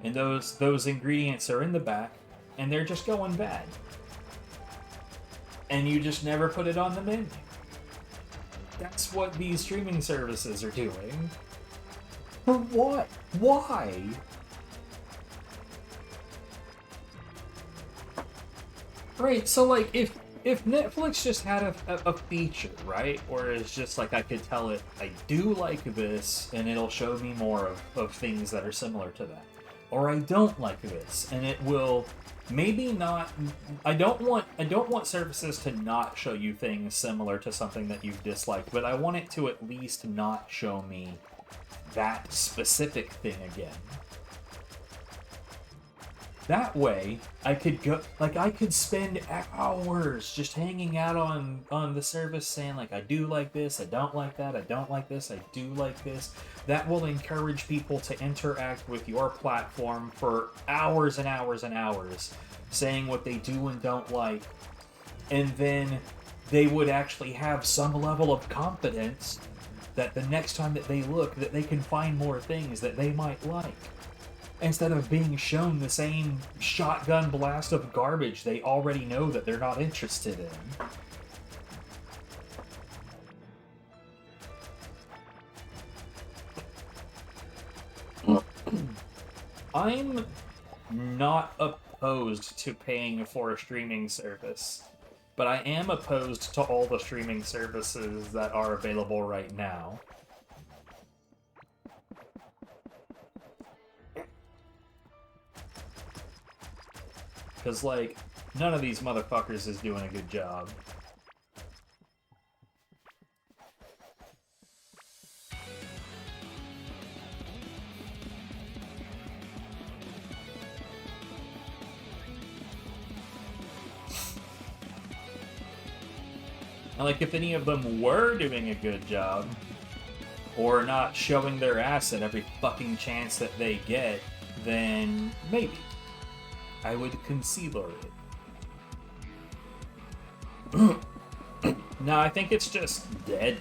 And those ingredients are in the back and they're just going bad. And you just never put it on the menu. That's what these streaming services are doing. For what? Why? Right, so if if Netflix just had a feature, right? Or it's just like I could tell it, I do like this, and it'll show me more of things that are similar to that. Or I don't like this, and it will maybe not. I don't want services to not show you things similar to something that you've disliked, but I want it to at least not show me that specific thing again. That way, I could spend hours just hanging out on the service saying, like, I do like this, I don't like that, I don't like this, I do like this. That will encourage people to interact with your platform for hours and hours and hours, saying what they do and don't like. And then they would actually have some level of confidence that the next time that they look, that they can find more things that they might like. Instead of being shown the same shotgun blast of garbage they already know that they're not interested in. I'm not opposed to paying for a streaming service, but I am opposed to all the streaming services that are available right now. Because, like, none of these motherfuckers is doing a good job. And, like, if any of them were doing a good job, or not showing their ass at every fucking chance that they get, then maybe I would consider it. No, I think it's just dead.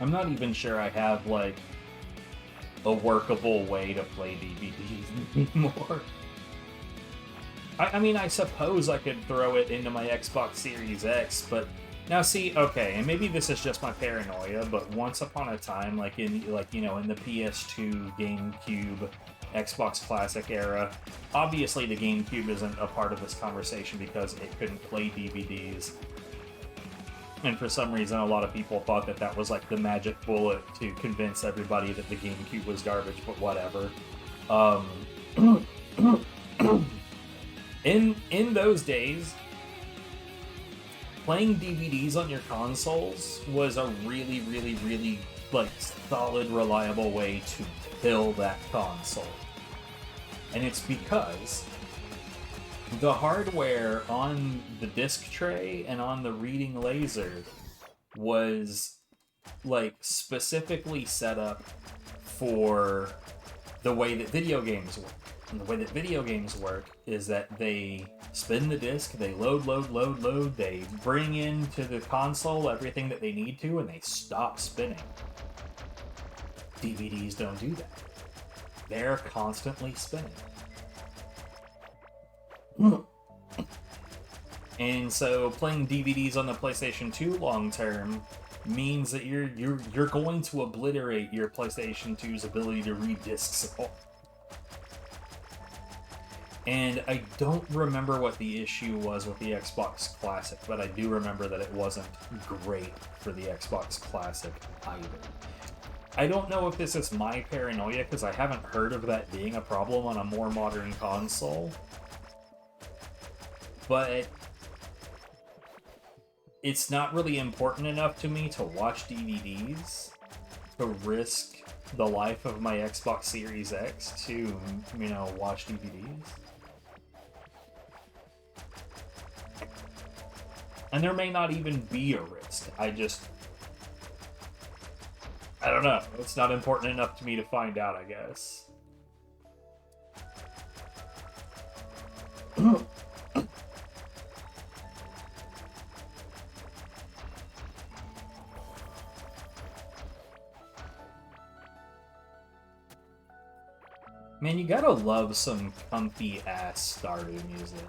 I'm not even sure I have, like, a workable way to play DVDs anymore. I mean, I suppose I could throw it into my Xbox Series X, but now see, okay, and maybe this is just my paranoia, but once upon a time, like in the PS2, GameCube, Xbox Classic era, obviously the GameCube isn't a part of this conversation because it couldn't play DVDs. And for some reason, a lot of people thought that that was like the magic bullet to convince everybody that the GameCube was garbage, but whatever. In those days, playing DVDs on your consoles was a really, really, really, like, solid, reliable way to kill that console. And it's because the hardware on the disc tray and on the reading laser was, like, specifically set up for the way that video games work. And the way that video games work is that they spin the disc, they load, they bring into the console everything that they need to, and they stop spinning. DVDs don't do that. They're constantly spinning. And so playing DVDs on the PlayStation 2 long term means that you're going to obliterate your PlayStation 2's ability to read discs at all. And I don't remember what the issue was with the Xbox Classic, but I do remember that it wasn't great for the Xbox Classic either. I don't know if this is my paranoia, because I haven't heard of that being a problem on a more modern console. But it's not really important enough to me to watch DVDs to risk the life of my Xbox Series X to, watch DVDs. And there may not even be a risk. I don't know. It's not important enough to me to find out, I guess. Man, you gotta love some comfy-ass Stardew music.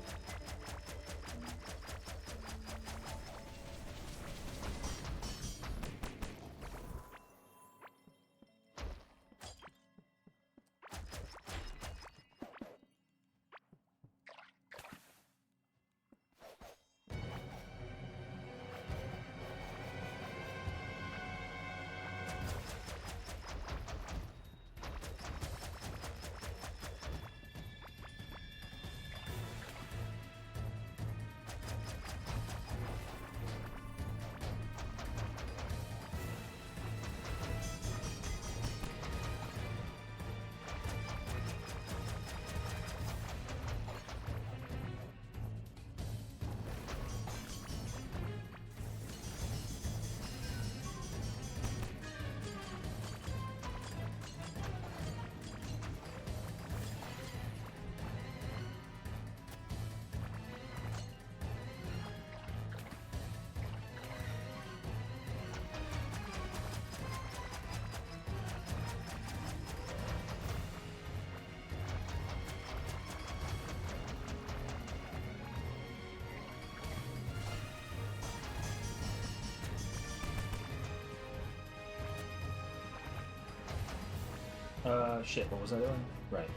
Shit, what was I doing? Right.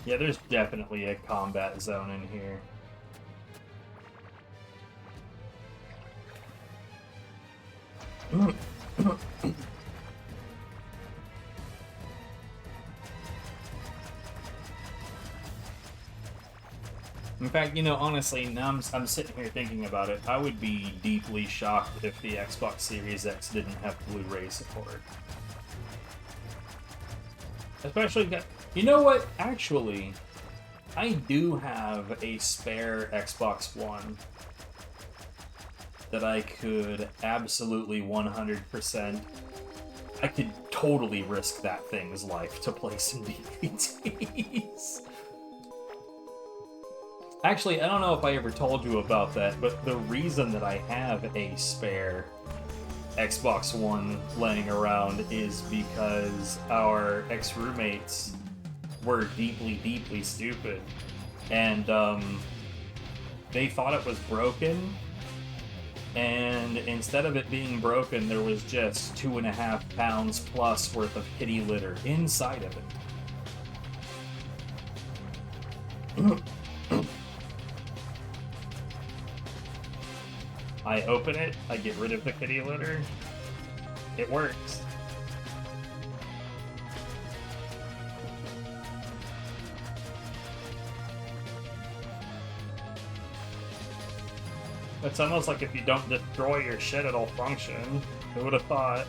Yeah, there's definitely a combat zone in here. In fact, you know, honestly, now I'm sitting here thinking about it, I would be deeply shocked if the Xbox Series X didn't have Blu-ray support. Especially, you know what? Actually, I do have a spare Xbox One that I could absolutely 100%. I could totally risk that thing's life to play some DVDs. Actually, I don't know if I ever told you about that, but the reason that I have a spare Xbox One laying around is because our ex-roommates were deeply, deeply stupid. And they thought it was broken, and instead of it being broken, there was just 2.5 pounds plus worth of kitty litter inside of it. I open it, I get rid of the kitty litter. It works. It's almost like if you don't destroy your shit, it'll function. Who would have thought?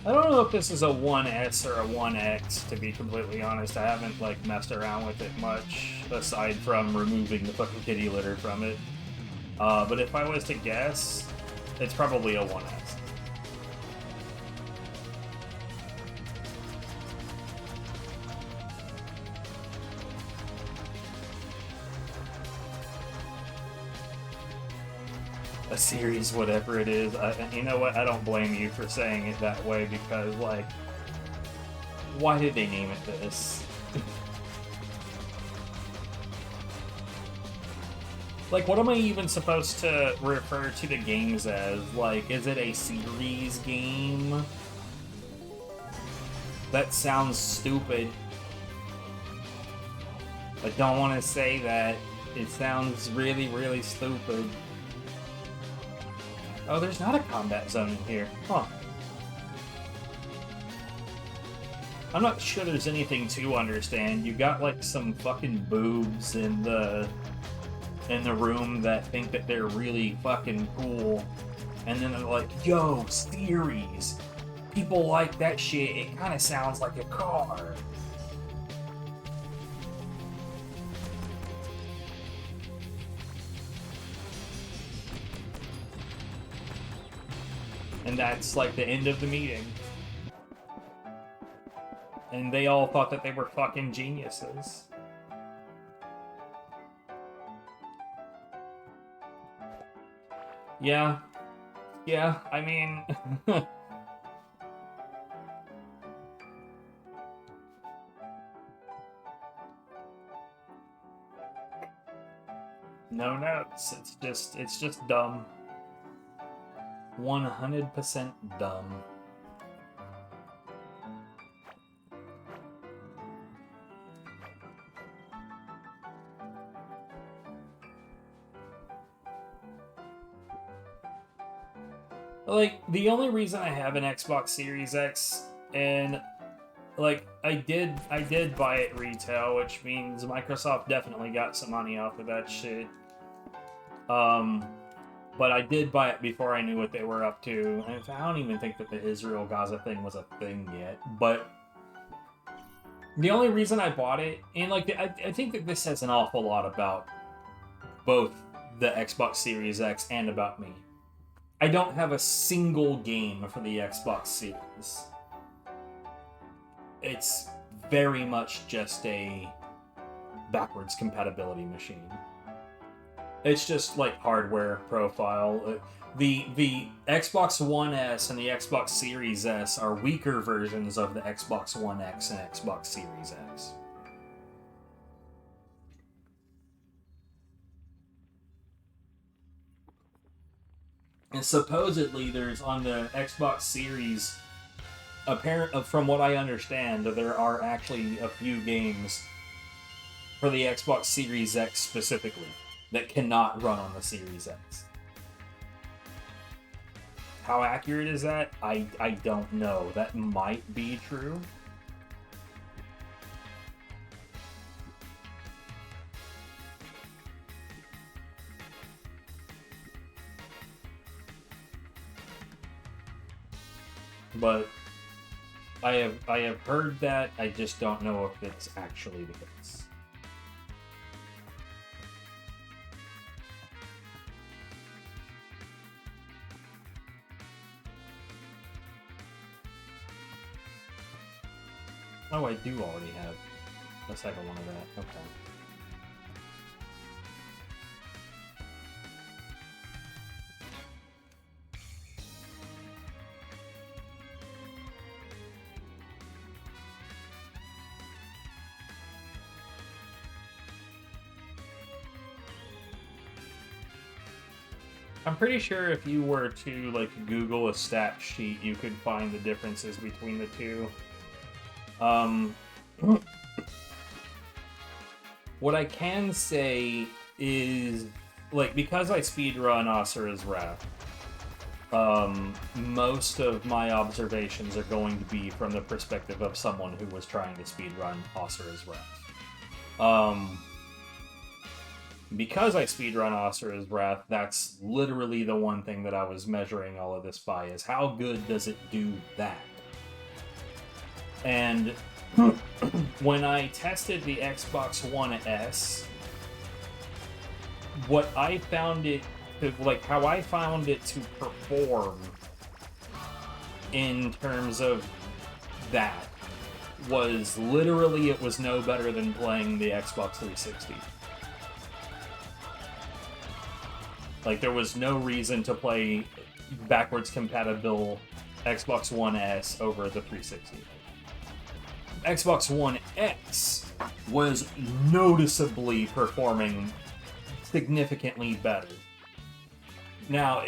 I don't know if this is a 1S or a 1X, to be completely honest. I haven't, like, messed around with it much, aside from removing the fucking kitty litter from it. But if I was to guess, it's probably a 1S. A series, whatever it is. You know what? I don't blame you for saying it that way, because, like, why did they name it this? Like, what am I even supposed to refer to the games as? Like, is it a series game? That sounds stupid. I don't want to say that. It sounds really, really stupid. Oh, there's not a combat zone in here. Huh. I'm not sure there's anything to understand. You got, like, some fucking boobs in the room that think that they're really fucking cool. And then they're like, yo, series. People like that shit. It kind of sounds like a car. And that's, like, the end of the meeting. And they all thought that they were fucking geniuses. Yeah. Yeah, I mean... No notes. It's just dumb. 100% dumb. Like, the only reason I have an Xbox Series X, and like I did buy it retail, which means Microsoft definitely got some money off of that shit. But I did buy it before I knew what they were up to. And I don't even think that the Israel-Gaza thing was a thing yet. But the only reason I bought it, and like I think that this says an awful lot about both the Xbox Series X and about me. I don't have a single game for the Xbox Series. It's very much just a backwards compatibility machine. It's just like hardware profile. The Xbox One S and the Xbox Series S are weaker versions of the Xbox One X and Xbox Series X. And supposedly there's on the Xbox Series, from what I understand, there are actually a few games for the Xbox Series X specifically that cannot run on the Series X. How accurate is that? I don't know. That might be true. But I have heard that. I just don't know if it's actually the case. Oh, I do already have a second one of that. Okay. I'm pretty sure if you were to like Google a stat sheet, you could find the differences between the two. What I can say is, like, because I speedrun Asura's Wrath, most of my observations are going to be from the perspective of someone who was trying to speedrun Asura's Wrath. Because I speedrun Asura's Wrath, that's literally the one thing that I was measuring all of this by, is how good does it do that? And when I tested the Xbox One S, what I found it to, like, how I found it to perform in terms of that was literally, it was no better than playing the Xbox 360. Like, there was no reason to play backwards compatible Xbox One S over the 360. Xbox One X was noticeably performing significantly better. Now,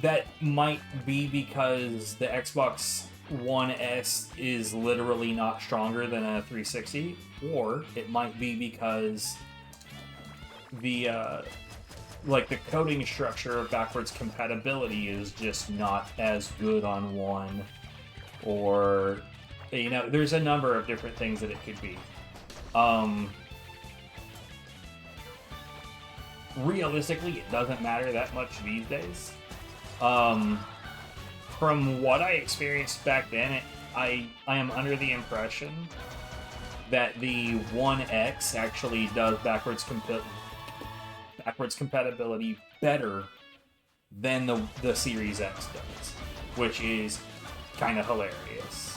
that might be because the Xbox One S is literally not stronger than a 360, or it might be because the coding structure of backwards compatibility is just not as good on one, or, you know, there's a number of different things that it could be. Realistically, it doesn't matter that much these days. From what I experienced back then, I am under the impression that the One X actually does backwards compatibility better than the Series X does, which is kind of hilarious.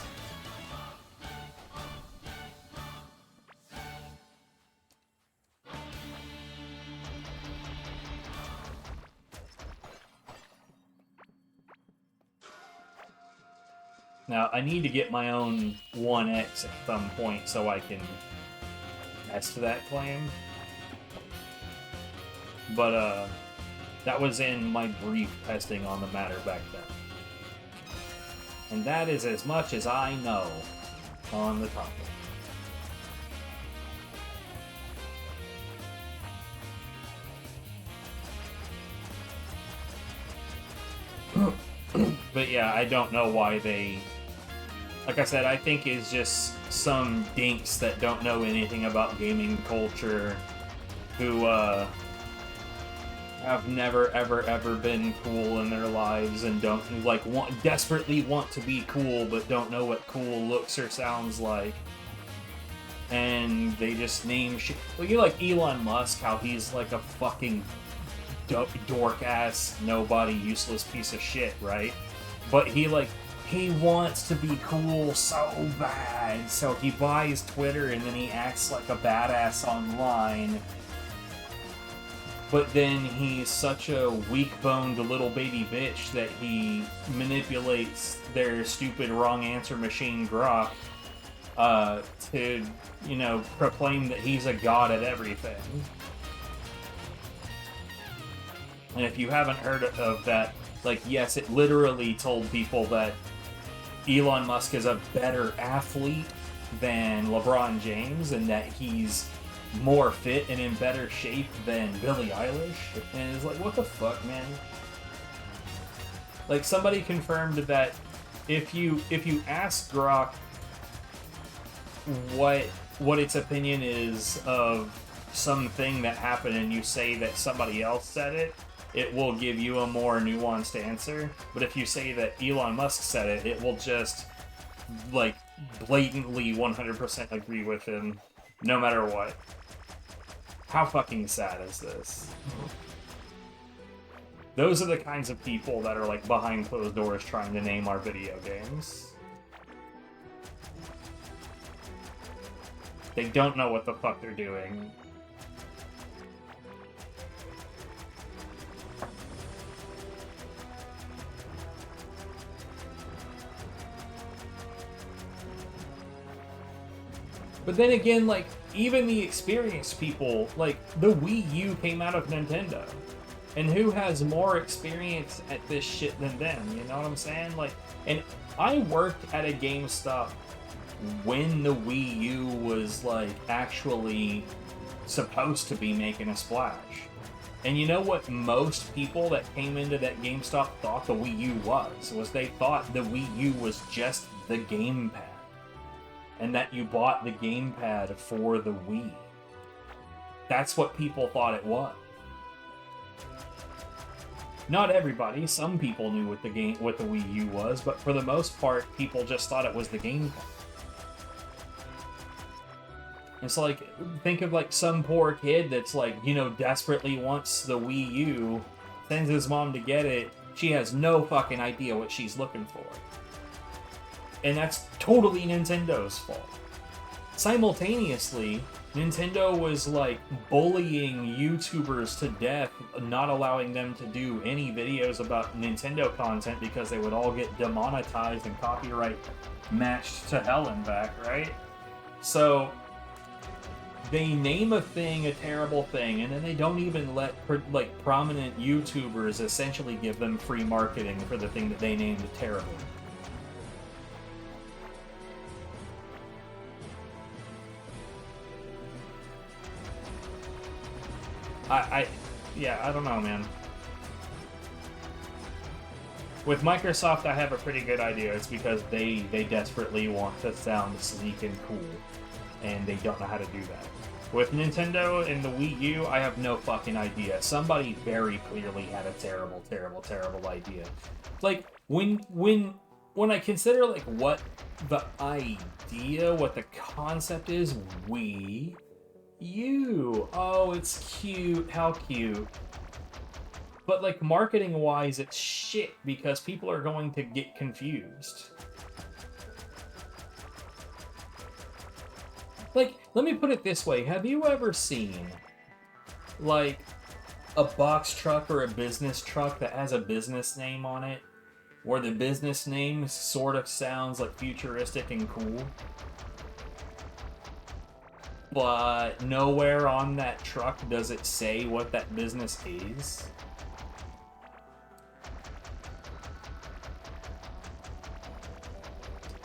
Now, I need to get my own One X at some point so I can test that claim. But, that was in my brief testing on the matter back then. And that is as much as I know on the topic. But yeah, I don't know why they... Like I said, I think it's just some dinks that don't know anything about gaming culture who have never ever been cool in their lives and don't desperately want to be cool but don't know what cool looks or sounds like. And they just name shit. Well, you like Elon Musk, how he's like a fucking dork ass, nobody, useless piece of shit, right? But he wants to be cool so bad, so he buys Twitter and then he acts like a badass online. But then he's such a weak-boned little baby bitch that he manipulates their stupid wrong answer machine Grok to, you know, proclaim that he's a god at everything. And if you haven't heard of that, like, yes, it literally told people that Elon Musk is a better athlete than LeBron James and that he's more fit and in better shape than Billie Eilish. And it's like, what the fuck, man? Like, somebody confirmed that if you ask Grok what its opinion is of something that happened and you say that somebody else said it, it will give you a more nuanced answer. But if you say that Elon Musk said it, it will just, like, blatantly 100% agree with him, no matter what. How fucking sad is this? Those are the kinds of people that are, like, behind closed doors trying to name our video games. They don't know what the fuck they're doing. But then again, like, even the experienced people, like, the Wii U came out of Nintendo. And who has more experience at this shit than them, you know what I'm saying? Like, and I worked at a GameStop when the Wii U was, like, actually supposed to be making a splash. And you know what most people that came into that GameStop thought the Wii U was they thought the Wii U was just the gamepad. And that you bought the gamepad for the Wii. That's what people thought it was. Not everybody. Some people knew what the Wii U was, but for the most part, people just thought it was the gamepad. It's like, think of like some poor kid that's like, you know, desperately wants the Wii U, sends his mom to get it. She has no fucking idea what she's looking for. And that's totally Nintendo's fault. Simultaneously, Nintendo was like bullying YouTubers to death, not allowing them to do any videos about Nintendo content because they would all get demonetized and copyright matched to hell and back, right? So they name a thing a terrible thing, and then they don't even let like prominent YouTubers essentially give them free marketing for the thing that they named terrible. I don't know, man. With Microsoft, I have a pretty good idea. It's because they desperately want to sound sleek and cool, and they don't know how to do that. With Nintendo and the Wii U, I have no fucking idea. Somebody very clearly had a terrible idea. Like, when I consider, like, what the idea, what the concept is, Wii U. Oh, it's cute. How cute. But, like, marketing-wise, it's shit because people are going to get confused. Like, let me put it this way. Have you ever seen, like, a box truck or a business truck that has a business name on it, where the business name sort of sounds, like, futuristic and cool? But nowhere on that truck does it say what that business is.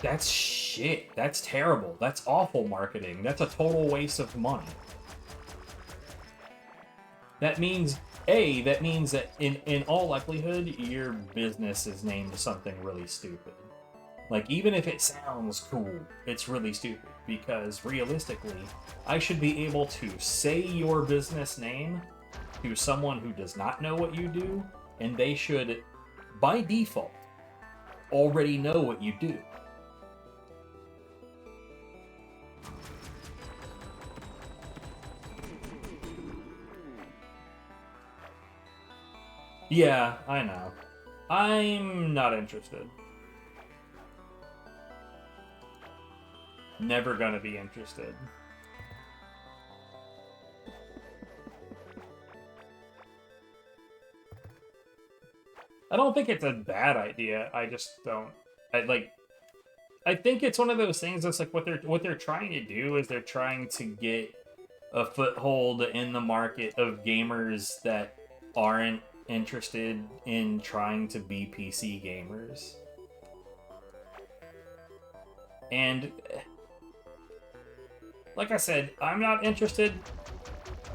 That's shit. That's terrible. That's awful marketing. That's a total waste of money. That means that means that in all likelihood, your business is named something really stupid. Like, even if it sounds cool, it's really stupid. Because, realistically, I should be able to say your business name to someone who does not know what you do, and they should, by default, already know what you do. Yeah, I know. I'm not interested. Never gonna be interested. I don't think it's a bad idea. I just don't. I think it's one of those things that's like what they're trying to do is they're trying to get a foothold in the market of gamers that aren't interested in trying to be PC gamers. And like I said, I'm not interested,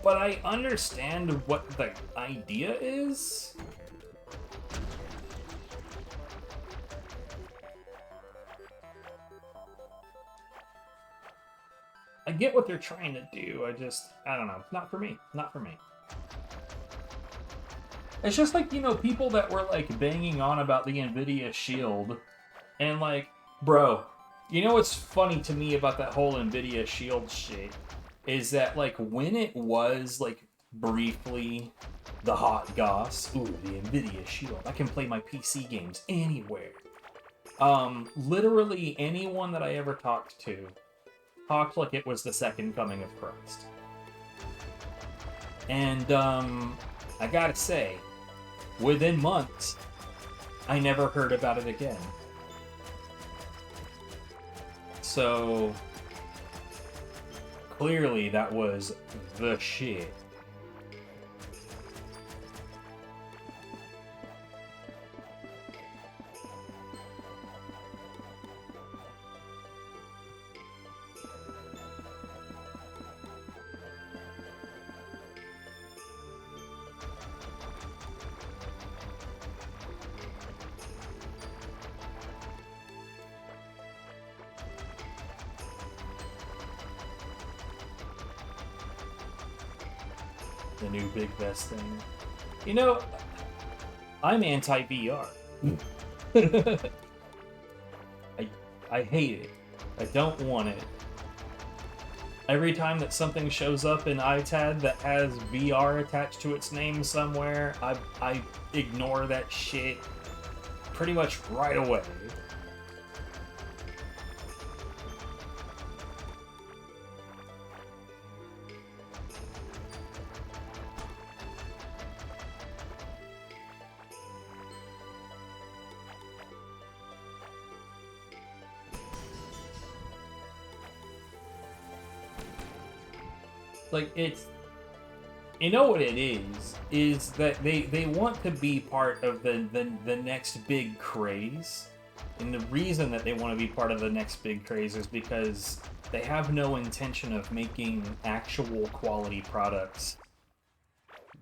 but I understand what the idea is. I get what they're trying to do. I don't know. Not for me. Not for me. It's just like, you know, people that were like banging on about the Nvidia Shield and like, bro, you know what's funny to me about that whole Nvidia Shield shit is that like when it was like briefly the hot goss, ooh, the Nvidia Shield, I can play my PC games anywhere. Literally anyone that I ever talked to talked like it was the second coming of Christ. And I gotta say, within months, I never heard about it again. So, clearly that was the shit. The new big best thing. You know, I'm anti-VR. I hate it. I don't want it. Every time that something shows up in iTad that has VR attached to its name somewhere, I ignore that shit pretty much right away. Like, it's... You know what it is that they want to be part of the next big craze. And the reason that they want to be part of the next big craze is because they have no intention of making actual quality products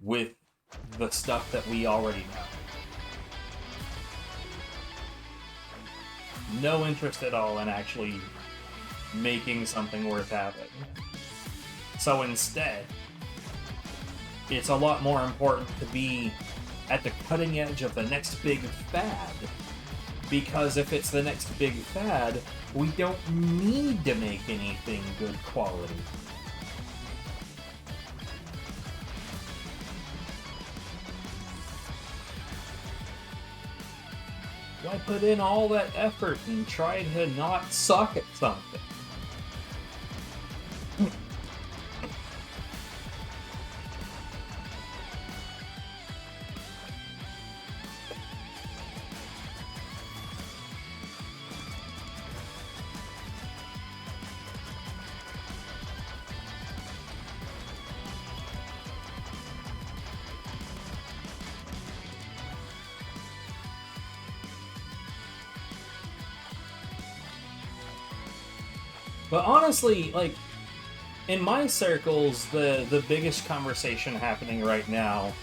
with the stuff that we already know. No interest at all in actually making something worth having. So instead, it's a lot more important to be at the cutting edge of the next big fad. Because if it's the next big fad, we don't need to make anything good quality. Why put in all that effort and try to not suck at something? But honestly, like, in my circles, the biggest conversation happening right now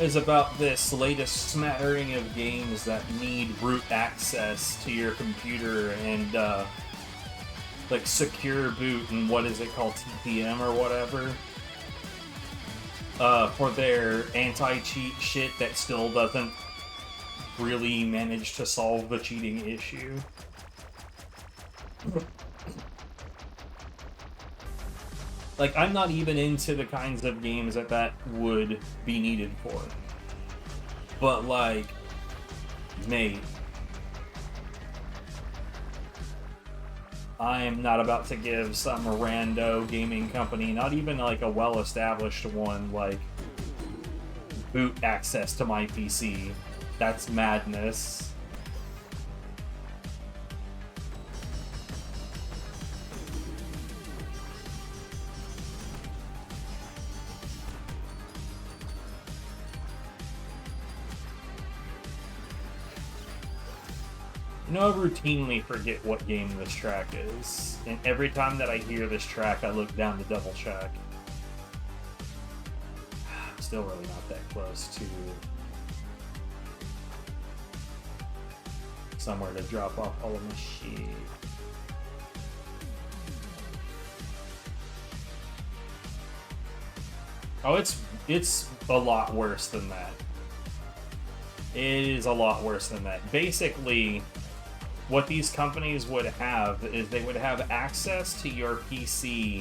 is about this latest smattering of games that need root access to your computer and like secure boot and what is it called, TPM or whatever, for their anti-cheat shit that still doesn't really manage to solve the cheating issue. Like, I'm not even into the kinds of games that would be needed for. But, like, mate, I'm not about to give some rando gaming company, not even like a well-established one, like, boot access to my PC. That's madness. You know, I routinely forget what game this track is, and every time that I hear this track, I look down to double check. I'm still really not that close to somewhere to drop off all of my shit. Oh, it's a lot worse than that. It is a lot worse than that. Basically, what these companies would have is they would have access to your PC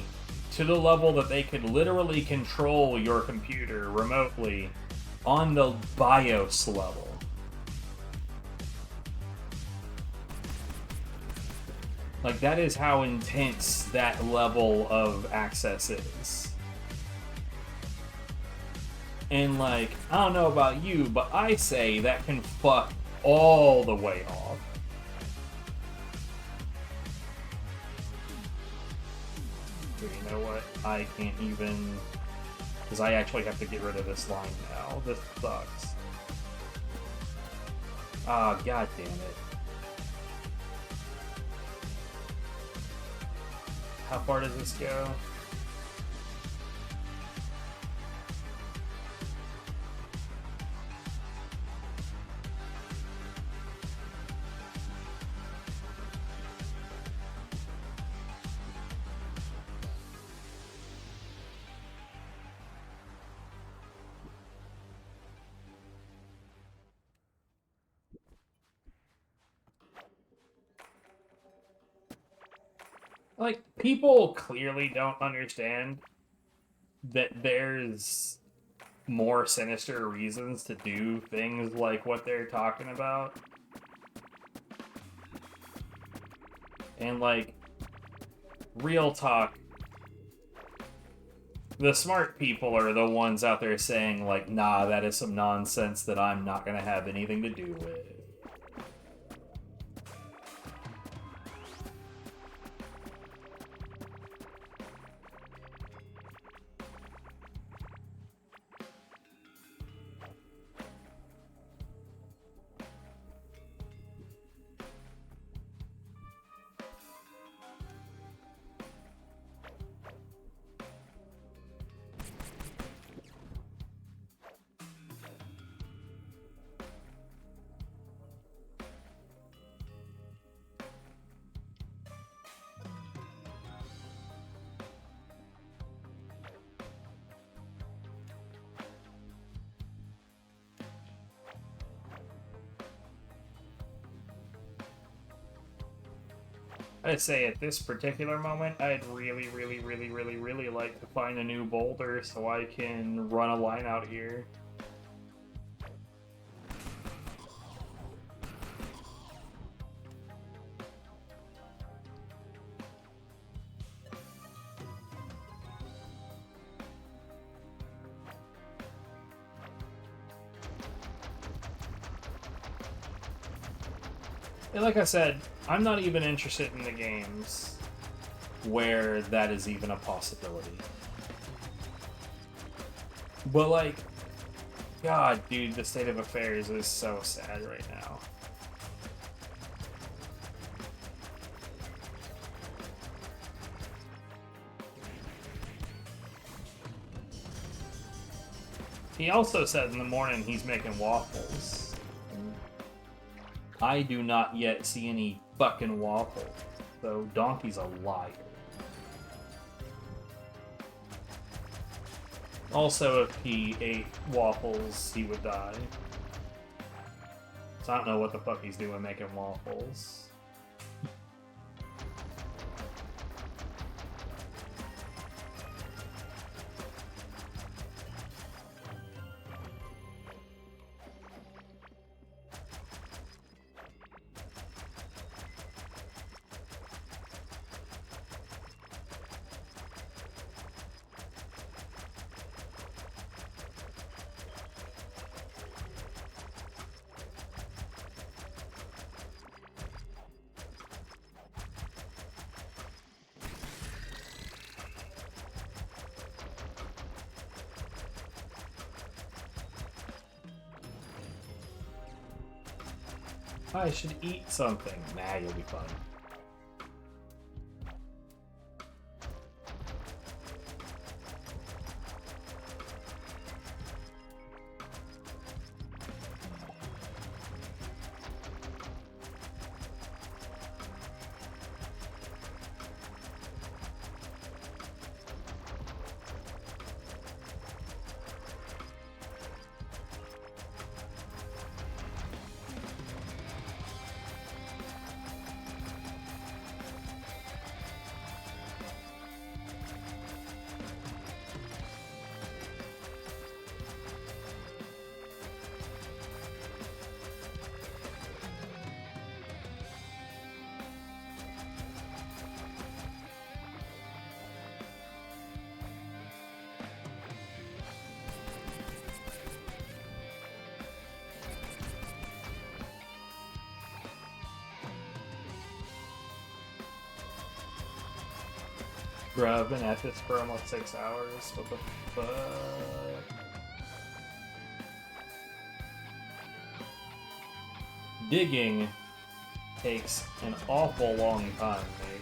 to the level that they could literally control your computer remotely on the BIOS level. Like, that is how intense that level of access is. And, like, I don't know about you, but I say that can fuck all the way off. You know what? I can't even... Because I actually have to get rid of this line now. This sucks. Ah, god damn it. How far does this go? Like, people clearly don't understand that there's more sinister reasons to do things like what they're talking about. And, like, real talk, the smart people are the ones out there saying, like, nah, that is some nonsense that I'm not gonna have anything to do with. I'd say at this particular moment, I'd really like to find a new boulder so I can run a line out here. And like I said, I'm not even interested in the games where that is even a possibility. But, like, God, dude, the state of affairs is so sad right now. He also said in the morning he's making waffles. I do not yet see any fucking waffles, so Donkey's a liar. Also, if he ate waffles, he would die. So I don't know what the fuck he's doing making waffles. I should eat something. Nah, you'll be fine. Bro, I've been at this for almost 6 hours. What the fuck? Digging takes an awful long time, mate.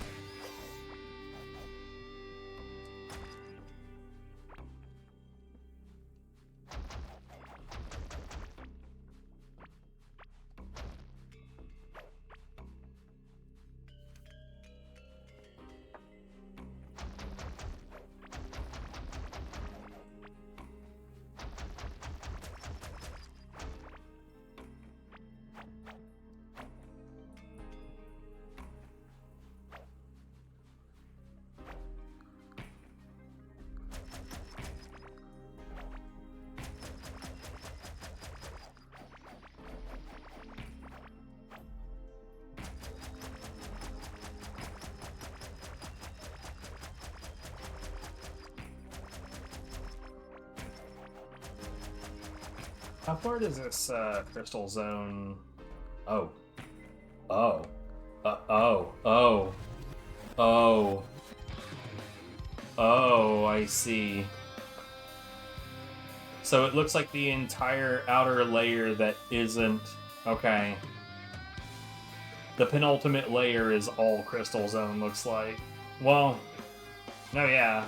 How far does this crystal zone? Oh. Oh. Oh, I see. So it looks like the entire outer layer that isn't... Okay. The penultimate layer is all crystal zone, looks like. Well, no, yeah.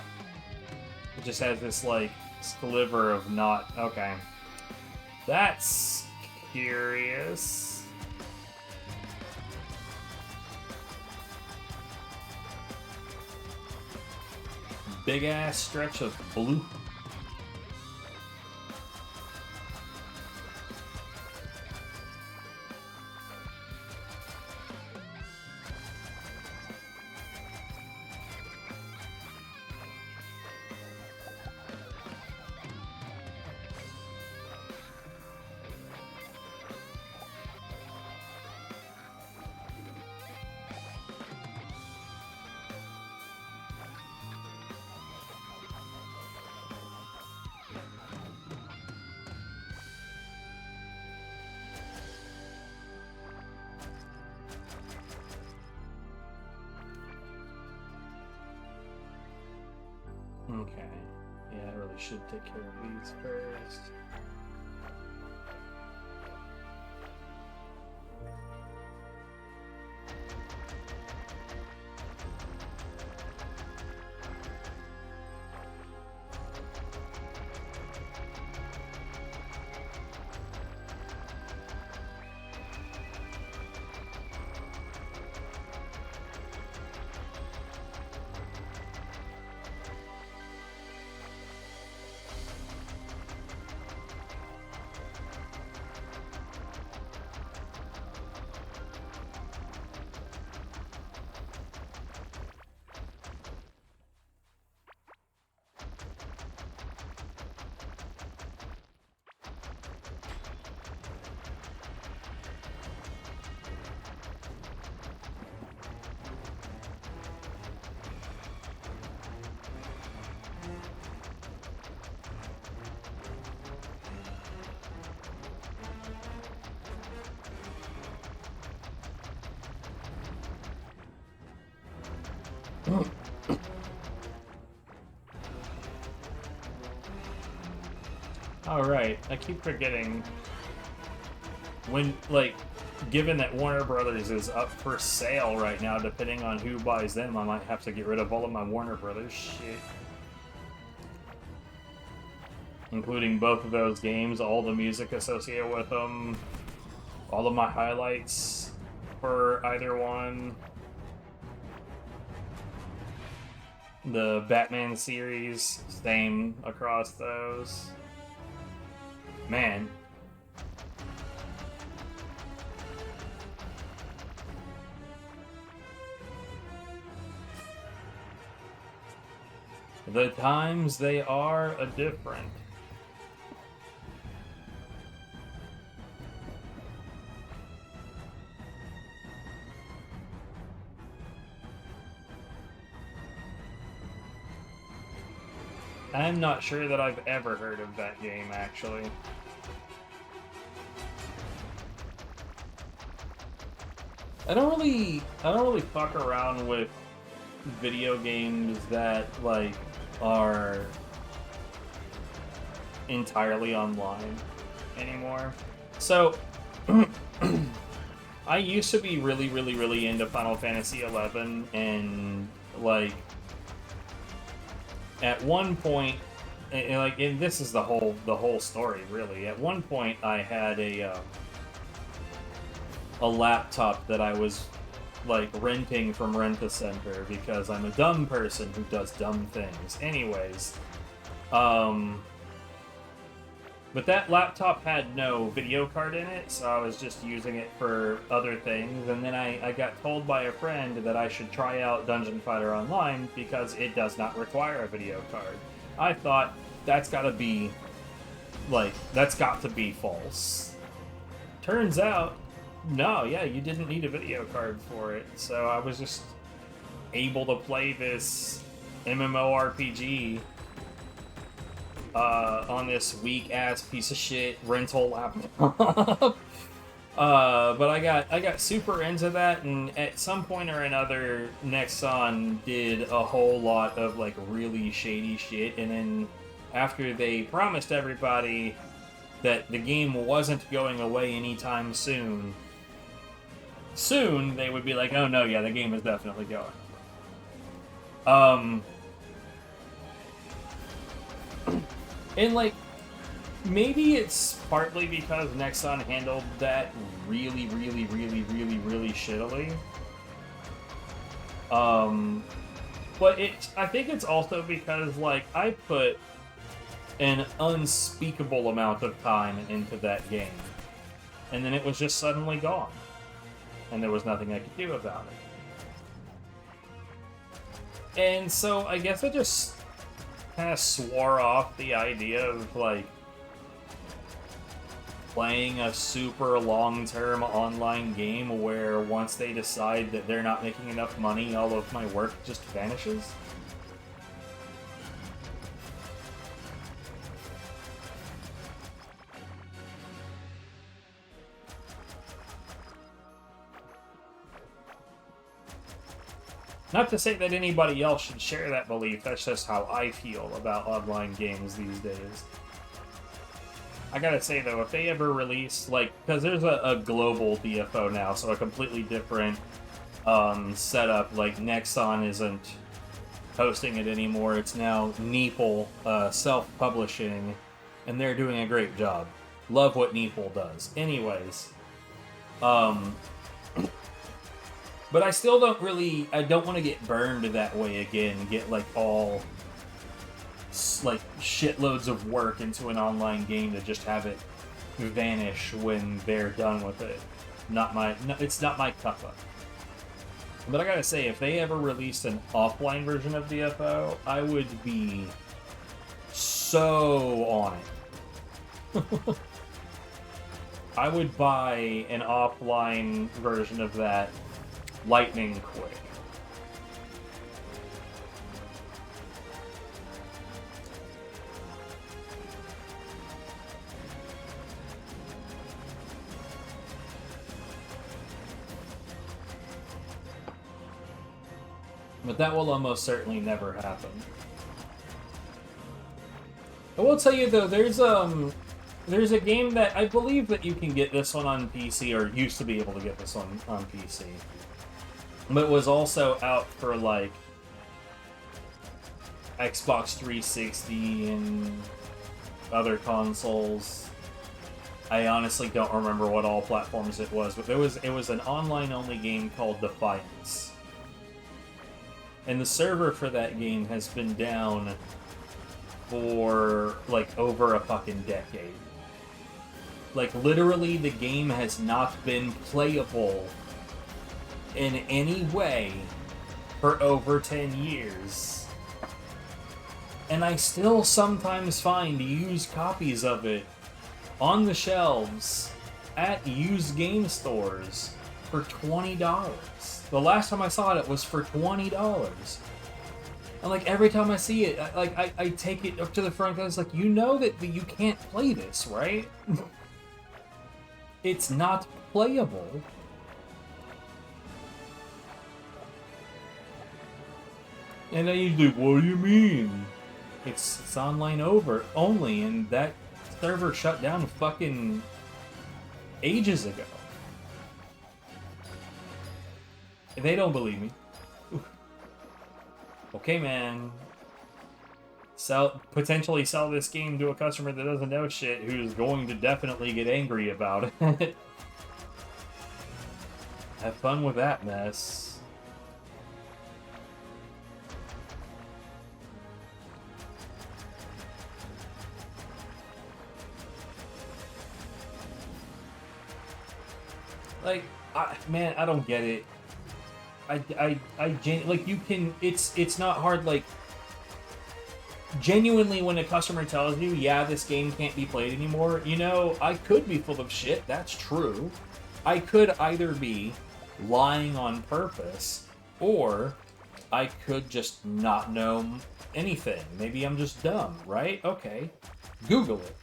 It just has this, like, sliver of not... Okay. That's curious. Big ass stretch of blue. Okay. Yeah, I really should take care of these first. Alright, I keep forgetting when, like, given that Warner Brothers is up for sale right now, depending on who buys them, I might have to get rid of all of my Warner Brothers shit. Including both of those games, all the music associated with them, all of my highlights for either one. The Batman series, same across those. Man. The times, they are a different. I'm not sure that I've ever heard of that game, actually. I don't really fuck around with video games that, like, are entirely online anymore. So, I used to be really into Final Fantasy XI, and, like, at one point, and this is the whole story, really. At one point, I had a laptop that I was, like, renting from Rent-A-Center because I'm a dumb person who does dumb things. Anyways, but that laptop had no video card in it, so I was just using it for other things, and then I got told by a friend that I should try out Dungeon Fighter Online because it does not require a video card. I thought, that's got to be false. Turns out, no, yeah, you didn't need a video card for it, so I was just able to play this MMORPG on this weak-ass piece of shit rental laptop. But I got super into that, and at some point or another, Nexon did a whole lot of, like, really shady shit, and then after they promised everybody that the game wasn't going away anytime soon, they would be like, oh no, yeah, the game is definitely going. And, like, maybe it's partly because Nexon handled that really shittily. But I think it's also because, like, I put an unspeakable amount of time into that game, and then it was just suddenly gone, and there was nothing I could do about it. And so I guess I just kind of swore off the idea of, like, playing a super long-term online game where once they decide that they're not making enough money, all of my work just vanishes. Not to say that anybody else should share that belief, that's just how I feel about online games these days. I gotta say, though, if they ever release, like, because there's a global DFO now, so a completely different setup. Like, Nexon isn't hosting it anymore, it's now Neeple self-publishing, and they're doing a great job. Love what Neeple does. Anyways, but I still don't want to get burned that way again, get, like, all, like, shitloads of work into an online game to just have it vanish when they're done with it. It's not my cup of. But I gotta say, if they ever released an offline version of DFO, I would be so on it. I would buy an offline version of that lightning quick. But that will almost certainly never happen. I will tell you though, there's a game that I believe that you can get this one on PC, or used to be able to get this one on PC. But was also out for like Xbox 360 and other consoles. I honestly don't remember what all platforms it was, but it was an online-only game called Defiance. And the server for that game has been down for like over a fucking decade. Like literally the game has not been playable in any way for over 10 years. And I still sometimes find used copies of it on the shelves at used game stores for $20. The last time I saw it was for $20. And like every time I see it, I take it up to the front, and it's like, you know that you can't play this, right? It's not playable. And then you do, what do you mean? It's online only, and that server shut down fucking ages ago. They don't believe me. Okay, man. Potentially sell this game to a customer that doesn't know shit, who's going to definitely get angry about it. Have fun with that mess. Like, man, I don't get it. Like, you can, it's not hard, like, genuinely when a customer tells you, yeah, this game can't be played anymore, you know, I could be full of shit, that's true. I could either be lying on purpose, or I could just not know anything. Maybe I'm just dumb, right? Okay. Google it.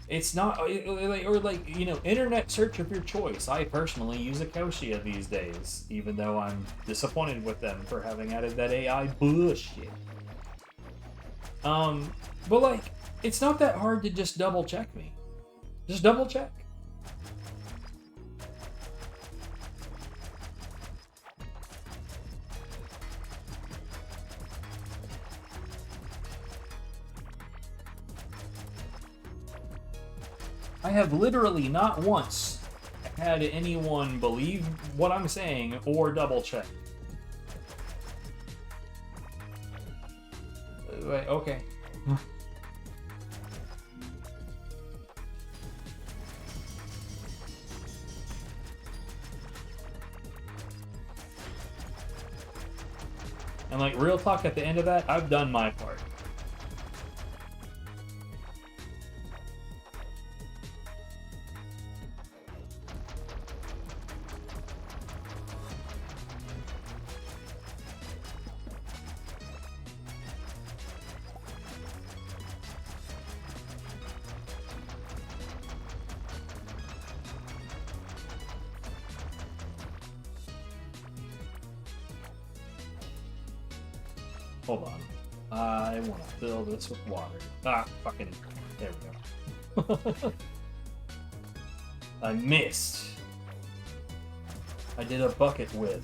It's not, or like, you know, internet search of your choice. I personally use Akosia these days, even though I'm disappointed with them for having added that AI bullshit. But like, it's not that hard to just double check me. Just double check. I have literally not once had anyone believe what I'm saying or double check. Wait, okay. And like, real talk, at the end of that, I've done my part. Hold on. I want to fill this with water. Ah, fucking... There we go. I missed. I did a bucket with.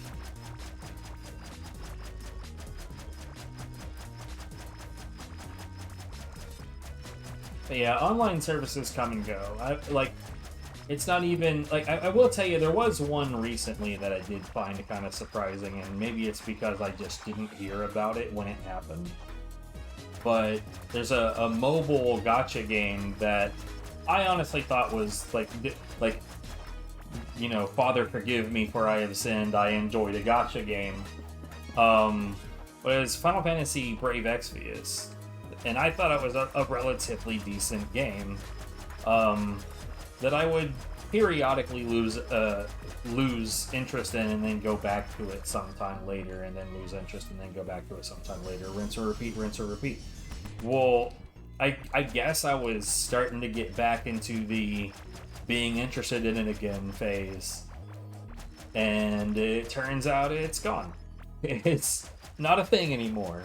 But yeah, online services come and go. It's not even, like, I will tell you, there was one recently that I did find kind of surprising, and maybe it's because I just didn't hear about it when it happened. But there's a mobile gacha game that I honestly thought was, like, you know, Father forgive me for I have sinned, I enjoyed a gacha game. But it was Final Fantasy Brave Exvius, and I thought it was a relatively decent game. That I would periodically lose interest in, and then go back to it sometime later, and then lose interest and then go back to it sometime later. Rinse or repeat, rinse or repeat. Well, I guess I was starting to get back into the being interested in it again phase, and it turns out it's gone. It's not a thing anymore.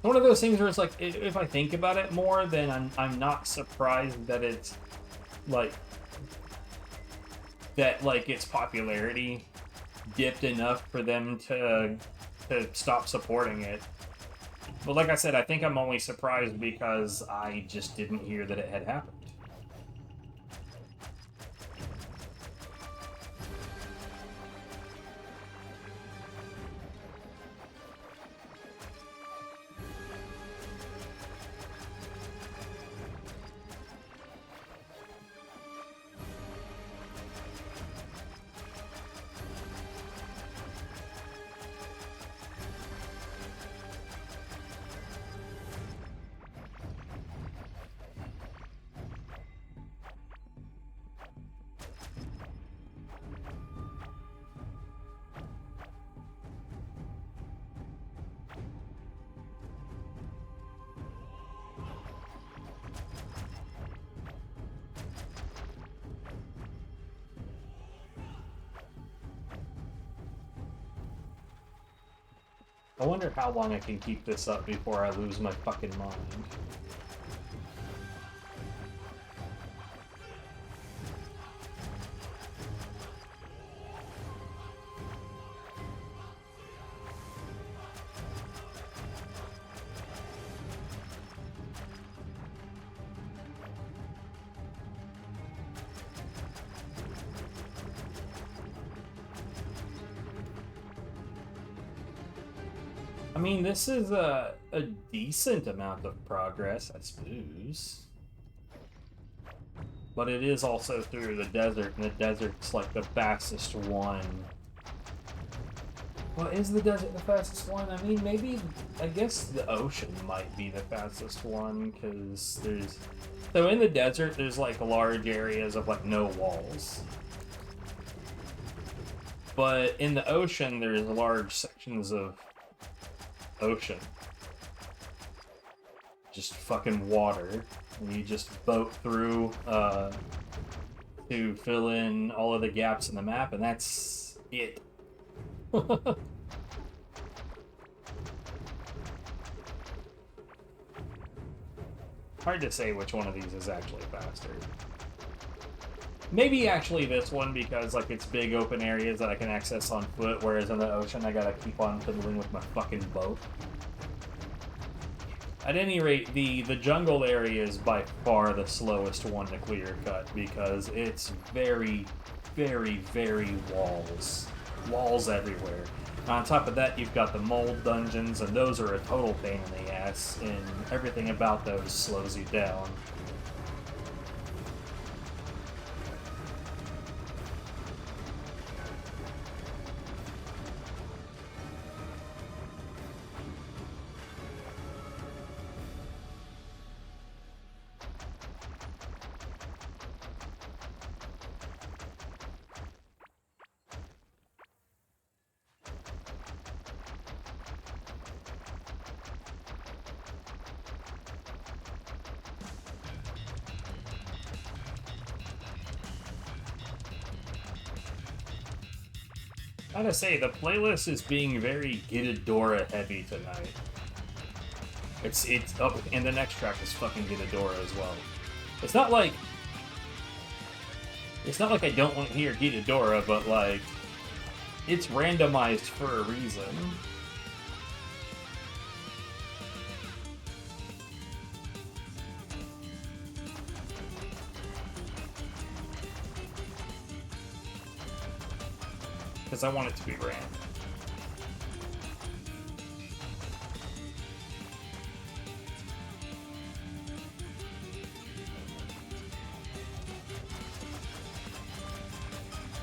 One of those things where it's like, if I think about it more, then I'm not surprised that it's like that its popularity dipped enough for them to stop supporting it. But like I said, I think I'm only surprised because I just didn't hear that it had happened. I wonder how long I can keep this up before I lose my fucking mind. I mean, this is a decent amount of progress, I suppose. But it is also through the desert, and the desert's like the fastest one. Well, is the desert the fastest one? I mean, maybe, I guess the ocean might be the fastest one, because there's... So in the desert, there's like large areas of like no walls. But in the ocean, there's large sections of ocean. Just fucking water. And you just boat through to fill in all of the gaps in the map, and that's it. Hard to say which one of these is actually faster. Maybe actually this one, because like it's big open areas that I can access on foot, whereas in the ocean I gotta keep on fiddling with my fucking boat. At any rate, the jungle area is by far the slowest one to clear cut, because it's very, very, very walls. Walls everywhere. On top of that, you've got the mold dungeons, and those are a total pain in the ass, and everything about those slows you down. I gotta say, the playlist is being very Gitadora heavy tonight. It's up, and the next track is fucking Gitadora as well. It's not like I don't want to hear Gitadora, but like, it's randomized for a reason. Because I want it to be random.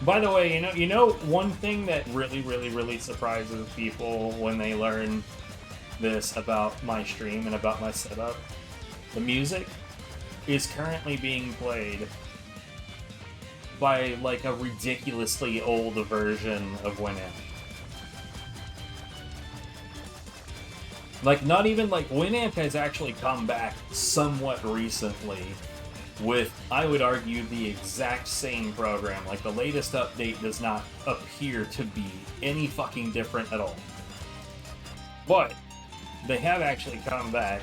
By the way, you know one thing that really surprises people when they learn this about my stream and about my setup? The music is currently being played by like a ridiculously old version of Winamp. Like, not even like Winamp has actually come back somewhat recently with, I would argue, the exact same program. Like, the latest update does not appear to be any fucking different at all. But they have actually come back,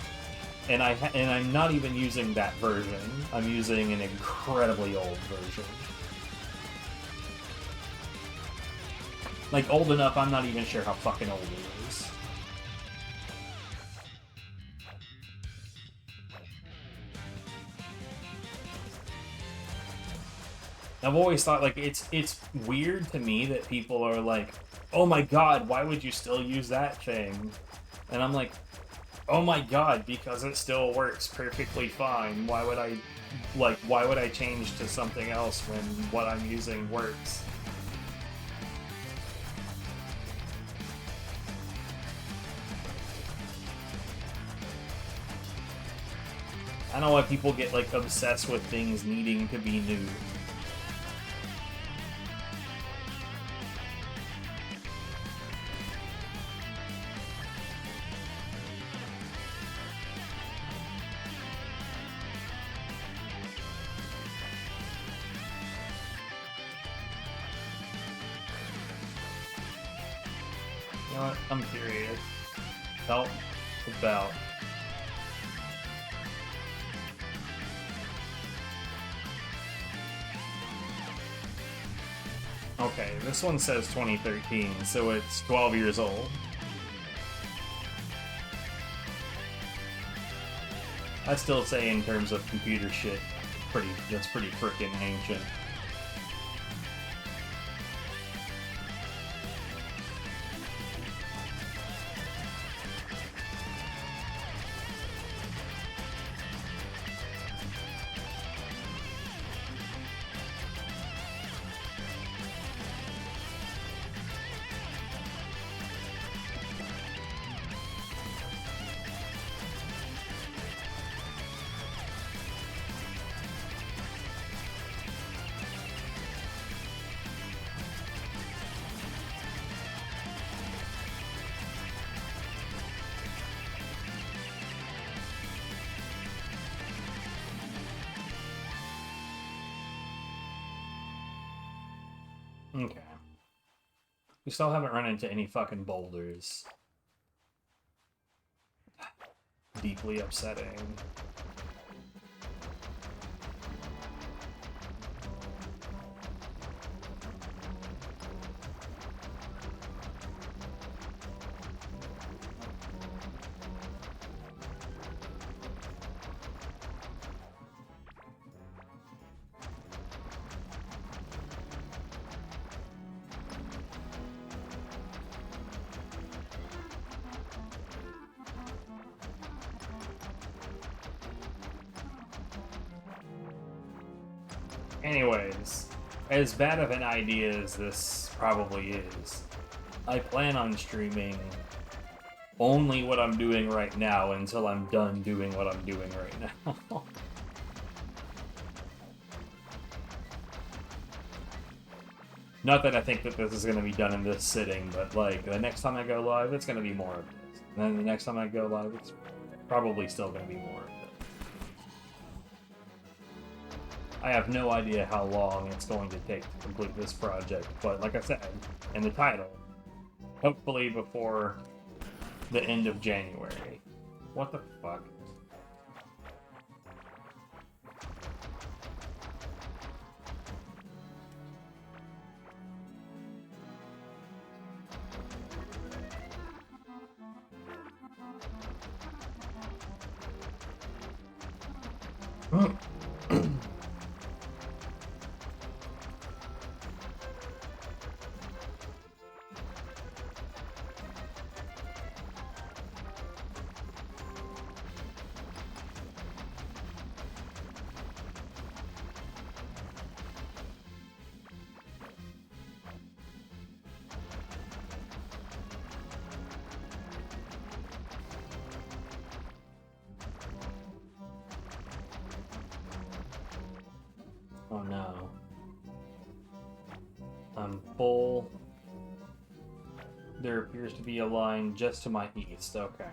and I'm not even using that version. I'm using an incredibly old version. Like, old enough, I'm not even sure how fucking old it is. I've always thought, like, it's weird to me that people are like, oh my god, why would you still use that thing? And I'm like, oh my god, because it still works perfectly fine. Why would I change to something else when what I'm using works? I don't know why people get, like, obsessed with things needing to be new. You know what? I'm curious. Help about. Okay, this one says 2013, so it's 12 years old. I still say, in terms of computer shit, that's pretty frickin' ancient. Okay. We still haven't run into any fucking boulders. Deeply upsetting. Anyways, as bad of an idea as this probably is, I plan on streaming only what I'm doing right now until I'm done doing what I'm doing right now. Not that I think that this is going to be done in this sitting, but like, the next time I go live, it's going to be more of this. And then the next time I go live, it's probably still going to be more of it. I have no idea how long it's going to take to complete this project, but like I said in the title, hopefully before the end of January. What the fuck? I'm full. There appears to be a line just to my east. Okay.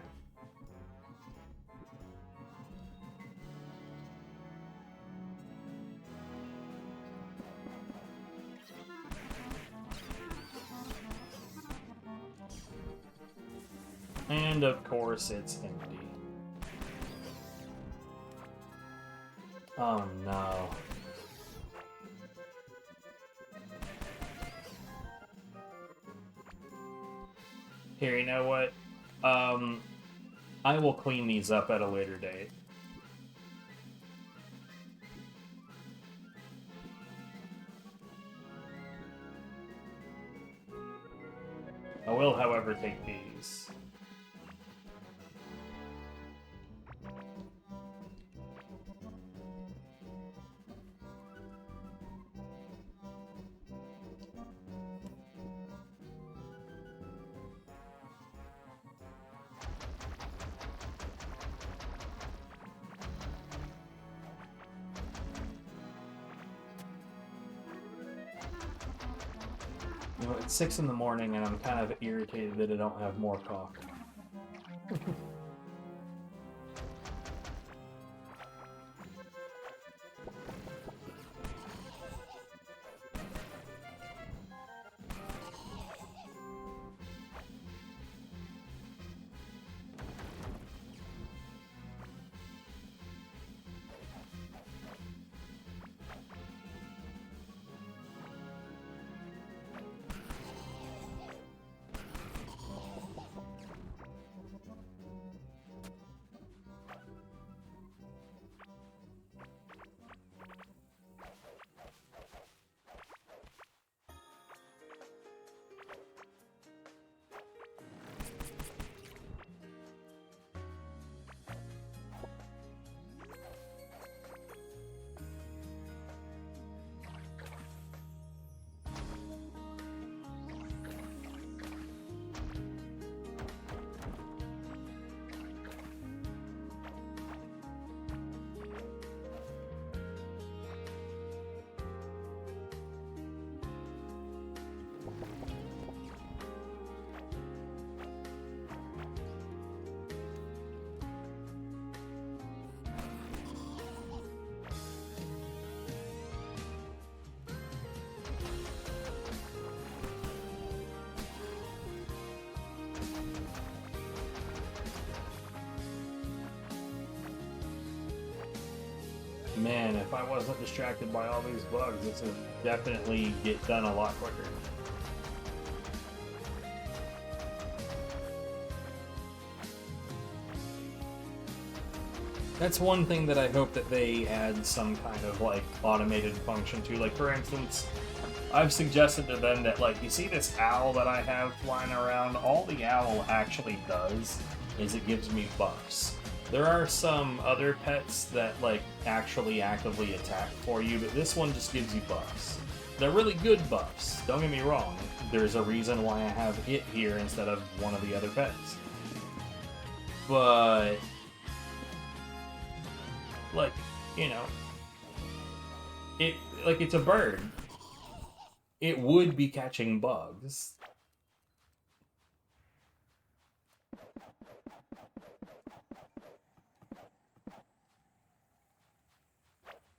And of course, it's empty. Oh no. Here, you know what? I will clean these up at a later date. I will, however, take these. You know, it's 6 in the morning and I'm kind of irritated that I don't have more coffee. Man, if I wasn't distracted by all these bugs, this would definitely get done a lot quicker. That's one thing that I hope that they add some kind of like automated function to. Like, for instance, I've suggested to them that, like, you see this owl that I have flying around? All the owl actually does is it gives me buffs. There are some other pets that, like, actually actively attack for you, but this one just gives you buffs. They're really good buffs, don't get me wrong. There's a reason why I have it here instead of one of the other pets. But, like, you know, it's a bird. It would be catching bugs.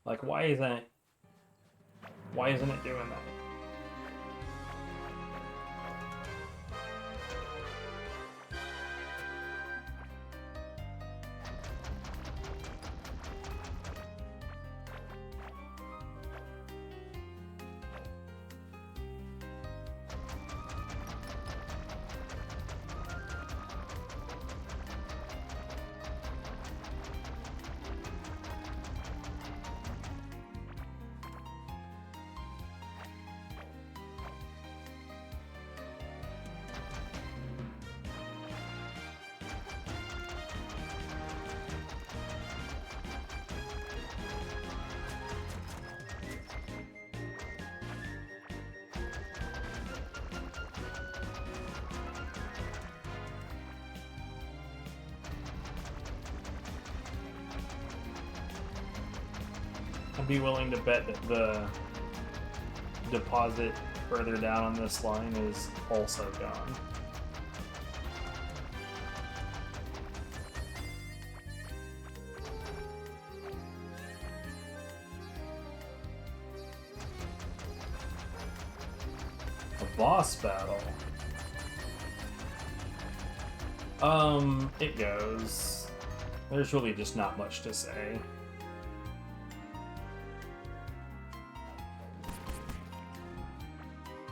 Like, why isn't it doing that? I'd be willing to bet that the deposit further down on this line is also gone. A boss battle. It goes. There's really just not much to say.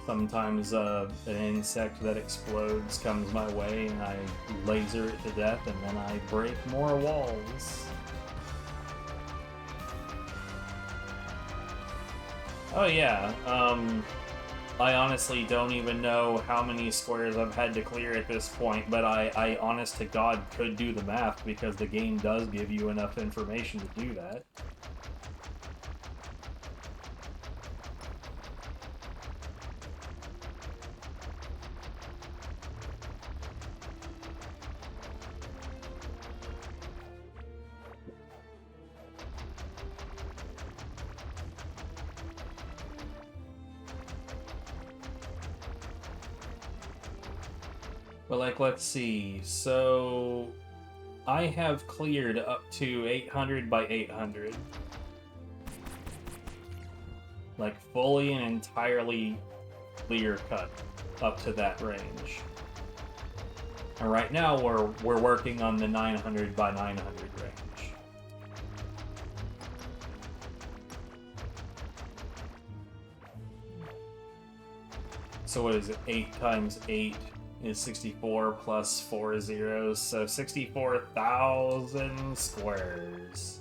Sometimes an insect that explodes comes my way and I laser it to death and then I break more walls. Oh yeah, I honestly don't even know how many squares I've had to clear at this point, but I honest to God could do the math because the game does give you enough information to do that. But like, let's see, so I have cleared up to 800 by 800. Like, fully and entirely clear cut up to that range. And right now we're working on the 900 by 900 range. So what is it, 8 times 8? Is 64 plus 4 zeros, so 64,000 squares.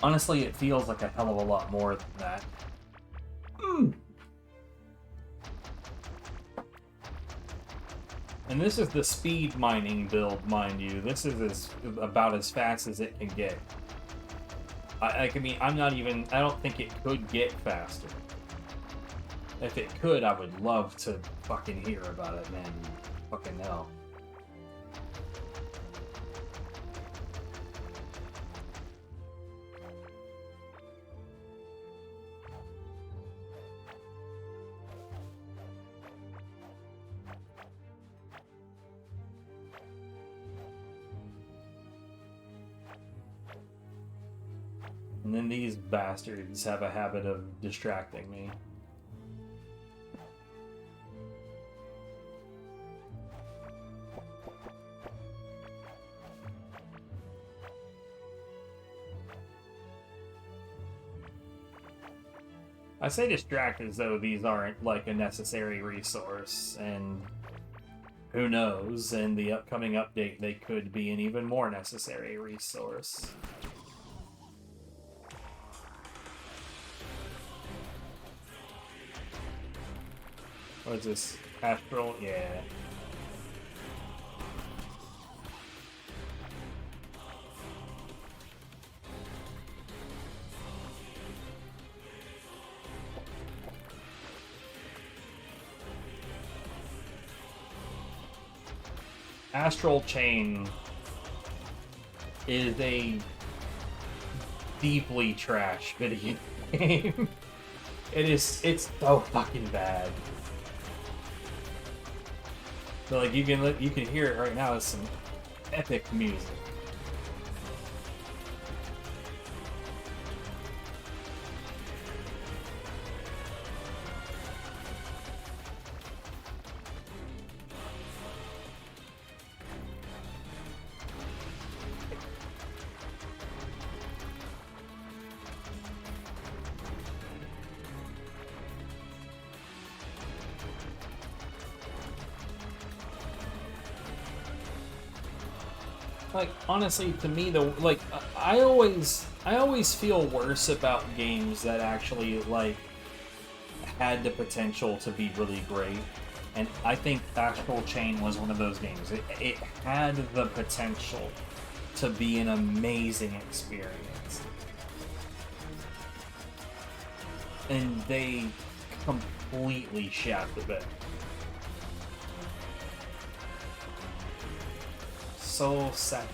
Honestly, it feels like a hell of a lot more than that. And this is the speed mining build, mind you. This is about as fast as it can get. I mean, I don't think it could get faster. If it could, I would love to fucking hear about it, man. Fucking hell. And then these bastards have a habit of distracting me. I say distract as though these aren't like a necessary resource, and who knows, in the upcoming update they could be an even more necessary resource. What is this? Astral? Yeah. Astral Chain is a deeply trash video game. It's so fucking bad. But like you can hear it right now. It's some epic music. Like, honestly, to me, I always feel worse about games that actually, like, had the potential to be really great. And I think Astral Chain was one of those games. It had the potential to be an amazing experience. and they completely shat the bed. So sad.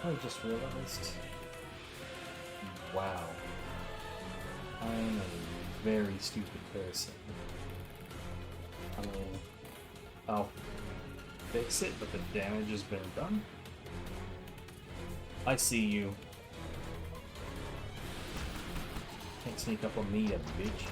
I just realized. Wow. I'm a very stupid person. I'll fix it, but the damage has been done. I see you. Can't sneak up on me, you bitch.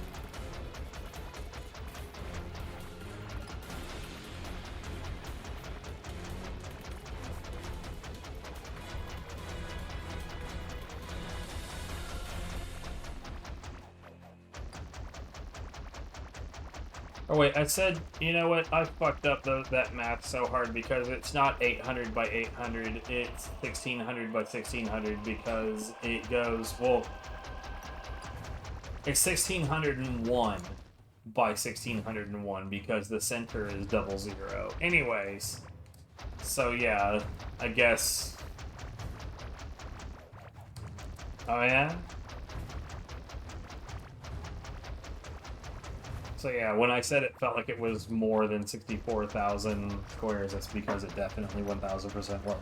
Oh wait, I said, you know what, I fucked up that math so hard because it's not 800 by 800, it's 1600 by 1600 because it goes, well, it's 1601 by 1601 because the center is 00. Anyways, so yeah, I guess... Oh yeah? So yeah, when I said it felt like it was more than 64,000 squares, that's because it definitely 1000% was.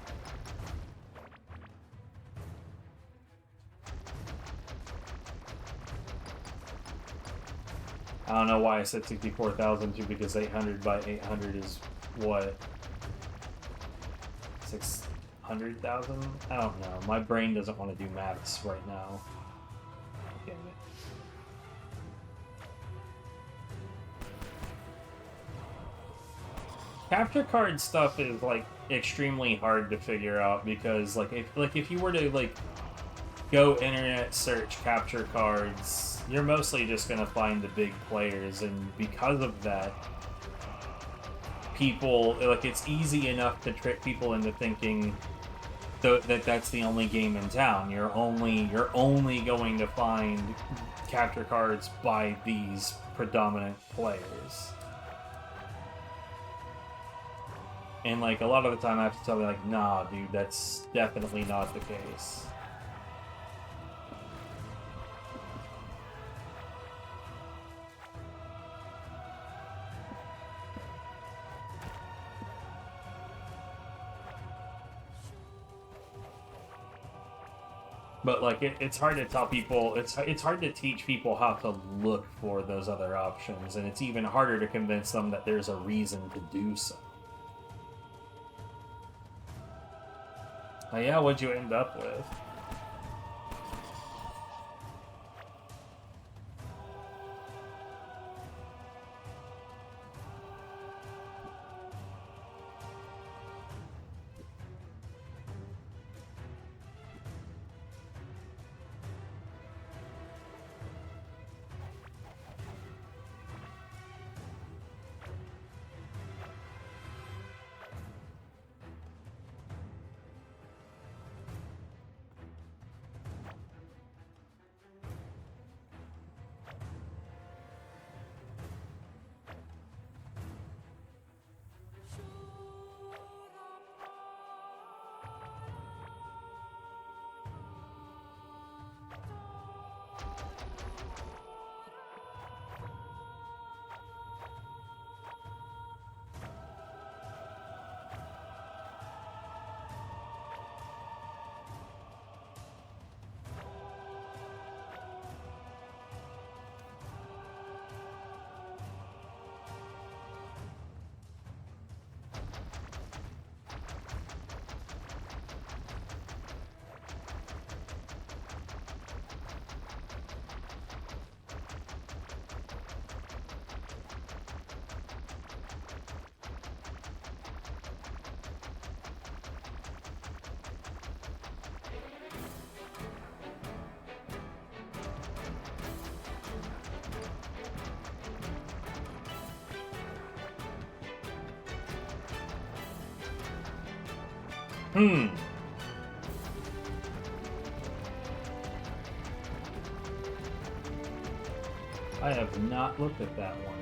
I don't know why I said 64,000 too, because 800 by 800 is what? 600,000? I don't know. My brain doesn't want to do maths right now. Damn it. Capture card stuff is like extremely hard to figure out because if you were to like go internet search capture cards, you're mostly just gonna find the big players, and because of that, people it's easy enough to trick people into thinking that that's the only game in town. You're only going to find capture cards by these predominant players. And, like, a lot of the time I have to tell you, like, nah, dude, that's definitely not the case. But, like, it's hard to tell people, it's hard to teach people how to look for those other options, and it's even harder to convince them that there's a reason to do so. Oh yeah, what'd you end up with? I have not looked at that one.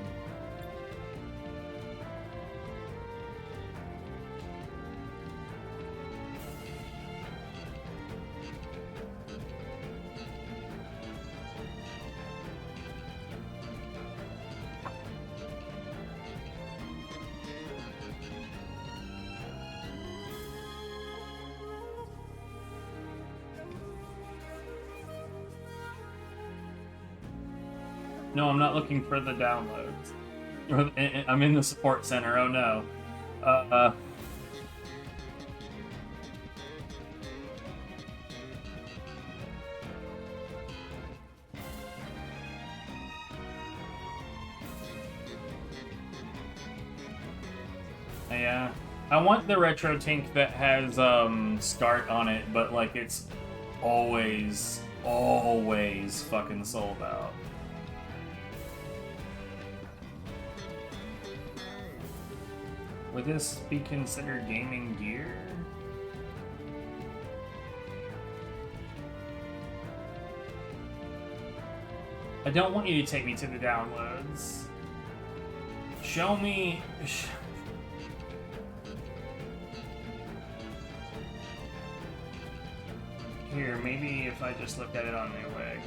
No, I'm not looking for the downloads. I'm in the support center. Oh no. Yeah. I want the retro tank that has SCART on it, but like it's always fucking sold out. Would this be considered gaming gear? I don't want you to take me to the downloads. Show me... Here, maybe if I just look at it on Newegg.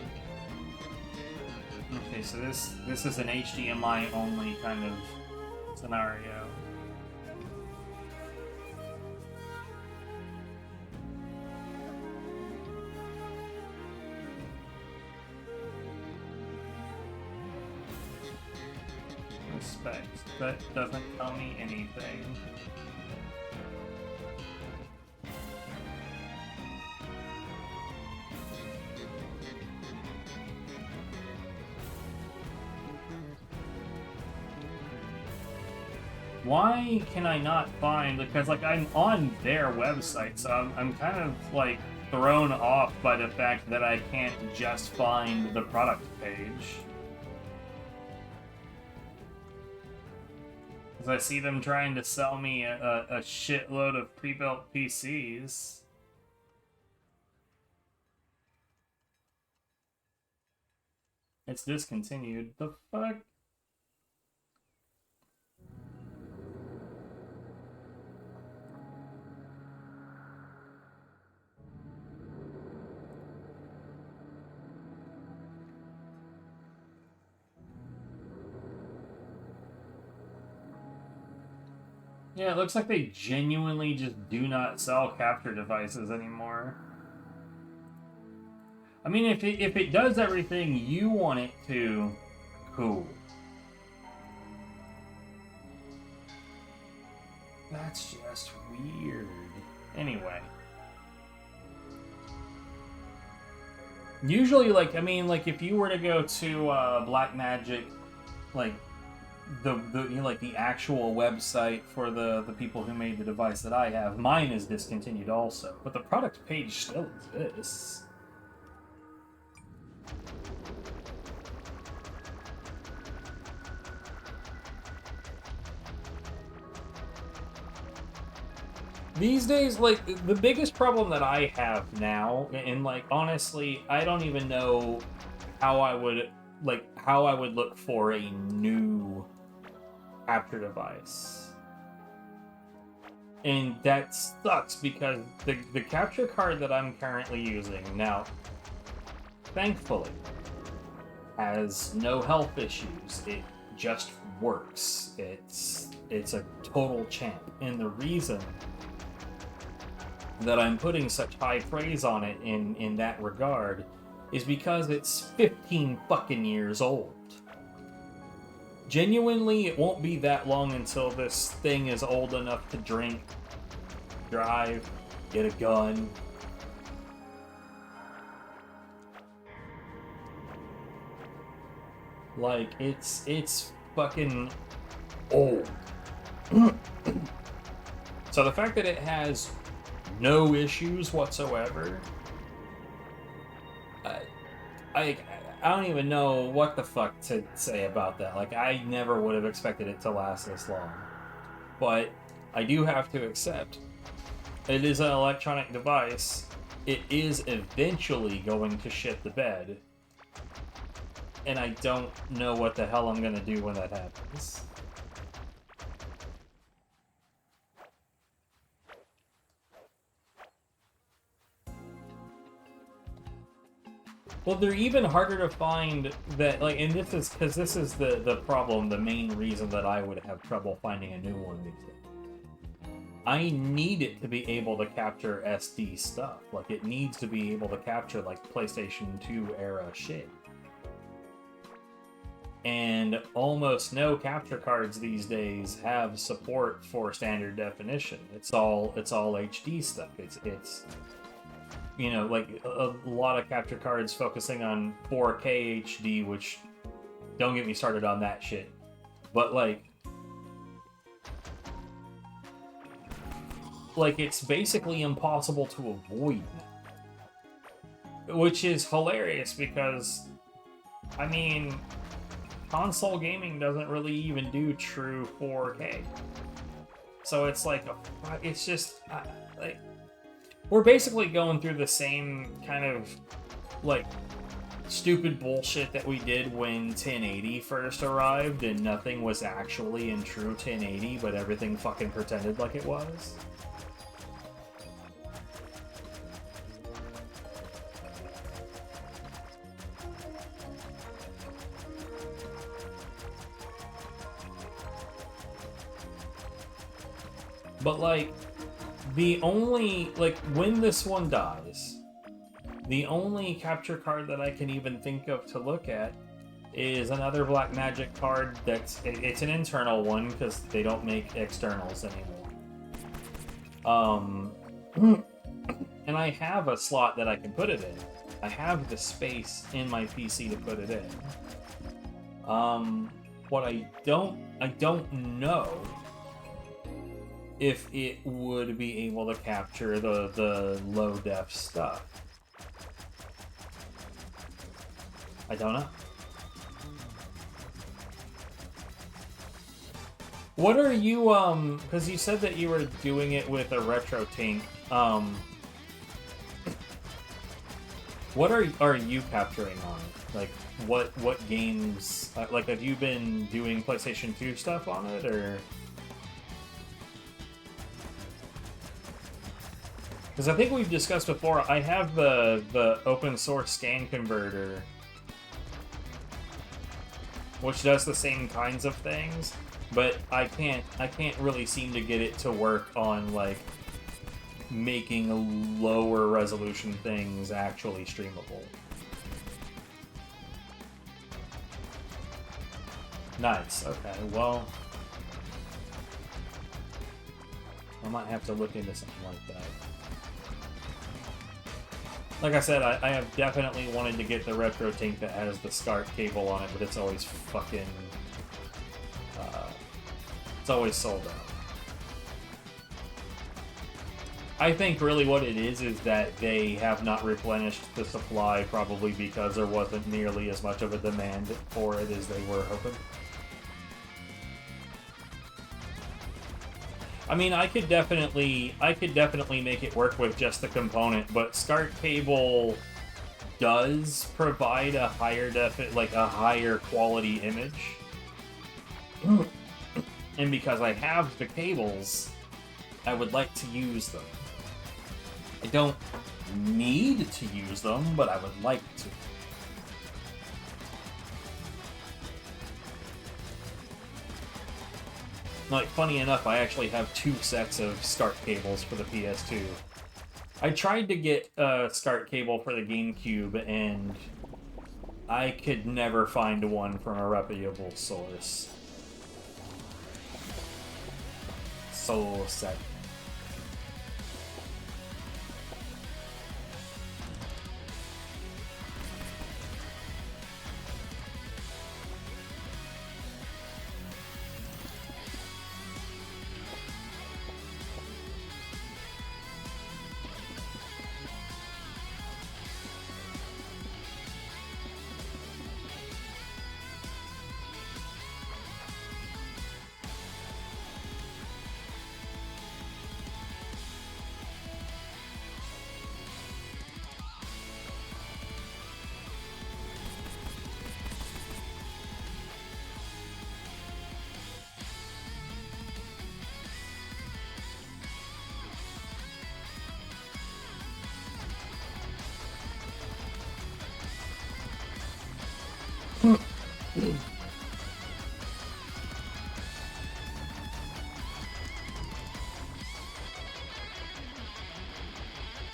Okay, so this is an HDMI only kind of scenario. Respect. That doesn't tell me anything. Why can I not find, because like I'm on their website, so I'm kind of like thrown off by the fact that I can't just find the product page. Because I see them trying to sell me a shitload of pre-built PCs. It's discontinued. The fuck? Yeah, it looks like they genuinely just do not sell capture devices anymore. I mean, if it does everything you want it to, cool. That's just weird. Anyway. Usually, like, I mean, like, if you were to go to Blackmagic, like, the actual website for the people who made the device that I have, mine is discontinued also, but the product page still exists. These days, like, the biggest problem that I have now, and like, honestly, I don't even know how I would look for a new capture device. And that sucks because the capture card that I'm currently using now, thankfully, has no health issues. It just works. It's a total champ. And the reason that I'm putting such high praise on it in that regard is because it's 15 fucking years old. Genuinely, it won't be that long until this thing is old enough to drink, drive, get a gun. Like, it's fucking old. So the fact that it has no issues whatsoever, I don't even know what the fuck to say about that. Like, I never would have expected it to last this long. But I do have to accept it is an electronic device. It is eventually going to shit the bed. And I don't know what the hell I'm gonna do when that happens. Well, they're even harder to find that, like, and this is, because this is the problem, the main reason that I would have trouble finding a new one these days. I need it to be able to capture SD stuff. Like, it needs to be able to capture, like, PlayStation 2 era shit. And almost no capture cards these days have support for standard definition. It's all HD stuff. It's you know, like a lot of capture cards focusing on 4K HD, which don't get me started on that shit. But like it's basically impossible to avoid, which is hilarious because, I mean, console gaming doesn't really even do true 4K. So it's like, it's just, like, we're basically going through the same kind of, like, stupid bullshit that we did when 1080 first arrived and nothing was actually in true 1080, but everything fucking pretended like it was. But, like, the only, like, when this one dies, the only capture card that I can even think of to look at is another Blackmagic card that's, it's an internal one, because they don't make externals anymore. And I have a slot that I can put it in. I have the space in my PC to put it in. What I don't know if it would be able to capture the low def stuff. I don't know. What are you, because you said that you were doing it with a retro tink, what are you capturing on it? Like, what games, like, have you been doing PlayStation 2 stuff on it, or? Because I think we've discussed before, I have the open source scan converter, which does the same kinds of things, but I can't really seem to get it to work on, like, making lower resolution things actually streamable. Nice. Okay. Well, I might have to look into something like that. Like I said, I have definitely wanted to get the retro tink that has the SCART cable on it, but it's always fucking... it's always sold out. I think really what it is that they have not replenished the supply, probably because there wasn't nearly as much of a demand for it as they were hoping. I mean, I could definitely make it work with just the component, but SCART cable does provide a higher a higher quality image. And because I have the cables, I would like to use them. I don't need to use them, but I would like to. Like, funny enough, I actually have 2 sets of SCART cables for the PS2. I tried to get a SCART cable for the GameCube, and I could never find one from a reputable source. So sad.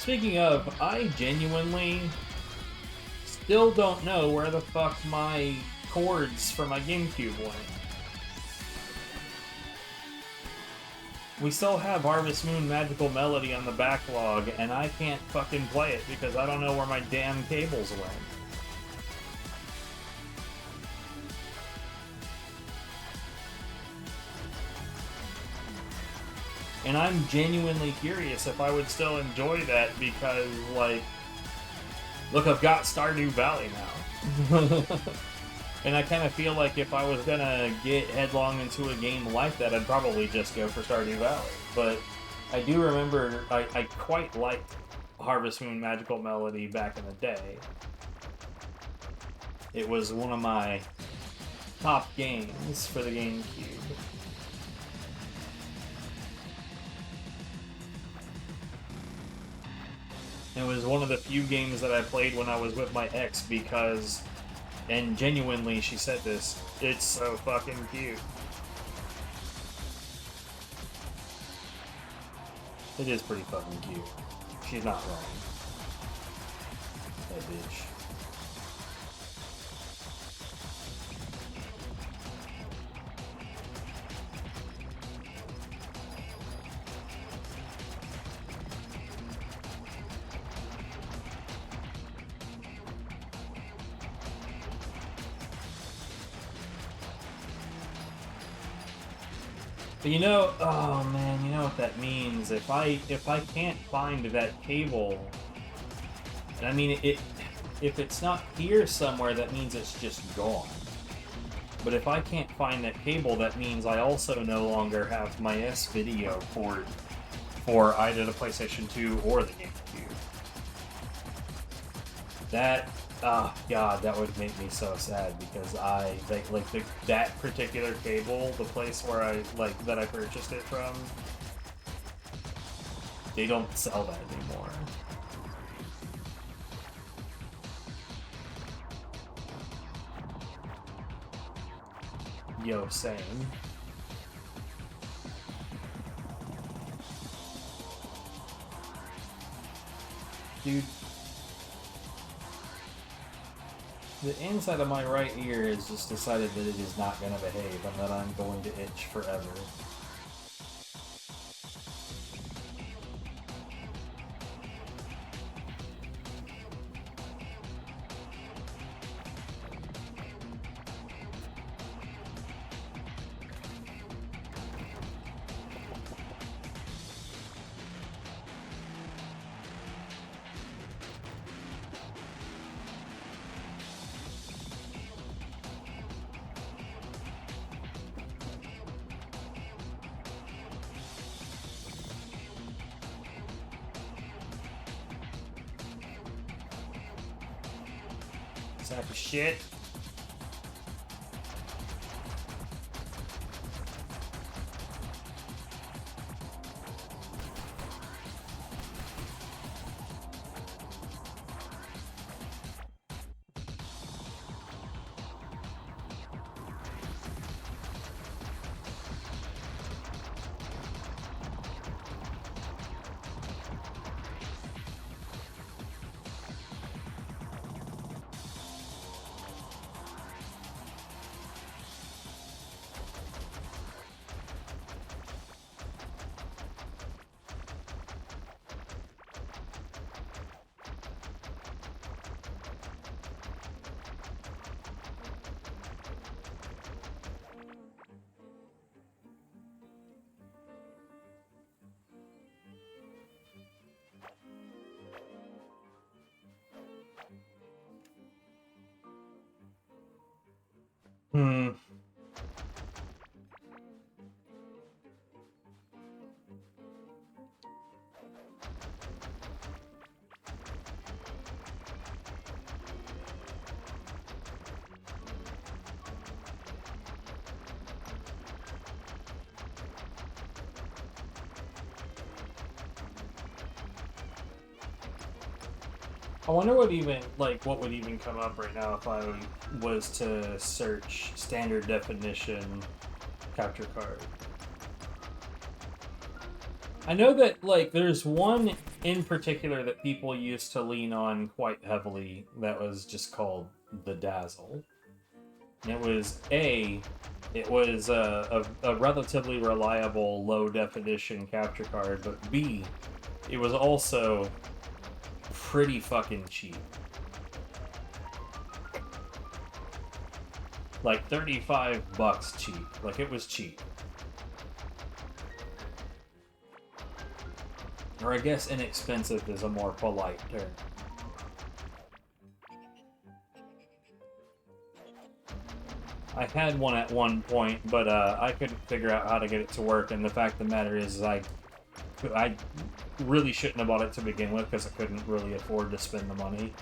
Speaking of, I genuinely still don't know where the fuck my cords for my GameCube went. We still have Harvest Moon Magical Melody on the backlog, and I can't fucking play it because I don't know where my damn cables went. And I'm genuinely curious if I would still enjoy that because, like, look, I've got Stardew Valley now. And I kind of feel like if I was gonna get headlong into a game like that, I'd probably just go for Stardew Valley. But I do remember I quite liked Harvest Moon Magical Melody back in the day. It was one of my top games for the GameCube. It was one of the few games that I played when I was with my ex because, and genuinely she said this, it's so fucking cute. It is pretty fucking cute. She's not wrong. That bitch. But you know, oh man, you know what that means. If I can't find that cable, and I mean if it's not here somewhere, that means it's just gone. But if I can't find that cable, that means I also no longer have my S-Video port for either the PlayStation 2 or the GameCube. That, oh god, that would make me so sad because that particular cable, the place where that I purchased it from, they don't sell that anymore. Yo, same. Dude. The inside of my right ear has just decided that it is not going to behave and that I'm going to itch forever. Sack of shit. I wonder what would even come up right now if I was to search standard definition capture card. I know that there's one in particular that people used to lean on quite heavily that was just called the Dazzle. It was a relatively reliable low definition capture card, but B, it was also pretty fucking cheap. Like $35 cheap. Like, it was cheap. Or I guess inexpensive is a more polite term. I had one at one point, but I couldn't figure out how to get it to work, and the fact of the matter is I really shouldn't have bought it to begin with, because I couldn't really afford to spend the money.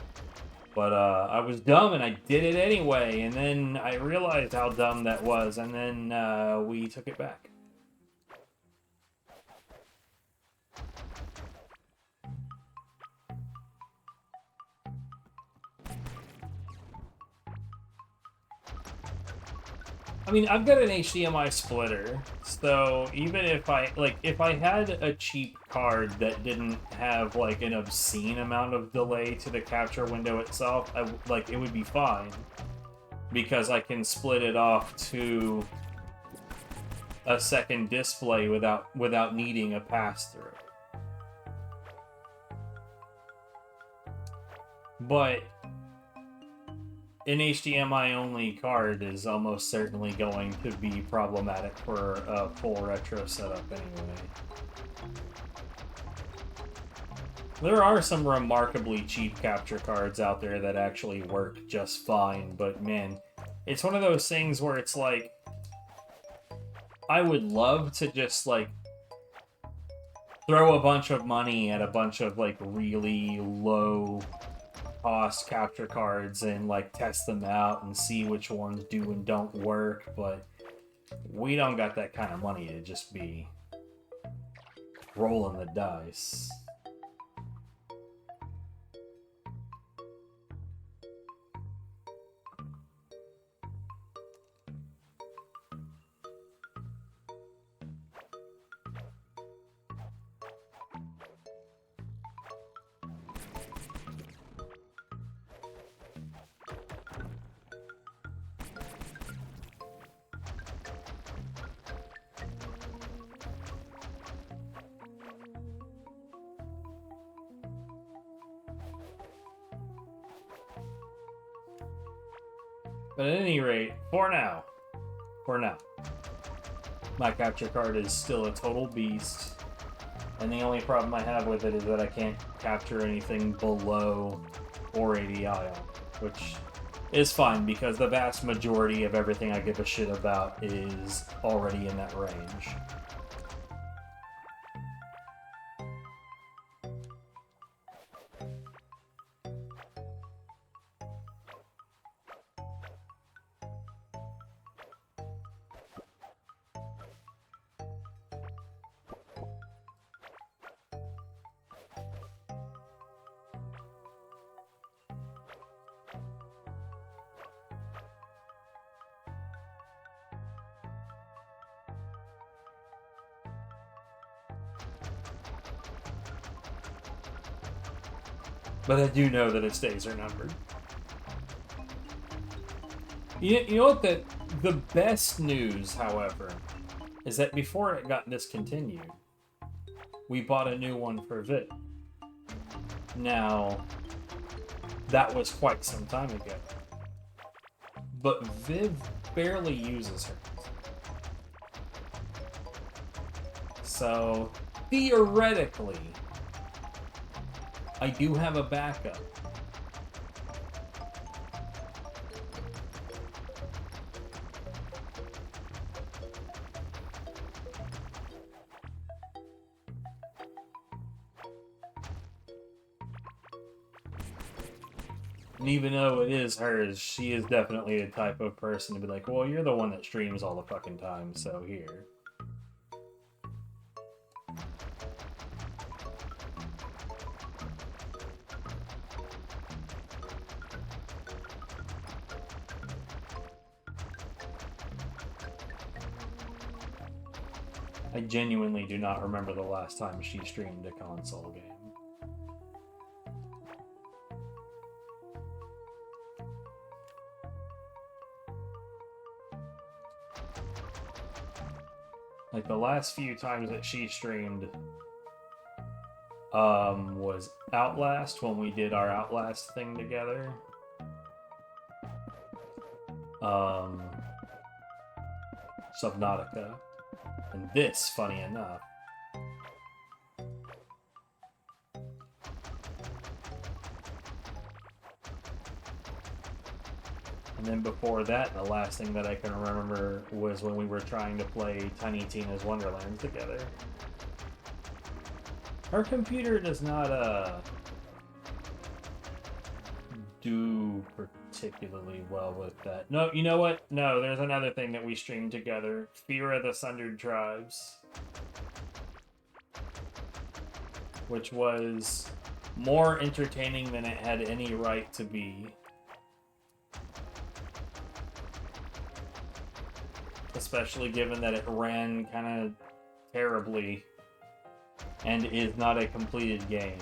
But I was dumb, and I did it anyway, and then I realized how dumb that was, and then we took it back. I mean, I've got an HDMI splitter, so even if if I had a cheap card that didn't have, like, an obscene amount of delay to the capture window itself, it would be fine. Because I can split it off to a second display without needing a pass-through. But an HDMI-only card is almost certainly going to be problematic for a full retro setup anyway. There are some remarkably cheap capture cards out there that actually work just fine, but man, it's one of those things where it's like, I would love to just, like, throw a bunch of money at a bunch of, like, really low cost capture cards and, like, test them out and see which ones do and don't work, but we don't got that kind of money to just be rolling the dice. But at any rate, for now, my capture card is still a total beast, and the only problem I have with it is that I can't capture anything below 480 IO, which is fine because the vast majority of everything I give a shit about is already in that range. But I do know that its days are numbered. You know what? The best news, however, is that before it got discontinued, we bought a new one for Viv. Now, that was quite some time ago. But Viv barely uses her. So, theoretically, I do have a backup. And even though it is hers, she is definitely the type of person to be like, well, you're the one that streams all the fucking time, so here. I genuinely do not remember the last time she streamed a console game. Like the last few times that she streamed was Outlast, when we did our Outlast thing together. Subnautica. And this, funny enough. And then before that, the last thing that I can remember was when we were trying to play Tiny Tina's Wonderlands together. Her computer does not, do particularly well with that. No, you know what? No, there's another thing that we streamed together. Fear of the Sundered Tribes. Which was more entertaining than it had any right to be. Especially given that it ran kind of terribly and is not a completed game.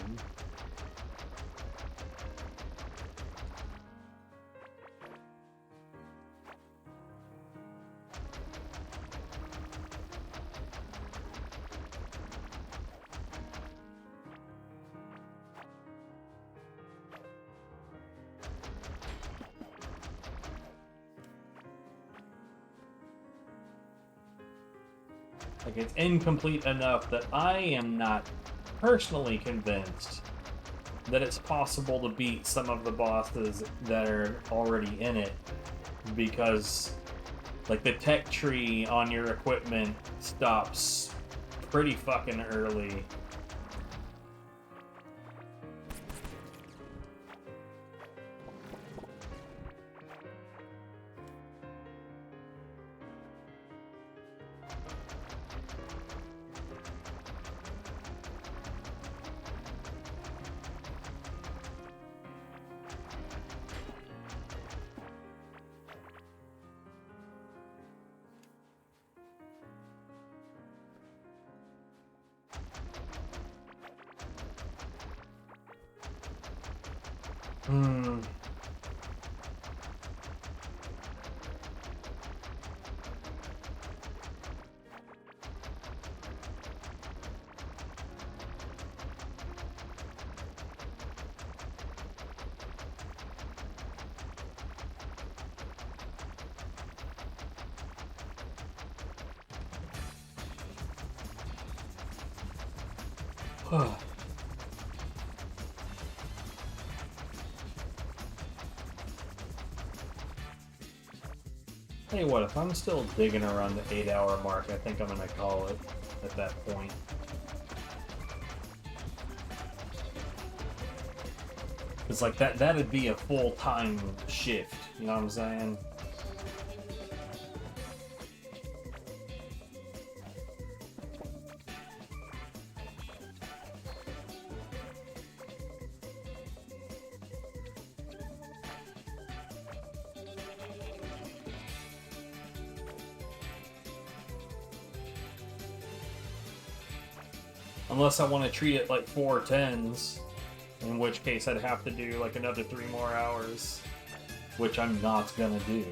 Like, it's incomplete enough that I am not personally convinced that it's possible to beat some of the bosses that are already in it, because, like, the tech tree on your equipment stops pretty fucking early. Tell you what, if I'm still digging around the 8-hour mark, I think I'm gonna call it at that point. It's like that'd be a full-time shift, you know what I'm saying? Unless I want to treat it like 4 10s, in which case I'd have to do like another 3 more hours, which I'm not gonna do.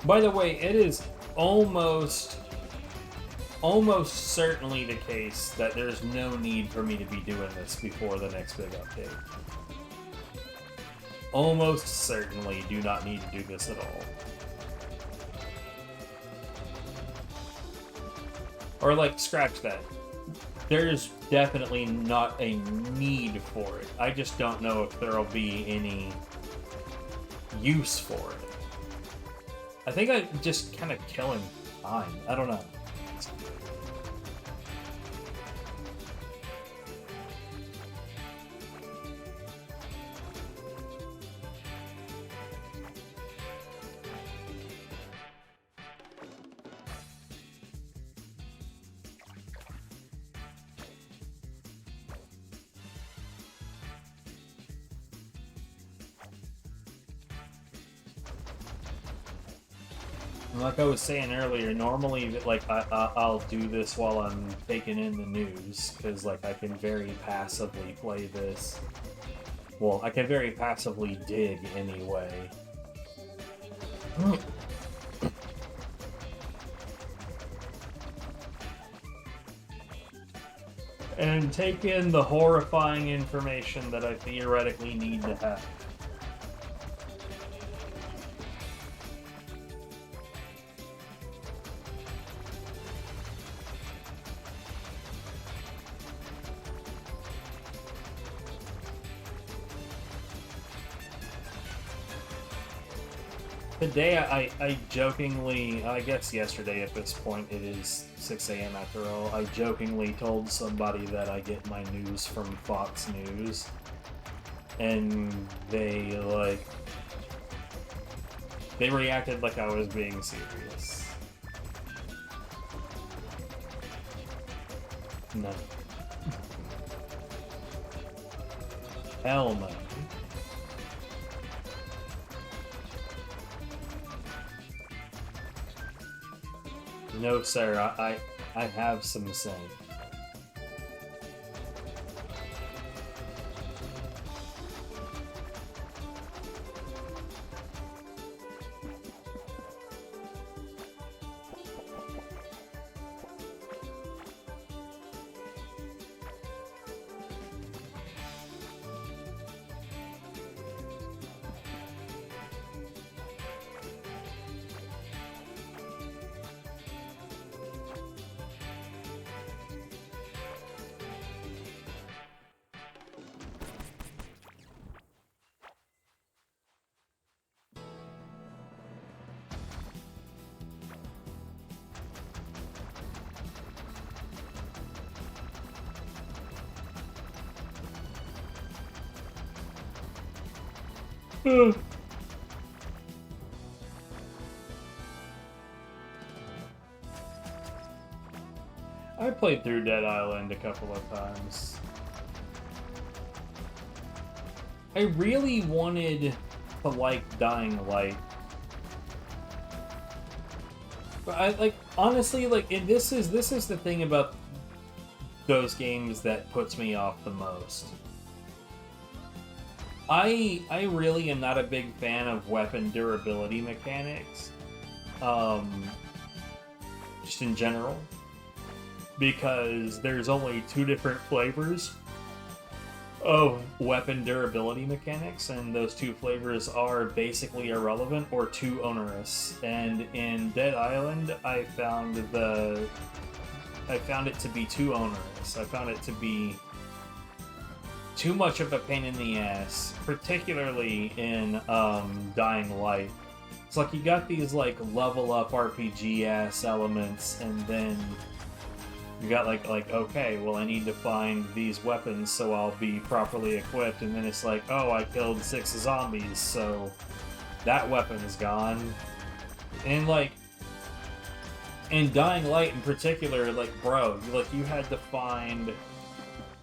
By the way, it is almost certainly the case that there's no need for me to be doing this before the next big update. Almost certainly do not need to do this at all. Or, like, scratch that. There's definitely not a need for it. I just don't know if there'll be any use for it. I think I'm just kind of killing time. I don't know. Like I was saying earlier, normally like I'll do this while I'm taking in the news, because like I can very passively play this. Well, I can very passively dig anyway. And take in the horrifying information that I theoretically need to have. Today, I jokingly, I guess yesterday at this point, it is 6 a.m. after all, I jokingly told somebody that I get my news from Fox News, and they reacted like I was being serious. No. Hell no. No, sir, I have some sense. I played through Dead Island a couple of times. I really wanted to like Dying Light. But I like honestly like and this is the thing about those games that puts me off the most. I really am not a big fan of weapon durability mechanics. Just in general. Because there's only two different flavors of weapon durability mechanics, and those two flavors are basically irrelevant or too onerous. And in Dead Island, I found it to be too onerous. I found it to be too much of a pain in the ass, particularly in Dying Light. It's like you got these like level up RPG ass elements, and then you got like okay, well I need to find these weapons so I'll be properly equipped, and then it's like, oh, I killed 6 zombies, so that weapon is gone. And like in Dying Light in particular, like bro, you had to find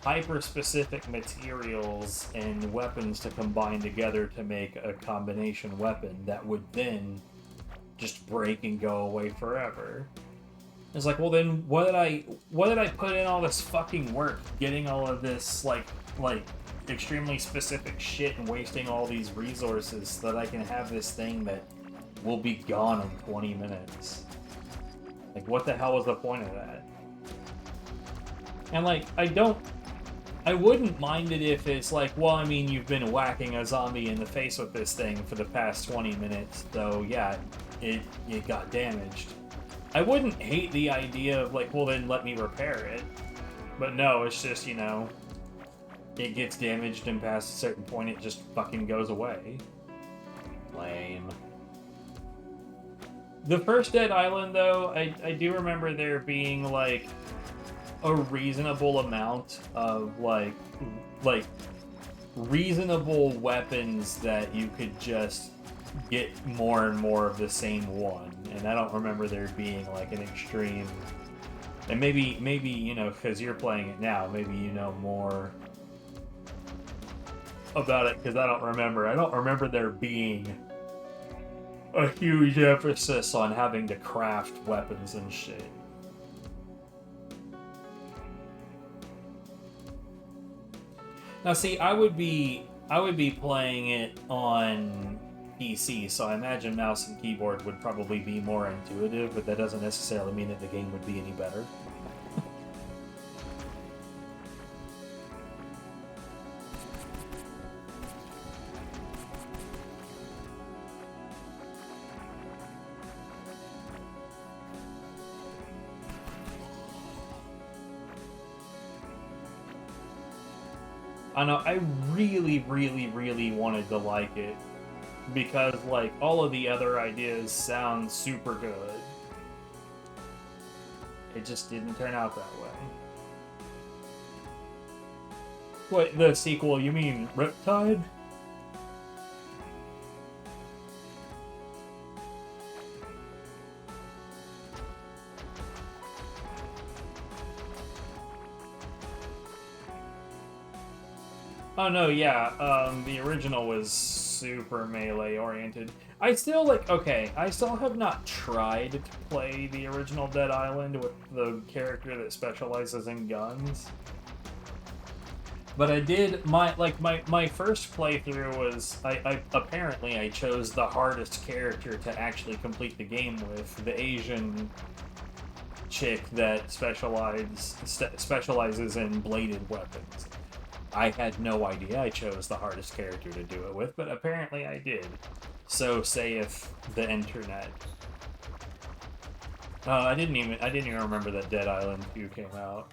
hyper-specific materials and weapons to combine together to make a combination weapon that would then just break and go away forever. It's like, well then, what did I put in all this fucking work, getting all of this, like extremely specific shit and wasting all these resources so that I can have this thing that will be gone in 20 minutes? Like, what the hell was the point of that? And like, I wouldn't mind it if it's like, well, I mean, you've been whacking a zombie in the face with this thing for the past 20 minutes, so yeah, it got damaged. I wouldn't hate the idea of like, well then let me repair it. But no, it's just, you know, it gets damaged and past a certain point it just fucking goes away. Lame. The first Dead Island though, I do remember there being like a reasonable amount of like reasonable weapons that you could just get more and more of the same one. And I don't remember there being like an extreme, and maybe you know, because you're playing it now, maybe you know more about it, because I don't remember there being a huge emphasis on having to craft weapons and shit. Now see, I would be playing it on PC, so I imagine mouse and keyboard would probably be more intuitive, but that doesn't necessarily mean that the game would be any better. I know, I really, really, really wanted to like it, because, like, all of the other ideas sound super good. It just didn't turn out that way. What, the sequel, you mean Riptide? Oh no, yeah, the original was super melee oriented. I still, I still have not tried to play the original Dead Island with the character that specializes in guns. But I did, my first playthrough was, apparently I chose the hardest character to actually complete the game with, the Asian chick that specializes in bladed weapons. I had no idea I chose the hardest character to do it with, but apparently I did. So saith the internet. I didn't even remember that Dead Island 2 came out.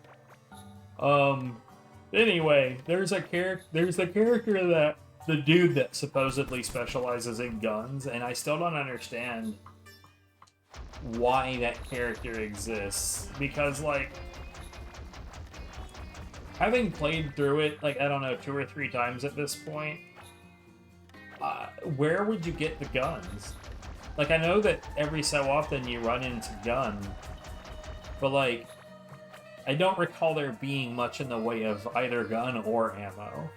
Anyway, there's the character that the dude that supposedly specializes in guns, and I still don't understand why that character exists, because, like, having played through it, like, I don't know, 2 or 3 times at this point, where would you get the guns? Like, I know that every so often you run into gun, but, like, I don't recall there being much in the way of either gun or ammo.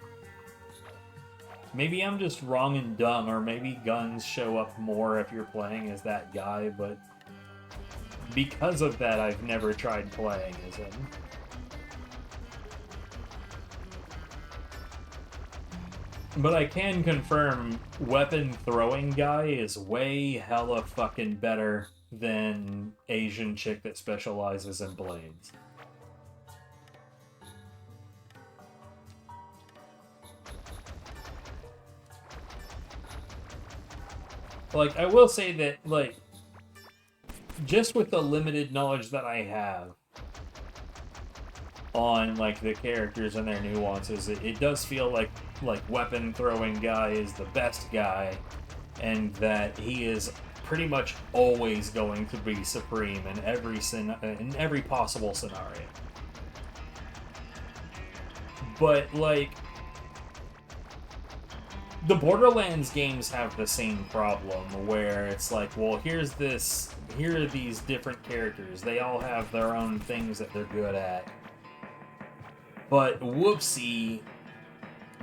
Maybe I'm just wrong and dumb, or maybe guns show up more if you're playing as that guy, but because of that, I've never tried playing as him. But I can confirm, weapon throwing guy is way hella fucking better than Asian chick that specializes in blades. Like, I will say that, like, just with the limited knowledge that I have on, like, the characters and their nuances, it does feel like weapon throwing guy is the best guy, and that he is pretty much always going to be supreme in every possible scenario. But, like, the Borderlands games have the same problem, where it's like, well, here are these different characters. They all have their own things that they're good at. But whoopsie,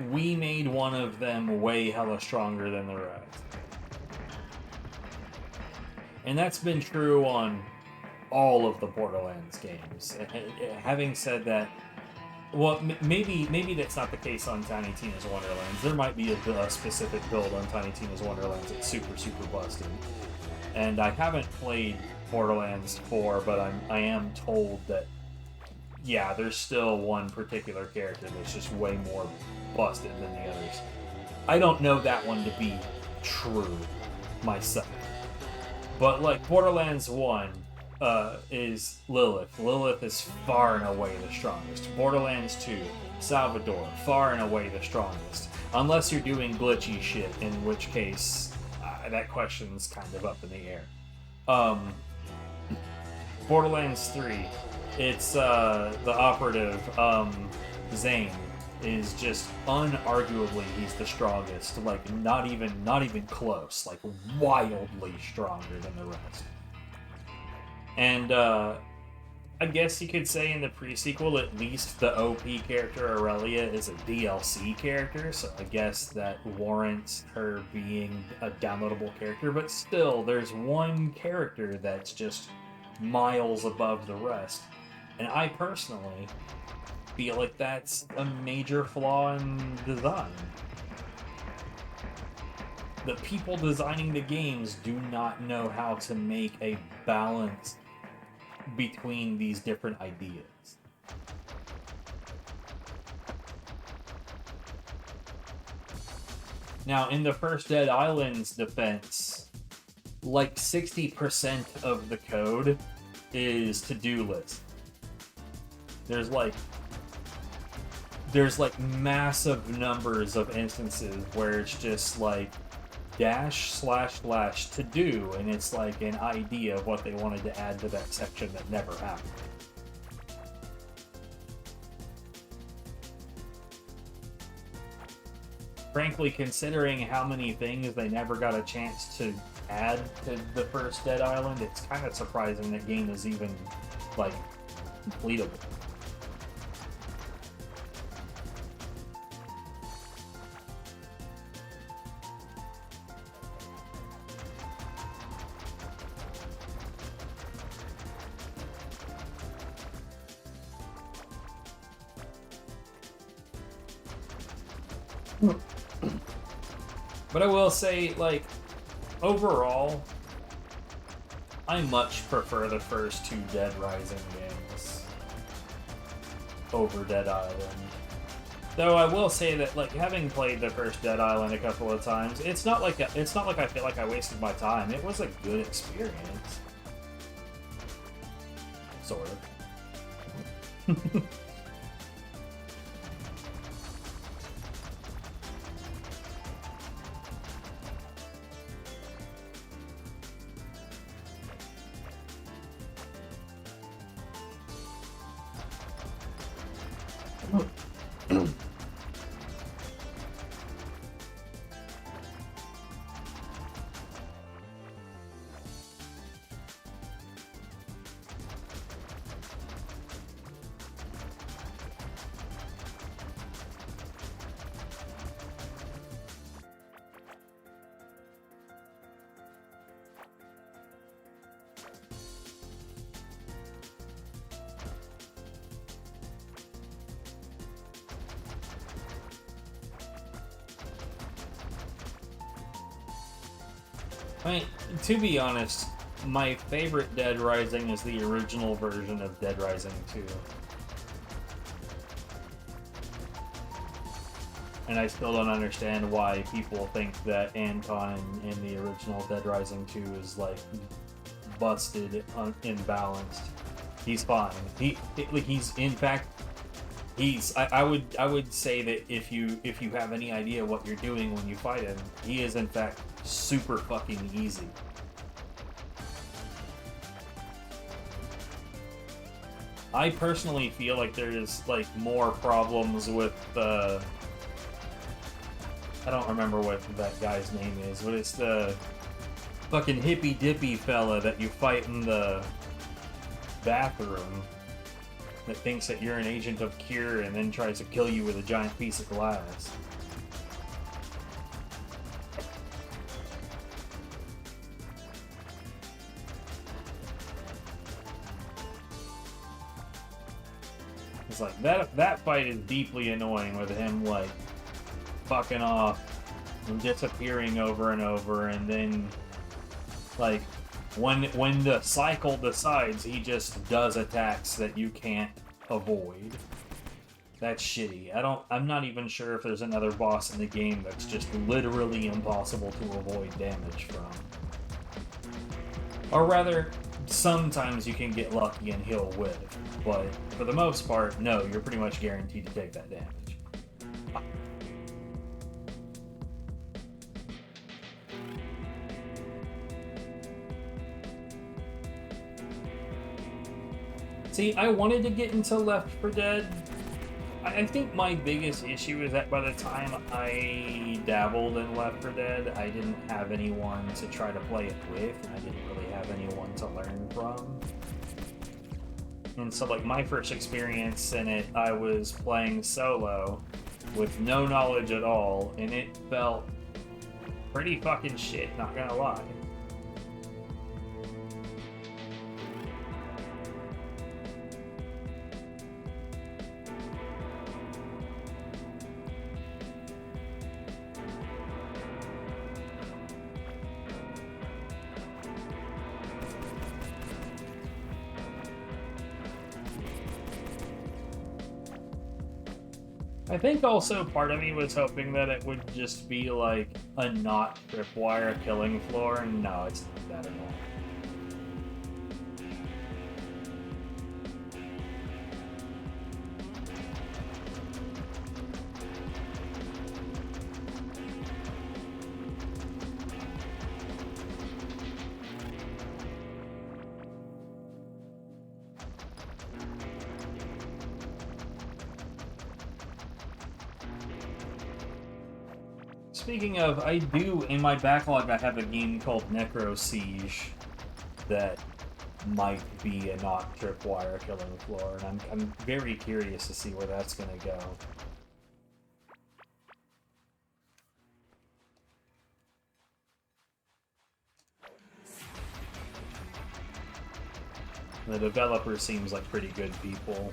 we made one of them way hella stronger than the rest. And that's been true on all of the Borderlands games. Having said that, well, maybe that's not the case on Tiny Tina's Wonderlands. There might be a specific build on Tiny Tina's Wonderlands that's super, super busted. And I haven't played Borderlands 4, but I am told that, yeah, there's still one particular character that's just way more busted than the others. I don't know that one to be true myself. But, like, Borderlands 1 is Lilith. Lilith is far and away the strongest. Borderlands 2, Salvador, far and away the strongest. Unless you're doing glitchy shit, in which case, that question's kind of up in the air. Borderlands 3, it's the operative, Zane, is just unarguably he's the strongest. Like, not even close. Like, wildly stronger than the rest. And I guess you could say in the pre-sequel, at least the OP character Aurelia is a DLC character, so I guess that warrants her being a downloadable character, but still, there's one character that's just miles above the rest. And I personally feel like that's a major flaw in design. The people designing the games do not know how to make a balance between these different ideas. Now, in the first Dead Island's defense, like 60% of the code is to-do list. There's massive numbers of instances where it's just like -- to do, and it's like an idea of what they wanted to add to that section that never happened. Frankly, considering how many things they never got a chance to add to the first Dead Island, it's kind of surprising that game is even, like, completable. But I will say, like, overall, I much prefer the first two Dead Rising games over Dead Island. Though I will say that, like, having played the first Dead Island a couple of times, it's not like I feel like I wasted my time. It was a good experience. Sort of. I mean, to be honest, my favorite Dead Rising is the original version of Dead Rising 2. And I still don't understand why people think that Anton in the original Dead Rising 2 is, like, busted, imbalanced. He's fine. He's in fact, I would say that if you have any idea what you're doing when you fight him, he is in fact super fucking easy. I personally feel like there's, like, more problems with I don't remember what that guy's name is, but it's the fucking hippy dippy fella that you fight in the bathroom that thinks that you're an agent of Cure and then tries to kill you with a giant piece of glass. It's like, that fight is deeply annoying with him, like, fucking off and disappearing over and over, and then, like, when the cycle decides, he just does attacks that you can't avoid. That's shitty. I'm not even sure if there's another boss in the game that's just literally impossible to avoid damage from. Or rather, sometimes you can get lucky and he'll whiff, but for the most part, no, you're pretty much guaranteed to take that damage. See, I wanted to get into Left 4 Dead. I think my biggest issue is that by the time I dabbled in Left 4 Dead, I didn't have anyone to try to play it with, and I didn't really have anyone to learn from. And so, like, my first experience in it, I was playing solo with no knowledge at all, and it felt pretty fucking shit, not gonna lie. I think also part of me was hoping that it would just be like a not tripwire killing floor, and no, it's not that at all. Speaking of, I do, in my backlog, I have a game called Necro Siege that might be a not tripwire killing floor, and I'm very curious to see where that's going to go. The developer seems like pretty good people.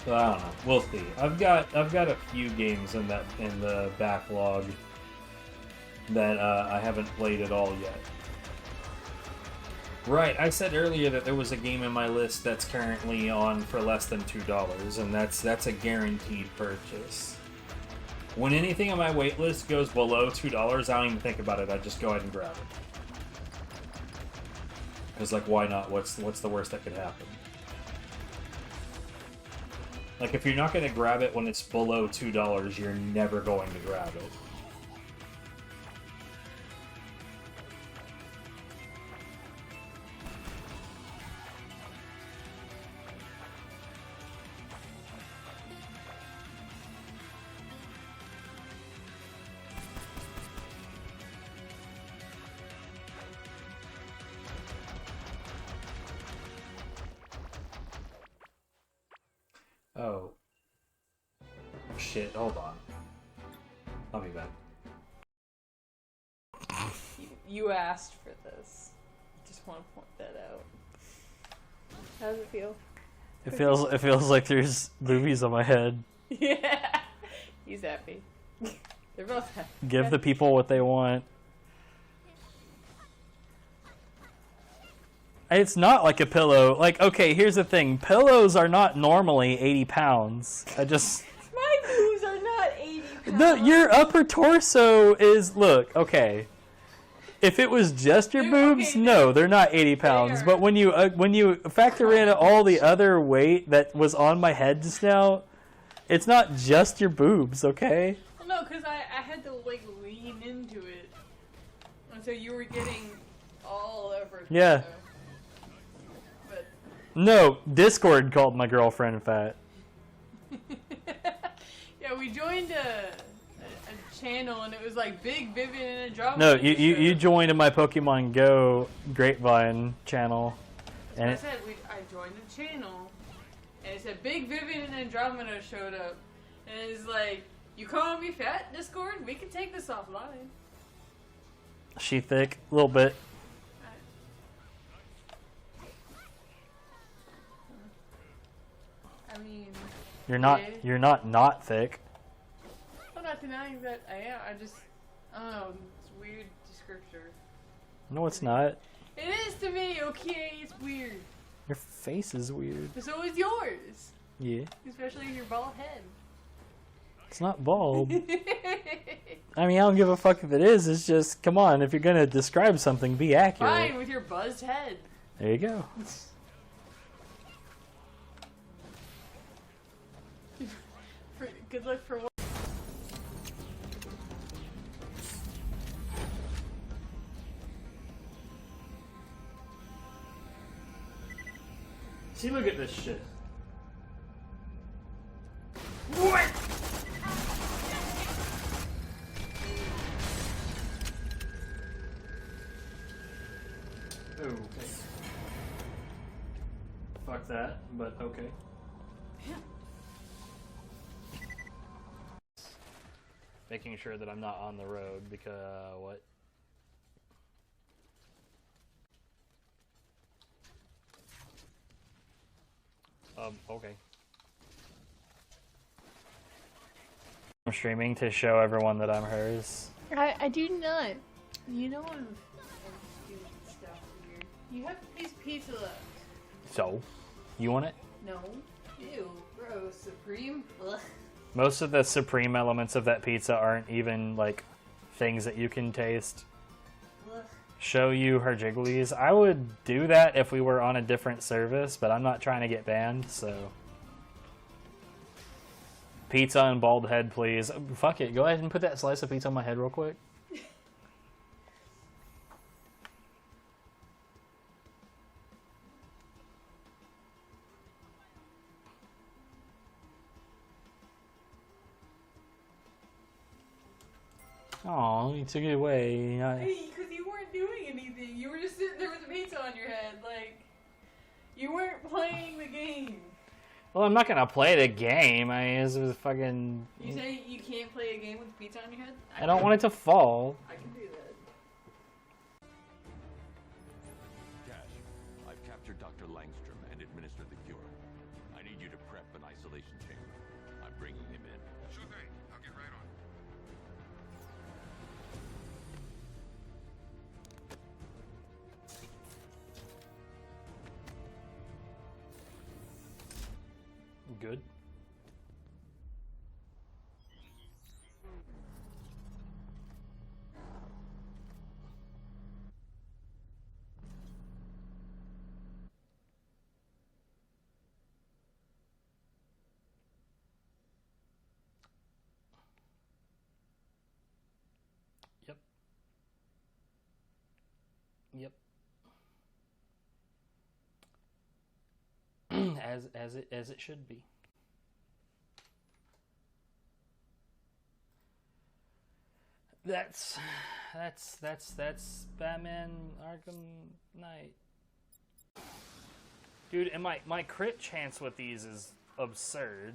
So I don't know. We'll see. I've got a few games in the backlog that I haven't played at all yet. Right, I said earlier that there was a game in my list that's currently on for less than $2, and that's a guaranteed purchase. When anything on my wait list goes below $2, I don't even think about it. I just go ahead and grab it. Because, like, why not? What's the worst that could happen? Like, if you're not going to grab it when it's below $2, you're never going to grab it. Oh. Shit, hold on. I'll be back. You asked for this. Just want to point that out. How does it feel? It feels like there's movies on my head. Yeah. He's happy. They're both happy. Give the people what they want. It's not like a pillow. Like, okay, here's the thing. Pillows are not normally 80 pounds. My boobs are not 80 pounds. Your upper torso is... Look, okay. If it was just your boobs, okay, no, they're not 80 pounds. But when you factor in all the other weight that was on my head just now, it's not just your boobs, okay? Well, no, because I had to, like, lean into it. And so you were getting all over. Yeah. No, Discord called my girlfriend fat. Yeah, we joined a channel and it was like Big Vivian and Andromeda. No, you joined in my Pokemon Go Grapevine channel. And I said I joined the channel and it said Big Vivian and Andromeda showed up. And it's like, you calling me fat, Discord? We can take this offline. She thick? A little bit. I mean, you're not thick. I'm not denying that I am. I don't know. It's a weird descriptor. No, it's not. It is to me. Okay, it's weird. Your face is weird. But so is yours. Yeah. Especially your bald head. It's not bald. I mean, I don't give a fuck if it is. It's just, come on, if you're gonna describe something, be accurate. Fine with your buzzed head. There you go. Good luck for what? See, look at this shit. What? Okay. Fuck that, but okay. Making sure that I'm not on the road because what? Okay. I'm streaming to show everyone that I'm hers. I do not. You know I'm doing stuff weird. You have a piece of pizza left. So, you want it? No. Ew, gross. Supreme? Ugh. Most of the supreme elements of that pizza aren't even like things that you can taste. Ugh. Show you her jigglies. I would do that if we were on a different service, but I'm not trying to get banned, so. Pizza and bald head, please. Fuck it. Go ahead and put that slice of pizza on my head real quick. Oh, you took it away. Because you weren't doing anything. You were just sitting there with the pizza on your head. Like, you weren't playing the game. Well, I'm not gonna play the game. I mean, this was fucking. You say you can't play a game with pizza on your head? I don't want it to fall. I can do that. Cash, I've captured Dr. Langstrom and administered the cure. I need you to prep an isolation chamber. I'm bringing him in. Sure thing. I'll get right on. Good. Yep. Yep. as it should be. That's Batman Arkham Knight. Dude, and my crit chance with these is absurd.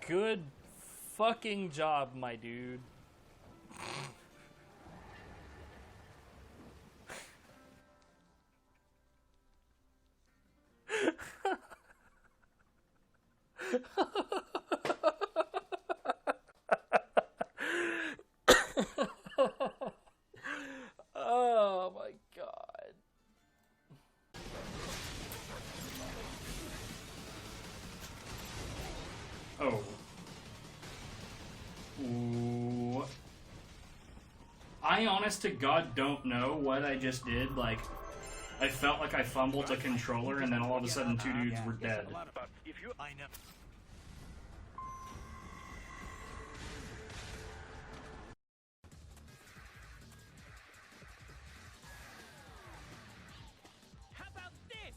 Good fucking job, my dude. Oh my god. Oh. Ooh. I honest to God don't know what I just did. Like, I felt like I fumbled a controller and then all of a sudden two dudes were dead. I know. How about this?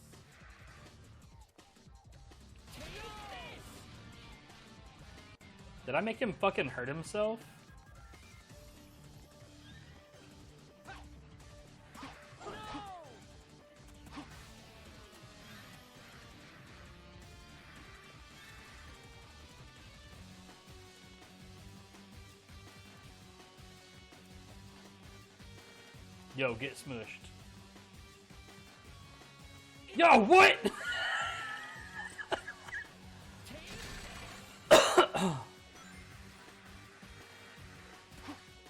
Did I make him fucking hurt himself? Yo, get smushed. Yo, what?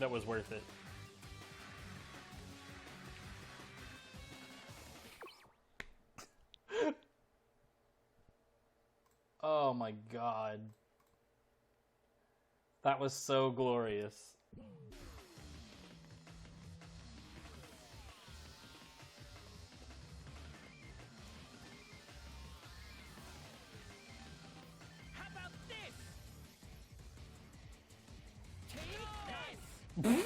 that was worth it. Oh my god. That was so glorious. How about this? Take this!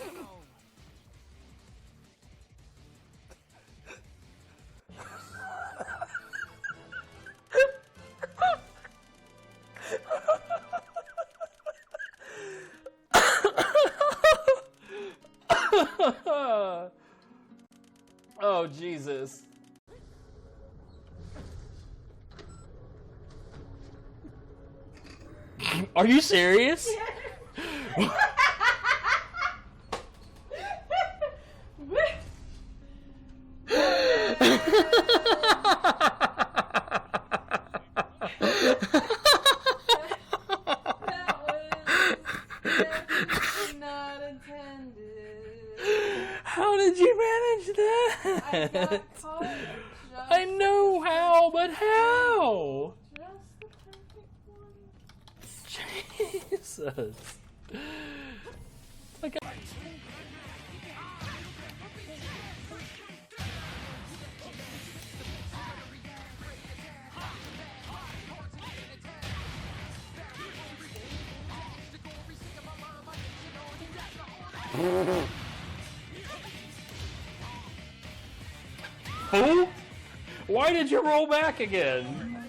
Oh, Jesus. Are you serious? Not intended. How did you manage that? I got caught just I know how, but how? the perfect one. Jesus. Like Who? Why did you roll back again?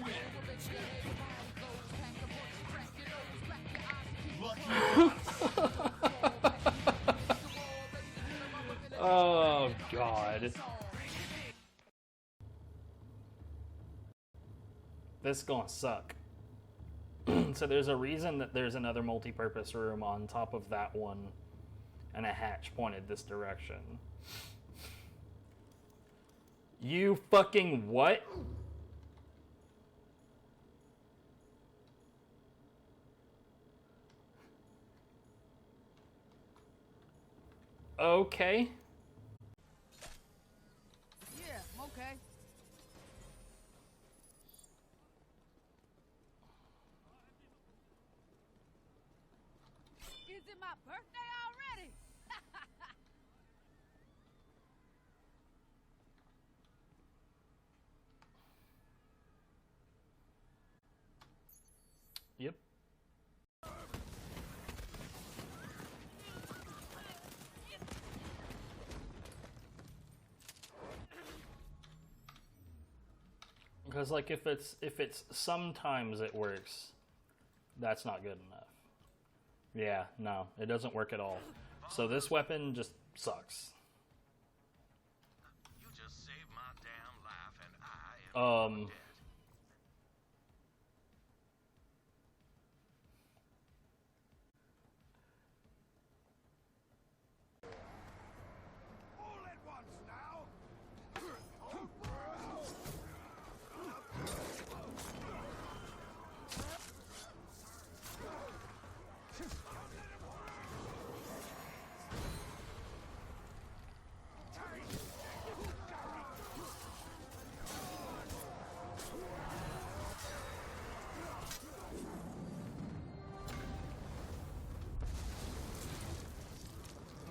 Oh, God. This is gonna suck. So there's a reason that there's another multi-purpose room on top of that one, and a hatch pointed this direction. You fucking what? Okay. Yeah, I'm okay. Is it my birthday already? Yep. Because like if it's sometimes it works, that's not good enough. Yeah, no, it doesn't work at all. So this weapon just sucks. You just saved my damn life, and I am dead. All at once now.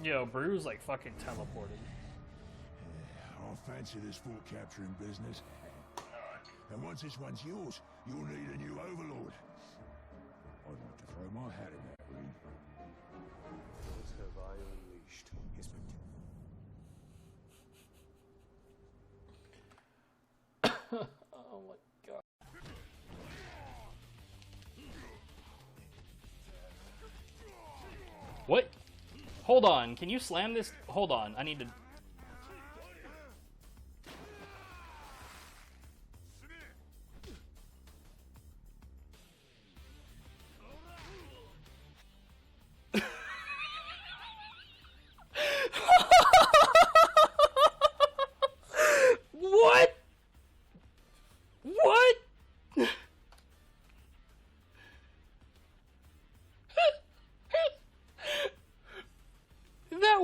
Yo, Brew's like fucking teleported. I fancy this fort capturing business. And once this one's yours, you'll need a new overlord. I'd like to throw my hat in that ring. What have I unleashed? Yes, Oh my god. What? Hold on, can you slam this? Hold on, I need to... What? What?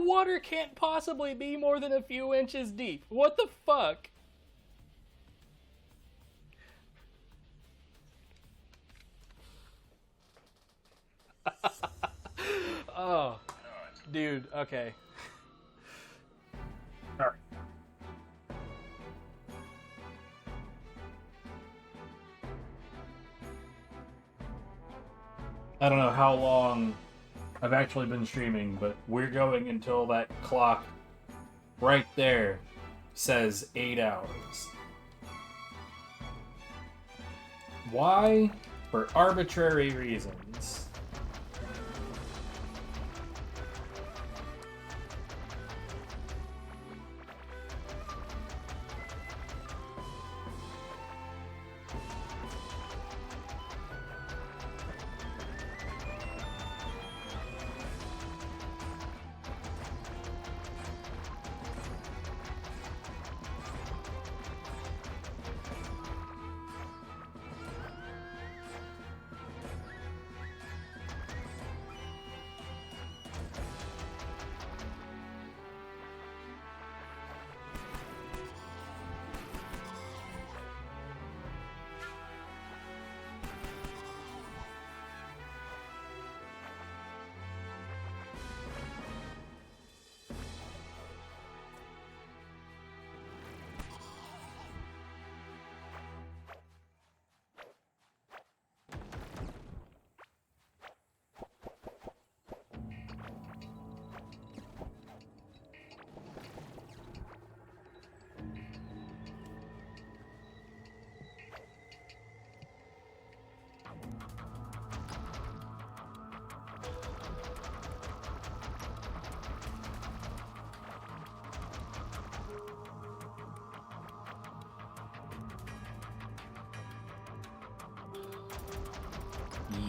water can't possibly be more than a few inches deep. What the fuck? Oh, dude, okay. Alright. I don't know how long I've actually been streaming, but we're going until that clock right there says 8 hours. Why? For arbitrary reasons.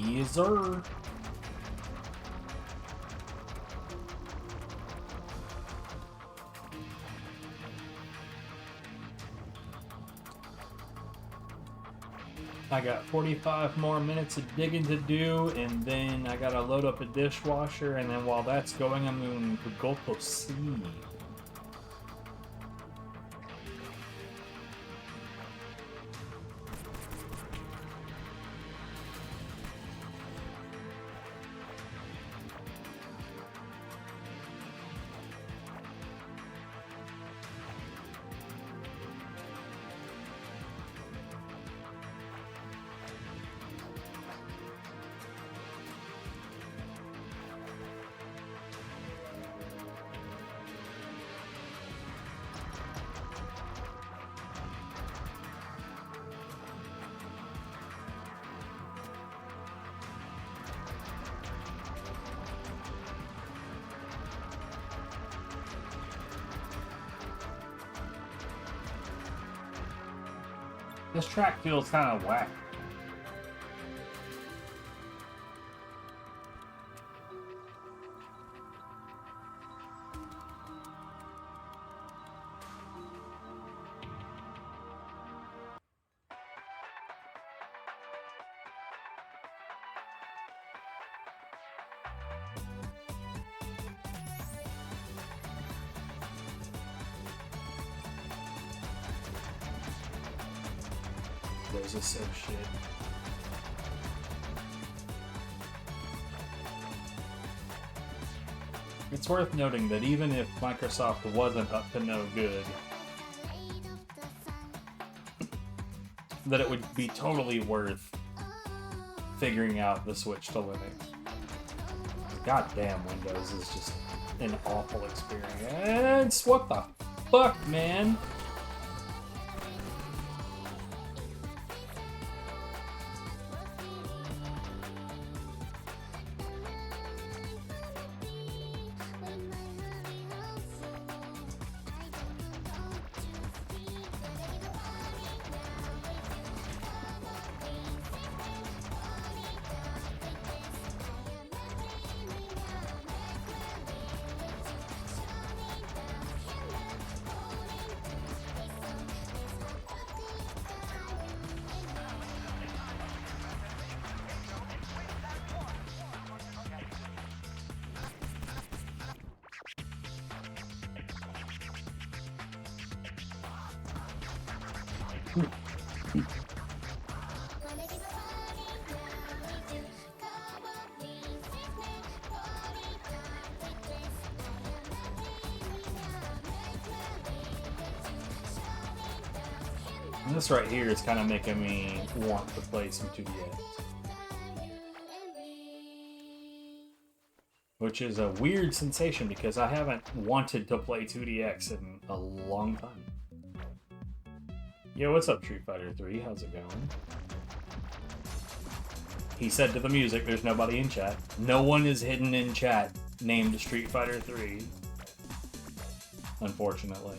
Yes, sir. I got 45 more minutes of digging to do, and then I gotta load up a dishwasher, and then while that's going, I'm going to go to sleep. This track feels kind of whack. There's a sick shit. It's worth noting that even if Microsoft wasn't up to no good, that it would be totally worth figuring out the switch to Linux. Goddamn, Windows is just an awful experience. What the fuck, man? And this right here is kind of making me want to play some 2DX. Which is a weird sensation because I haven't wanted to play 2DX in a long time. Yo, what's up, Street Fighter 3? How's it going? He said to the music, there's nobody in chat. No one is hidden in chat named Street Fighter 3. Unfortunately.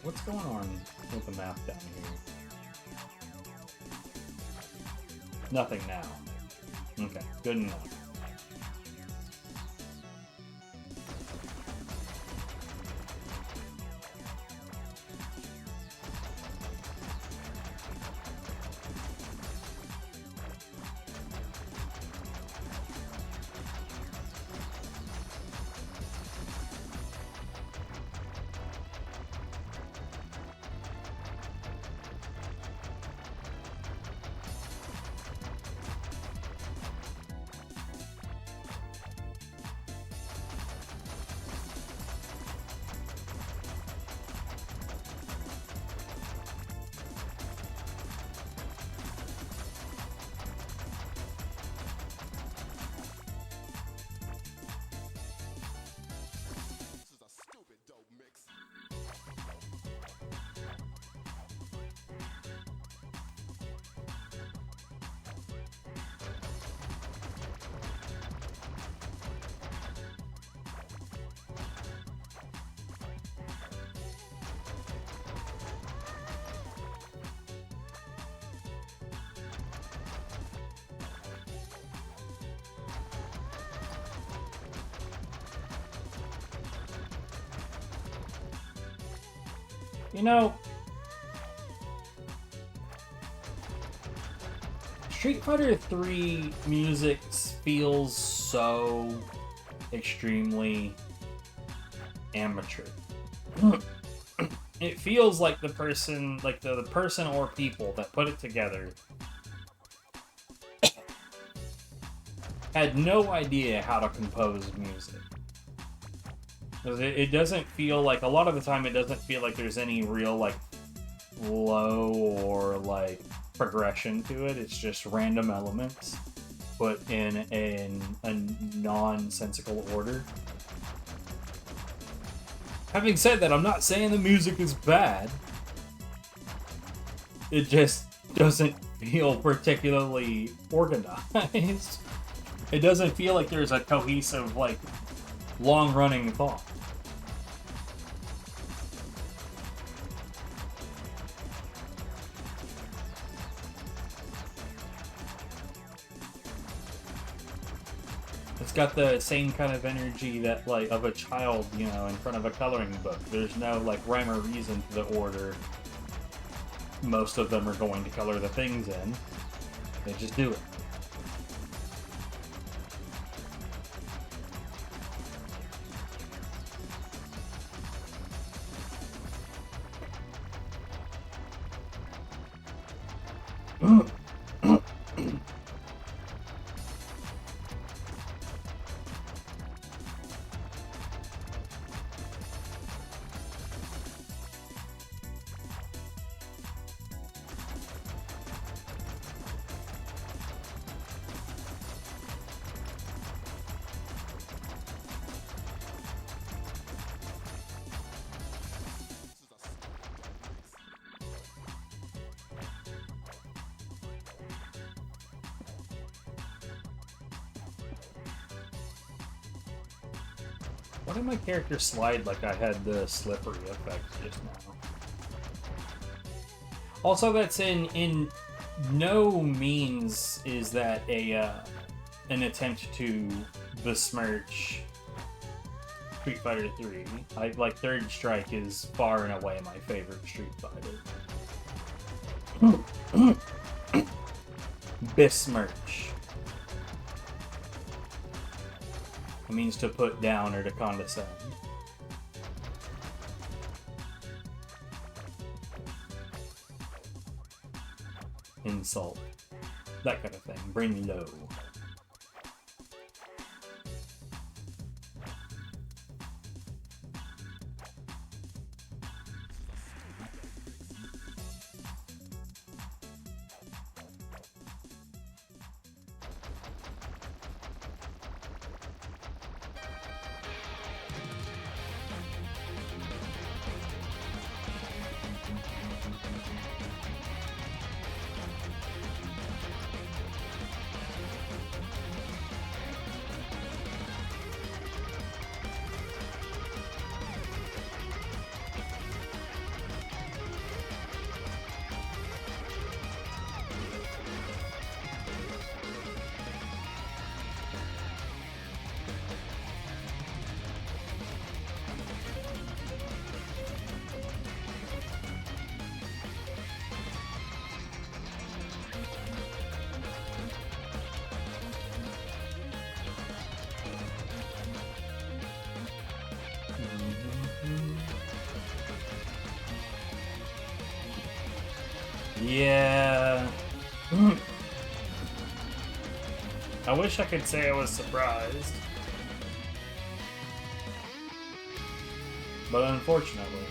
What's going on with the map down here? Nothing now. Okay, good enough. You know, Street Fighter 3 music feels so extremely amateur. It feels like the person, the person or people that put it together had no idea how to compose music. It doesn't feel like, a lot of the time, it doesn't feel like there's any real, flow or, progression to it. It's just random elements put in a nonsensical order. Having said that, I'm not saying the music is bad. It just doesn't feel particularly organized. It doesn't feel like there's a cohesive, long-running thought. It's got the same kind of energy that, of a child, in front of a coloring book. There's no, rhyme or reason to the order most of them are going to color the things in. They just do it. Why did my character slide like I had the slippery effect just now? Also, that's in no means is that an attempt to besmirch Street Fighter 3. Like Third Strike is far and away my favorite Street Fighter. Besmirch. It means to put down or to condescend. Insult. That kind of thing. Bring low. Yeah. I wish I could say I was surprised. But unfortunately.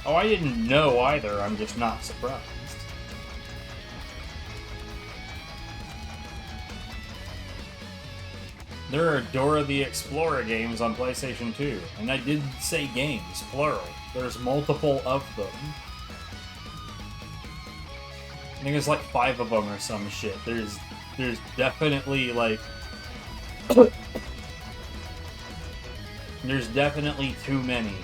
Oh, I didn't know either, I'm just not surprised. There are Dora the Explorer games on PlayStation 2, and I did say games, plural. There's multiple of them. I think there's like 5 of them or some shit. There's definitely like... There's definitely too many.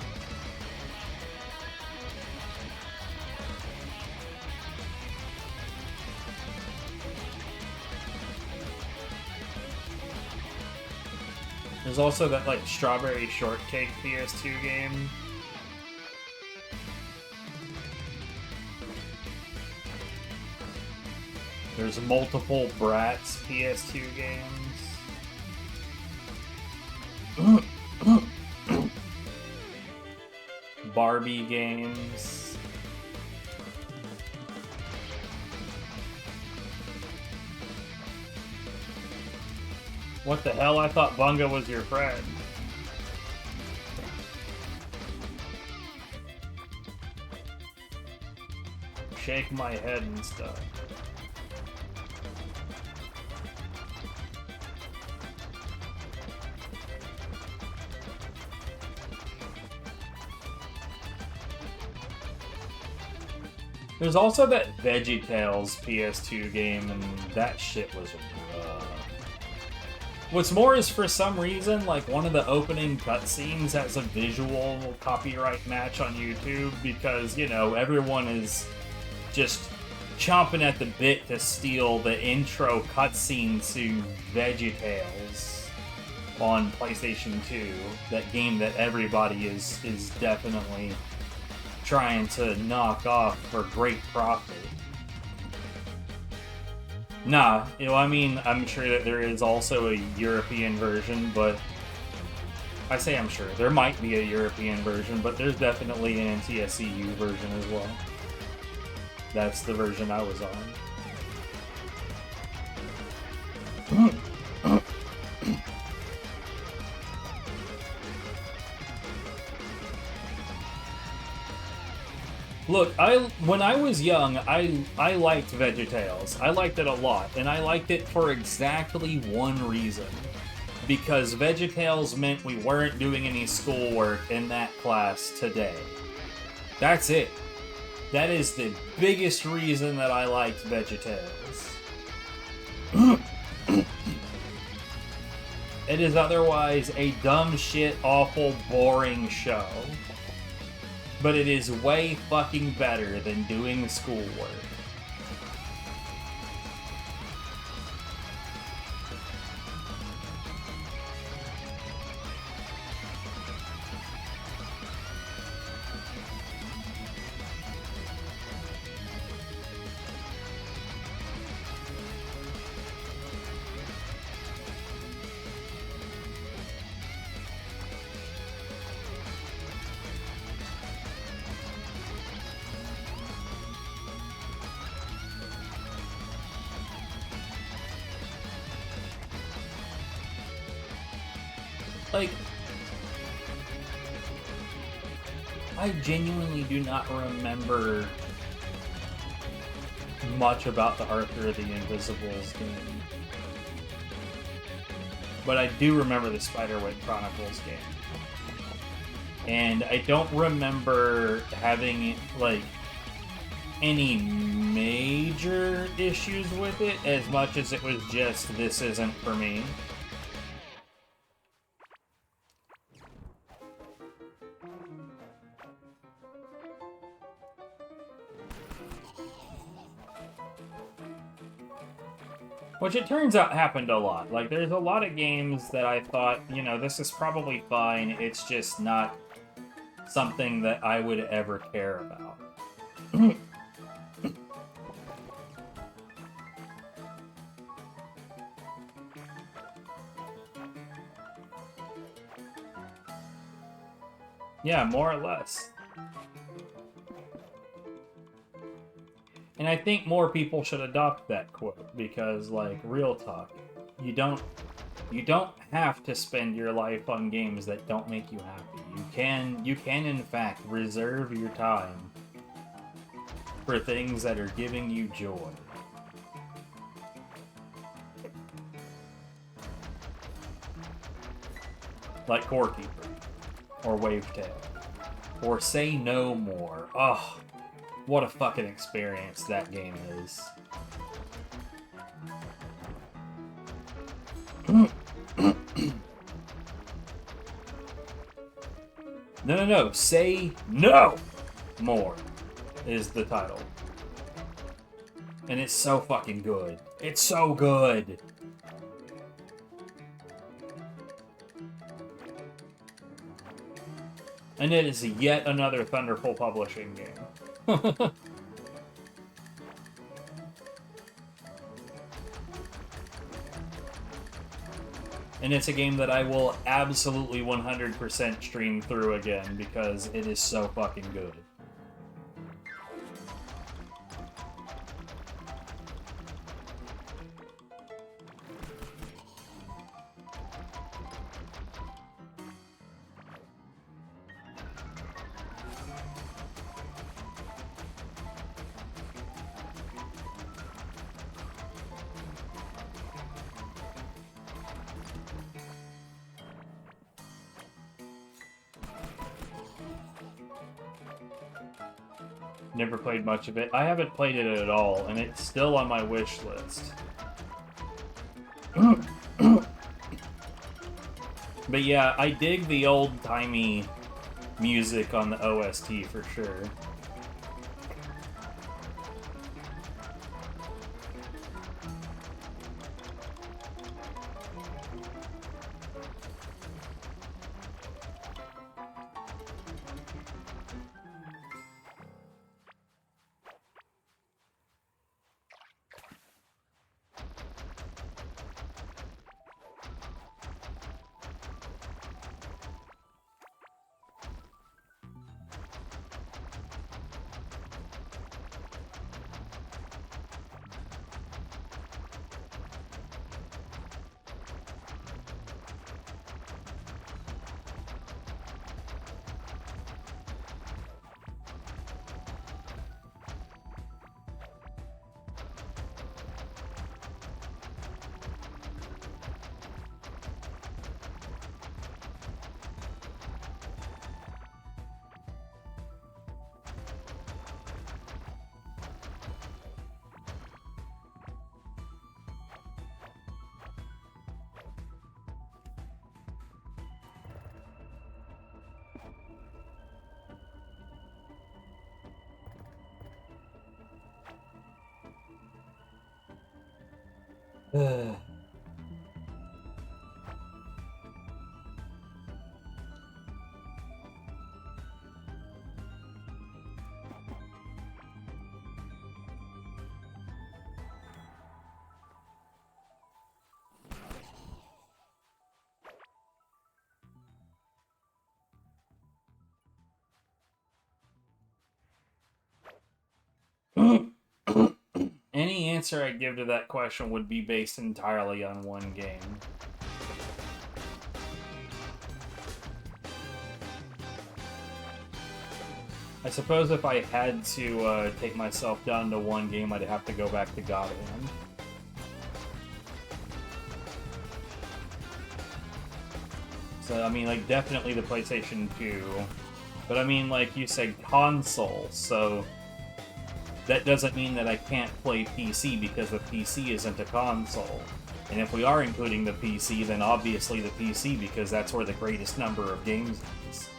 There's also that, like, Strawberry Shortcake PS2 game. There's multiple Bratz PS2 games. Barbie games. What the hell? I thought Bunga was your friend. Shake my head and stuff. There's also that VeggieTales PS2 game, and that shit was What's more is, for some reason, like, one of the opening cutscenes has a visual copyright match on YouTube because, you know, everyone is just chomping at the bit to steal the intro cutscene to VeggieTales on PlayStation 2. That game that everybody is definitely trying to knock off for great profit. Nah, you know, I mean, I'm sure that there is also a European version, but I say I'm sure. There might be a European version, but there's definitely an NTSCU version as well. That's the version I was on. Look, when I was young, I liked VeggieTales. I liked it a lot, and I liked it for exactly one reason. Because VeggieTales meant we weren't doing any schoolwork in that class today. That's it. That is the biggest reason that I liked VeggieTales. It is otherwise a dumb shit, awful, boring show. But it is way fucking better than doing schoolwork. Like, I genuinely do not remember much about the Arthur the Invisibles game. But I do remember the Spiderwick Chronicles game. And I don't remember having, like, any major issues with it as much as it was just, this isn't for me. Which it turns out happened a lot. Like, there's a lot of games that I thought, you know, this is probably fine, it's just not something that I would ever care about. Yeah, more or less. And I think more people should adopt that quote, because, like, real talk, you don't have to spend your life on games that don't make you happy. You can in fact reserve your time for things that are giving you joy. Like Core Keeper, or Wavetail, or Say No More. Oh, what a fucking experience that game is. No. Say No More is the title. And it's so fucking good. It's so good. And it is yet another Thunderful Publishing game. And it's a game that I will absolutely 100% stream through again because it is so fucking good. Never played much of it. I haven't played it at all, and it's still on my wish list. But yeah, I dig the old-timey music on the OST for sure. Any answer I give to that question would be based entirely on one game. I suppose if I had to take myself down to one game, I'd have to go back to God Hand. So, I mean, like, definitely the PlayStation 2. But, I mean, like, you said console, so that doesn't mean that I can't play PC because the PC isn't a console. And if we are including the PC, then obviously the PC, because that's where the greatest number of games is.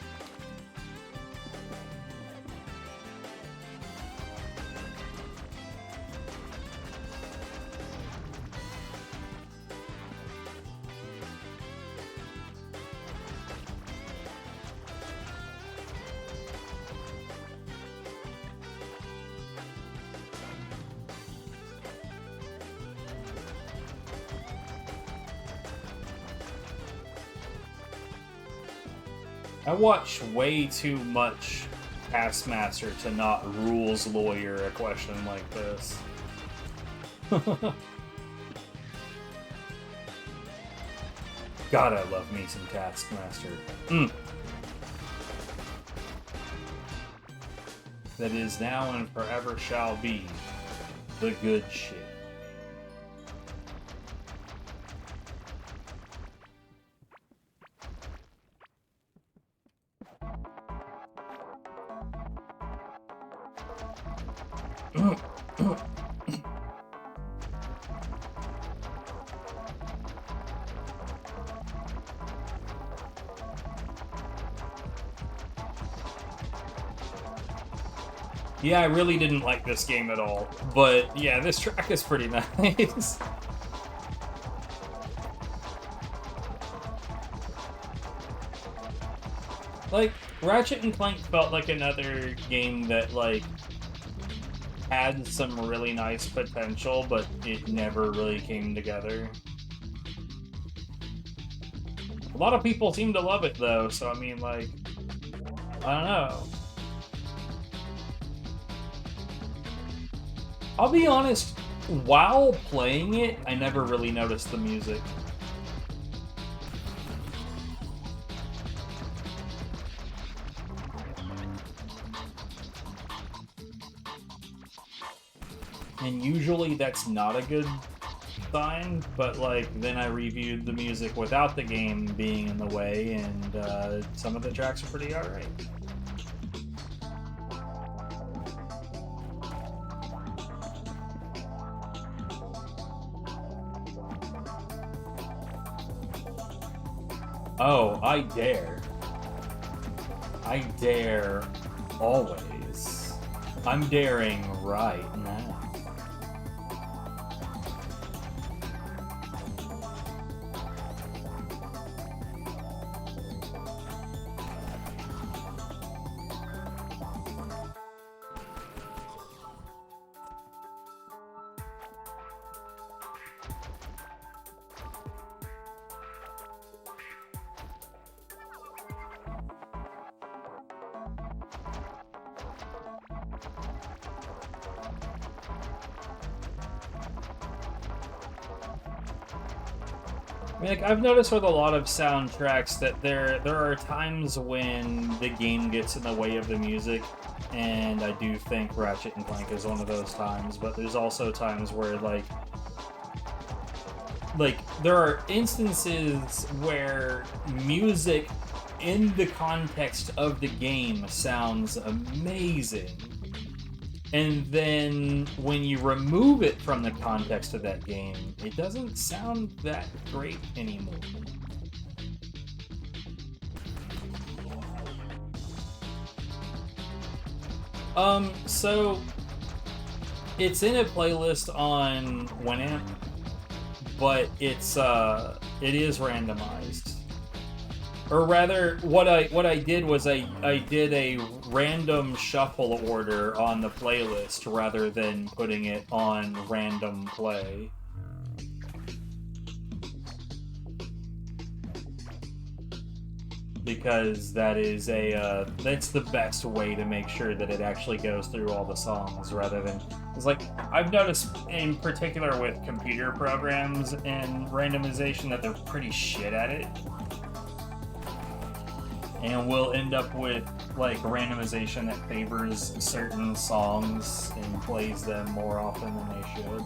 I watch way too much Taskmaster to not rules lawyer a question like this. God, I love me some Taskmaster. That is now and forever shall be the good shit. Yeah, I really didn't like this game at all, but yeah, this track is pretty nice. Like, Ratchet and Clank felt like another game that, like, had some really nice potential, but it never really came together. A lot of people seem to love it, though, so I mean, like, I don't know. I'll be honest, while playing it, I never really noticed the music. And usually that's not a good sign, but like then I reviewed the music without the game being in the way, and some of the tracks are pretty alright. Oh, I dare. I dare always. I'm daring right now. I mean, like, I've noticed with a lot of soundtracks that there are times when the game gets in the way of the music, and I do think Ratchet and Clank is one of those times, but there's also times where, like there are instances where music in the context of the game sounds amazing, and then when you remove it from the context of that game, it doesn't sound that great anymore. So it's in a playlist on Winamp, but it is randomized. Or rather, what I did was I did a random shuffle order on the playlist rather than putting it on random play. Because that is that's the best way to make sure that it actually goes through all the songs rather than... It's like, I've noticed in particular with computer programs and randomization that they're pretty shit at it. And we'll end up with like randomization that favors certain songs and plays them more often than they should.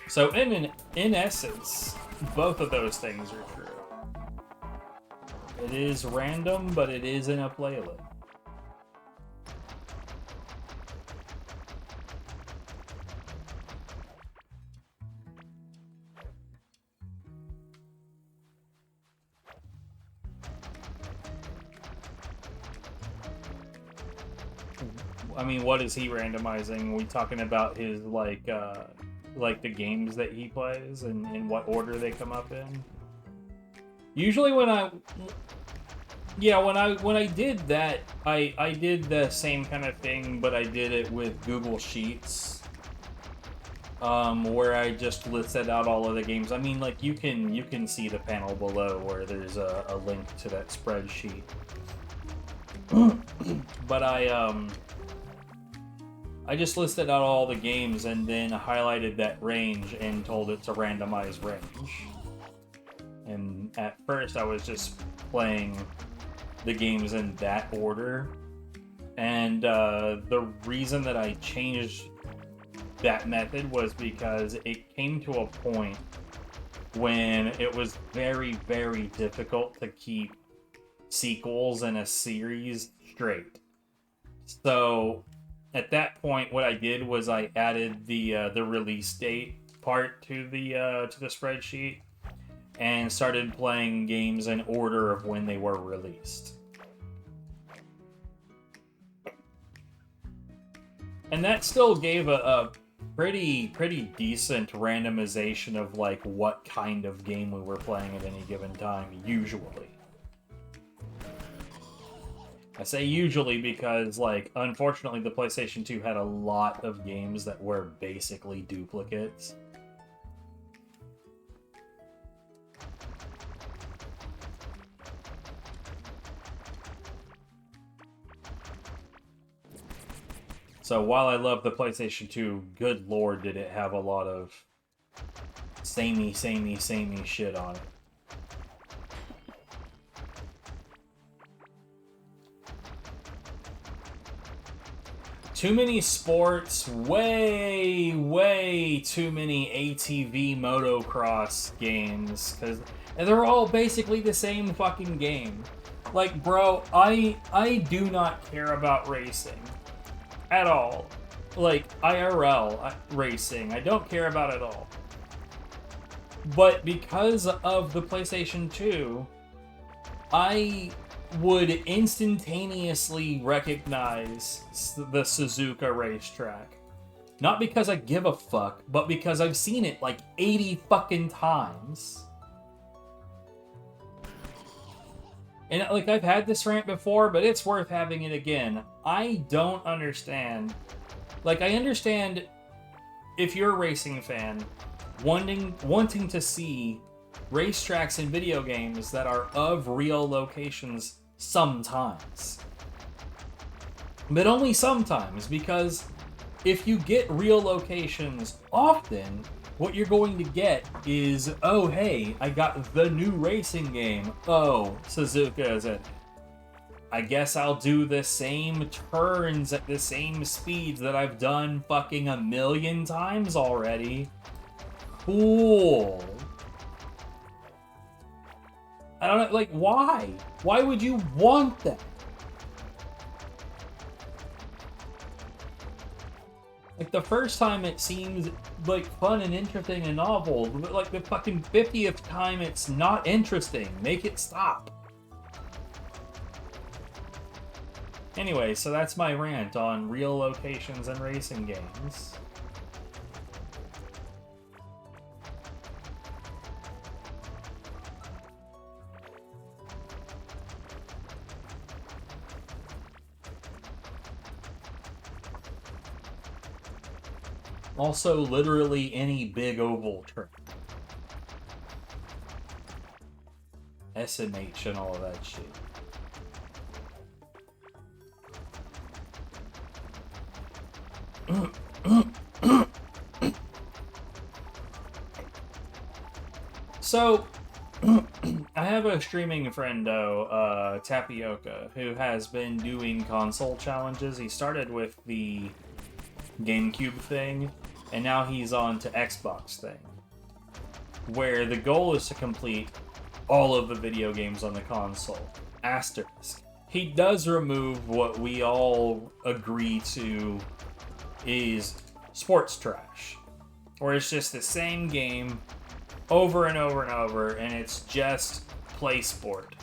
So in essence, both of those things are true. It is random, but it is in a playlist. I mean, what is he randomizing? Are we talking about his like the games that he plays and in what order they come up in? Usually when I did that, I did the same kind of thing, but I did it with Google Sheets, where I just listed out all of the games. I mean, like you can see the panel below where there's a link to that spreadsheet. But I just listed out all the games and then highlighted that range and told it to randomize range. And at first I was just playing the games in that order. And the reason that I changed that method was because it came to a point when it was very, very difficult to keep sequels in a series straight. So at that point, what I did was I added the release date part to the spreadsheet and started playing games in order of when they were released. And that still gave a pretty decent randomization of like what kind of game we were playing at any given time, usually. I say usually because, like, unfortunately the PlayStation 2 had a lot of games that were basically duplicates. So while I love the PlayStation 2, good lord did it have a lot of samey shit on it. Too many sports, way too many ATV motocross games, because they're all basically the same fucking game. Like, bro, I do not care about racing at all. Like, IRL racing, I don't care about it at all. But because of the PlayStation 2, I would instantaneously recognize the Suzuka racetrack. Not because I give a fuck, but because I've seen it like 80 fucking times. And like, I've had this rant before, but it's worth having it again. I don't understand. Like, I understand if you're a racing fan, wanting to see racetracks in video games that are of real locations sometimes. But only sometimes, because if you get real locations often, what you're going to get is, oh hey, I got the new racing game. Oh, Suzuka is it. I guess I'll do the same turns at the same speeds that I've done fucking 1,000,000 times already. Cool. I don't know, like, why? Why would you want that? Like, the first time it seems, like, fun and interesting and novel, but, like, the fucking 50th time it's not interesting. Make it stop. Anyway, so that's my rant on real locations and racing games. Also, literally any big oval track. SMH and all of that shit. So, I have a streaming friend, though, Tapioca, who has been doing console challenges. He started with the GameCube thing, and now he's on to Xbox thing, where the goal is to complete all of the video games on the console. Asterisk. He does remove what we all agree to is sports trash, where it's just the same game over and over and over, and it's just play sport.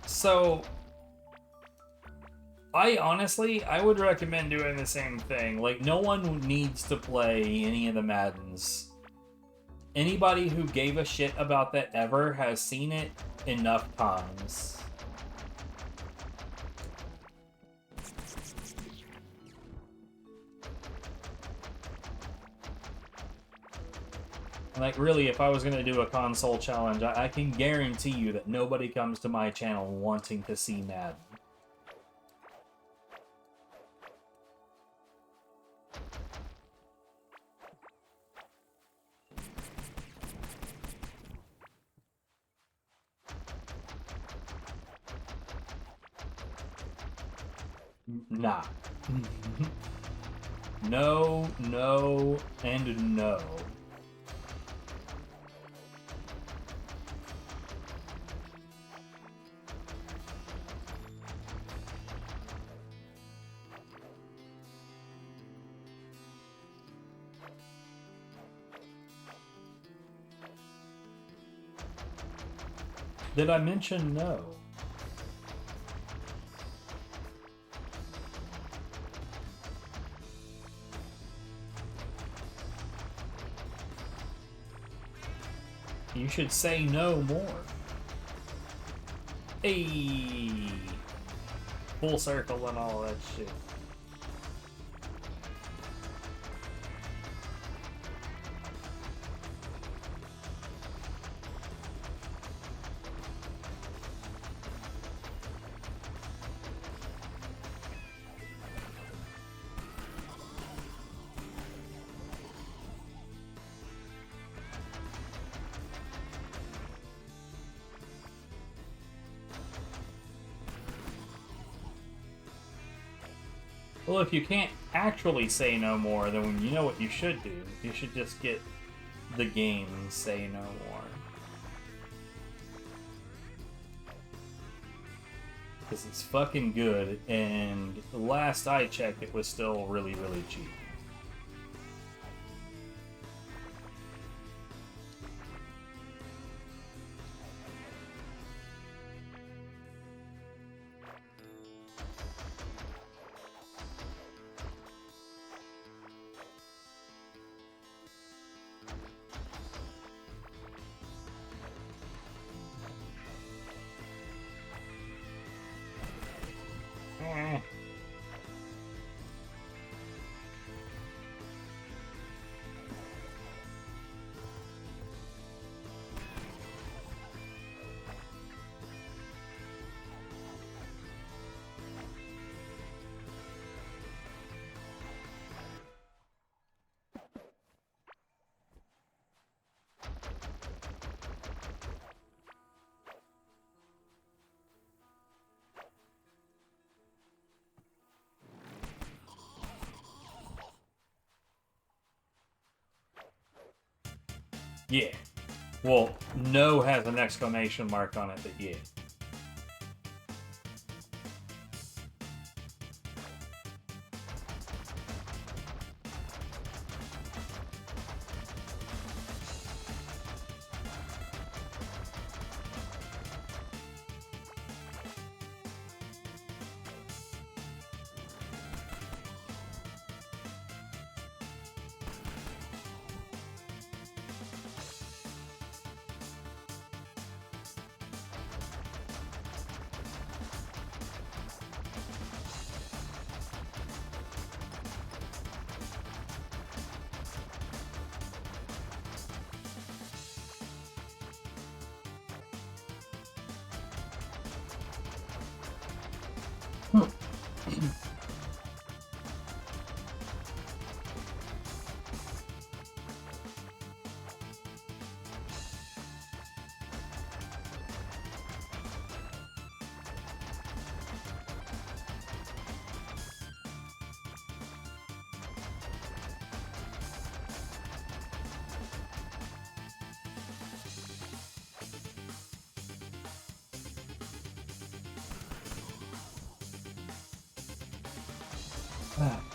So, I would recommend doing the same thing. Like, no one needs to play any of the Maddens. Anybody who gave a shit about that ever has seen it enough times. Like, really, if I was going to do a console challenge, I can guarantee you that nobody comes to my channel wanting to see Madden. Nah. No, no, and no. Did I mention no? You should say no more. Hey, full circle and all that shit. Well, if you can't actually say no more, then you know what you should do. You should just get the game and say no more. Because it's fucking good, and last I checked, it was still really, really cheap. Yeah. Well, no has an exclamation mark on it, but yeah.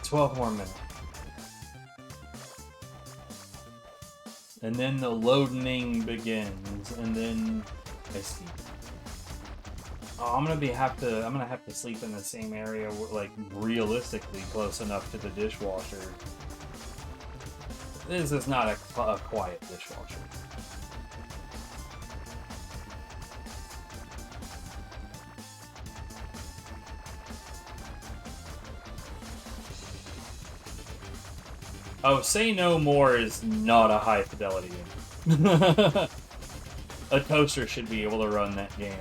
12 more minutes. And then the loading begins, and then I sleep. Oh, I'm gonna have to sleep in the same area, like realistically close enough to the dishwasher. This is not a quiet dishwasher. Oh, Say No More is not a high fidelity game. A toaster should be able to run that game.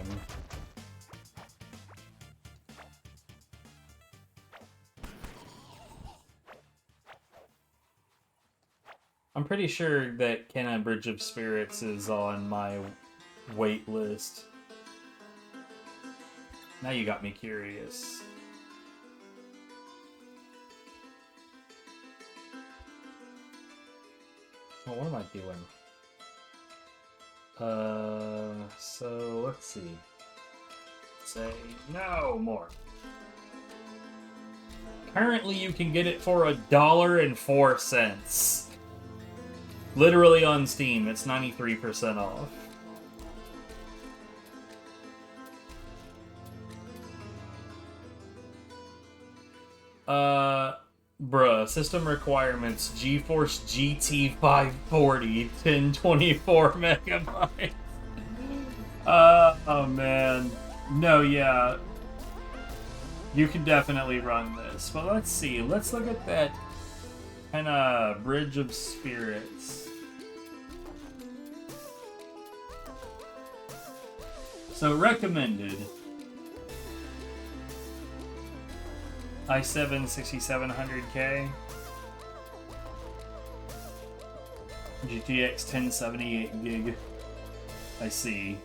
I'm pretty sure that Kenna Bridge of Spirits is on my wait list. Now you got me curious. Oh, what am I doing? So let's see. Say no more. Currently, you can get it for $1.04. Literally on Steam, it's 93% off. Bruh, system requirements, GeForce GT 540, 1024 megabytes. Oh man. No, yeah. You can definitely run this. But let's see, let's look at that kind of Bridge of Spirits. So recommended. i7 6700K, GTX 1078 gig. I see.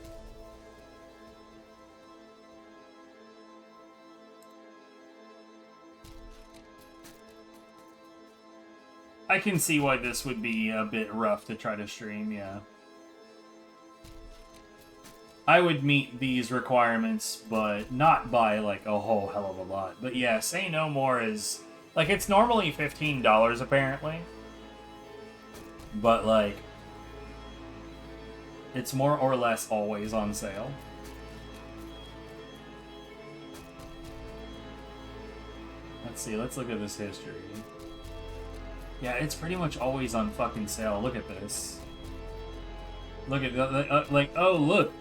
I can see why this would be a bit rough to try to stream, yeah. I would meet these requirements, but not by, like, a whole hell of a lot. But yeah, Say No More is... Like, it's normally $15, apparently. But, like... It's more or less always on sale. Let's see, let's look at this history. Yeah, it's pretty much always on fucking sale. Look at this. Look at the like, oh, look.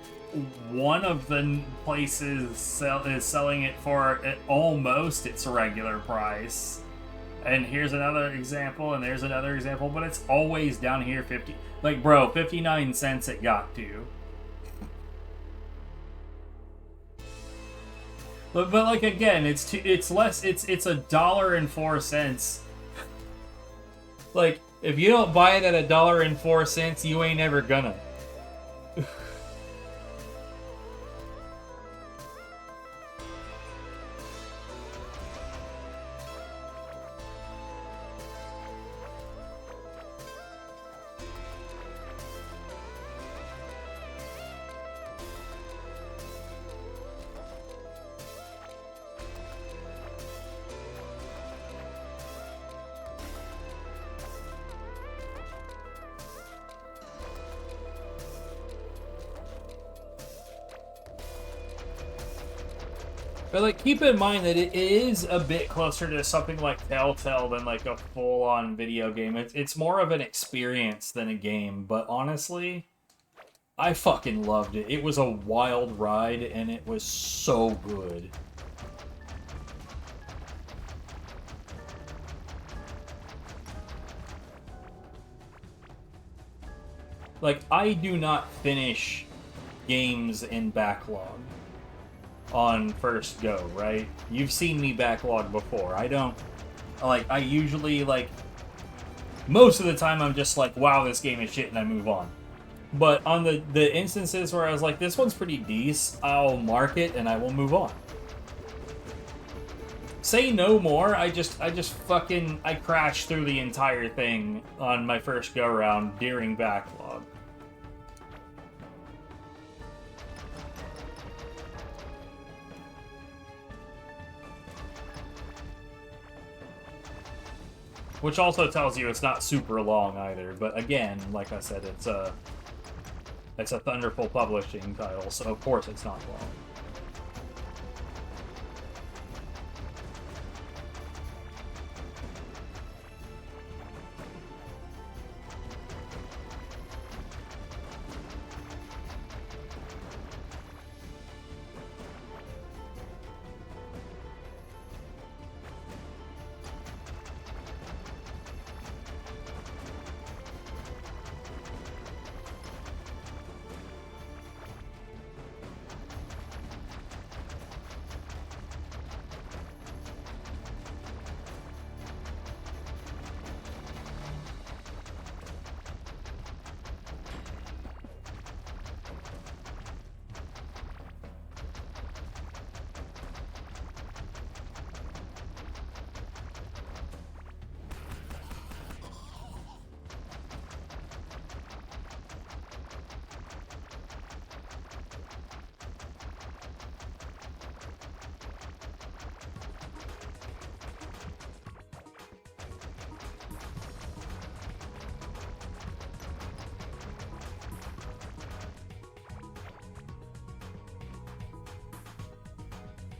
One of the places is selling it for almost its regular price. And here's another example, and there's another example, but it's always down here 50. Like, bro, 59 cents it got to. But like, again, it's less, it's $1.04. Like, if you don't buy it at $1.04, you ain't ever gonna. But, like, keep in mind that it is a bit closer to something like Telltale than, like, a full-on video game. It's more of an experience than a game, but honestly, I fucking loved it. It was a wild ride, and it was so good. Like, I do not finish games in backlog. on first go, right? You've seen me backlog before. I don't... Like, I usually, like... Most of the time, I'm just like, wow, this game is shit, and I move on. But on the instances where I was like, this one's pretty decent, I'll mark it, and I will move on. Say no more, I just fucking... I crashed through the entire thing on my first go-around during backlog. Which also tells you it's not super long either, but again, like I said, it's a Thunderful Publishing title, so of course it's not long.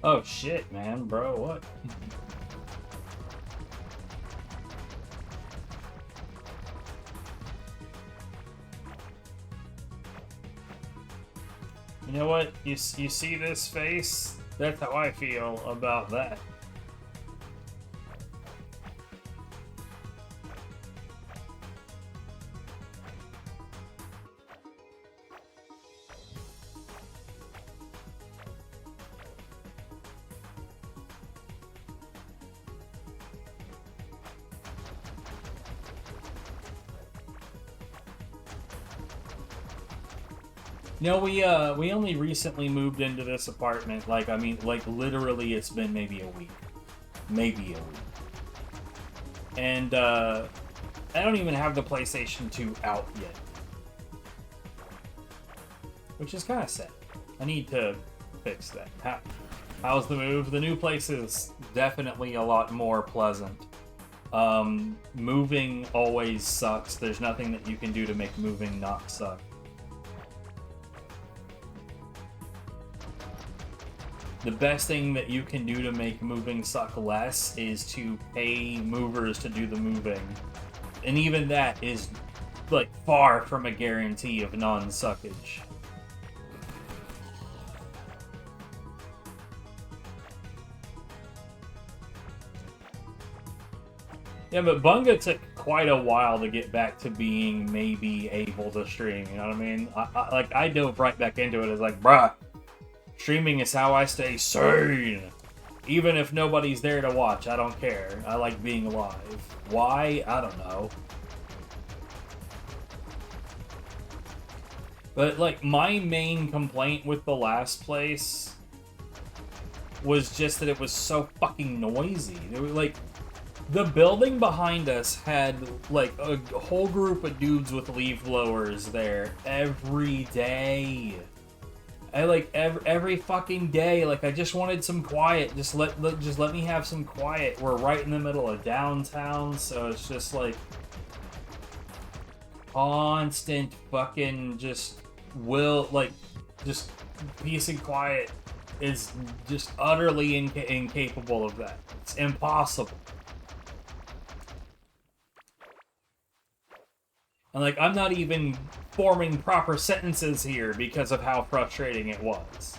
Oh shit, man, bro, what? You know what? You see this face? That's how I feel about that. No, we only recently moved into this apartment. Like, I mean, like, literally it's been maybe a week. Maybe a week. And, I don't even have the PlayStation 2 out yet. Which is kind of sad. I need to fix that. How's the move? The new place is definitely a lot more pleasant. Moving always sucks. There's nothing that you can do to make moving not suck. The best thing that you can do to make moving suck less is to pay movers to do the moving. And even that is, like, far from a guarantee of non-suckage. Yeah, but Bunga took quite a while to get back to being maybe able to stream, you know what I mean? I dove right back into it as like, bruh, streaming is how I stay sane. Even if nobody's there to watch, I don't care. I like being alive. Why? I don't know. But, like, my main complaint with the last place was just that it was so fucking noisy. It was, like, the building behind us had, like, a whole group of dudes with leaf blowers there every day. Every fucking day, like, I just wanted some quiet. Just let me have some quiet. We're right in the middle of downtown, so it's just like constant fucking just peace and quiet is just utterly incapable of that. It's impossible. And, like, I'm not even forming proper sentences here because of how frustrating it was.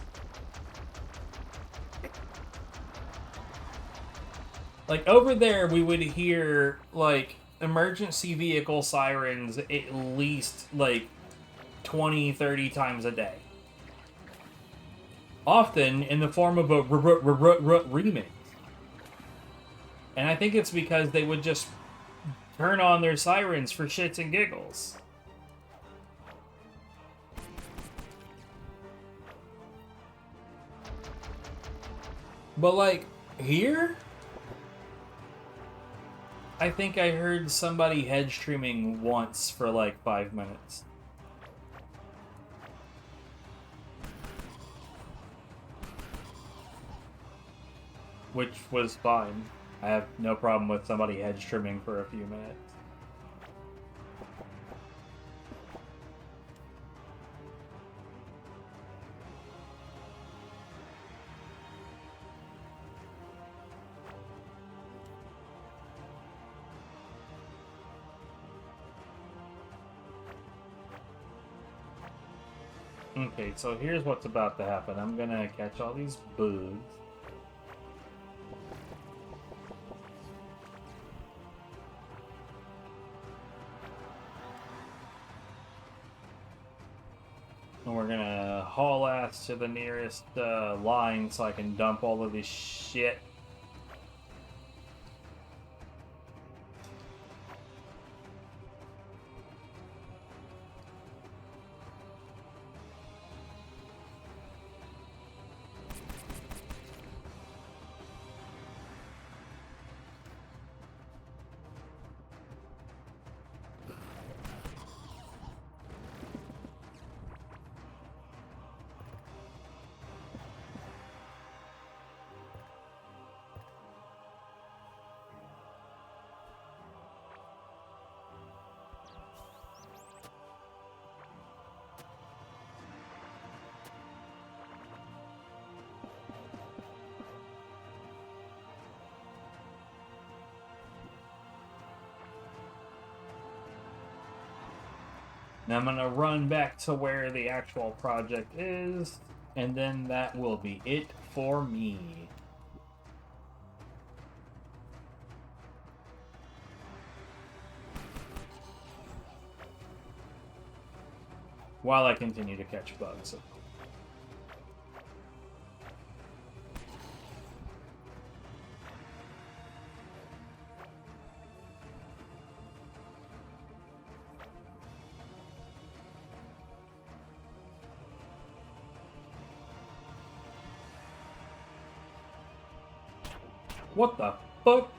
Like, over there, we would hear, like, emergency vehicle sirens at least, like, 20, 30 times a day. often in the form of a remix. And I think it's because they would just turn on their sirens for shits and giggles. But like, here? I think I heard somebody head streaming once for like 5 minutes. Which was fine. I have no problem with somebody head streaming for a few minutes. Okay, so here's what's about to happen. I'm gonna catch all these bugs. And we're gonna haul ass to the nearest line so I can dump all of this shit. Now I'm gonna run back to where the actual project is, and then that will be it for me. While I continue to catch bugs. What the fuck?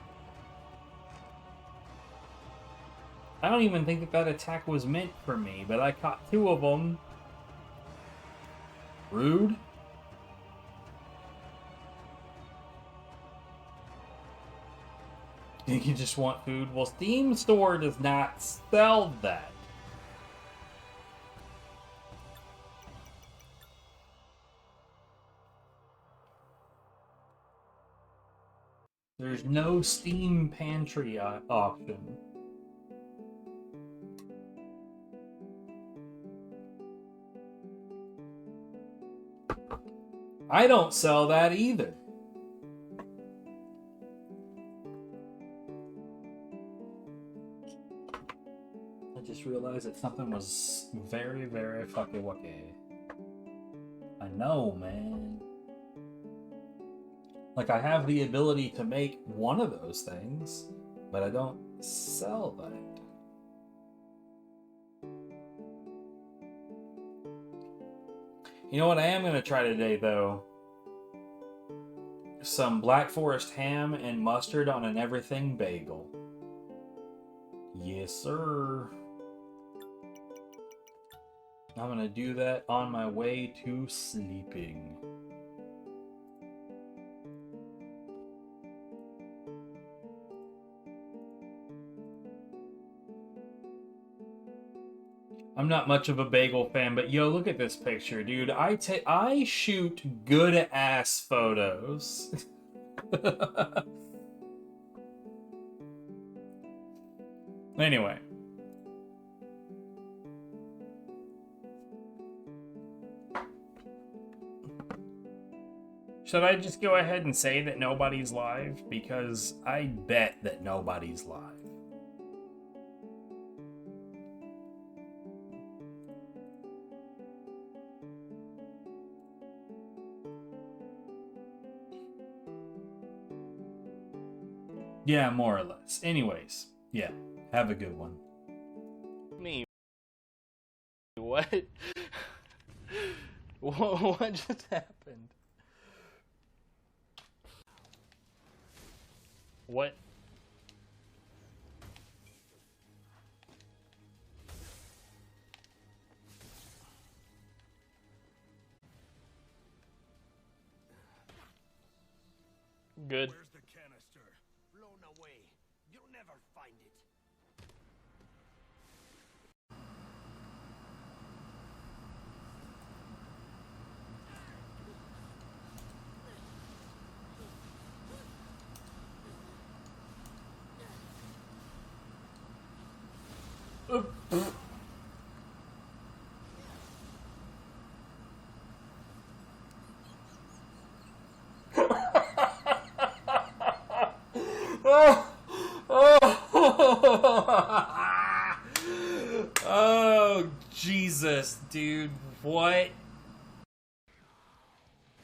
I don't even think that attack was meant for me, but I caught 2 of them. Rude. Think you just want food? Well, Steam Store does not sell that. There's no Steam Pantry option. I don't sell that either. I just realized that something was very, very fucking wacky. I know, man. Like, I have the ability to make one of those things, but I don't sell that. You know what I am going to try today, though? Some Black Forest ham and mustard on an everything bagel. Yes, sir. I'm going to do that on my way to sleeping. I'm not much of a bagel fan, but yo, look at this picture, dude. I shoot good ass photos. Anyway. Should I just go ahead and say that nobody's live? Because I bet that nobody's live. Yeah, more or less. Anyways, yeah, have a good one. Me. What? What just happened? What? Good. Where's the canister? Blown away. You'll never find it. Oh, Jesus, dude. What